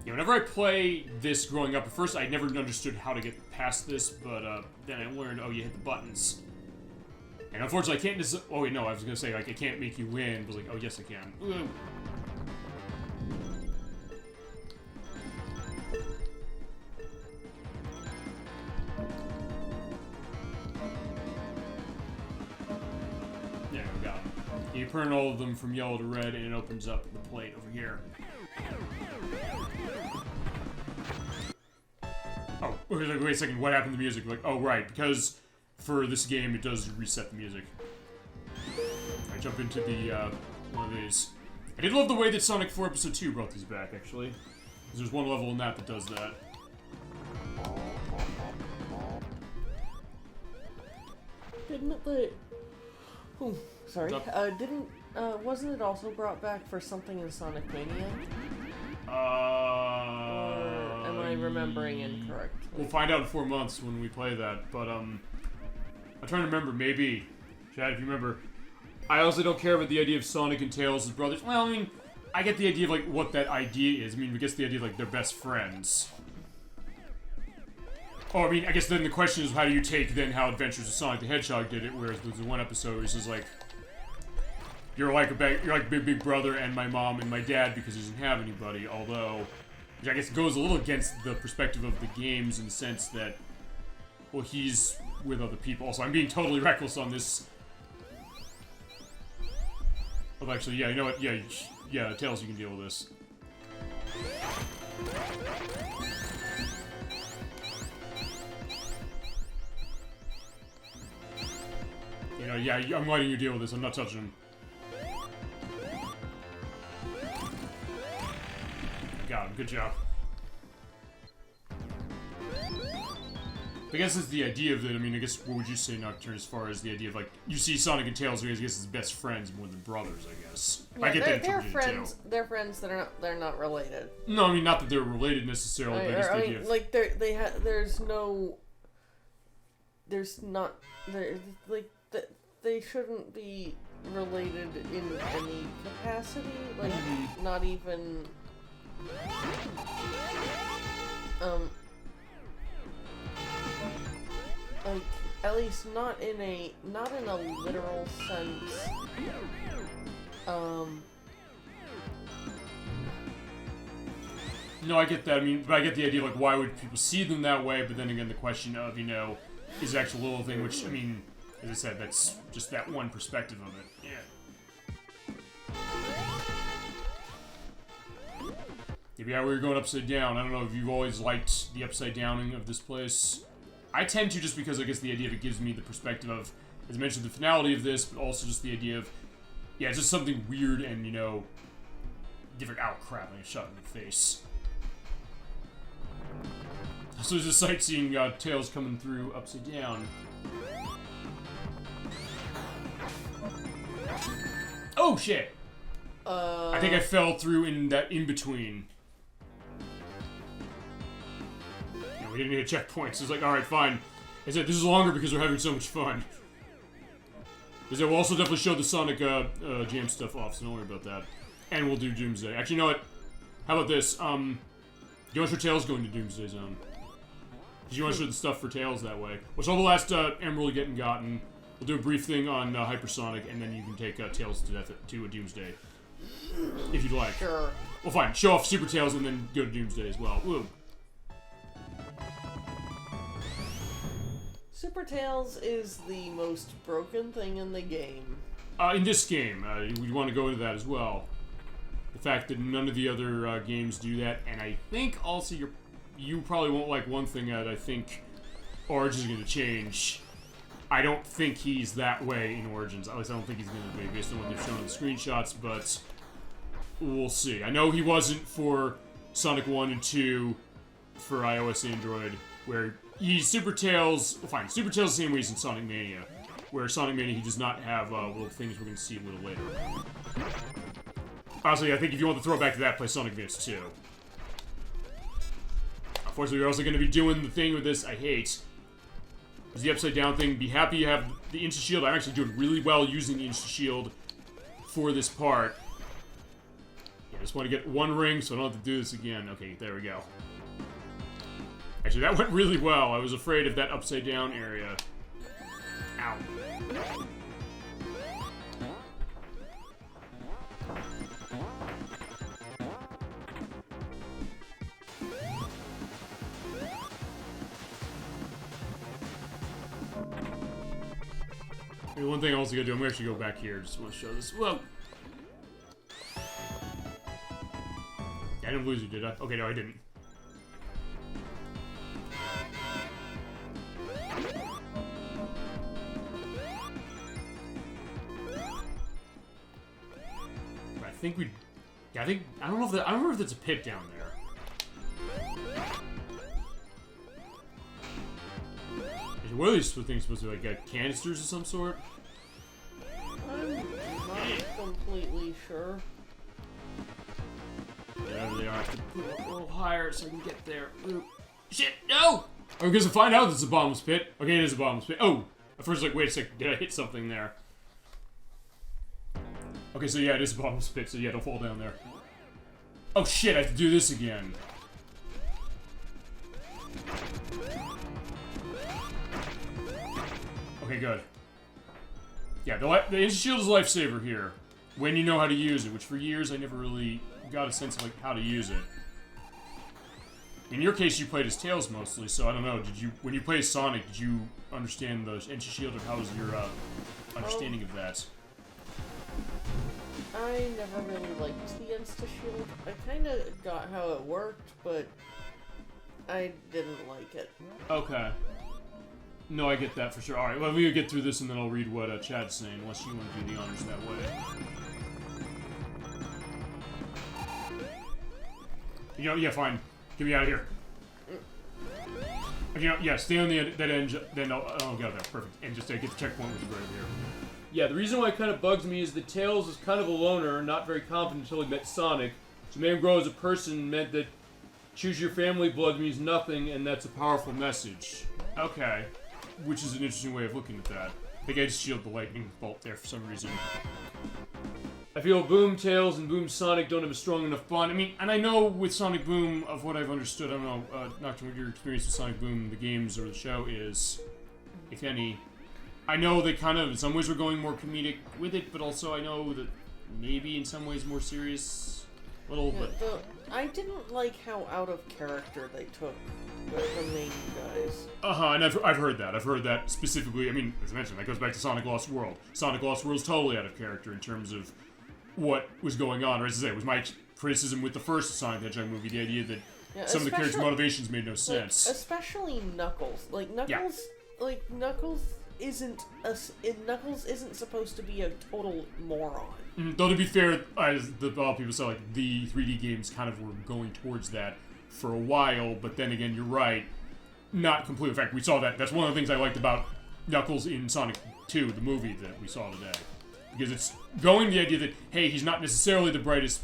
Yeah, whenever I play this growing up, at first I never understood how to get past this, but then I learned, oh, you hit the buttons. And unfortunately, I can't just... Oh, wait, no, I was going to say, like, I can't make you win. But I was like, oh, yes, I can. Ooh. There we go. You turn all of them from yellow to red, and it opens up the plate over here. Oh, wait a second, what happened to the music? Like, oh, right, because for this game, it does reset the music. I jump into the, one of these. I did love the way that Sonic 4 Episode 2 brought these back, actually. Because there's one level in that does that. Didn't the... Oh, sorry. Wasn't it also brought back for something in Sonic Mania? Or am I remembering incorrectly? We'll find out in 4 months when we play that, but, I'm trying to remember, maybe. Chad, if you remember. I also don't care about the idea of Sonic and Tails as brothers. Well, I mean, I get the idea of, like, what that idea is. I mean, we get the idea of, like, they're best friends. Oh, I mean, I guess then the question is, how do you take, then, how Adventures of Sonic the Hedgehog did it, whereas there's one episode where it's just like, you're like big brother and my mom and my dad because he doesn't have anybody, although, which I guess goes a little against the perspective of the games in the sense that, well, he's with other people. Also, I'm being totally reckless on this. Oh, actually, yeah, you know what? Yeah, Tails, you can deal with this. You know, yeah, I'm letting you deal with this. I'm not touching him. Got him. Good job. I guess that's the idea of it. I mean, I guess, what would you say, Nocturne, as far as the idea of, like, you see Sonic and Tails, I guess it's best friends more than brothers, I guess. Yeah, I get that they're friends. They're friends that are they're not related. No, I mean, not that they're related necessarily, but I guess the idea of... like, they shouldn't be related in any capacity, like, not even, like, at least not in a literal sense, No, I get that, I mean, but I get the idea, like, why would people see them that way, but then again, the question of, you know, is the actual little thing, which, I mean, as I said, that's just that one perspective of it. Yeah, we were going upside down. I don't know if you've always liked the upside downing of this place. I tend to, just because I guess the idea of it gives me the perspective of, as I mentioned, the finality of this, but also just the idea of, yeah, it's just something weird and, you know, different. Ow, crap, I got shot in the face. So there's a sightseeing Tails coming through upside down. Oh, shit! I think I fell through in that in-between. Yeah, we didn't hit checkpoints. It's like, alright, fine. I said, this is longer because we're having so much fun. Because we'll also definitely show the Sonic Jam stuff off, so don't worry about that. And we'll do Doomsday. Actually, you know what? How about this? You want your Tails going to Doomsday Zone? Because you want to show the stuff for Tails that way. Which all the last Emerald getting gotten. We'll do a brief thing on Hypersonic, and then you can take Tails to death to a Doomsday. If you'd like. Sure. Well, fine. Show off Super Tails and then go to Doomsday as well. Woo. Super Tails is the most broken thing in the game. In this game, we want to go into that as well. The fact that none of the other games do that, and I think also you probably won't like one thing that I think Origins is going to change. I don't think he's that way in Origins. At least I don't think he's going to be, based on what they've shown in the screenshots, but we'll see. I know he wasn't for Sonic 1 and 2 for iOS Android, where he's Super Tails. Well, fine, Super Tails the same way he's in Sonic Mania, where Sonic Mania he does not have little things we're going to see a little later. Honestly, I think if you want to throw back to that, play Sonic Advance 2. Unfortunately, we're also going to be doing the thing with this I hate. Is the upside down thing. Be happy you have the Insta-Shield. I'm actually doing really well using the Insta-Shield for this part. Yeah, I just want to get one ring so I don't have to do this again. Okay, there we go. Actually, that went really well. I was afraid of that upside down area. Ow. Maybe one thing I also gotta do, I'm gonna actually go back here. Just want to show this. Whoa! I didn't lose you, did I? Okay, no, I didn't. I think we... Yeah, I don't know if I don't remember if there's a pit down there. What are these things supposed to be, like canisters of some sort? I'm not completely sure. Whatever they are, I have to put it a little higher so I can get there. Ooh. Shit, no! Oh, because to find out it's a bottomless pit. Okay, it is a bottomless pit. Oh! At first, like, wait a second, did I hit something there? Okay, so yeah, it is a bottomless pit, so yeah, don't fall down there. Oh shit, I have to do this again. Okay, good. Yeah, the Insta-Shield is a lifesaver here. When you know how to use it, which for years I never really got a sense of, like, how to use it. In your case, you played as Tails mostly, so I don't know, when you played as Sonic, did you understand the Insta-Shield, or how was your, understanding of that? I never really liked the Insta-Shield. I kinda got how it worked, but I didn't like it. Okay. No, I get that for sure. Alright, well, we'll get through this and then I'll read what Chad's saying, unless you want to do the honors that way. You know, yeah, fine. Get me out of here. You know, yeah, stay on that end, then I'll go there. Perfect. And just get the checkpoint, which is right here. Yeah, the reason why it kind of bugs me is that Tails is kind of a loner, not very confident until he met Sonic. To make him grow as a person meant that choose your family blood means nothing, and that's a powerful message. Okay. Which is an interesting way of looking at that. I think I just shielded the lightning bolt there for some reason. I feel Boom Tails and Boom Sonic don't have a strong enough bond. I mean, and I know with Sonic Boom, of what I've understood, I don't know, Nocturne, what your experience with Sonic Boom, the games or the show is, if any. I know they kind of, in some ways, were going more comedic with it, but also I know that maybe in some ways more serious. Little, Yeah, but... I didn't like how out of character they took the main guys. And I've heard that. I've heard that specifically. I mean, as I mentioned, that goes back to Sonic Lost World. Sonic Lost World's totally out of character in terms of what was going on. Or as I say, it was my criticism with the first Sonic the Hedgehog movie, the idea that some of the characters' motivations made no sense. Like, especially Knuckles. Like, Knuckles isn't supposed to be a total moron. Though to be fair, as people said, like, the 3D games kind of were going towards that for a while, but then again, you're right, not completely. In fact, we saw that. That's one of the things I liked about Knuckles in Sonic 2, the movie that we saw today. Because it's going the idea that, hey, he's not necessarily the brightest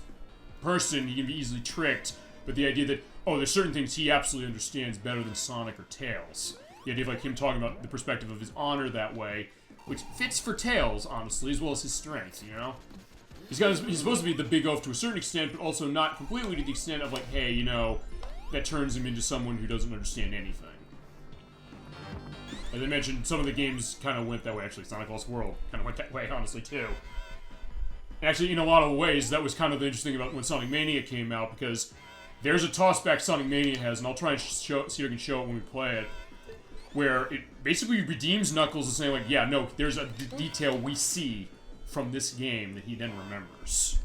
person, he can be easily tricked, but the idea that, oh, there's certain things he absolutely understands better than Sonic or Tails. The idea of, like, him talking about the perspective of his honor that way, which fits for Tails, honestly, as well as his strengths, you know? He's supposed to be the big oaf to a certain extent, but also not completely to the extent of, like, hey, you know, that turns him into someone who doesn't understand anything. As I mentioned, some of the games kind of went that way. Actually, Sonic Lost World kind of went that way, honestly, too. Actually, in a lot of ways, that was kind of the interesting about when Sonic Mania came out, because there's a tossback Sonic Mania has, and I'll try and see if I can show it when we play it, where it basically redeems Knuckles and saying, like, yeah, no, there's a detail we see from this game that he then remembers.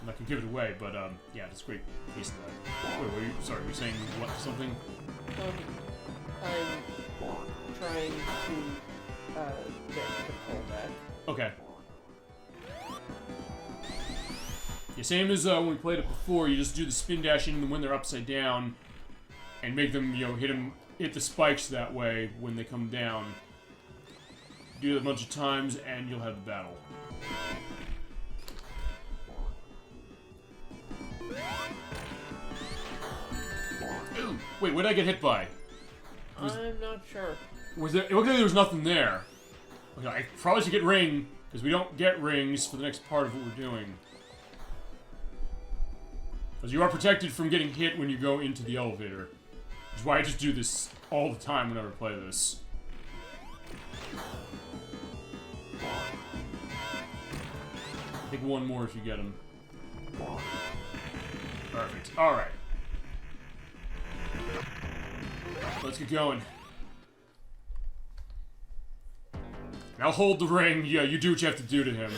I'm not gonna give it away, but, yeah, it's a great case of that. Wait, sorry, were you saying what, something? I'm trying to, get the pullback. Okay. Yeah, same as when we played it before, you just do the spin dash in when they're upside down, and make them, you know, hit the spikes that way when they come down. Do it a bunch of times, and you'll have the battle. Ooh, wait, what did I get hit by? I'm not sure. Was there? It looked like there was nothing there. Okay, I probably should get ring, because we don't get rings for the next part of what we're doing. Because you are protected from getting hit when you go into the elevator. Which is why I just do this all the time whenever I play this. I think one more if you get him. Perfect. Alright. Let's get going. Now hold the ring. Yeah, you do what you have to do to him.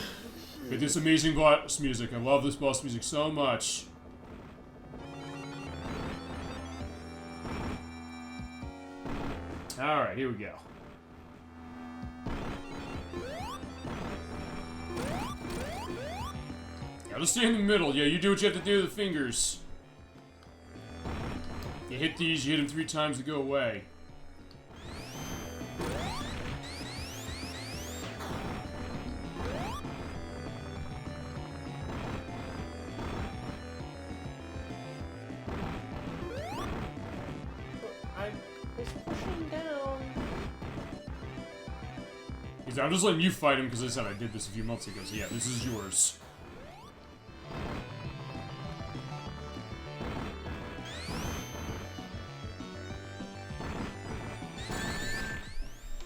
With this amazing boss music. I love this boss music so much. Alright, here we go. I'll just stay in the middle. Yeah, you do what you have to do with the fingers. You hit these, you hit them 3 times to go away. I'm just letting you fight him because I said I did this a few months ago, so yeah, this is yours.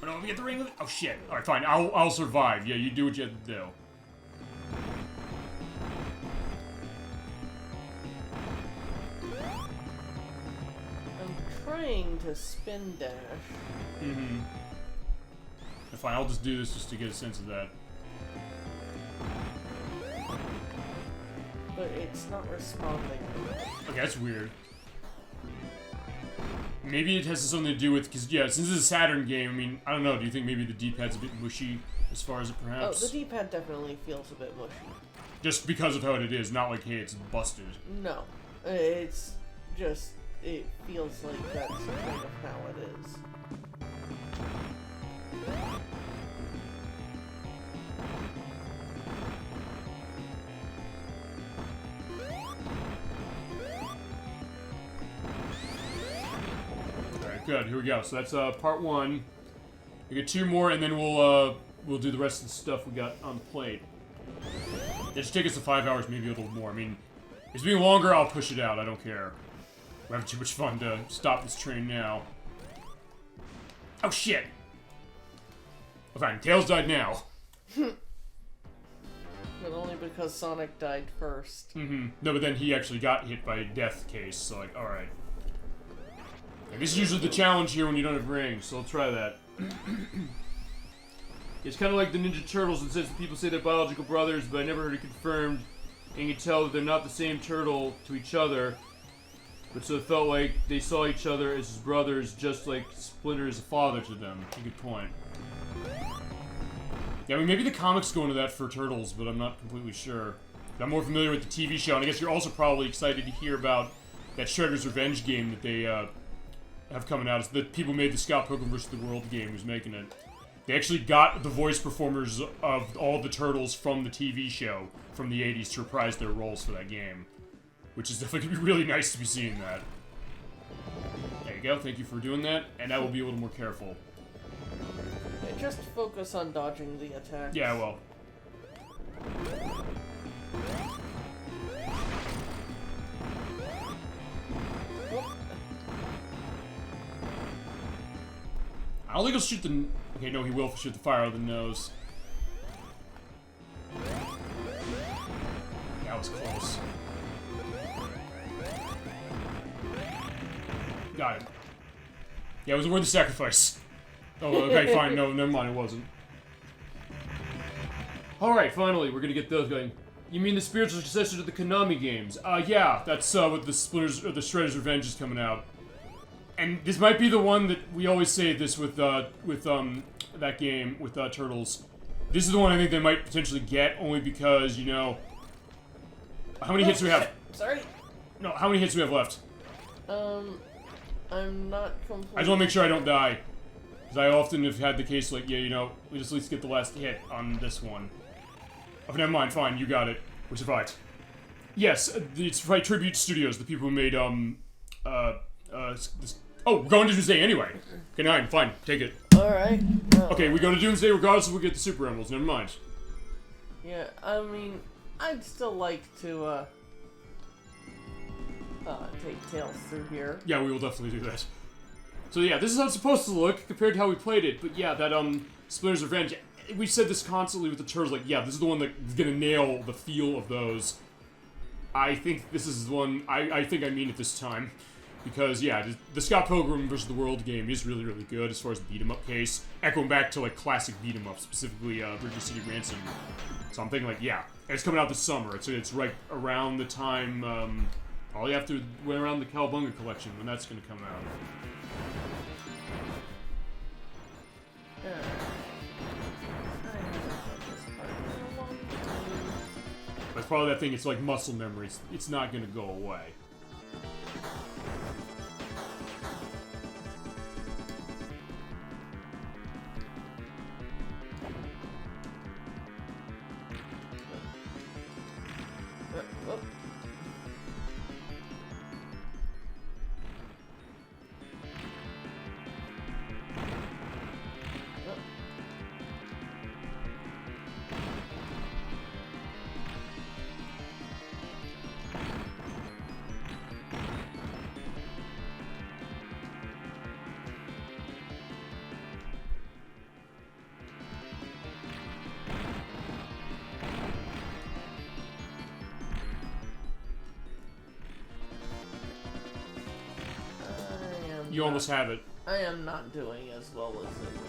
Oh no, let me get the ring with it. Oh shit. Alright, fine. I'll survive. Yeah, you do what you have to do. I'm trying to spin dash. Mm-hmm. Fine, I'll just do this just to get a sense of that. But it's not responding. Okay, that's weird. Maybe it has something to do with, because, yeah, since this is a Saturn game, I mean, I don't know, do you think maybe the D-pad's a bit mushy as far as it perhaps? Oh, the D-pad definitely feels a bit mushy. Just because of how it is, not like, hey, it's busted. No. It's just, it feels like that's kind of how it is. Good, here we go. So that's part 1. We get 2 more, and then we'll do the rest of the stuff we got on the plate. It should take us to 5 hours, maybe a little more. I mean, if it's being longer, I'll push it out. I don't care. We're having too much fun to stop this train now. Oh shit! Oh, fine. Tails died now. But only because Sonic died first. Mm-hmm. No, but then he actually got hit by a death case, so like, alright. This is usually the challenge here when you don't have rings, so I'll try that. It's kind of like the Ninja Turtles, in the sense that people say they're biological brothers, but I never heard it confirmed. And you can tell that they're not the same turtle to each other. But so it felt like they saw each other as his brothers, just like Splinter is a father to them. That's a good point. Yeah, I mean, maybe the comics go into that for Turtles, but I'm not completely sure. I'm more familiar with the TV show, and I guess you're also probably excited to hear about that Shredder's Revenge game that they, have coming out. It's the people who made the Scott Pilgrim vs. the World game who's making it. They actually got the voice performers of all the Turtles from the TV show from the 80s to reprise their roles for that game. Which is definitely going to be really nice to be seeing that. There you go, thank you for doing that, and I will be a little more careful. Just focus on dodging the attacks. Yeah, well. don't think he'll shoot the... Okay, no, he will shoot the fire out of the nose. That was close. Got it. Yeah, it was worth the sacrifice. Oh, okay, fine. No, never mind, it wasn't. Alright, finally, we're gonna get those going. You mean the spiritual successor to the Konami games? Yeah, that's what the Splitters or the Shredder's Revenge is coming out. And this might be the one that we always say this with that game with Turtles. This is the one I think they might potentially get, only because, you know, how many hits do we have? Sorry. No, how many hits do we have left? I'm not completely... I just want to make sure I don't die. Because I often have had the case like, yeah, you know, we just at least get the last hit on this one. Oh, never mind, fine, you got it. We survived. Yes, it's by Tribute Studios, the people who made, this... Oh, we're going to Doomsday anyway. Okay, 9, fine, take it. Alright. Okay, we go to Doomsday regardless if we get the Super Emeralds, never mind. Yeah, I mean, I'd still like to, take Tails through here. Yeah, we will definitely do that. So yeah, this is how it's supposed to look compared to how we played it, but yeah, that, Splitter's Revenge, we said this constantly with the Turtles, like, yeah, this is the one that's gonna nail the feel of those. I think this is the one, I think I mean it this time. Because, yeah, the Scott Pilgrim vs. the World game is really, really good as far as the beat-em-up case. Echoing back to, like, classic beat-em-up, specifically, Bridger City Ransom. So I'm thinking, like, yeah, and it's coming out this summer. It's right around the time, probably after, around the Cowabunga collection, when that's gonna come out. That's probably that thing, it's like muscle memory. It's not gonna go away. You almost have it. I am not doing as well as I normally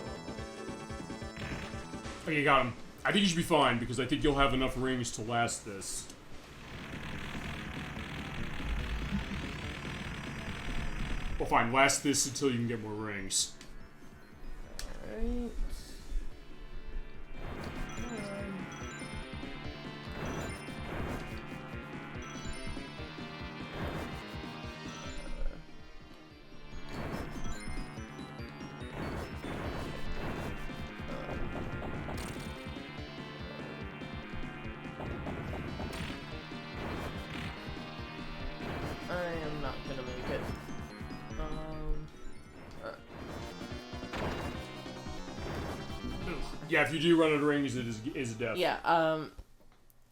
do. Okay, you got him. I think you should be fine, because I think you'll have enough rings to last this. Well, fine, last this until you can get more rings. Alright. Yeah, if you do run out of rings, it is a death. Yeah,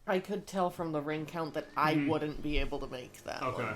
I could tell from the ring count that I wouldn't be able to make that Okay. one.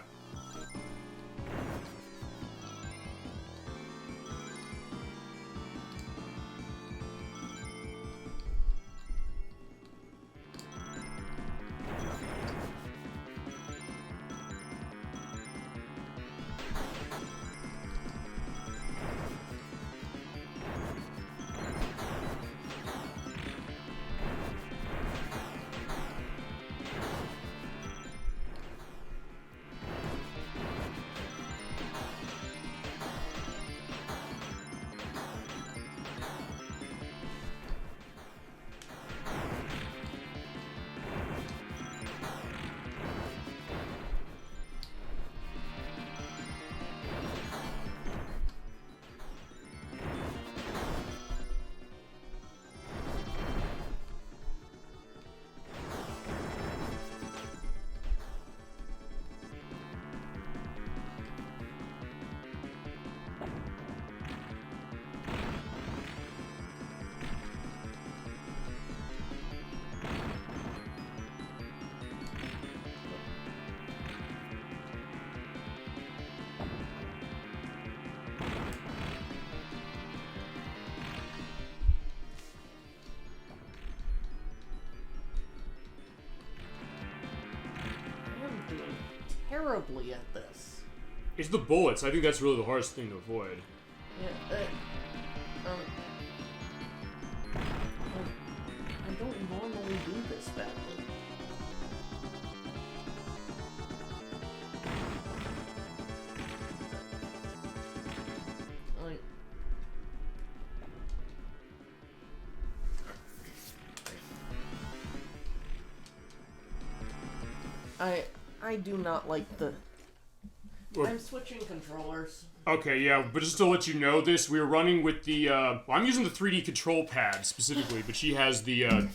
terribly at this. It's the bullets. I think that's really the hardest thing to avoid. Yeah, I don't normally do this badly. I do not like the... I'm switching controllers. Okay, yeah, but just to let you know this, we were running with the, well, I'm using the 3D control pad specifically, but she has the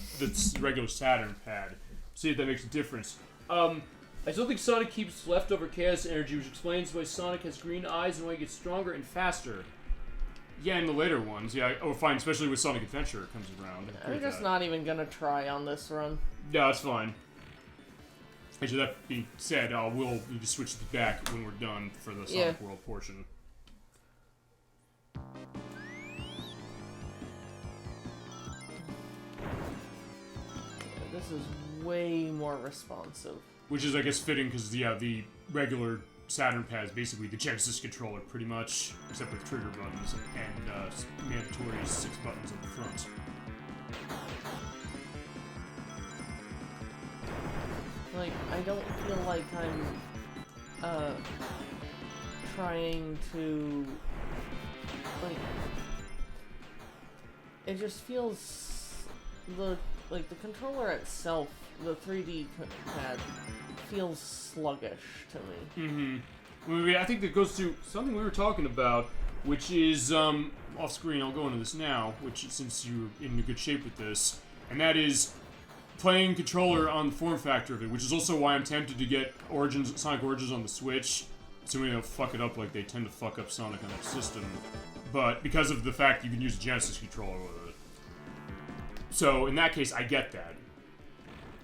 regular Saturn pad. See if that makes a difference. I still think Sonic keeps leftover chaos energy, which explains why Sonic has green eyes and why he gets stronger and faster. Yeah, in the later ones, yeah, oh, fine, especially with Sonic Adventure it comes around. I'm just not even gonna try on this run. Yeah, that's fine. Actually, that being said, we'll need to switch to the back when we're done for the Sonic World portion. This is way more responsive. Which is, I guess, fitting because, yeah, the regular Saturn pad is basically the Genesis controller, pretty much, except with trigger buttons and mandatory 6 buttons on the front. Like, I don't feel like I'm, trying to, like, it just feels, the controller itself, the 3D pad, feels sluggish to me. Mm-hmm. I mean, I think that goes to something we were talking about, which is, off screen, I'll go into this now, which, since you're in good shape with this, and that is playing controller on the form factor of it, which is also why I'm tempted to get Sonic Origins on the Switch, assuming they'll fuck it up like they tend to fuck up Sonic on that system. But because of the fact you can use a Genesis controller with it. So in that case, I get that.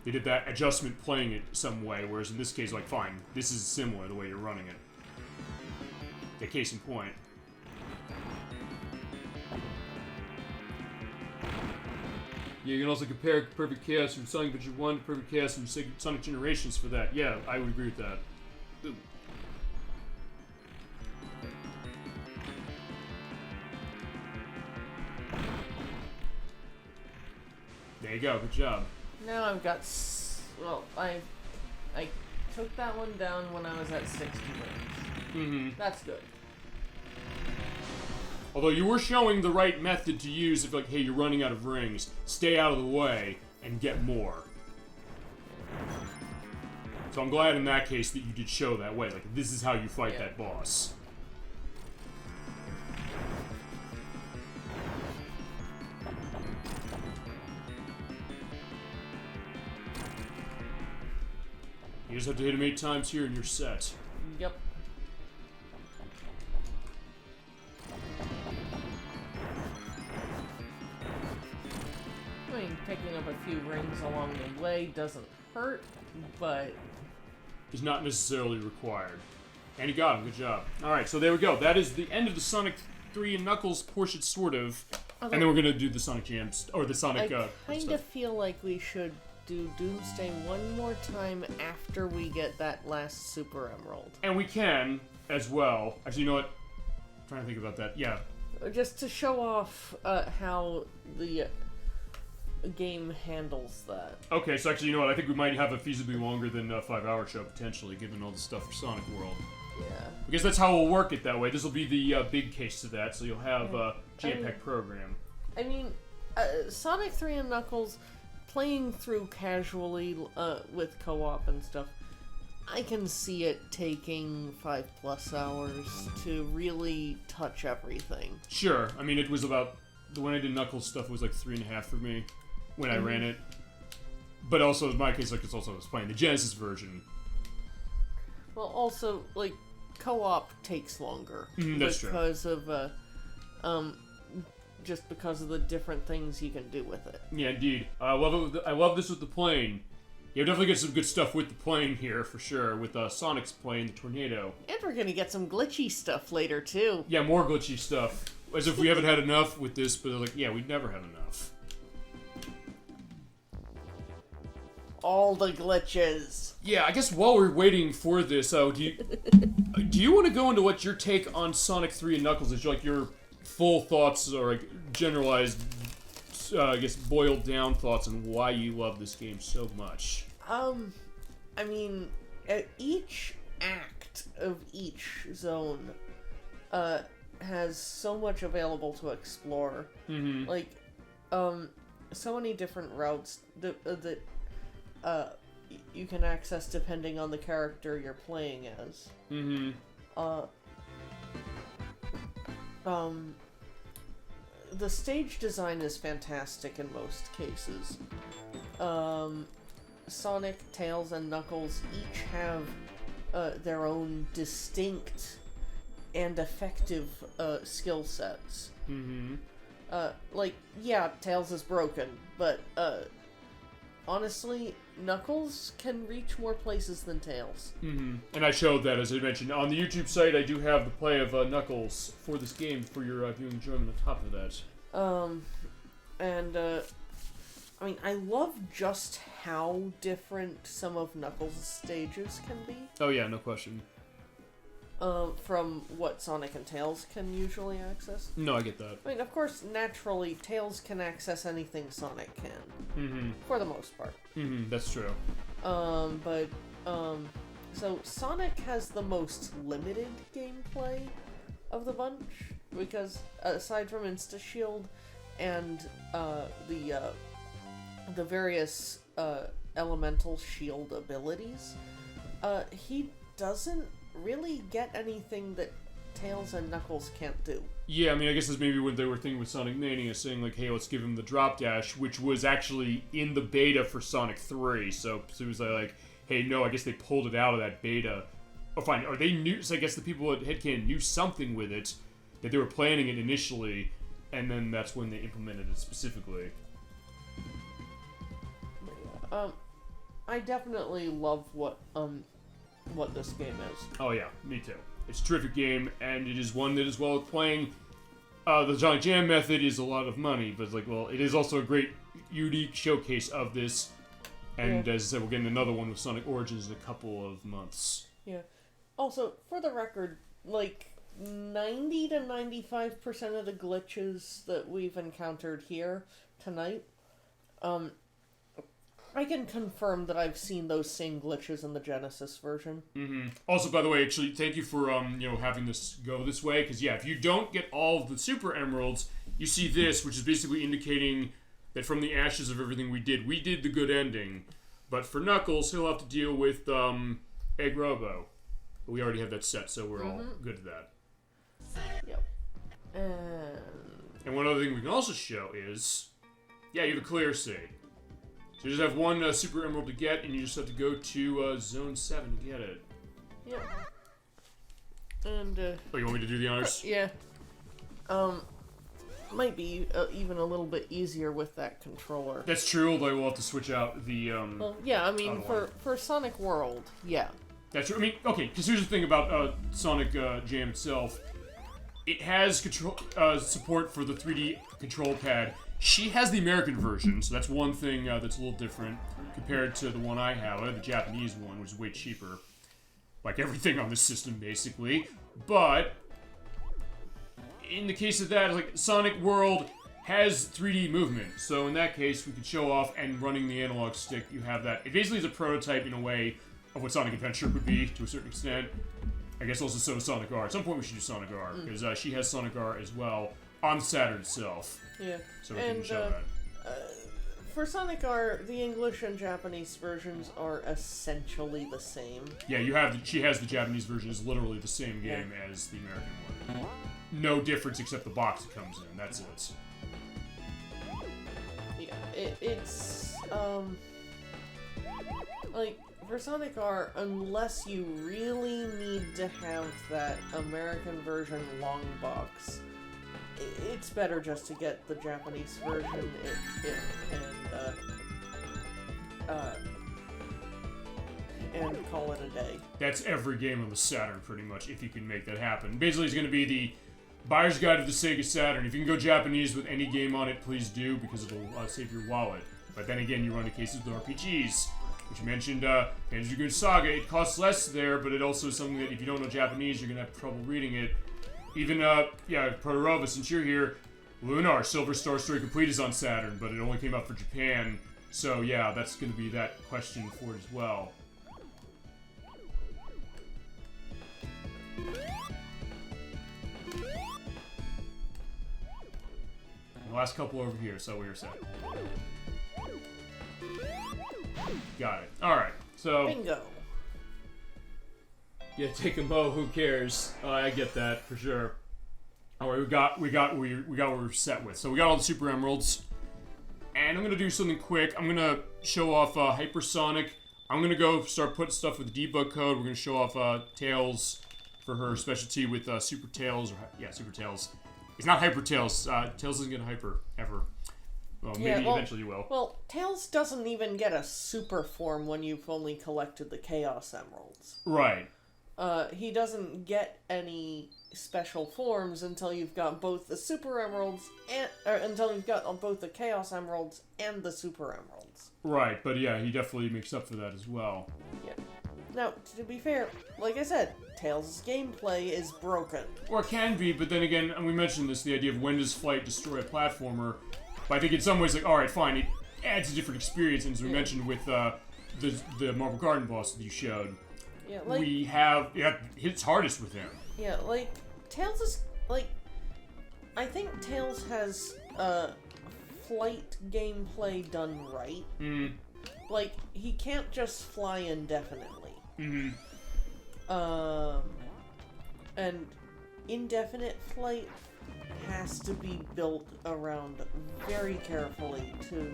They did that adjustment playing it some way, whereas in this case, like, fine, this is similar the way you're running it. The case in point. Yeah, you can also compare Perfect Chaos from Sonic Adventure 1 to Perfect Chaos from Sonic Generations for that. Yeah, I would agree with that. Ooh. There you go, good job. Now I've got, well, I took that one down when I was at 60 rings. Mm-hmm. That's good. Although you were showing the right method to use if, like, hey, you're running out of rings, stay out of the way and get more. So I'm glad in that case that you did show that way. Like, this is how you fight that boss. You just have to hit him 8 times here and you're set. Yep. I mean, picking up a few rings along the way doesn't hurt, but is not necessarily required. And he got him, good job. Alright, so there we go. That is the end of the Sonic 3 and Knuckles portion, sort of. Okay. And then we're gonna do the Sonic Jams, or the Sonic, I kind of feel like we should do Doomsday one more time after we get that last Super Emerald. And we can, as well. Actually, you know what? I'm trying to think about that. Yeah. Just to show off how the game handles that. Okay, so actually, you know what? I think we might have a feasibly longer than 5-hour show, potentially, given all the stuff for Sonic World. Yeah. I guess that's how we'll work it that way. This will be the big case to that, so you'll have a jam-packed program. I mean, Sonic 3 and Knuckles, playing through casually with co-op and stuff, I can see it taking 5+ hours to really touch everything. Sure. I mean, it was about... When I did Knuckles stuff, it was like 3.5 for me when I ran it. But also, in my case, like, it's also I was playing the Genesis version. Well, also, like, co-op takes longer. That's true. Because of, just because of the different things you can do with it. Yeah, indeed. I love this with the plane. Yeah, definitely get some good stuff with the plane here, for sure, with Sonic's plane, the Tornado. And we're gonna get some glitchy stuff later, too. Yeah, more glitchy stuff. As if we haven't had enough with this, but like, yeah, we'd never have enough. all the glitches. Yeah, I guess while we're waiting for this, do you want to go into what your take on Sonic 3 and Knuckles is? Like your full thoughts or like generalized, I guess boiled down thoughts on why you love this game so much? I mean, each act of each zone, has so much available to explore. Mm-hmm. Like, so many different routes that you can access depending on the character you're playing as. Mm-hmm. The stage design is fantastic in most cases. Sonic, Tails, and Knuckles each have their own distinct and effective skill sets. Mm-hmm. Like, yeah, Tails is broken, but honestly, Knuckles can reach more places than Tails. Mm-hmm. And I showed that, as I mentioned. On the YouTube site, I do have the play of Knuckles for this game for your viewing enjoyment on top of that. I mean, I love just how different some of Knuckles' stages can be. Oh yeah, no question. From what Sonic and Tails can usually access. No, I get that. I mean, of course, naturally, Tails can access anything Sonic can. Mm-hmm. For the most part. Mm-hmm, that's true. So Sonic has the most limited gameplay of the bunch, because aside from Insta-Shield and the various elemental shield abilities, he doesn't really get anything that Tails and Knuckles can't do. Yeah, I mean, I guess that's maybe what they were thinking with Sonic Mania, saying like, hey, let's give him the drop dash, which was actually in the beta for Sonic 3, so it was like, hey, no, I guess they pulled it out of that beta. Oh, fine, or they knew, so I guess the people at Headcanon knew something with it, that they were planning it initially, and then that's when they implemented it specifically. I definitely love what this game is. Oh yeah, me too. It's a terrific game, and it is one that, as well as playing the Sonic Jam method, is a lot of money, but it's like, well, it is also a great, unique showcase of this, and as I said, we're getting another one with Sonic Origins in a couple of months. Yeah. Also, for the record, like, 90 to 95% of the glitches that we've encountered here tonight, I can confirm that I've seen those same glitches in the Genesis version. Mm-hmm. Also, by the way, actually, thank you for having this go this way, because yeah, if you don't get all of the Super Emeralds, you see this, which is basically indicating that from the ashes of everything we did the good ending. But for Knuckles, he'll have to deal with Egg Robo. But we already have that set, so we're all good at that. Yep. And one other thing we can also show is, yeah, you have a clear save. So you just have one Super Emerald to get, and you just have to go to Zone 7 to get it. Yeah. And, oh, you want me to do the honors? Yeah. Might be even a little bit easier with that controller. That's true, although we'll have to switch out the, Well, yeah, I mean, for Sonic World, yeah. That's true. I mean, okay, because here's the thing about Sonic Jam itself. It has control support for the 3D control pad. She has the American version, so that's one thing that's a little different compared to the one I have. I have the Japanese one, which is way cheaper. Like everything on this system, basically. But in the case of that, like, Sonic World has 3D movement. So in that case, we could show off, and running the analog stick, you have that. It basically is a prototype, in a way, of what Sonic Adventure would be, to a certain extent. I guess also so is Sonic R. At some point we should do Sonic R, because she has Sonic R as well, on the Saturn itself. Yeah. So we can show that. For Sonic R, the English and Japanese versions are essentially the same. Yeah, she has the Japanese version, is literally the same game as the American one. No difference except the box it comes in, that's it. Yeah, it's, like, for Sonic R, unless you really need to have that American version long box, it's better just to get the Japanese version and call it a day. That's every game on the Saturn, pretty much, if you can make that happen. Basically, it's going to be the Buyer's Guide of the Sega Saturn. If you can go Japanese with any game on it, please do, because it'll save your wallet. But then again, you run into cases with RPGs. which you mentioned Hedgehog Saga. It costs less there, but it also is something that if you don't know Japanese, you're going to have trouble reading it. Even, Protorova, since you're here, Lunar, Silver Star Story Complete is on Saturn, but it only came out for Japan. So, yeah, that's going to be that question for it as well. The last couple over here, so we're set. Got it. Alright, so... Bingo. Yeah, take a mo, who cares? I get that, for sure. Alright, we got what we're set with. So we got all the Super Emeralds. And I'm gonna do something quick. I'm gonna show off Hypersonic. I'm gonna go start putting stuff with the debug code. We're gonna show off Tails for her specialty with Super Tails. Super Tails. It's not Hyper Tails. Tails doesn't get a Hyper, ever. Well, maybe eventually you will. Well, Tails doesn't even get a super form when you've only collected the Chaos Emeralds. Right. He doesn't get any special forms until you've got both the Super Emeralds until you've got both the Chaos Emeralds and the Super Emeralds. Right, but yeah, he definitely makes up for that as well. Yeah. Now, to be fair, like I said, Tails' gameplay is broken. Or it can be, but then again, and we mentioned this, the idea of when does flight destroy a platformer. But I think in some ways, like, alright, fine, it adds a different experience, and as we mentioned with the Marble Garden boss that you showed. Yeah, like... We have... Yeah, it's hardest with him. Yeah, like, Tails is... Like, I think Tails has, flight gameplay done right. Like, he can't just fly indefinitely. And indefinite flight has to be built around very carefully to,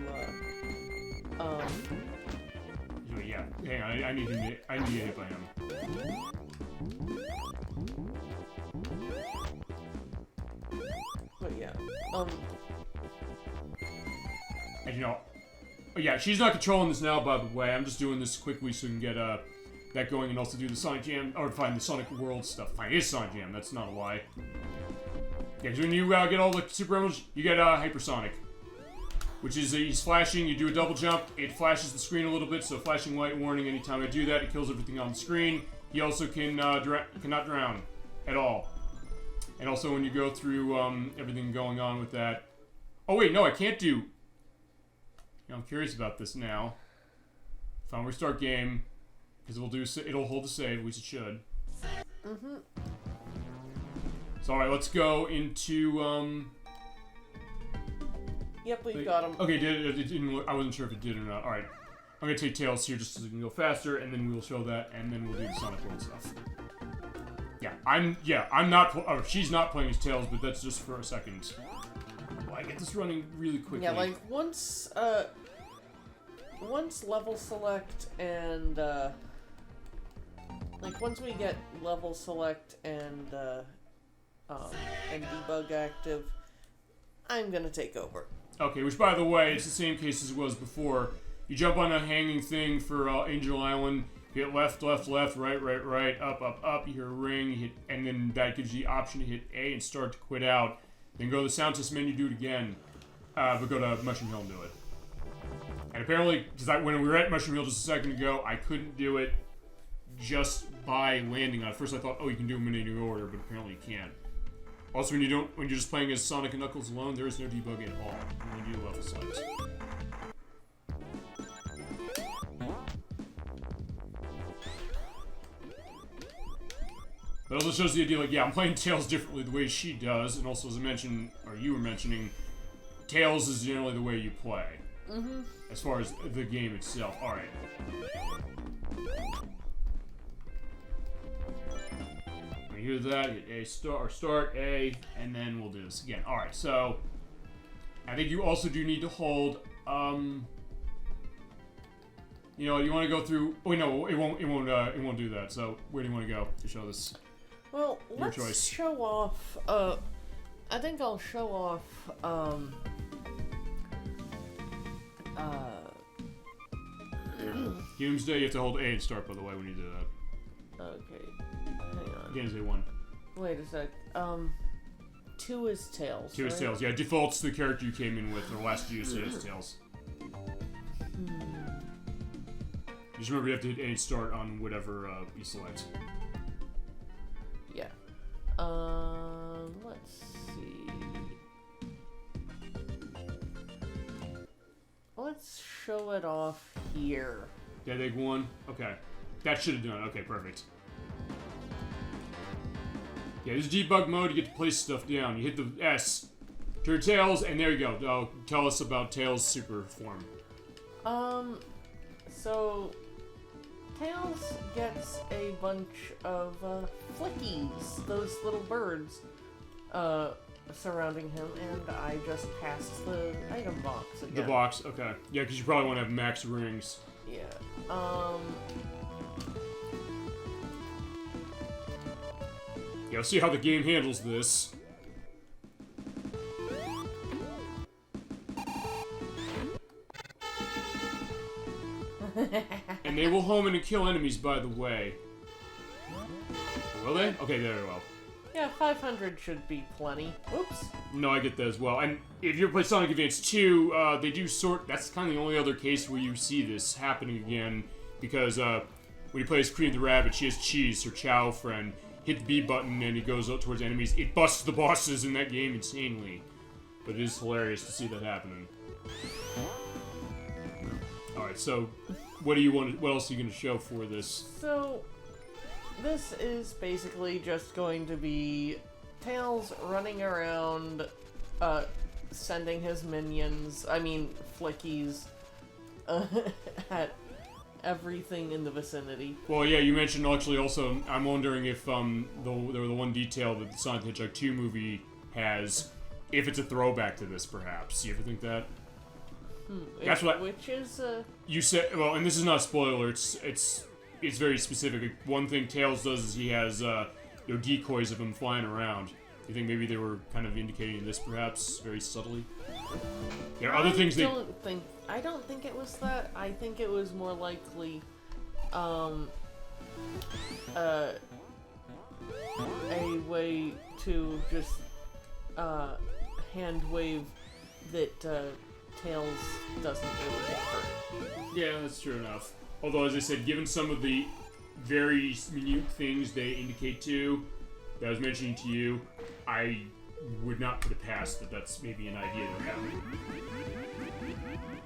Yeah, hang on, I need to get hit by him. But yeah, And yeah, she's not controlling this now, by the way. I'm just doing this quickly so we can get, that going and also do the Sonic Jam, or find the Sonic World stuff. Fine, it is Sonic Jam, that's not a lie. Yeah, because when you get all the Super Emeralds, you get Hypersonic. Which is, he's flashing, you do a double jump, it flashes the screen a little bit, so flashing light warning anytime I do that, it kills everything on the screen. He also cannot drown at all. And also when you go through everything going on with that... Oh wait, no, I can't do... I'm curious about this now. If I restart game, because it'll hold the save, at least it should. So alright, let's go into... Yep, we've got him. Okay, I wasn't sure if it did or not. Alright, I'm gonna take Tails here just so we can go faster, and then we'll show that, and then we'll do the Sonic World stuff. I'm not, she's not playing as Tails, but that's just for a second. Well, I get this running really quickly. Yeah, like, once level select and, like, once we get level select and debug active, I'm gonna take over. Okay, which, by the way, it's the same case as it was before. You jump on a hanging thing for Angel Island, you hit left, left, left, right, right, right, up, up, up, you hear a ring, you hit, and then that gives you the option to hit A and start to quit out. Then go to the sound test menu, do it again. But go to Mushroom Hill and do it. And apparently, because when we were at Mushroom Hill just a second ago, I couldn't do it just by landing on it. First I thought, oh, you can do them in any order, but apparently you can't. Also, when you're just playing as Sonic and Knuckles alone, there is no debugging at all when you do level select. But it also shows the idea, like, yeah, I'm playing Tails differently the way she does, and also, as I mentioned, or you were mentioning, Tails is generally the way you play. As far as the game itself. Alright. When you hear that, hit A, start A, and then we'll do this again. Alright, so, I think you also do need to hold, you want to go through, oh, no, it won't do that, so where do you want to go to show this? Well, let's show off, I think I'll show off, Doomsday, you have to hold A and start, by the way, when you do that. Okay, hang on. Again, is A1. Wait a sec, 2 is Tails, 2 is right? Tails, yeah, defaults the character you came in with, or last year's Tails. Just remember you have to hit any start on whatever you select. Yeah. Let's see. Let's show it off here. Dead Egg 1? Okay. That should have done it. Okay, perfect. Yeah, this is debug mode. You get to place stuff down. You hit the S. Turn Tails, and there you go. Tell us about Tails' super form. So Tails gets a bunch of flickies, those little birds, surrounding him, and I just passed the item box again. The box, okay. Yeah, because you probably want to have max rings. Yeah. Yeah, let's see how the game handles this. And they will home in and kill enemies, by the way. Will they? Okay, there we go. Yeah, 500 should be plenty. Oops. No, I get that as well. And if you play Sonic Advance 2, they do sort... That's kind of the only other case where you see this happening again. Because when you play as Cream the Rabbit, she has Cheese, her Chow friend. Hit the B button and it goes up towards enemies. It busts the bosses in that game insanely. But it is hilarious to see that happening. Alright, so what else are you going to show for this? So, this is basically just going to be Tails running around, sending his minions, flickies, at everything in the vicinity. Well, yeah, you mentioned actually also, I'm wondering if there was the one detail that the Sonic the Hedgehog 2 movie has, if it's a throwback to this, perhaps. You ever think that? That's what which is you said. Well, and this is not a spoiler. It's very specific. One thing Tails does is he has decoys of him flying around. You think maybe they were kind of indicating this, perhaps, very subtly? There are other things I don't think it was that. I think it was more likely, a way to just, hand wave that, Tails doesn't really get hurt. Yeah, that's true enough. Although, as I said, given some of the very minute things they indicate to, that I was mentioning to you, I would not put it past that that's maybe an idea they're having.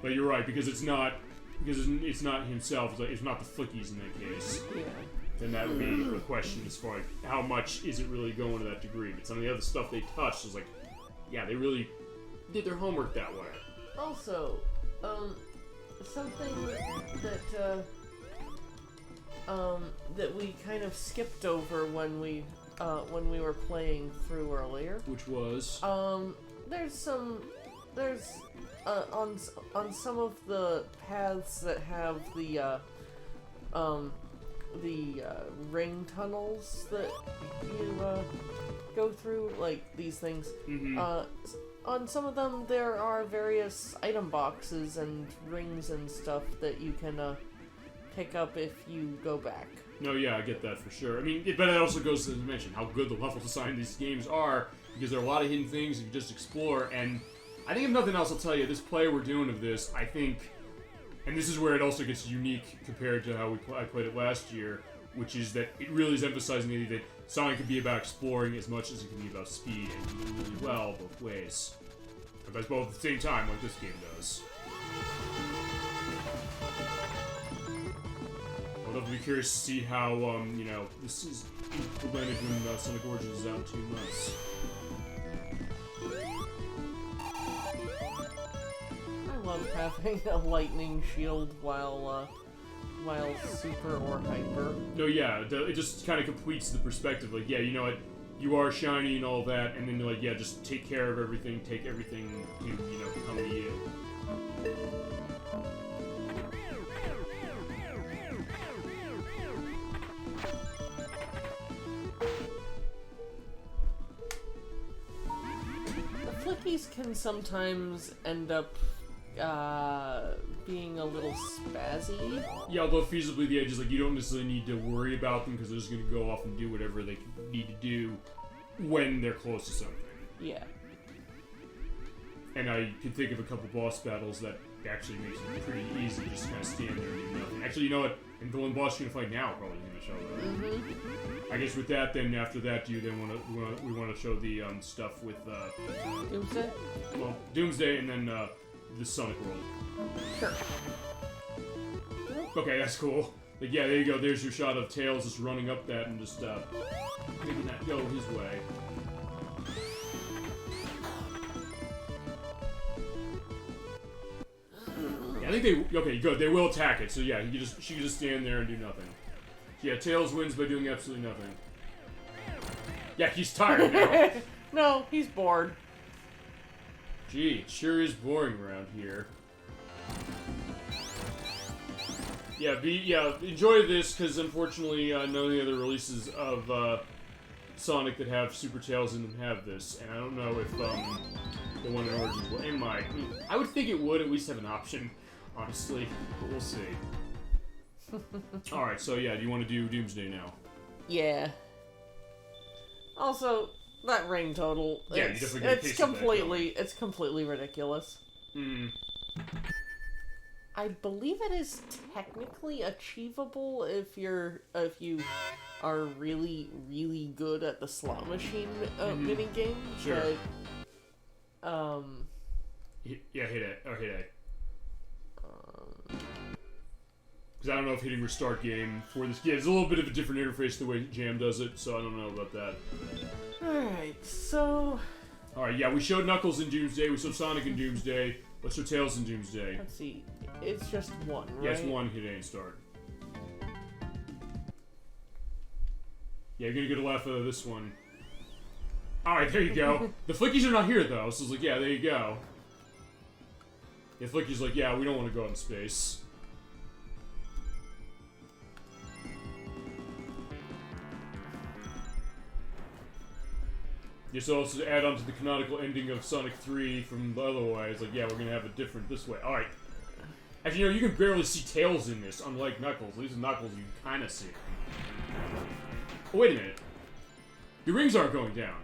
But you're right, because it's not himself, it's not the flickies in that case. Yeah. Then that would be the question as far as how much is it really going to that degree. But some of the other stuff they touched is like, yeah, they really did their homework that way. Also, something that we kind of skipped over when we were playing through earlier. Which was? There's on some of the paths that have the ring tunnels that you go through, like these things. Mm-hmm. On some of them, there are various item boxes and rings and stuff that you can pick up if you go back. No, yeah, I get that for sure. I mean, but it also goes to mention how good the level design of these games are, because there are a lot of hidden things you just explore, and I think if nothing else, I'll tell you, this play we're doing of this, I think, and this is where it also gets unique compared to how I played it last year, which is that it really is emphasizing the idea that Sonic can be about exploring as much as it can be about speed, and you do really well both ways. But both at the same time, like this game does. I'll definitely be curious to see how, this is implemented when Sonic Origins is out in 2 months. I love having a lightning shield while super or hyper. No, yeah, it just kind of completes the perspective. Like, yeah, you know what, you are shiny and all that, and then you're like, yeah, just take care of everything, take everything to, come to you. The flickies can sometimes end up being a little spazzy. Yeah, although feasibly the edge is like you don't necessarily need to worry about them because they're just going to go off and do whatever they need to do when they're close to something. Yeah. And I can think of a couple boss battles that actually makes it pretty easy, just kind of stand there and do nothing. Actually, you know what? And the one boss you're gonna fight now probably gonna show that. I guess with that, then after that, do you then we want to show the stuff with Doomsday? well, Doomsday and then the Sonic World. Sure. Okay, that's cool. Like, yeah, there you go. There's your shot of Tails just running up that and just making that go his way. Yeah, I think they okay, good. They will attack it. So yeah, she can just stand there and do nothing. Yeah, Tails wins by doing absolutely nothing. Yeah, he's tired now. No, he's bored. Gee, it sure is boring around here. Yeah, enjoy this, because unfortunately none of the other releases of Sonic that have Super Tails in them have this, and I don't know if the one in Origins will. I would think it would at least have an option, honestly, but we'll see. Alright, so yeah, do you want to do Doomsday now? Yeah. Also, that ring total, Yeah, it's completely ridiculous. I believe it is technically achievable if you are really, really good at the slot machine mini game. Sure. But, yeah, hit it. Or hit A. Because I don't know if hitting restart game for this game is a little bit of a different interface the way Jam does it, so I don't know about that. Alright, so... Alright, yeah, we showed Knuckles in Doomsday, we showed Sonic in Doomsday, let's show Tails in Doomsday. Let's see, it's just one, right? Yeah, it's one hit A and start. Yeah, you're gonna get a laugh out of this one. Alright, there you go. The Flickies are not here, though, so it's like, yeah, there you go. Yeah, Flicky's like, yeah, we don't want to go out in space. Yeah, so also to add on to the canonical ending of Sonic 3 from the other way, it's like, yeah, we're gonna have it different this way. Alright. Actually, you know, you can barely see Tails in this, unlike Knuckles. At least in Knuckles, you can kind of see it. Oh, wait a minute. Your rings aren't going down.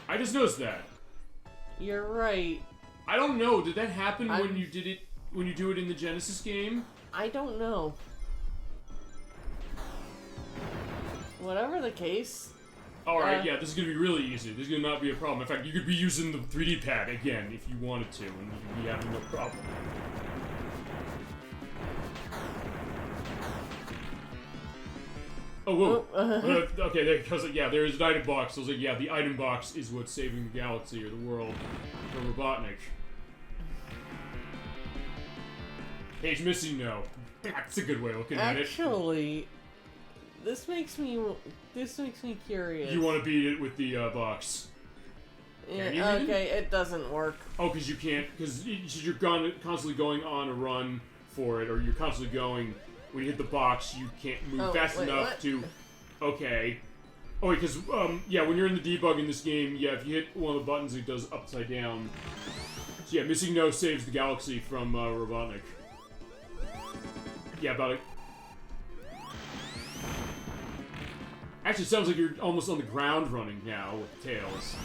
I just noticed that. You're right. I don't know. Did that happen when you did it? When you do it in the Genesis game? I don't know. Whatever the case. Alright, yeah, this is gonna be really easy. This is gonna not be a problem. In fact, you could be using the 3D pad again if you wanted to, and you'd be having no problem. Oh, whoa. Okay, there goes. Yeah, there is an item box. So I was like, yeah, the item box is what's saving the galaxy or the world from Robotnik. Page missing, no. That's a good way of looking at it. Actually, this makes me curious. You want to beat it with the box. Yeah, okay, it doesn't work. Oh, because you can't, because you're constantly going on a run for it, or you're constantly going, when you hit the box, you can't move fast enough to, okay. Oh, wait, because, yeah, when you're in the debug in this game, yeah, if you hit one of the buttons, it does upside down. So yeah, missing no saves the galaxy from Robotnik. Yeah, about it. Actually, it sounds like you're almost on the ground running now with Tails.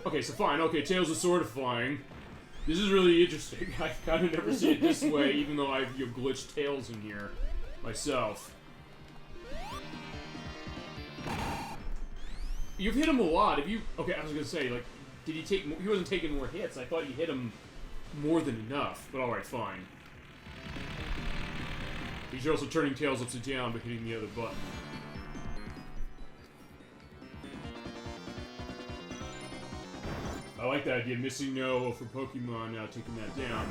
Okay, so fine. Okay, Tails is sort of flying. This is really interesting. I've kind of never seen it this way, even though I've glitched Tails in here myself. You've hit him a lot. Have you? Okay, I was gonna say, like, did he take? He wasn't taking more hits. I thought you hit him more than enough. But all right, fine. He's also turning Tails upside down by hitting the other button. I like that idea. Missing no for Pokemon now taking that down.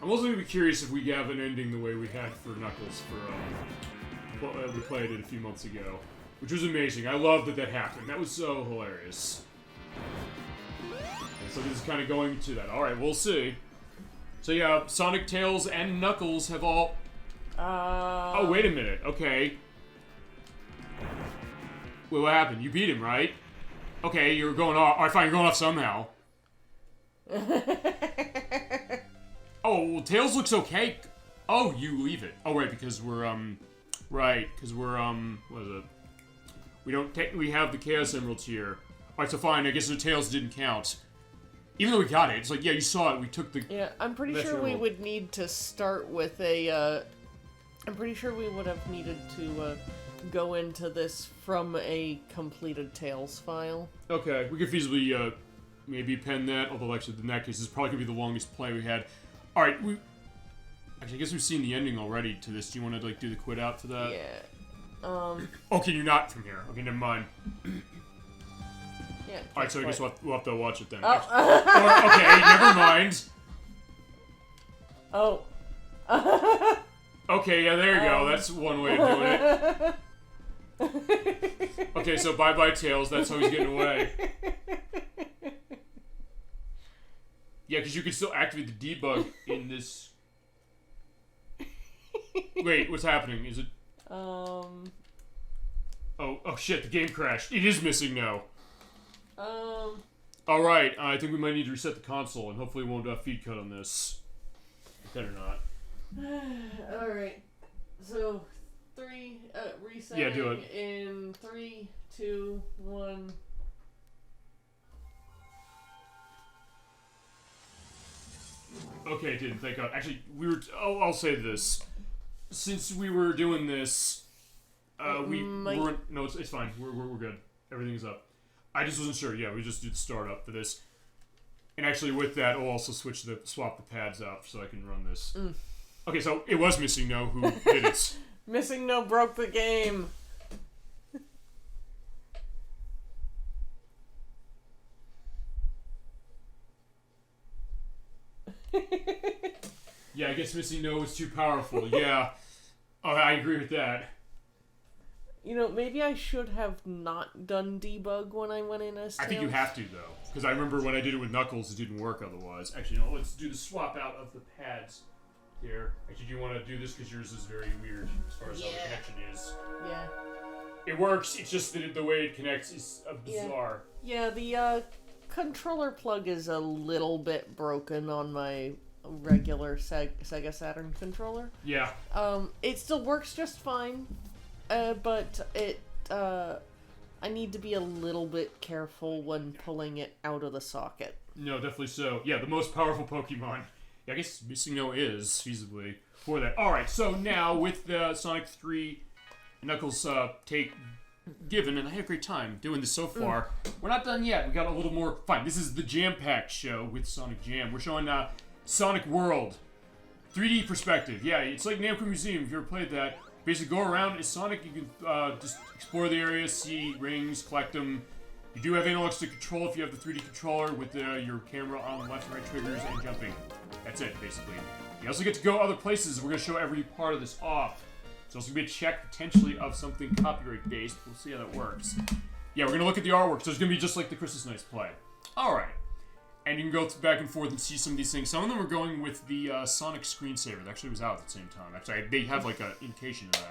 I'm also going to be curious if we have an ending the way we had for Knuckles for, we played it a few months ago. Which was amazing. I love that that happened. That was so hilarious. And so this is kind of going to that. Alright, we'll see. So yeah, Sonic, Tails, and Knuckles have all... Oh, wait a minute. Okay. Wait, what happened? You beat him, right? Okay, you're going off. Alright, fine, you're going off somehow. Oh, Oh, well, Tails looks okay. Oh, you leave it. Oh, right, because we're, what is it? We don't technically have the Chaos Emeralds here. Alright, so fine, I guess the Tails didn't count. Even though we got it, it's like, yeah, you saw it, we took the... Yeah, I'm pretty sure we would need to start with a, I'm pretty sure we would have needed to, go into this from a completed Tails file. Okay, we could feasibly, maybe pen that, although actually, in that case, this is probably going to be the longest play we had. Alright, actually, I guess we've seen the ending already to this. Do you want to, like, do the quit out to that? Yeah. Okay, you're not from here. Okay, never mind. Yeah. Alright, so I guess we'll have to watch it then. Oh. Or, okay, never mind. Oh. Okay, yeah, there you go. That's one way of doing it. Okay, so bye-bye Tails. That's how he's getting away. Yeah, because you can still activate the debug in this... Wait, what's happening? Is it... Oh shit, the game crashed. It is missing now. Alright, I think we might need to reset the console, and hopefully it won't feed cut on this. Better not. Alright. So, resetting. Yeah, do it. In 3, 2, 1... Okay, it didn't. Thank God. Actually, I'll say this. Since we were doing this, we weren't... No, it's fine. We're good. Everything's up. I just wasn't sure. Yeah, we just did startup for this. And actually, with that, I'll also swap the pads out so I can run this. Okay, so it was Missing No who did it. Missing No broke the game. Yeah, I guess Missing No was too powerful. Yeah. Oh, I agree with that. You know, maybe I should have not done debug when I went in as Tails. I think you have to, though. Because I remember when I did it with Knuckles, it didn't work otherwise. Actually, no, let's do the swap out of the pads here. Actually, do you want to do this? Because yours is very weird as far as how the connection is. Yeah. It works, it's just that the way it connects is bizarre. Yeah, the controller plug is a little bit broken on my regular Sega Saturn controller. Yeah. It still works just fine, but I need to be a little bit careful when pulling it out of the socket. No, definitely so. Yeah, the most powerful Pokemon. Yeah, I guess Missing No is feasibly for that. Alright, so now with the Sonic 3 Knuckles take given, and I had a great time doing this so far. We're not done yet. We got a little more. Fine, this is the Jam-Packed show with Sonic Jam. We're showing Sonic World. 3D perspective. Yeah, it's like Namco Museum if you ever played that. Basically, go around as Sonic. You can just explore the area, see rings, collect them. You do have analogs to control if you have the 3D controller with your camera on the left and right triggers and jumping. That's it, basically. You also get to go other places. We're going to show every part of this off. It's also going to be a check, potentially, of something copyright-based. We'll see how that works. Yeah, we're going to look at the artwork. So it's going to be just like the Christmas Nights play. Alright. And you can go back and forth and see some of these things. Some of them are going with the Sonic screensaver. That actually was out at the same time. Actually, they have like an indication of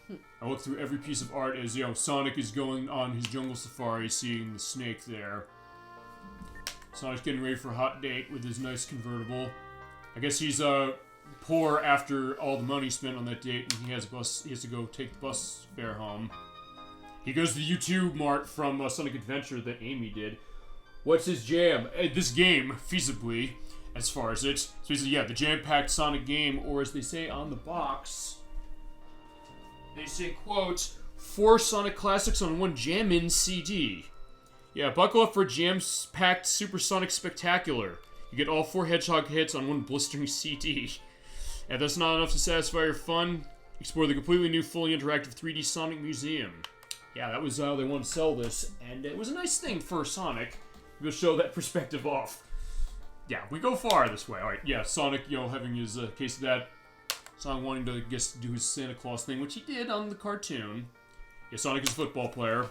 that. I look through every piece of art as, Sonic is going on his jungle safari, seeing the snake there. Sonic's getting ready for a hot date with his nice convertible. I guess he's poor after all the money spent on that date, and he has to go take the bus fare home. He goes to the U2 Mart from Sonic Adventure that Amy did. What's his jam? This game, feasibly, as far as it. So he says, yeah, the jam-packed Sonic game, or as they say on the box, they say, quote, 4 Sonic classics on 1 Jam-In CD. Yeah, buckle up for jam-packed Super Sonic Spectacular. You get all 4 Hedgehog hits on 1 blistering CD. If that's not enough to satisfy your fun, explore the completely new, fully interactive 3D Sonic Museum. Yeah, that was how they wanted to sell this, and it was a nice thing for Sonic. We'll show that perspective off. Yeah, we go far this way. Alright, yeah, Sonic, having his case of that. Sonic wanting to, do his Santa Claus thing, which he did on the cartoon. Yeah, Sonic is a football player.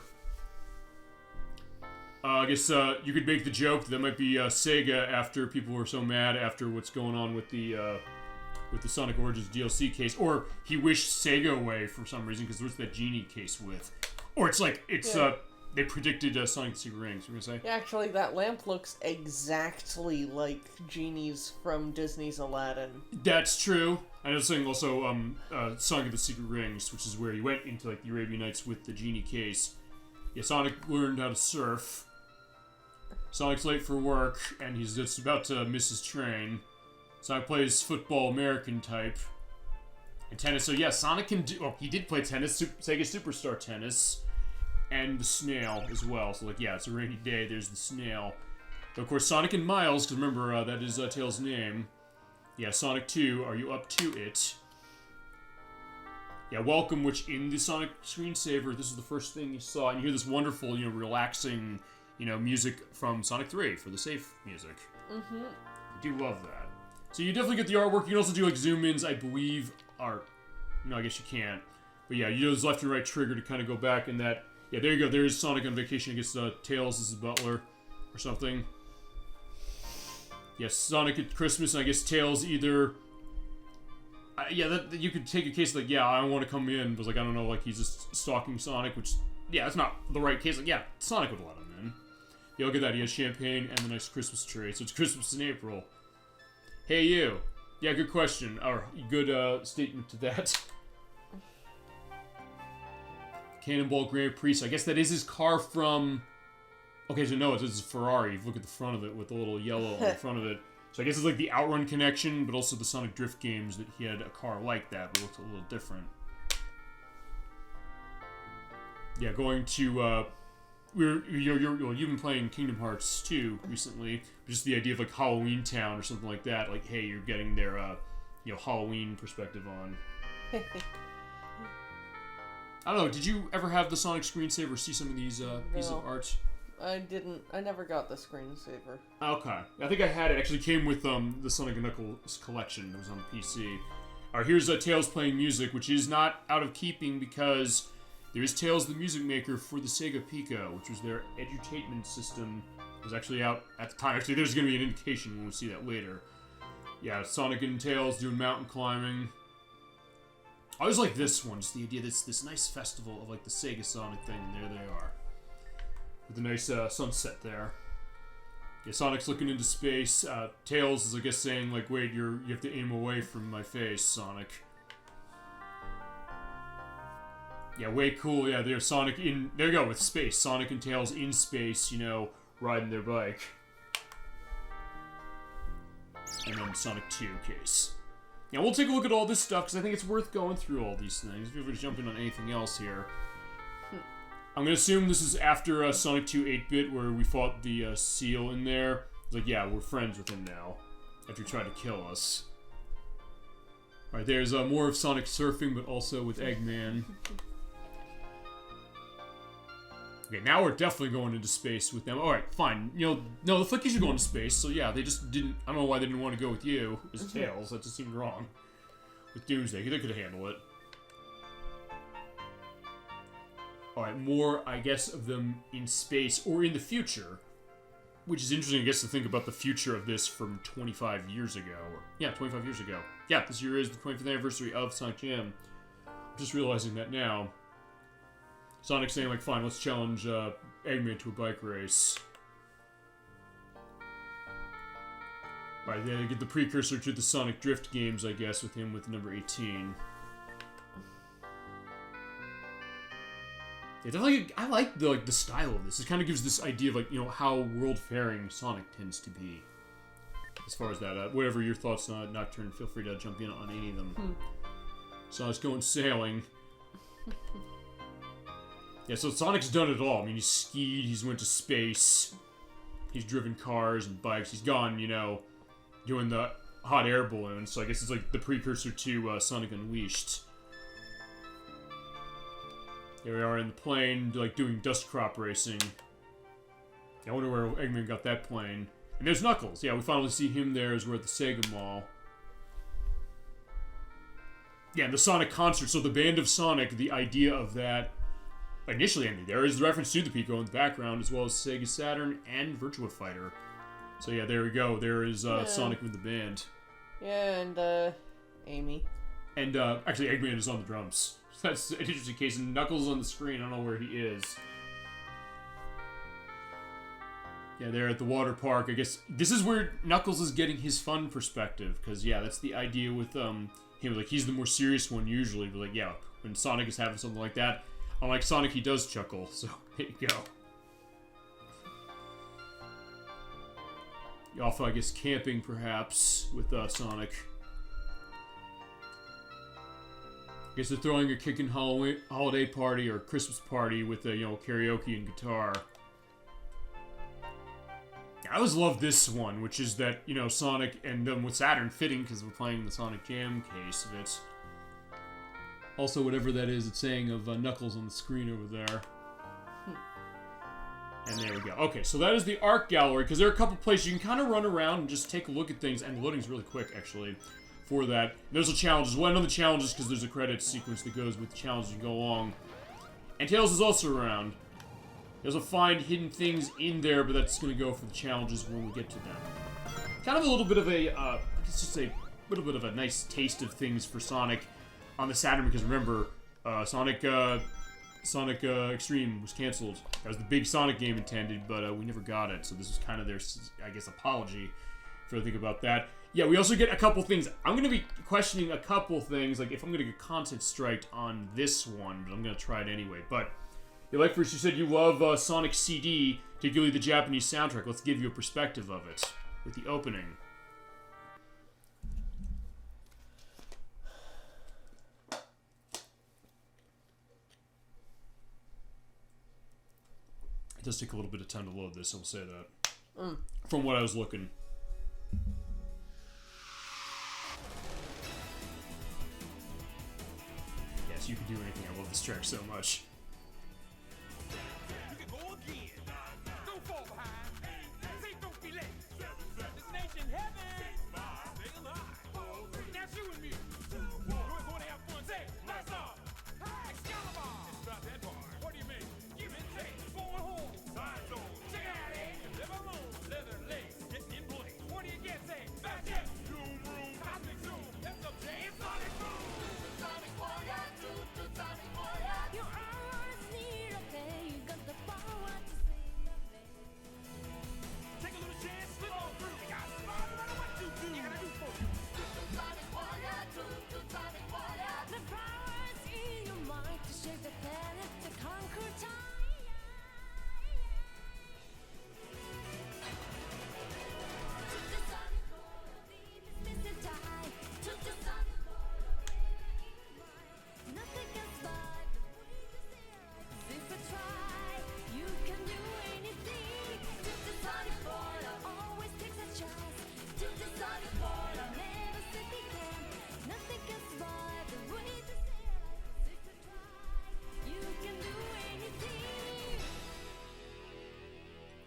I guess you could make the joke that might be Sega after people were so mad after what's going on with the Sonic Origins DLC case. Or he wished Sega away for some reason, because there's that Genie case with. Or it's like, they predicted Sonic the Secret Rings. We're gonna say. Yeah, actually, that lamp looks exactly like Genie's from Disney's Aladdin. That's true. I was saying also Sonic of the Secret Rings, which is where he went into like the Arabian Nights with the genie case. Yeah, Sonic learned how to surf. Sonic's late for work, and he's just about to miss his train. Sonic plays football American type. And tennis, so yeah, Sonic can do... Oh, he did play tennis, Sega Superstar Tennis. And the snail as well. So, like, yeah, it's a rainy day, there's the snail. But, of course, Sonic and Miles, because remember, that is Tails' name. Yeah, Sonic 2, are you up to it? Yeah, welcome, which in the Sonic screensaver, this is the first thing you saw. And you hear this wonderful, relaxing... music from Sonic 3 for the safe music. Mm-hmm. I do love that. So you definitely get the artwork. You can also do, like, zoom-ins, I believe, are... No, I guess you can't. But yeah, you use left and right trigger to kind of go back and that... Yeah, there you go. There is Sonic on vacation. I guess Tails is his butler or something. Yes, Sonic at Christmas, and I guess Tails either... yeah, that you could take a case like, yeah, I want to come in, but, like, I don't know, like, he's just stalking Sonic, which... Yeah, it's not the right case. Like, yeah, Sonic would let him in. Yeah, look at that. He has champagne and the nice Christmas tree. So it's Christmas in April. Hey, you. Yeah, good question. Or good statement to that. Cannonball Grand Prix. So I guess that is his car from... Okay, so no, it's his Ferrari. If you look at the front of it with the little yellow on the front of it. So I guess it's like the Outrun connection, but also the Sonic Drift games that he had a car like that, but it looks a little different. Yeah, going to... You've been playing Kingdom Hearts 2 recently. Just the idea of like Halloween Town or something like that. Like, hey, you're getting their Halloween perspective on. I don't know. Did you ever have the Sonic screensaver? See some of these pieces of art? I didn't. I never got the screensaver. Okay, I think I had it. Actually, came with the Sonic and Knuckles collection that was on the PC. All right, here's Tails playing music, which is not out of keeping because. There is Tails the Music Maker for the Sega Pico, which was their edutainment system. It was actually out at the time. Actually, there's going to be an indication when we see that later. Yeah, Sonic and Tails doing mountain climbing. I always like this one, just the idea that it's this nice festival of like the Sega Sonic thing, and there they are. With a nice sunset there. Yeah, Sonic's looking into space. Tails is, I guess, saying, like, wait, you have to aim away from my face, Sonic. Yeah, way cool. Yeah, there's Sonic in... There you go, with space. Sonic and Tails in space, riding their bike. And then Sonic 2 case. Yeah, we'll take a look at all this stuff, because I think it's worth going through all these things. If you're jumping on anything else here. I'm going to assume this is after Sonic 2 8-bit, where we fought the seal in there. It's like, yeah, we're friends with him now. After he tried to kill us. Alright, there's more of Sonic surfing, but also with Eggman. Okay, now we're definitely going into space with them. Alright, fine. No, the Flickies are going to space, so yeah, they just didn't... I don't know why they didn't want to go with you as Tails. That just seemed wrong. With Doomsday, they could handle it. Alright, more, I guess, of them in space, or in the future. Which is interesting, I guess, to think about the future of this from 25 years ago. Yeah, 25 years ago. Yeah, this year is the 25th anniversary of Sonic Jam. I'm just realizing that now. Sonic's saying, like, fine, let's challenge Eggman to a bike race. Right, they get the precursor to the Sonic Drift games, I guess, with him with number 18. Yeah, definitely, I like the style of this. It kind of gives this idea of, like, how world-faring Sonic tends to be. As far as that, whatever your thoughts on Nocturne, feel free to jump in on any of them. Sonic's going sailing. Yeah, so Sonic's done it all. I mean, he's skied, he's went to space, he's driven cars and bikes, he's gone, doing the hot air balloon, so I guess it's like the precursor to Sonic Unleashed. Here we are in the plane, like, doing dust crop racing. I wonder where Eggman got that plane. And there's Knuckles. Yeah, we finally see him there as we're at the Sega Mall. Yeah, and the Sonic concert. So the band of Sonic, the idea of that... Initially, I mean, there is the reference to the Pico in the background, as well as Sega Saturn and Virtua Fighter. So yeah, there we go. There is Sonic with the band. Yeah, and Amy. And actually, Eggman is on the drums. That's an interesting case. And Knuckles on the screen. I don't know where he is. Yeah, they're at the water park. I guess this is where Knuckles is getting his fun perspective, because yeah, that's the idea with him. Like, he's the more serious one usually, but like, yeah, when Sonic is having something like that, unlike Sonic, he does chuckle. So there you go. You off, I guess, camping perhaps with Sonic. I guess they're throwing a kickin' holiday party or Christmas party with karaoke and guitar. I always love this one, which is that, Sonic and with Saturn fitting because we're playing the Sonic Jam case of it. Also, whatever that is, it's saying of Knuckles on the screen over there. And there we go. Okay, so that is the art gallery, because there are a couple places you can kind of run around and just take a look at things, and the loading's really quick, actually, for that. There's a challenge as well. Another challenge is because there's a credits sequence that goes with the challenges you go along. And Tails is also around. There's a find hidden things in there, but that's going to go for the challenges when we get to them. Kind of a little bit of a, let's just say, a little bit of a nice taste of things for Sonic on the Saturn, because remember, Sonic Extreme was canceled. That was the big Sonic game intended, but we never got it, so this was kind of their, I guess, apology for the thing about that. Yeah, we also get a couple things. I'm going to be questioning a couple things, like if I'm going to get content striked on this one, but I'm going to try it anyway, but... ElecVerse, you said you love Sonic CD, particularly the Japanese soundtrack. Let's give you a perspective of it with the opening. It does take a little bit of time to load this, I will say that. From what I was looking. Yes, you can do anything. I love this track so much.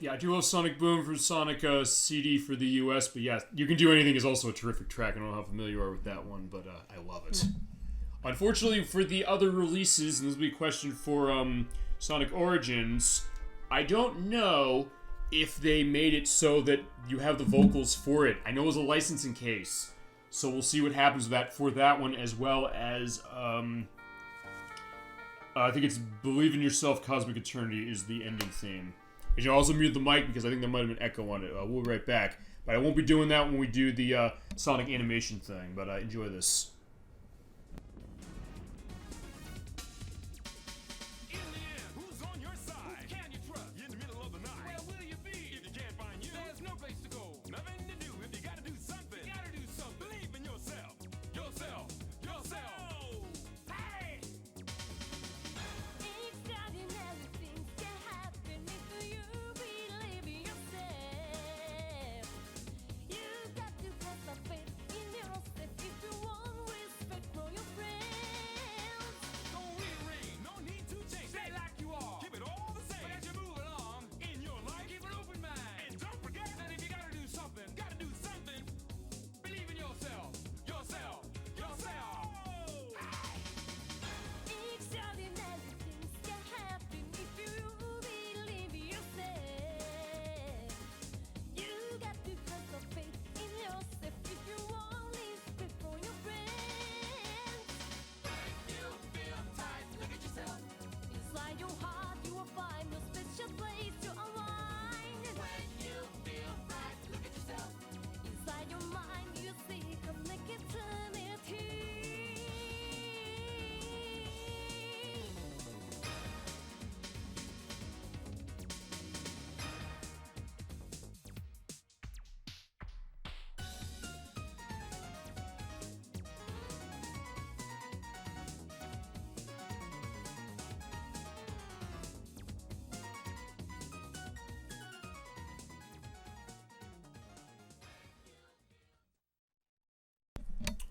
Yeah, I do love Sonic Boom from Sonic CD for the US, but yeah, You Can Do Anything is also a terrific track. I don't know how familiar you are with that one, but I love it. Unfortunately, for the other releases, and this will be a question for Sonic Origins, I don't know if they made it so that you have the vocals for it. I know it was a licensing case, so we'll see what happens with that for that one, as well as, I think it's Believe in Yourself, Cosmic Eternity is the ending theme. You should also mute the mic because I think there might have been echo on it. We'll be right back. But I won't be doing that when we do the Sonic animation thing, but enjoy this.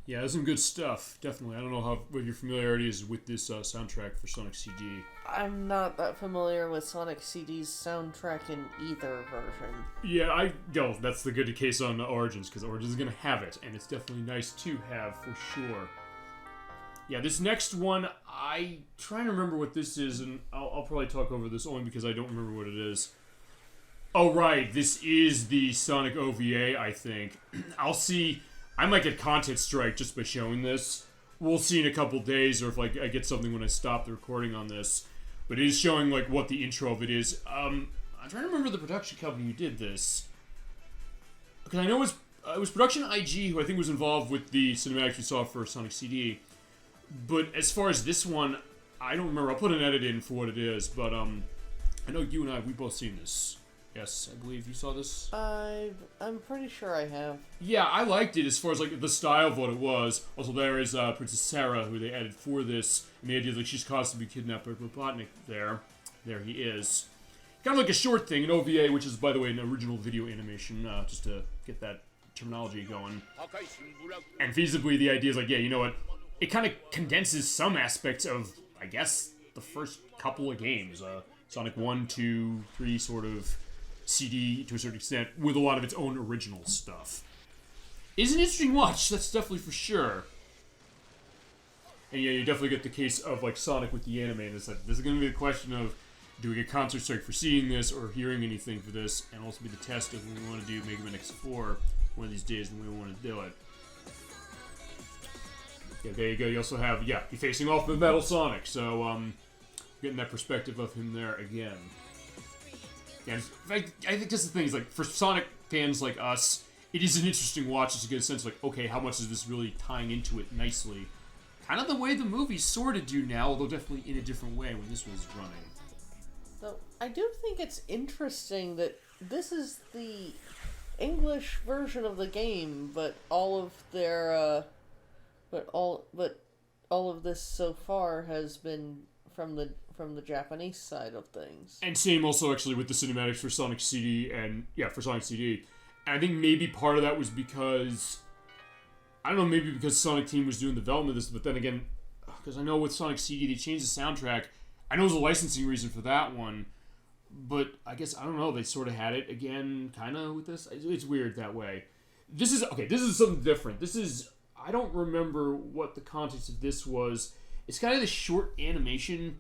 Yeah, there's some good stuff, definitely. I don't know what your familiarity is with this soundtrack for Sonic CD. I'm not that familiar with Sonic CD's soundtrack in either version. Yeah, that's the good case on Origins, because Origins is going to have it, and it's definitely nice to have, for sure. Yeah, this next one, I trying to remember what this is, and I'll probably talk over this only because I don't remember what it is. Oh, right, this is the Sonic OVA, I think. I'll see... I might get content strike just by showing this. We'll see in a couple days, or if like I get something when I stop the recording on this. But it is showing like what the intro of it is. I'm trying to remember the production company who did this, because I know it was Production IG, who I think was involved with the cinematics we saw for Sonic CD. But as far as this one, I don't remember. I'll put an edit in for what it is. But I know you and we've both seen this. Yes, I believe you saw this. I'm pretty sure I have. Yeah, I liked it as far as like the style of what it was. Also, there is Princess Sarah, who they added for this, and the idea that she's caused to be kidnapped by Robotnik. There he is. Kind of like a short thing, an OVA, which is, by the way, an original video animation, just to get that terminology going. And feasibly, the idea is like, yeah, you know what? It kind of condenses some aspects of, I guess, the first couple of games, Sonic 1, 2, 3, sort of. CD to a certain extent with a lot of its own original stuff. It's an interesting watch, that's definitely for sure. And yeah, you definitely get the case of like Sonic with the anime. This is going to be the question of, do we get concert strike for seeing this or hearing anything for this, and also be the test of when we want to do Mega Man X4 one of these days when we want to do it. Yeah, there you go. You also have you're facing off with Metal Sonic, so getting that perspective of him there again. Yeah, I think that's the thing, is like, for Sonic fans like us, it is an interesting watch just to get a sense of, like, okay, how much is this really tying into it nicely? Kind of the way the movies sort of do now, although definitely in a different way when this was running. So, I do think it's interesting that this is the English version of the game, but all of their, all of this so far has been from the Japanese side of things. And same also actually with the cinematics for Sonic CD and for Sonic CD. And I think maybe part of that was because maybe because Sonic Team was doing the development of this, but then again, because I know with Sonic CD they changed the soundtrack. I know there's a licensing reason for that one, but I guess I don't know, they sort of had it again kind of with this. It's weird that way. This is something different. I don't remember what the context of this was. It's kind of the short animation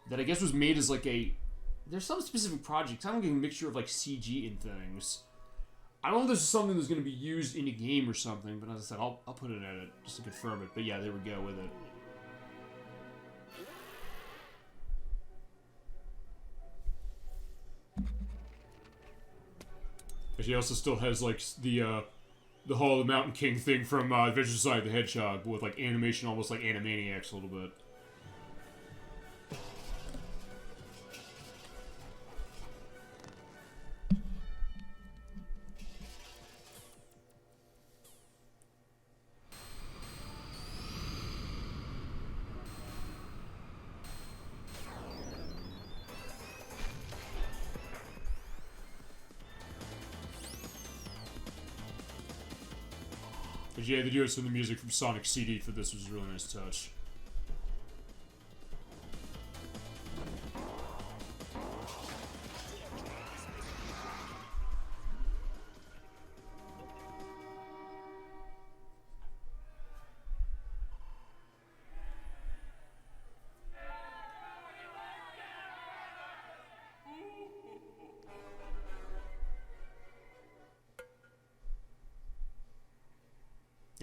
that I guess was made as like there's some specific project. I don't get a mixture of like CG and things. I don't know if this is something that's going to be used in a game or something, but as I said, I'll put an edit just to confirm it. But yeah, there we go with it. But she also still has like the Hall of the Mountain King thing from Adventure Side of the Hedgehog with like animation almost like Animaniacs a little bit. But yeah, they do have some of the music from Sonic CD for this, was a really nice touch.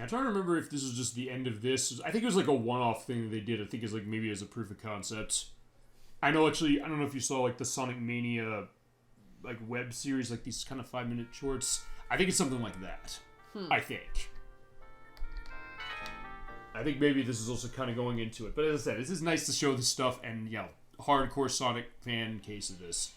I'm trying to remember if this was just the end of this. I think it was like a one-off thing that they did. I think it's like maybe as a proof of concept. I know actually, I don't know if you saw like the Sonic Mania like web series, like these kind of 5-minute shorts. I think it's something like that. I think maybe this is also kind of going into it. But as I said, this is nice to show this stuff and, hardcore Sonic fan case of this.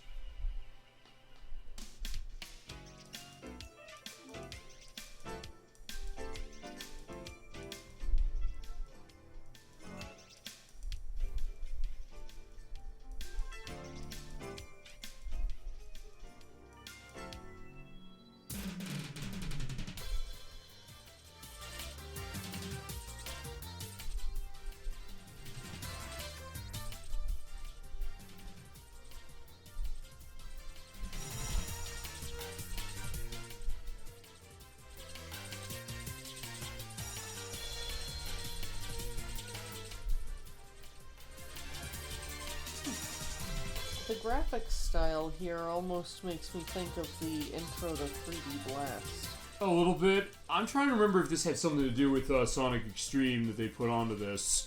graphics style here almost makes me think of the intro to 3D Blast. A little bit. I'm trying to remember if this had something to do with Sonic Extreme that they put onto this.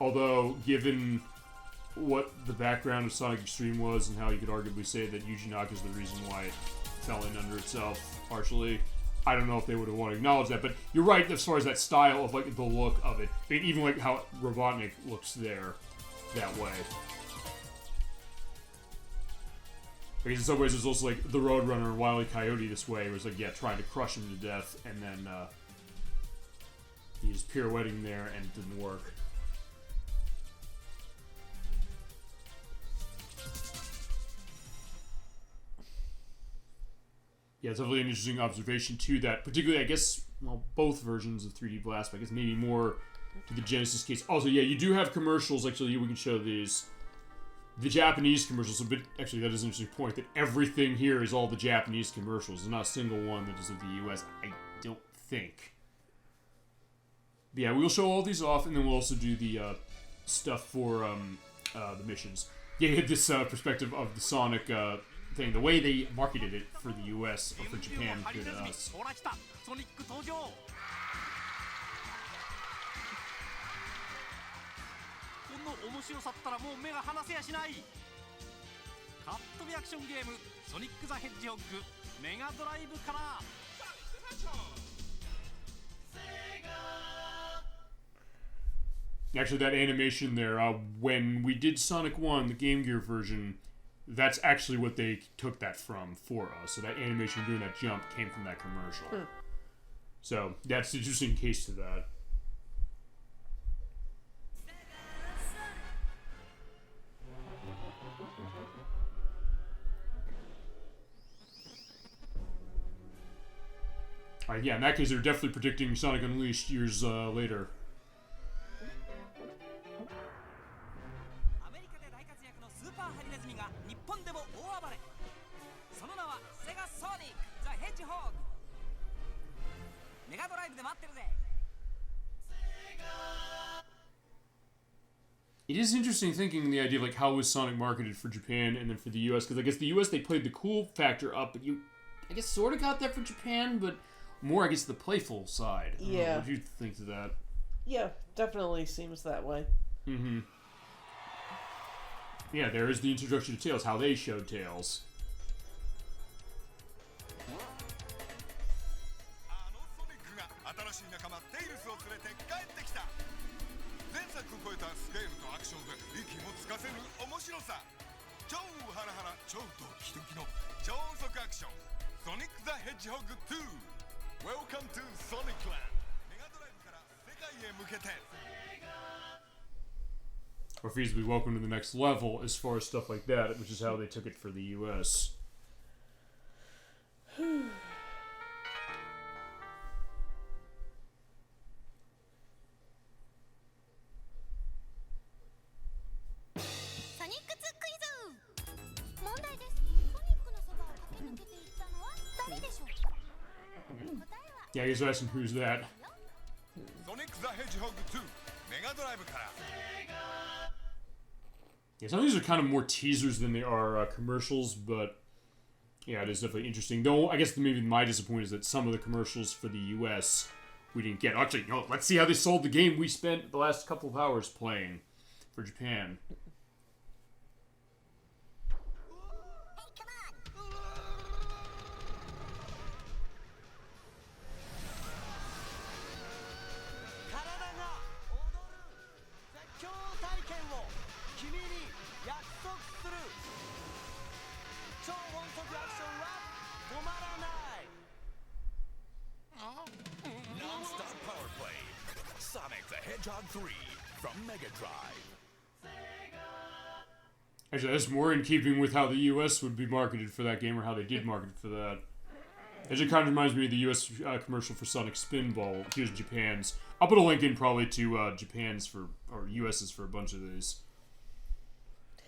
Although, given what the background of Sonic Extreme was and how you could arguably say that Yuji Naka is the reason why it fell in under itself, partially, I don't know if they would have wanted to acknowledge that. But you're right as far as that style of, like, the look of it. I mean, even, like, how Robotnik looks there that way. Because in some ways, there's also, like, the Roadrunner and Wile E. Coyote this way, where it's like, yeah, trying to crush him to death, and then, he's pirouetting there, and it didn't work. Yeah, it's definitely an interesting observation, too, that, particularly, I guess, well, both versions of 3D Blast, but I guess maybe more to the Genesis case. Also, yeah, you do have commercials, actually, we can show these. The Japanese commercials, but actually that is an interesting point, that everything here is all the Japanese commercials. There's not a single one that is of the US, I don't think. But yeah, we'll show all these off, and then we'll also do the stuff for the missions. Yeah, you had this perspective of the Sonic thing, the way they marketed it for the US, or for Japan, compared to us. 面白さったらもう目が離せやしない。カットビアクションゲームソニック・ザ・ヘッジホッグメガドライブから。Actually, that animation there, when we did Sonic 1, the Game Gear version, that's actually what they took that from for us. So that animation doing that jump came from that commercial. So that's an interesting case to that. Yeah, in that case, they're definitely predicting Sonic Unleashed years later. It is interesting thinking the idea of, like, how was Sonic marketed for Japan and then for the US, because I guess the US, they played the cool factor up, but you, I guess, sort of got that for Japan, but more, I guess, the playful side. Yeah. What do you think of that? Yeah, definitely seems that way. Mm-hmm. Yeah, there is the introduction to Tails, how they showed Tails. Sonic the Hedgehog 2! Welcome to Sonic Land! Or feasibly welcome to the next level as far as stuff like that, which is how they took it for the US. Yeah, he's asking who's that. Sonic the Hedgehog 2 Mega Drive から Yeah, some of these are kind of more teasers than they are commercials, but yeah, it is definitely interesting. Though, I guess maybe my disappointment is that some of the commercials for the US we didn't get. Actually, no, let's see how they sold the game we spent the last couple of hours playing for Japan. Sonic the Hedgehog 3 from Mega Drive. Actually, that's more in keeping with how the US would be marketed for that game, or how they did market for that. Actually, kind of reminds me of the US commercial for Sonic Spinball. Here's Japan's. I'll put a link in probably to Japan's for, or US's for a bunch of these.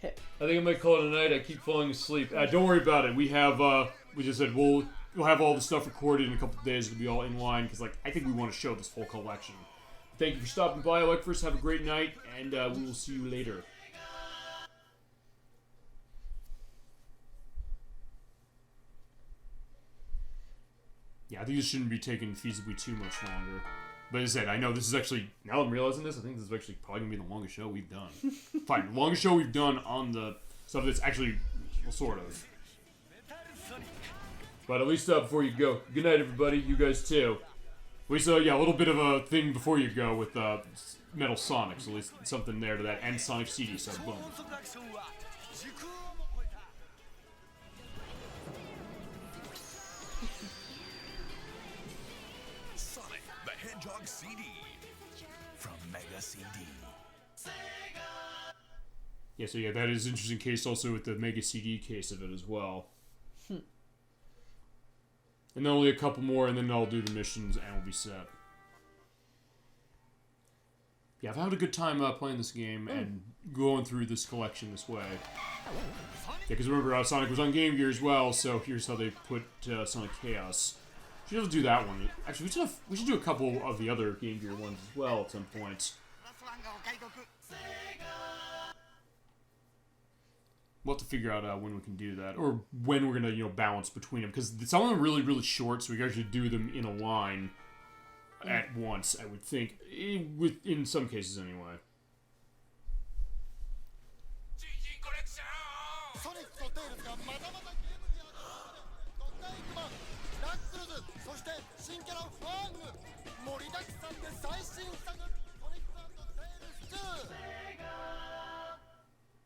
I think I might call it a night. I keep falling asleep. Don't worry about it. We have, we just said we'll have all the stuff recorded in a couple of days. It'll be all in line, because, like, I think we want to show this whole collection. Thank you for stopping by, ElecVerse. Have a great night, and we will see you later. Yeah, I think this shouldn't be taking feasibly too much longer. But as I said, I know this is actually, now I'm realizing this, I think this is actually probably going to be the longest show we've done. Fine, the longest show we've done on the stuff that's actually, well, sort of. But at least before you go, good night everybody, you guys too. At least, yeah, a little bit of a thing before you go with Metal Sonic, so at least something there to that, and Sonic CD, so boom. Sonic the Hedgehog CD from Mega CD. Yeah, so yeah, that is an interesting case also with the Mega CD case of it as well. And then only a couple more, and then I'll do the missions, and we'll be set. Yeah, I've had a good time playing this game and going through this collection this way. Yeah, because remember, Sonic was on Game Gear as well, so here's how they put Sonic Chaos. We should also do that one. Actually, we should do a couple of the other Game Gear ones as well at some point. We'll have to figure out when we can do that, or when we're gonna, balance between them, because some of them are really, really short, so we can actually do them in a line at once. I would think, in some cases anyway.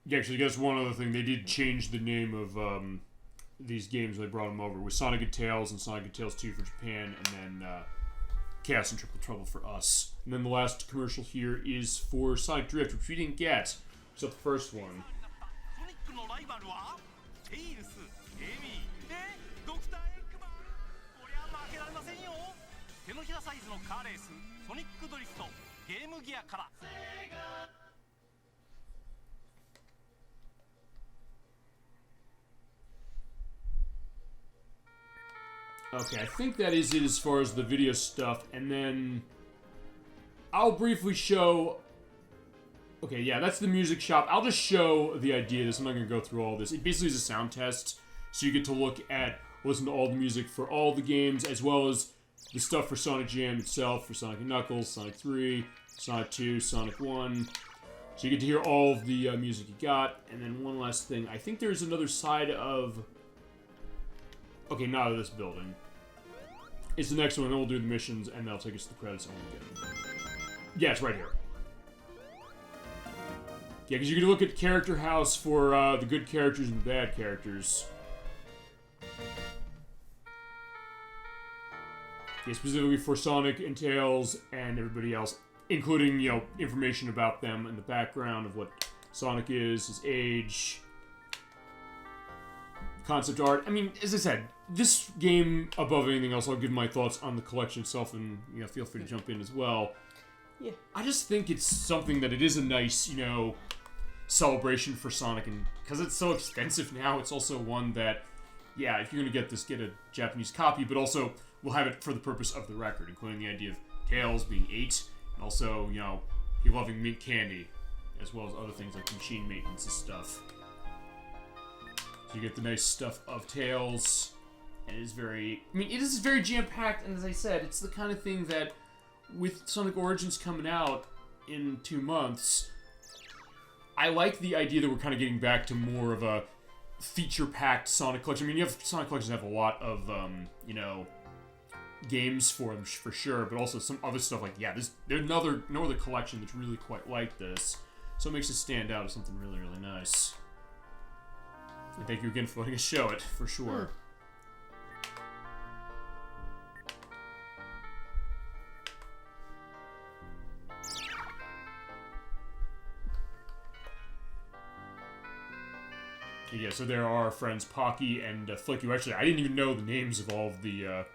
Yeah, actually, I guess one other thing, they did change the name of these games when they brought them over, with Sonic and Tails and Sonic and Tails 2 for Japan, and then Chaos and Triple Trouble for us. And then the last commercial here is for Sonic Drift, which we didn't get, except the first one. Okay, I think that is it as far as the video stuff, and then I'll briefly show... Okay, yeah, that's the music shop. I'll just show the idea of this. I'm not going to go through all this. It basically is a sound test, so you get to listen to all the music for all the games, as well as the stuff for Sonic Jam itself, for Sonic & Knuckles, Sonic 3, Sonic 2, Sonic 1. So you get to hear all of the music you got, and then one last thing. I think there's another side of... Okay, not of this building. It's the next one, then we'll do the missions, and that'll take us to the credits and we'll get them. Yeah, it's right here. Yeah, because you can look at Character House for the good characters and the bad characters. Yeah, specifically for Sonic and Tails and everybody else, including, information about them in the background of what Sonic is, his age, concept art. I mean, as I said, this game, above anything else, I'll give my thoughts on the collection itself, and feel free to jump in as well. Yeah. I just think it's something that it is a nice, celebration for Sonic, and because it's so expensive now, it's also one that, yeah, if you're gonna get this, get a Japanese copy, but also we'll have it for the purpose of the record, including the idea of Tails being 8, and also, you loving mint candy, as well as other things like machine maintenance and stuff. You get the nice stuff of Tails, and it is very jam-packed, and as I said, it's the kind of thing that, with Sonic Origins coming out in 2 months, I like the idea that we're kind of getting back to more of a feature-packed Sonic collection. I mean, Sonic collections have a lot of, games for them, for sure, but also some other stuff like, there's no other collection that's really quite like this, so it makes it stand out as something really, really nice. And thank you again for letting us show it, for sure. Yeah, so there are our friends Pocky and Flicky. Actually, I didn't even know the names of all of the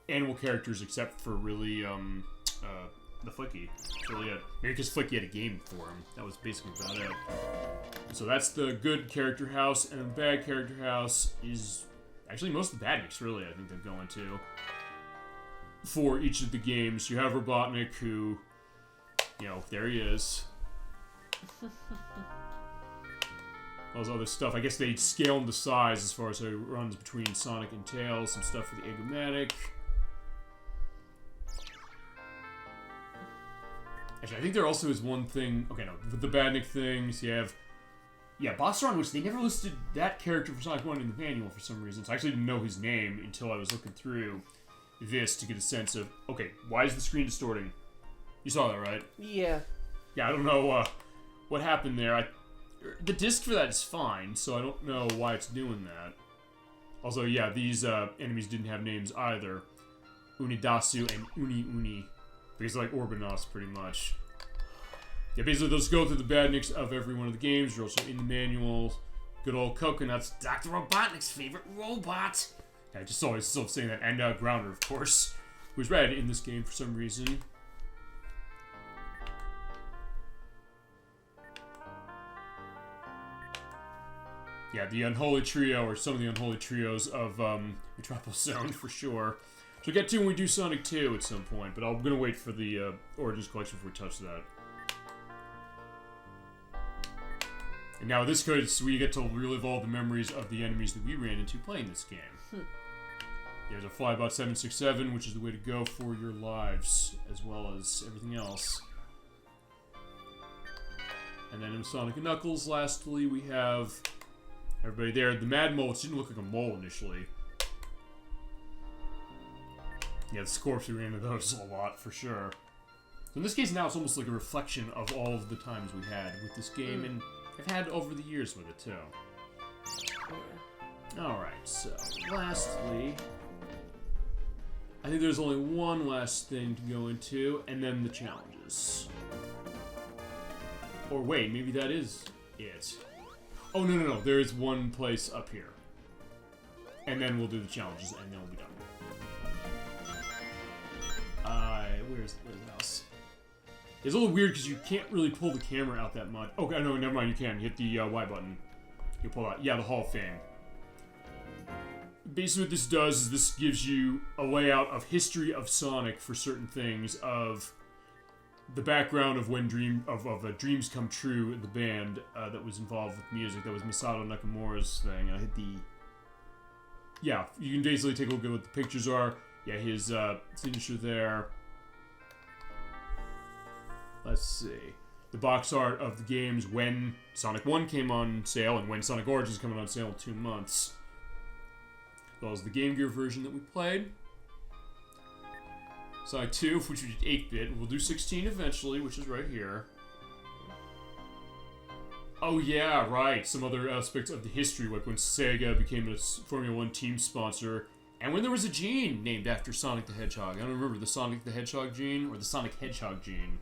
animal characters except for really, the Flicky. Really it. Maybe because Flicky had a game for him. That was basically about it. So that's the good character house, and the bad character house is actually most of the badniks, really, I think they're going to. For each of the games, you have Robotnik, who, there he is. all this other stuff. I guess they scaled the size as far as how it runs between Sonic and Tails. Some stuff for the Egomatic. Actually, I think there also is one thing... Okay, no. The Badnik things, you have... Yeah, Boss Run, which they never listed that character for Sonic 1 in the manual for some reason. So I actually didn't know his name until I was looking through this to get a sense of... Okay, why is the screen distorting? You saw that, right? Yeah. Yeah, I don't know what happened there. The disc for that is fine, so I don't know why it's doing that. Also, yeah, these enemies didn't have names either. Unidasu and Uni. Because they're like Orbinos, pretty much. Yeah, basically, those go through the badniks of every one of the games. You're also in the manual. Good old Coconuts, Dr. Robotnik's favorite robot. Yeah, I just always still saying that. And Grounder, of course, who's red in this game for some reason. Yeah, the Unholy Trio, or some of the Unholy Trios of Metropolis Zone, for sure. So we'll get to when we do Sonic 2 at some point, but I'm going to wait for the Origins Collection before we touch that. And now this code, so we get to relive all the memories of the enemies that we ran into playing this game. There's a Flybot 767, which is the way to go for your lives, as well as everything else. And then in Sonic and Knuckles, lastly, we have... Everybody there. The Mad Mole, which didn't look like a mole initially. Yeah, the Scorps, we ran into those a lot, for sure. So in this case now, it's almost like a reflection of all of the times we had with this game, and I've had over the years with it, too. Alright, so, lastly... I think there's only one last thing to go into, and then the challenges. Or wait, maybe that is it. Oh, no. There is one place up here. And then we'll do the challenges, and then we'll be done. Where's the mouse? It's a little weird because you can't really pull the camera out that much. Okay, no, never mind, you can. Hit the Y button. You pull out. Yeah, the Hall of Fame. Basically what this does is this gives you a layout of history of Sonic for certain things, of the background of when Dreams Come True, the band that was involved with music. That was Masato Nakamura's thing. I hit the... Yeah, you can basically take a look at what the pictures are. Yeah, his signature there. Let's see. The box art of the games when Sonic 1 came on sale and when Sonic Origins is coming on sale in 2 months. As well as the Game Gear version that we played. Sonic 2, which we did 8-bit. We'll do 16 eventually, which is right here. Oh yeah, right. Some other aspects of the history, like when Sega became a Formula 1 team sponsor, and when there was a gene named after Sonic the Hedgehog. I don't remember, the Sonic the Hedgehog gene or the Sonic Hedgehog gene.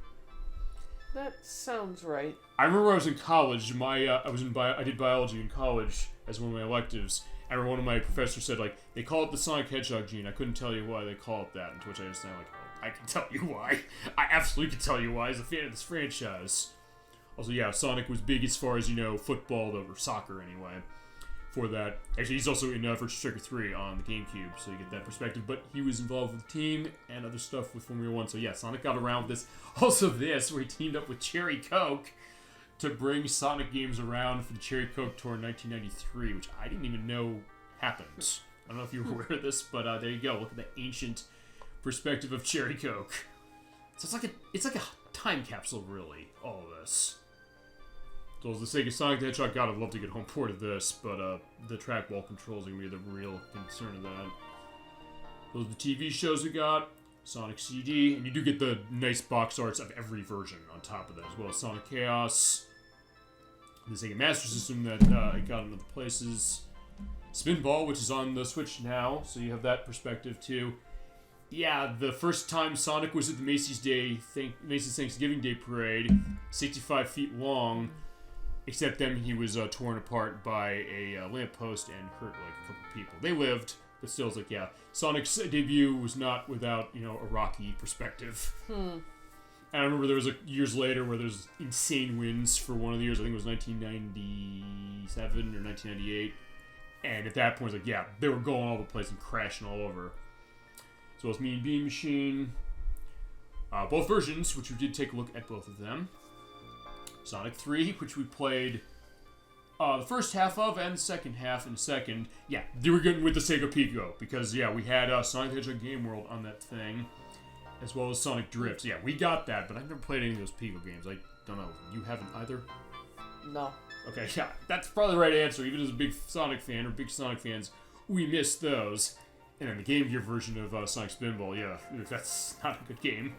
That sounds right. I remember I was in college. I did biology in college as one of my electives. I remember one of my professors said, like, they call it the Sonic Hedgehog gene. I couldn't tell you why they call it that. And to which I just said, like, oh, I can tell you why. I absolutely can tell you why as a fan of this franchise. Also, yeah, Sonic was big as far as, football or soccer anyway. For that. Actually, he's also in Virtua Striker 3 on the GameCube, so you get that perspective. But he was involved with the team and other stuff with Formula 1. So yeah, Sonic got around with this. Also this, where he teamed up with Cherry Coke to bring Sonic games around for the Cherry Coke Tour in 1993, which I didn't even know happened. I don't know if you were aware of this, but there you go. Look at the ancient perspective of Cherry Coke. So it's like a time capsule, really, all of this. So as the Sega Sonic the Hedgehog, God, I'd love to get home port of this, but the trackball controls are going to be the real concern of that. Those are the TV shows we got, Sonic CD, and you do get the nice box arts of every version on top of that, as well as Sonic Chaos, the Sega Master System that I got in other places, Spinball, which is on the Switch now, so you have that perspective too. Yeah, the first time Sonic was at the Macy's Thanksgiving Day Parade, 65 feet long. Except then he was torn apart by a lamppost and hurt like a couple people. They lived, but still, it's like, yeah. Sonic's debut was not without, a rocky perspective. And I remember there was years later where there's insane wins for one of the years. I think it was 1997 or 1998. And at that point, it's like, yeah, they were going all over the place and crashing all over. So it's Mean Bean Machine. Both versions, which we did take a look at both of them. Sonic 3, which we played The first half of and the second half in a second. Yeah, they were getting with the Sega Pico because, yeah, we had Sonic the Hedgehog Game World on that thing, as well as Sonic Drifts. Yeah, we got that, but I've never played any of those Pico games. I don't know. You haven't either? No. Okay, yeah, that's probably the right answer. Even as a big Sonic fan or big Sonic fans, we missed those. And then the Game Gear version of Sonic Spinball, yeah, that's not a good game.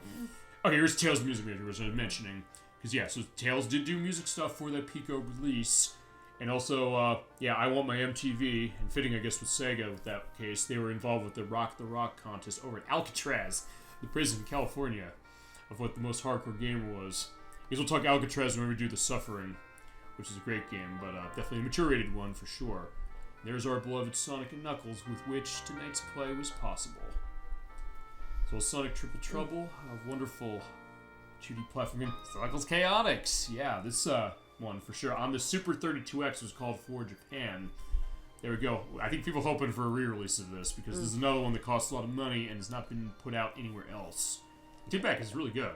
Okay, here's Tails' music maker, which I was mentioning. Because, yeah, so Tails did do music stuff for that Pico release. And also, yeah, I Want My MTV, and fitting, I guess, with Sega with that case, they were involved with the Rock the Rock contest over at Alcatraz, the prison in California, of what the most hardcore gamer was. Because we'll talk Alcatraz when we do The Suffering, which is a great game, but definitely a mature-rated one for sure. There's our beloved Sonic and Knuckles, with which tonight's play was possible. So Sonic Triple Trouble, a wonderful 2D platforming. Knuckles Chaotix, yeah, this one for sure. On the Super 32X was called for Japan. There we go. I think people are hoping for a re-release of this, because this is another one that costs a lot of money and has not been put out anywhere else. Get Back is really good.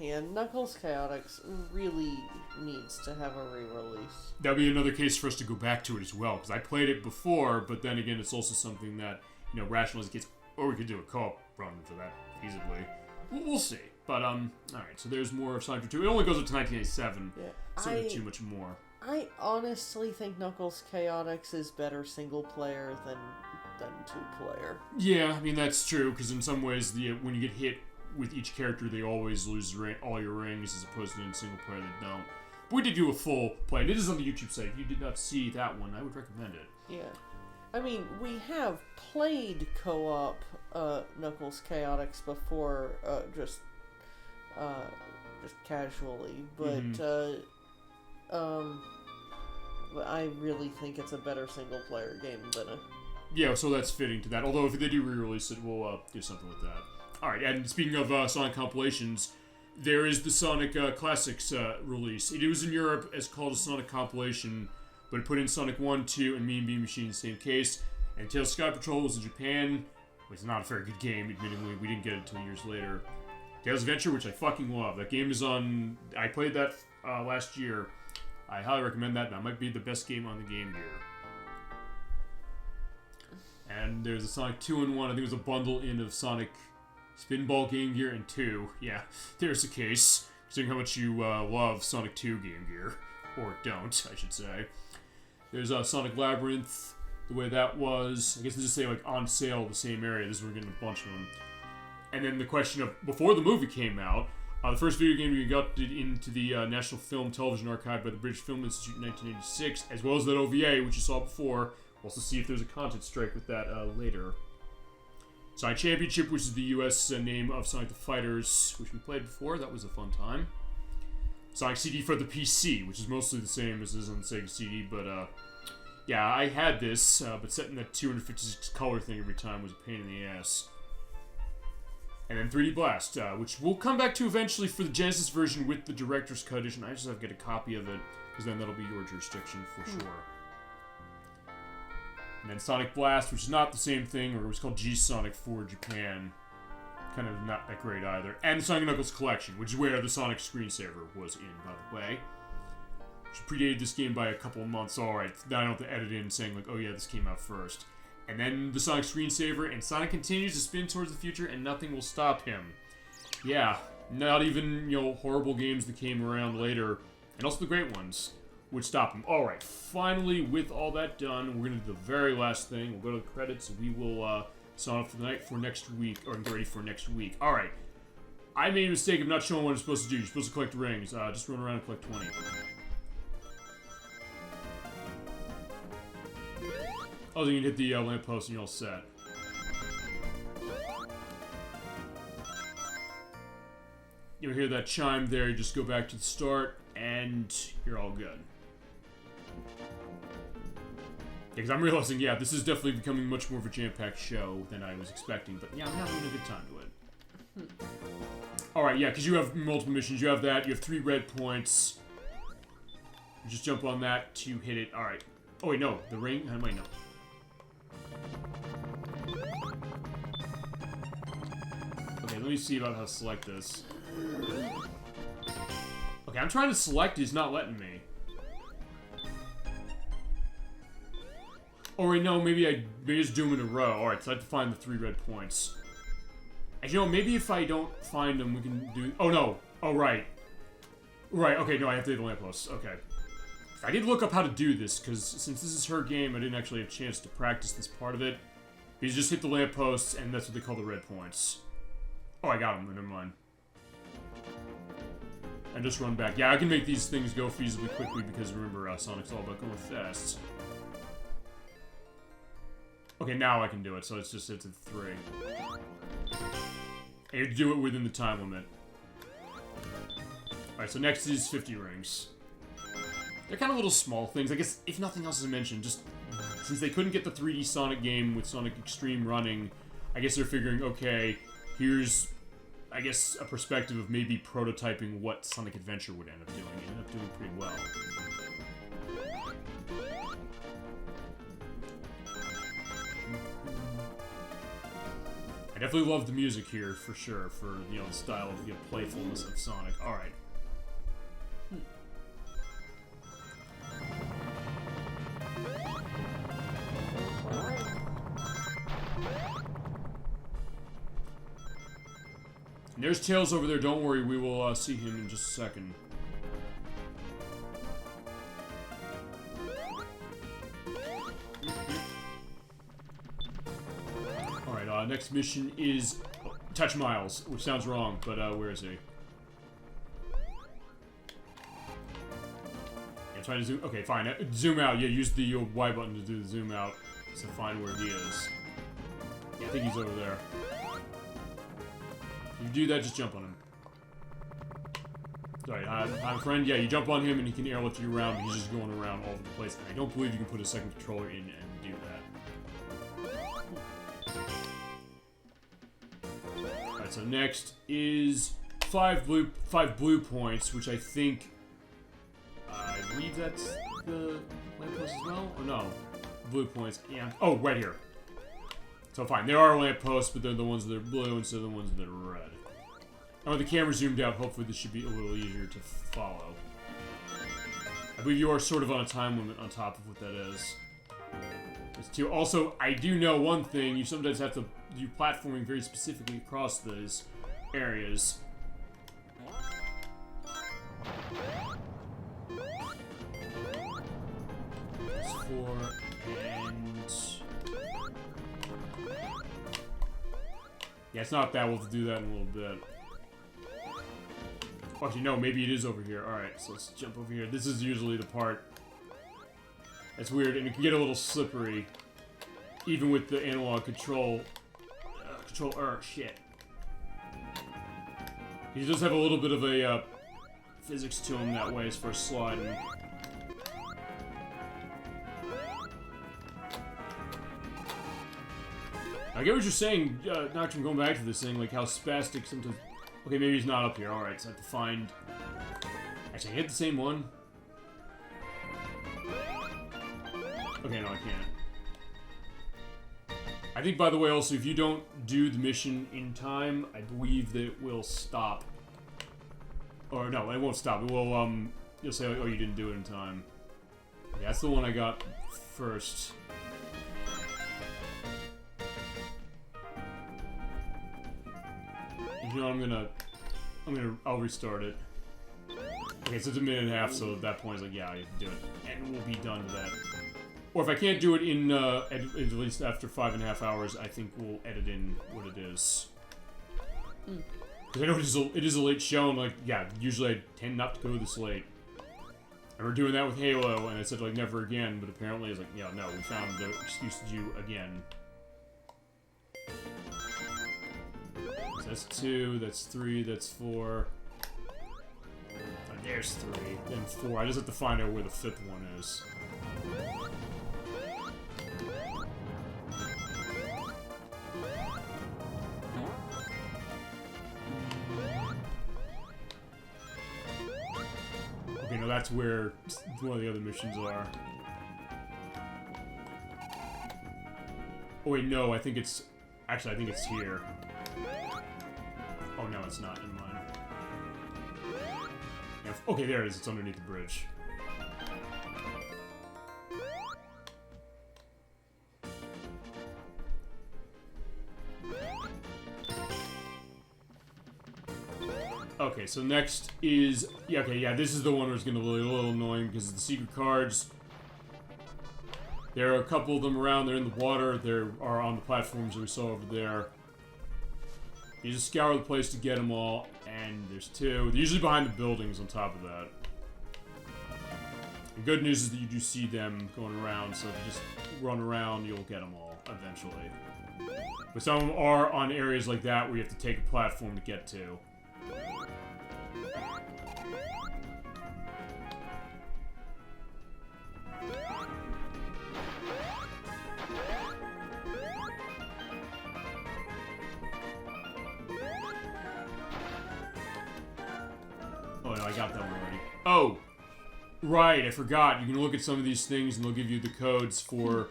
Yeah, Knuckles Chaotix really needs to have a re-release. That'll be another case for us to go back to it as well, because I played it before, but then again, it's also something that, you know, rationalizes kids, or we could do a co-op run for that feasibly. We'll see. But, alright, so there's more of Sonic 2. It only goes up to 1987, so not too much more. I honestly think Knuckles Chaotix is better single-player than two-player. Yeah, I mean, that's true, because in some ways, when you get hit with each character, they always lose all your rings, as opposed to in single player they don't. But we did do a full play, and it is on the YouTube site. If you did not see that one, I would recommend it. Yeah. I mean, we have played co-op Knuckles Chaotix before, just casually, but I really think it's a better single-player game than a... Yeah, so that's fitting to that. Although if they do re-release it, we'll do something with that. Alright, and speaking of Sonic compilations, there is the Sonic Classics release. It was in Europe as called a Sonic compilation, but it put in Sonic 1, 2, and Mean Bean Machine in the same case. And Tails Sky Patrol was in Japan, which is not a very good game, admittedly. We didn't get it until years later. Tails Adventure, which I fucking love. That game is on... I played that last year. I highly recommend that. That might be the best game on the Game Gear. And there's a Sonic 2-in-1. I think it was a bundle in of Sonic Spinball Game Gear and 2. Yeah, there's the case. Considering how much you love Sonic 2 Game Gear. Or don't, I should say. There's Sonic Labyrinth, the way that was. I guess they just say, like, on sale the same area. This is where we're getting a bunch of them. And then the question of, before the movie came out, the first video game we got into the National Film Television Archive by the British Film Institute in 1986, as well as that OVA, which you saw before. We'll also see if there's a content strike with that later. Sonic Championship, which is the US name of Sonic the Fighters, which we played before. That was a fun time. Sonic CD for the PC, which is mostly the same as is on the Sega CD, but yeah, I had this, but setting that 256 color thing every time was a pain in the ass. And then 3D Blast, which we'll come back to eventually for the Genesis version with the Director's Cut edition. I just have to get a copy of it, because then that'll be your jurisdiction for sure. And then Sonic Blast, which is not the same thing, or it was called G-Sonic for Japan. Kind of not that great either. And the Sonic & Knuckles Collection, which is where the Sonic screensaver was in, by the way. Which predated this game by a couple of months. Alright, now I don't have to edit in saying, like, oh yeah, this came out first. And then the Sonic screensaver, and Sonic continues to spin towards the future, and nothing will stop him. Yeah, not even, you know, horrible games that came around later, and also the great ones, would stop him. Alright, finally, with all that done, we're going to do the very last thing. We'll go to the credits, and we will sign off for the night for next week, or get ready for next week. Alright, I made a mistake of not showing what I'm supposed to do. You're supposed to collect rings. Just run around and collect 20. Oh, then you can hit the lamppost and you're all set. You'll hear that chime there, you just go back to the start, and you're all good. Yeah, because I'm realizing, yeah, this is definitely becoming much more of a jam-packed show than I was expecting, but yeah, I'm having a good time to it. Alright, yeah, because you have multiple missions, you have that, you have 3 red points. You just jump on that to hit it. Alright. Oh wait, no, the ring? How am I know? Okay, let me see about how to select this. Okay, I'm trying to select it, it's not letting me. Oh, wait, no, maybe just do them in a row. Alright, so I have to find the 3 red points. Actually, no, maybe if I don't find them, we can do... Oh, no. Oh, right. Right, okay, no, I have to hit the lampposts. Okay. I did look up how to do this, because since this is her game, I didn't actually have a chance to practice this part of it. You just hit the lampposts, and that's what they call the red points. Oh, I got them. Never mind. And just run back. Yeah, I can make these things go feasibly quickly, because remember, Sonic's all about going fast. Okay, now I can do it, so it's a 3. And you have to do it within the time limit. Alright, so next is 50 rings. They're kind of little small things. I guess, if nothing else is mentioned, just since they couldn't get the 3D Sonic game with Sonic Extreme running, I guess they're figuring, okay, here's, I guess, a perspective of maybe prototyping what Sonic Adventure would end up doing. It ended up doing pretty well. I definitely love the music here, for sure, for, you know, the style of, you know, playfulness of Sonic. Alright. And there's Tails over there, don't worry, we will see him in just a second. Alright, next mission is Touch Miles, which sounds wrong, but where is he? Yeah, trying to zoom. Okay, fine. Zoom out. Yeah, use the Y button to do the zoom out to find where he is. Yeah, I think he's over there. If you do that, just jump on him. Sorry, hi friend. Yeah, you jump on him and he can airlift you around. He's just going around all over the place. And I don't believe you can put a second controller in and do that. Alright, so next is 5 blue points, which I think... I believe that's the lamppost as well? Or no? Blue points, and... Oh, right here. So fine, there are lampposts, but they're the ones that are blue instead of the ones that are red. And with the camera zoomed out, hopefully this should be a little easier to follow. I believe you are sort of on a time limit on top of what that is. Also, I do know one thing, you sometimes have to do platforming very specifically across those areas. That's 4, and... Yeah, it's not that, we'll have to do that in a little bit. Actually, no, maybe it is over here. Alright, so let's jump over here. This is usually the part that's weird, and it can get a little slippery, even with the analog control. Shit. He does have a little bit of a physics to him that way as far as sliding. I get what you're saying, Nocturne, going back to this thing, like how spastic sometimes... Okay, maybe he's not up here. Alright, so I have to find... Actually, I hit the same one. Okay, no, I can't. I think, by the way, also, if you don't do the mission in time, I believe that it will stop. Or, no, it won't stop. It will, you'll say, oh, you didn't do it in time. Okay, that's the one I got first. You know, I'll restart it. Okay, so it's a minute and a half, so at that point, it's like, yeah, I have to do it. And we'll be done with that. Or if I can't do it in, at least after 5.5 hours, I think we'll edit in what it is. Because I know it is a late show, and, like, yeah, usually I tend not to go this late. And we're doing that with Halo, and I said, like, never again, but apparently it's like, yeah, no, we found the excuse to do again. So that's 2, that's 3, that's 4. Oh, there's 3, then 4. I just have to find out where the 5th one is. Okay, no, that's where one of the other missions are. Oh wait, no, I think it's... Actually, I think it's here. Oh no, it's not in mine. Yeah, okay, there it is. It's underneath the bridge. Okay, so next is... Yeah, okay, yeah, this is the one where it's going to be a little annoying because the secret cards... There are a couple of them around. They're in the water. They are on the platforms that we saw over there. You just scour the place to get them all, and there's two. They're usually behind the buildings on top of that. The good news is that you do see them going around, so if you just run around, you'll get them all eventually. But some of them are on areas like that where you have to take a platform to get to. Oh no, I got that one already. Oh! Right, I forgot. You can look at some of these things and they'll give you the codes for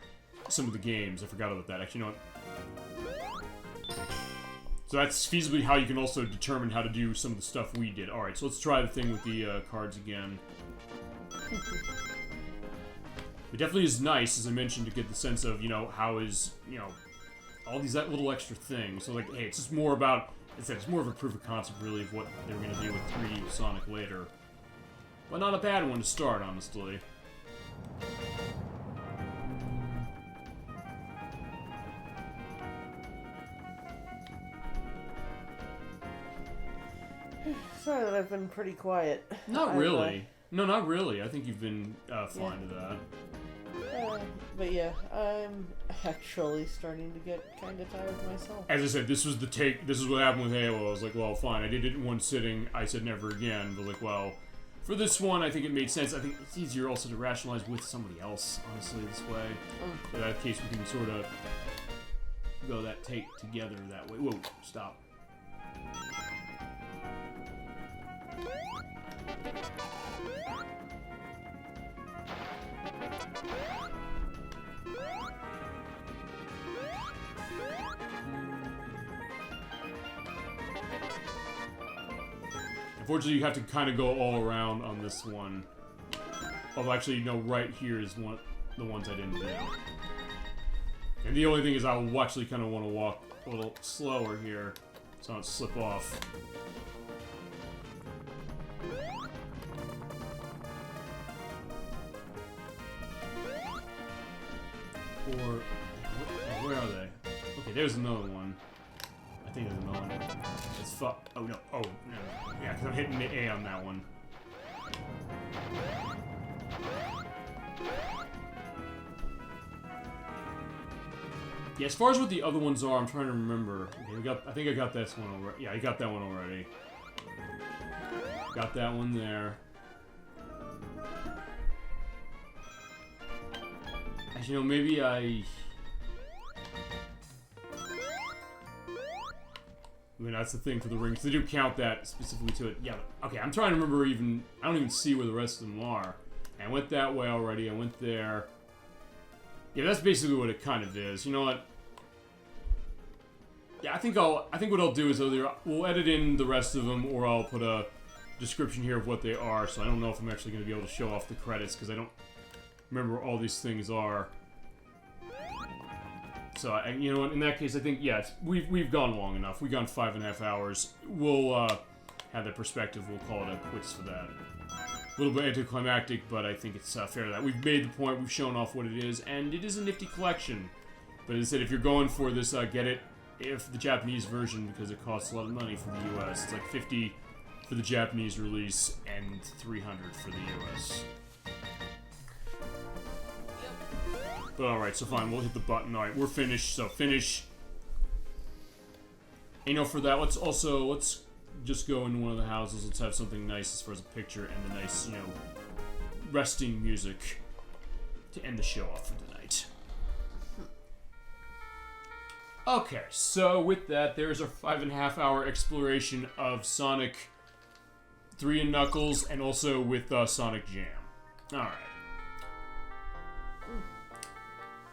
some of the games. I forgot about that. Actually, you know what? So that's feasibly how you can also determine how to do some of the stuff we did. Alright, so let's try the thing with the cards again. It definitely is nice, as I mentioned, to get the sense of, you know, how is, you know, all these little extra things. So, like, hey, it's just more about, it's more of a proof of concept, really, of what they were going to do with 3D Sonic later. But not a bad one to start, honestly. Sorry that I've been pretty quiet. Not really. No, not really. I think you've been fine to that. But yeah, I'm actually starting to get kind of tired myself. As I said, this was the take. This is what happened with Halo. I was like, well, fine. I did it in one sitting. I said never again. But like, well, for this one, I think it made sense. I think it's easier also to rationalize with somebody else, honestly, this way. So in that case, we can sort of go that take together that way. Whoa, stop. Unfortunately, you have to kind of go all around on this one. Although, actually, no, right here is one the ones I didn't do. And the only thing is, I'll actually kind of want to walk a little slower here, so I don't slip off. Or, where are they? Okay, there's another one. I think there's another one. It's fuck. Oh no. Oh no. Yeah, because I'm hitting the A on that one. Yeah, as far as what the other ones are, I'm trying to remember. Okay, we got. I think I got this one already. Yeah, I got that one already. Got that one there. Actually, you know, maybe I mean, that's the thing for the rings. They do count that specifically to it. Yeah, okay, I'm trying to remember even... I don't even see where the rest of them are. And I went that way already. I went there. Yeah, that's basically what it kind of is. You know what? Yeah, I think what I'll do is either we'll edit in the rest of them, or I'll put a description here of what they are, so I don't know if I'm actually going to be able to show off the credits, because I don't remember where all these things are. So, you know what, in that case, I think, yeah, we've gone long enough. We've gone 5.5 hours. We'll have that perspective. We'll call it a quits for that. A little bit anticlimactic, but I think it's fair to that. We've made the point, we've shown off what it is, and it is a nifty collection. But as I said, if you're going for this, get it if the Japanese version, because it costs a lot of money for the US. It's like $50 for the Japanese release, and $300 for the US. But alright, so fine, we'll hit the button. Alright, we're finished, so finish. And, you know, for that, let's just go in one of the houses. Let's have something nice as far as a picture and the nice, you know, resting music to end the show off for tonight. Okay, so with that, there's our 5.5 hour exploration of Sonic 3 and Knuckles, and also with Sonic Jam. Alright.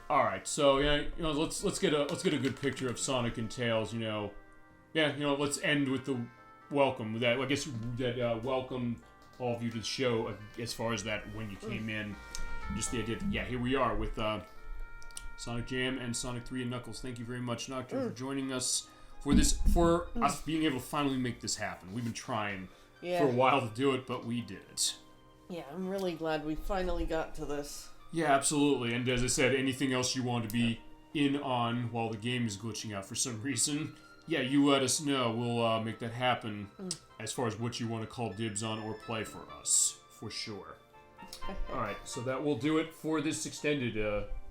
Alright, so yeah, you know, let's get a good picture of Sonic and Tails, you know. Yeah, you know, let's end with the welcome. That I guess that welcome all of you to the show as far as that when you came in. Just the idea that, yeah, here we are with Sonic Jam and Sonic 3 and Knuckles. Thank you very much, Nocturne, for joining us. for us being able to finally make this happen. We've been trying for a while to do it, but we did it. Yeah, I'm really glad we finally got to this. Yeah, absolutely. And as I said, anything else you want to be in on while the game is glitching out for some reason, yeah, you let us know. We'll make that happen as far as what you want to call dibs on or play for us, for sure. Alright, so that will do it for this extended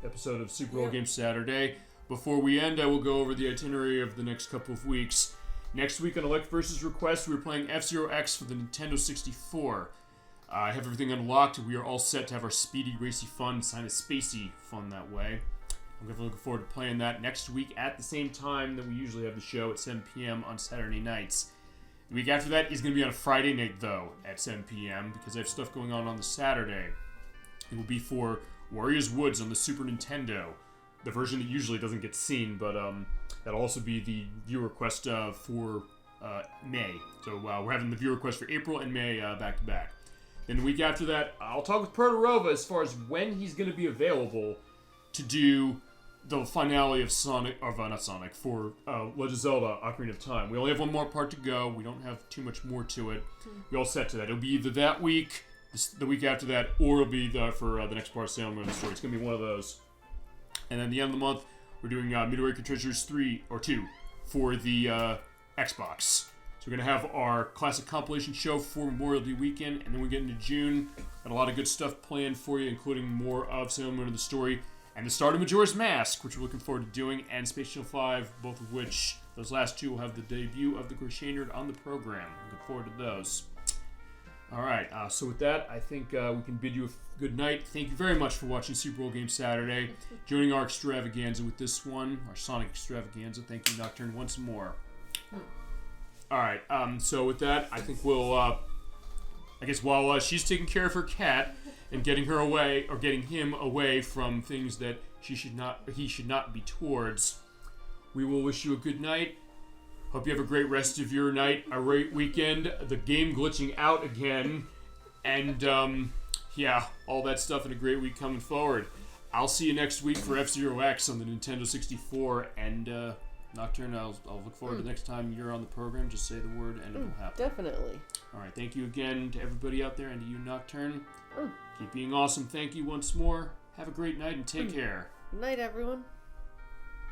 episode of Super Old Game Saturday. Before we end, I will go over the itinerary of the next couple of weeks. Next week on ElecVerse's request, we're playing F-Zero X for the Nintendo 64. I have everything unlocked. We are all set to have our speedy, racy fun, kind of spacey fun that way. I'm definitely looking forward to playing that next week at the same time that we usually have the show at 7 p.m. on Saturday nights. The week after that is going to be on a Friday night, though, at 7 p.m. because I have stuff going on the Saturday. It will be for Warriors Woods on the Super Nintendo, the version that usually doesn't get seen, but that'll also be the viewer request for May. So we're having the viewer request for April and May back-to-back. Then the week after that, I'll talk with Protorova as far as when he's going to be available to do the finale of for Legend of Zelda Ocarina of Time. We only have one more part to go. We don't have too much more to it. We all set to that. It'll be either that week, the week after that, or it'll be for the next part of Sailor Moon the Story. It's going to be one of those. And then at the end of the month, we're doing Midway Treasures 3 or 2 for the Xbox. So we're going to have our classic compilation show for Memorial Day weekend, and then we get into June. Got a lot of good stuff planned for you, including more of Sailor Moon the Story, and the start of Majora's Mask, which we're looking forward to doing, and Space Channel 5, both of which, those last two, will have the debut of the Crusader on the program. Looking forward to those. Alright, so with that, I think we can bid you a good night. Thank you very much for watching Super Old Game Saturday, joining our extravaganza with this one, our Sonic extravaganza. Thank you, Nocturne, once more. Alright, so with that, I think we'll, I guess while she's taking care of her cat and getting her away, or getting him away from things that he should not be towards, we will wish you a good night. Hope you have a great rest of your night, a great weekend, the game glitching out again, and, yeah, all that stuff, and a great week coming forward. I'll see you next week for F-Zero X on the Nintendo 64, and, Nocturne, I'll look forward to the next time you're on the program. Just say the word and it'll happen. Definitely. Alright, thank you again to everybody out there and to you, Nocturne. Keep being awesome. Thank you once more. Have a great night and take care. Good night, everyone.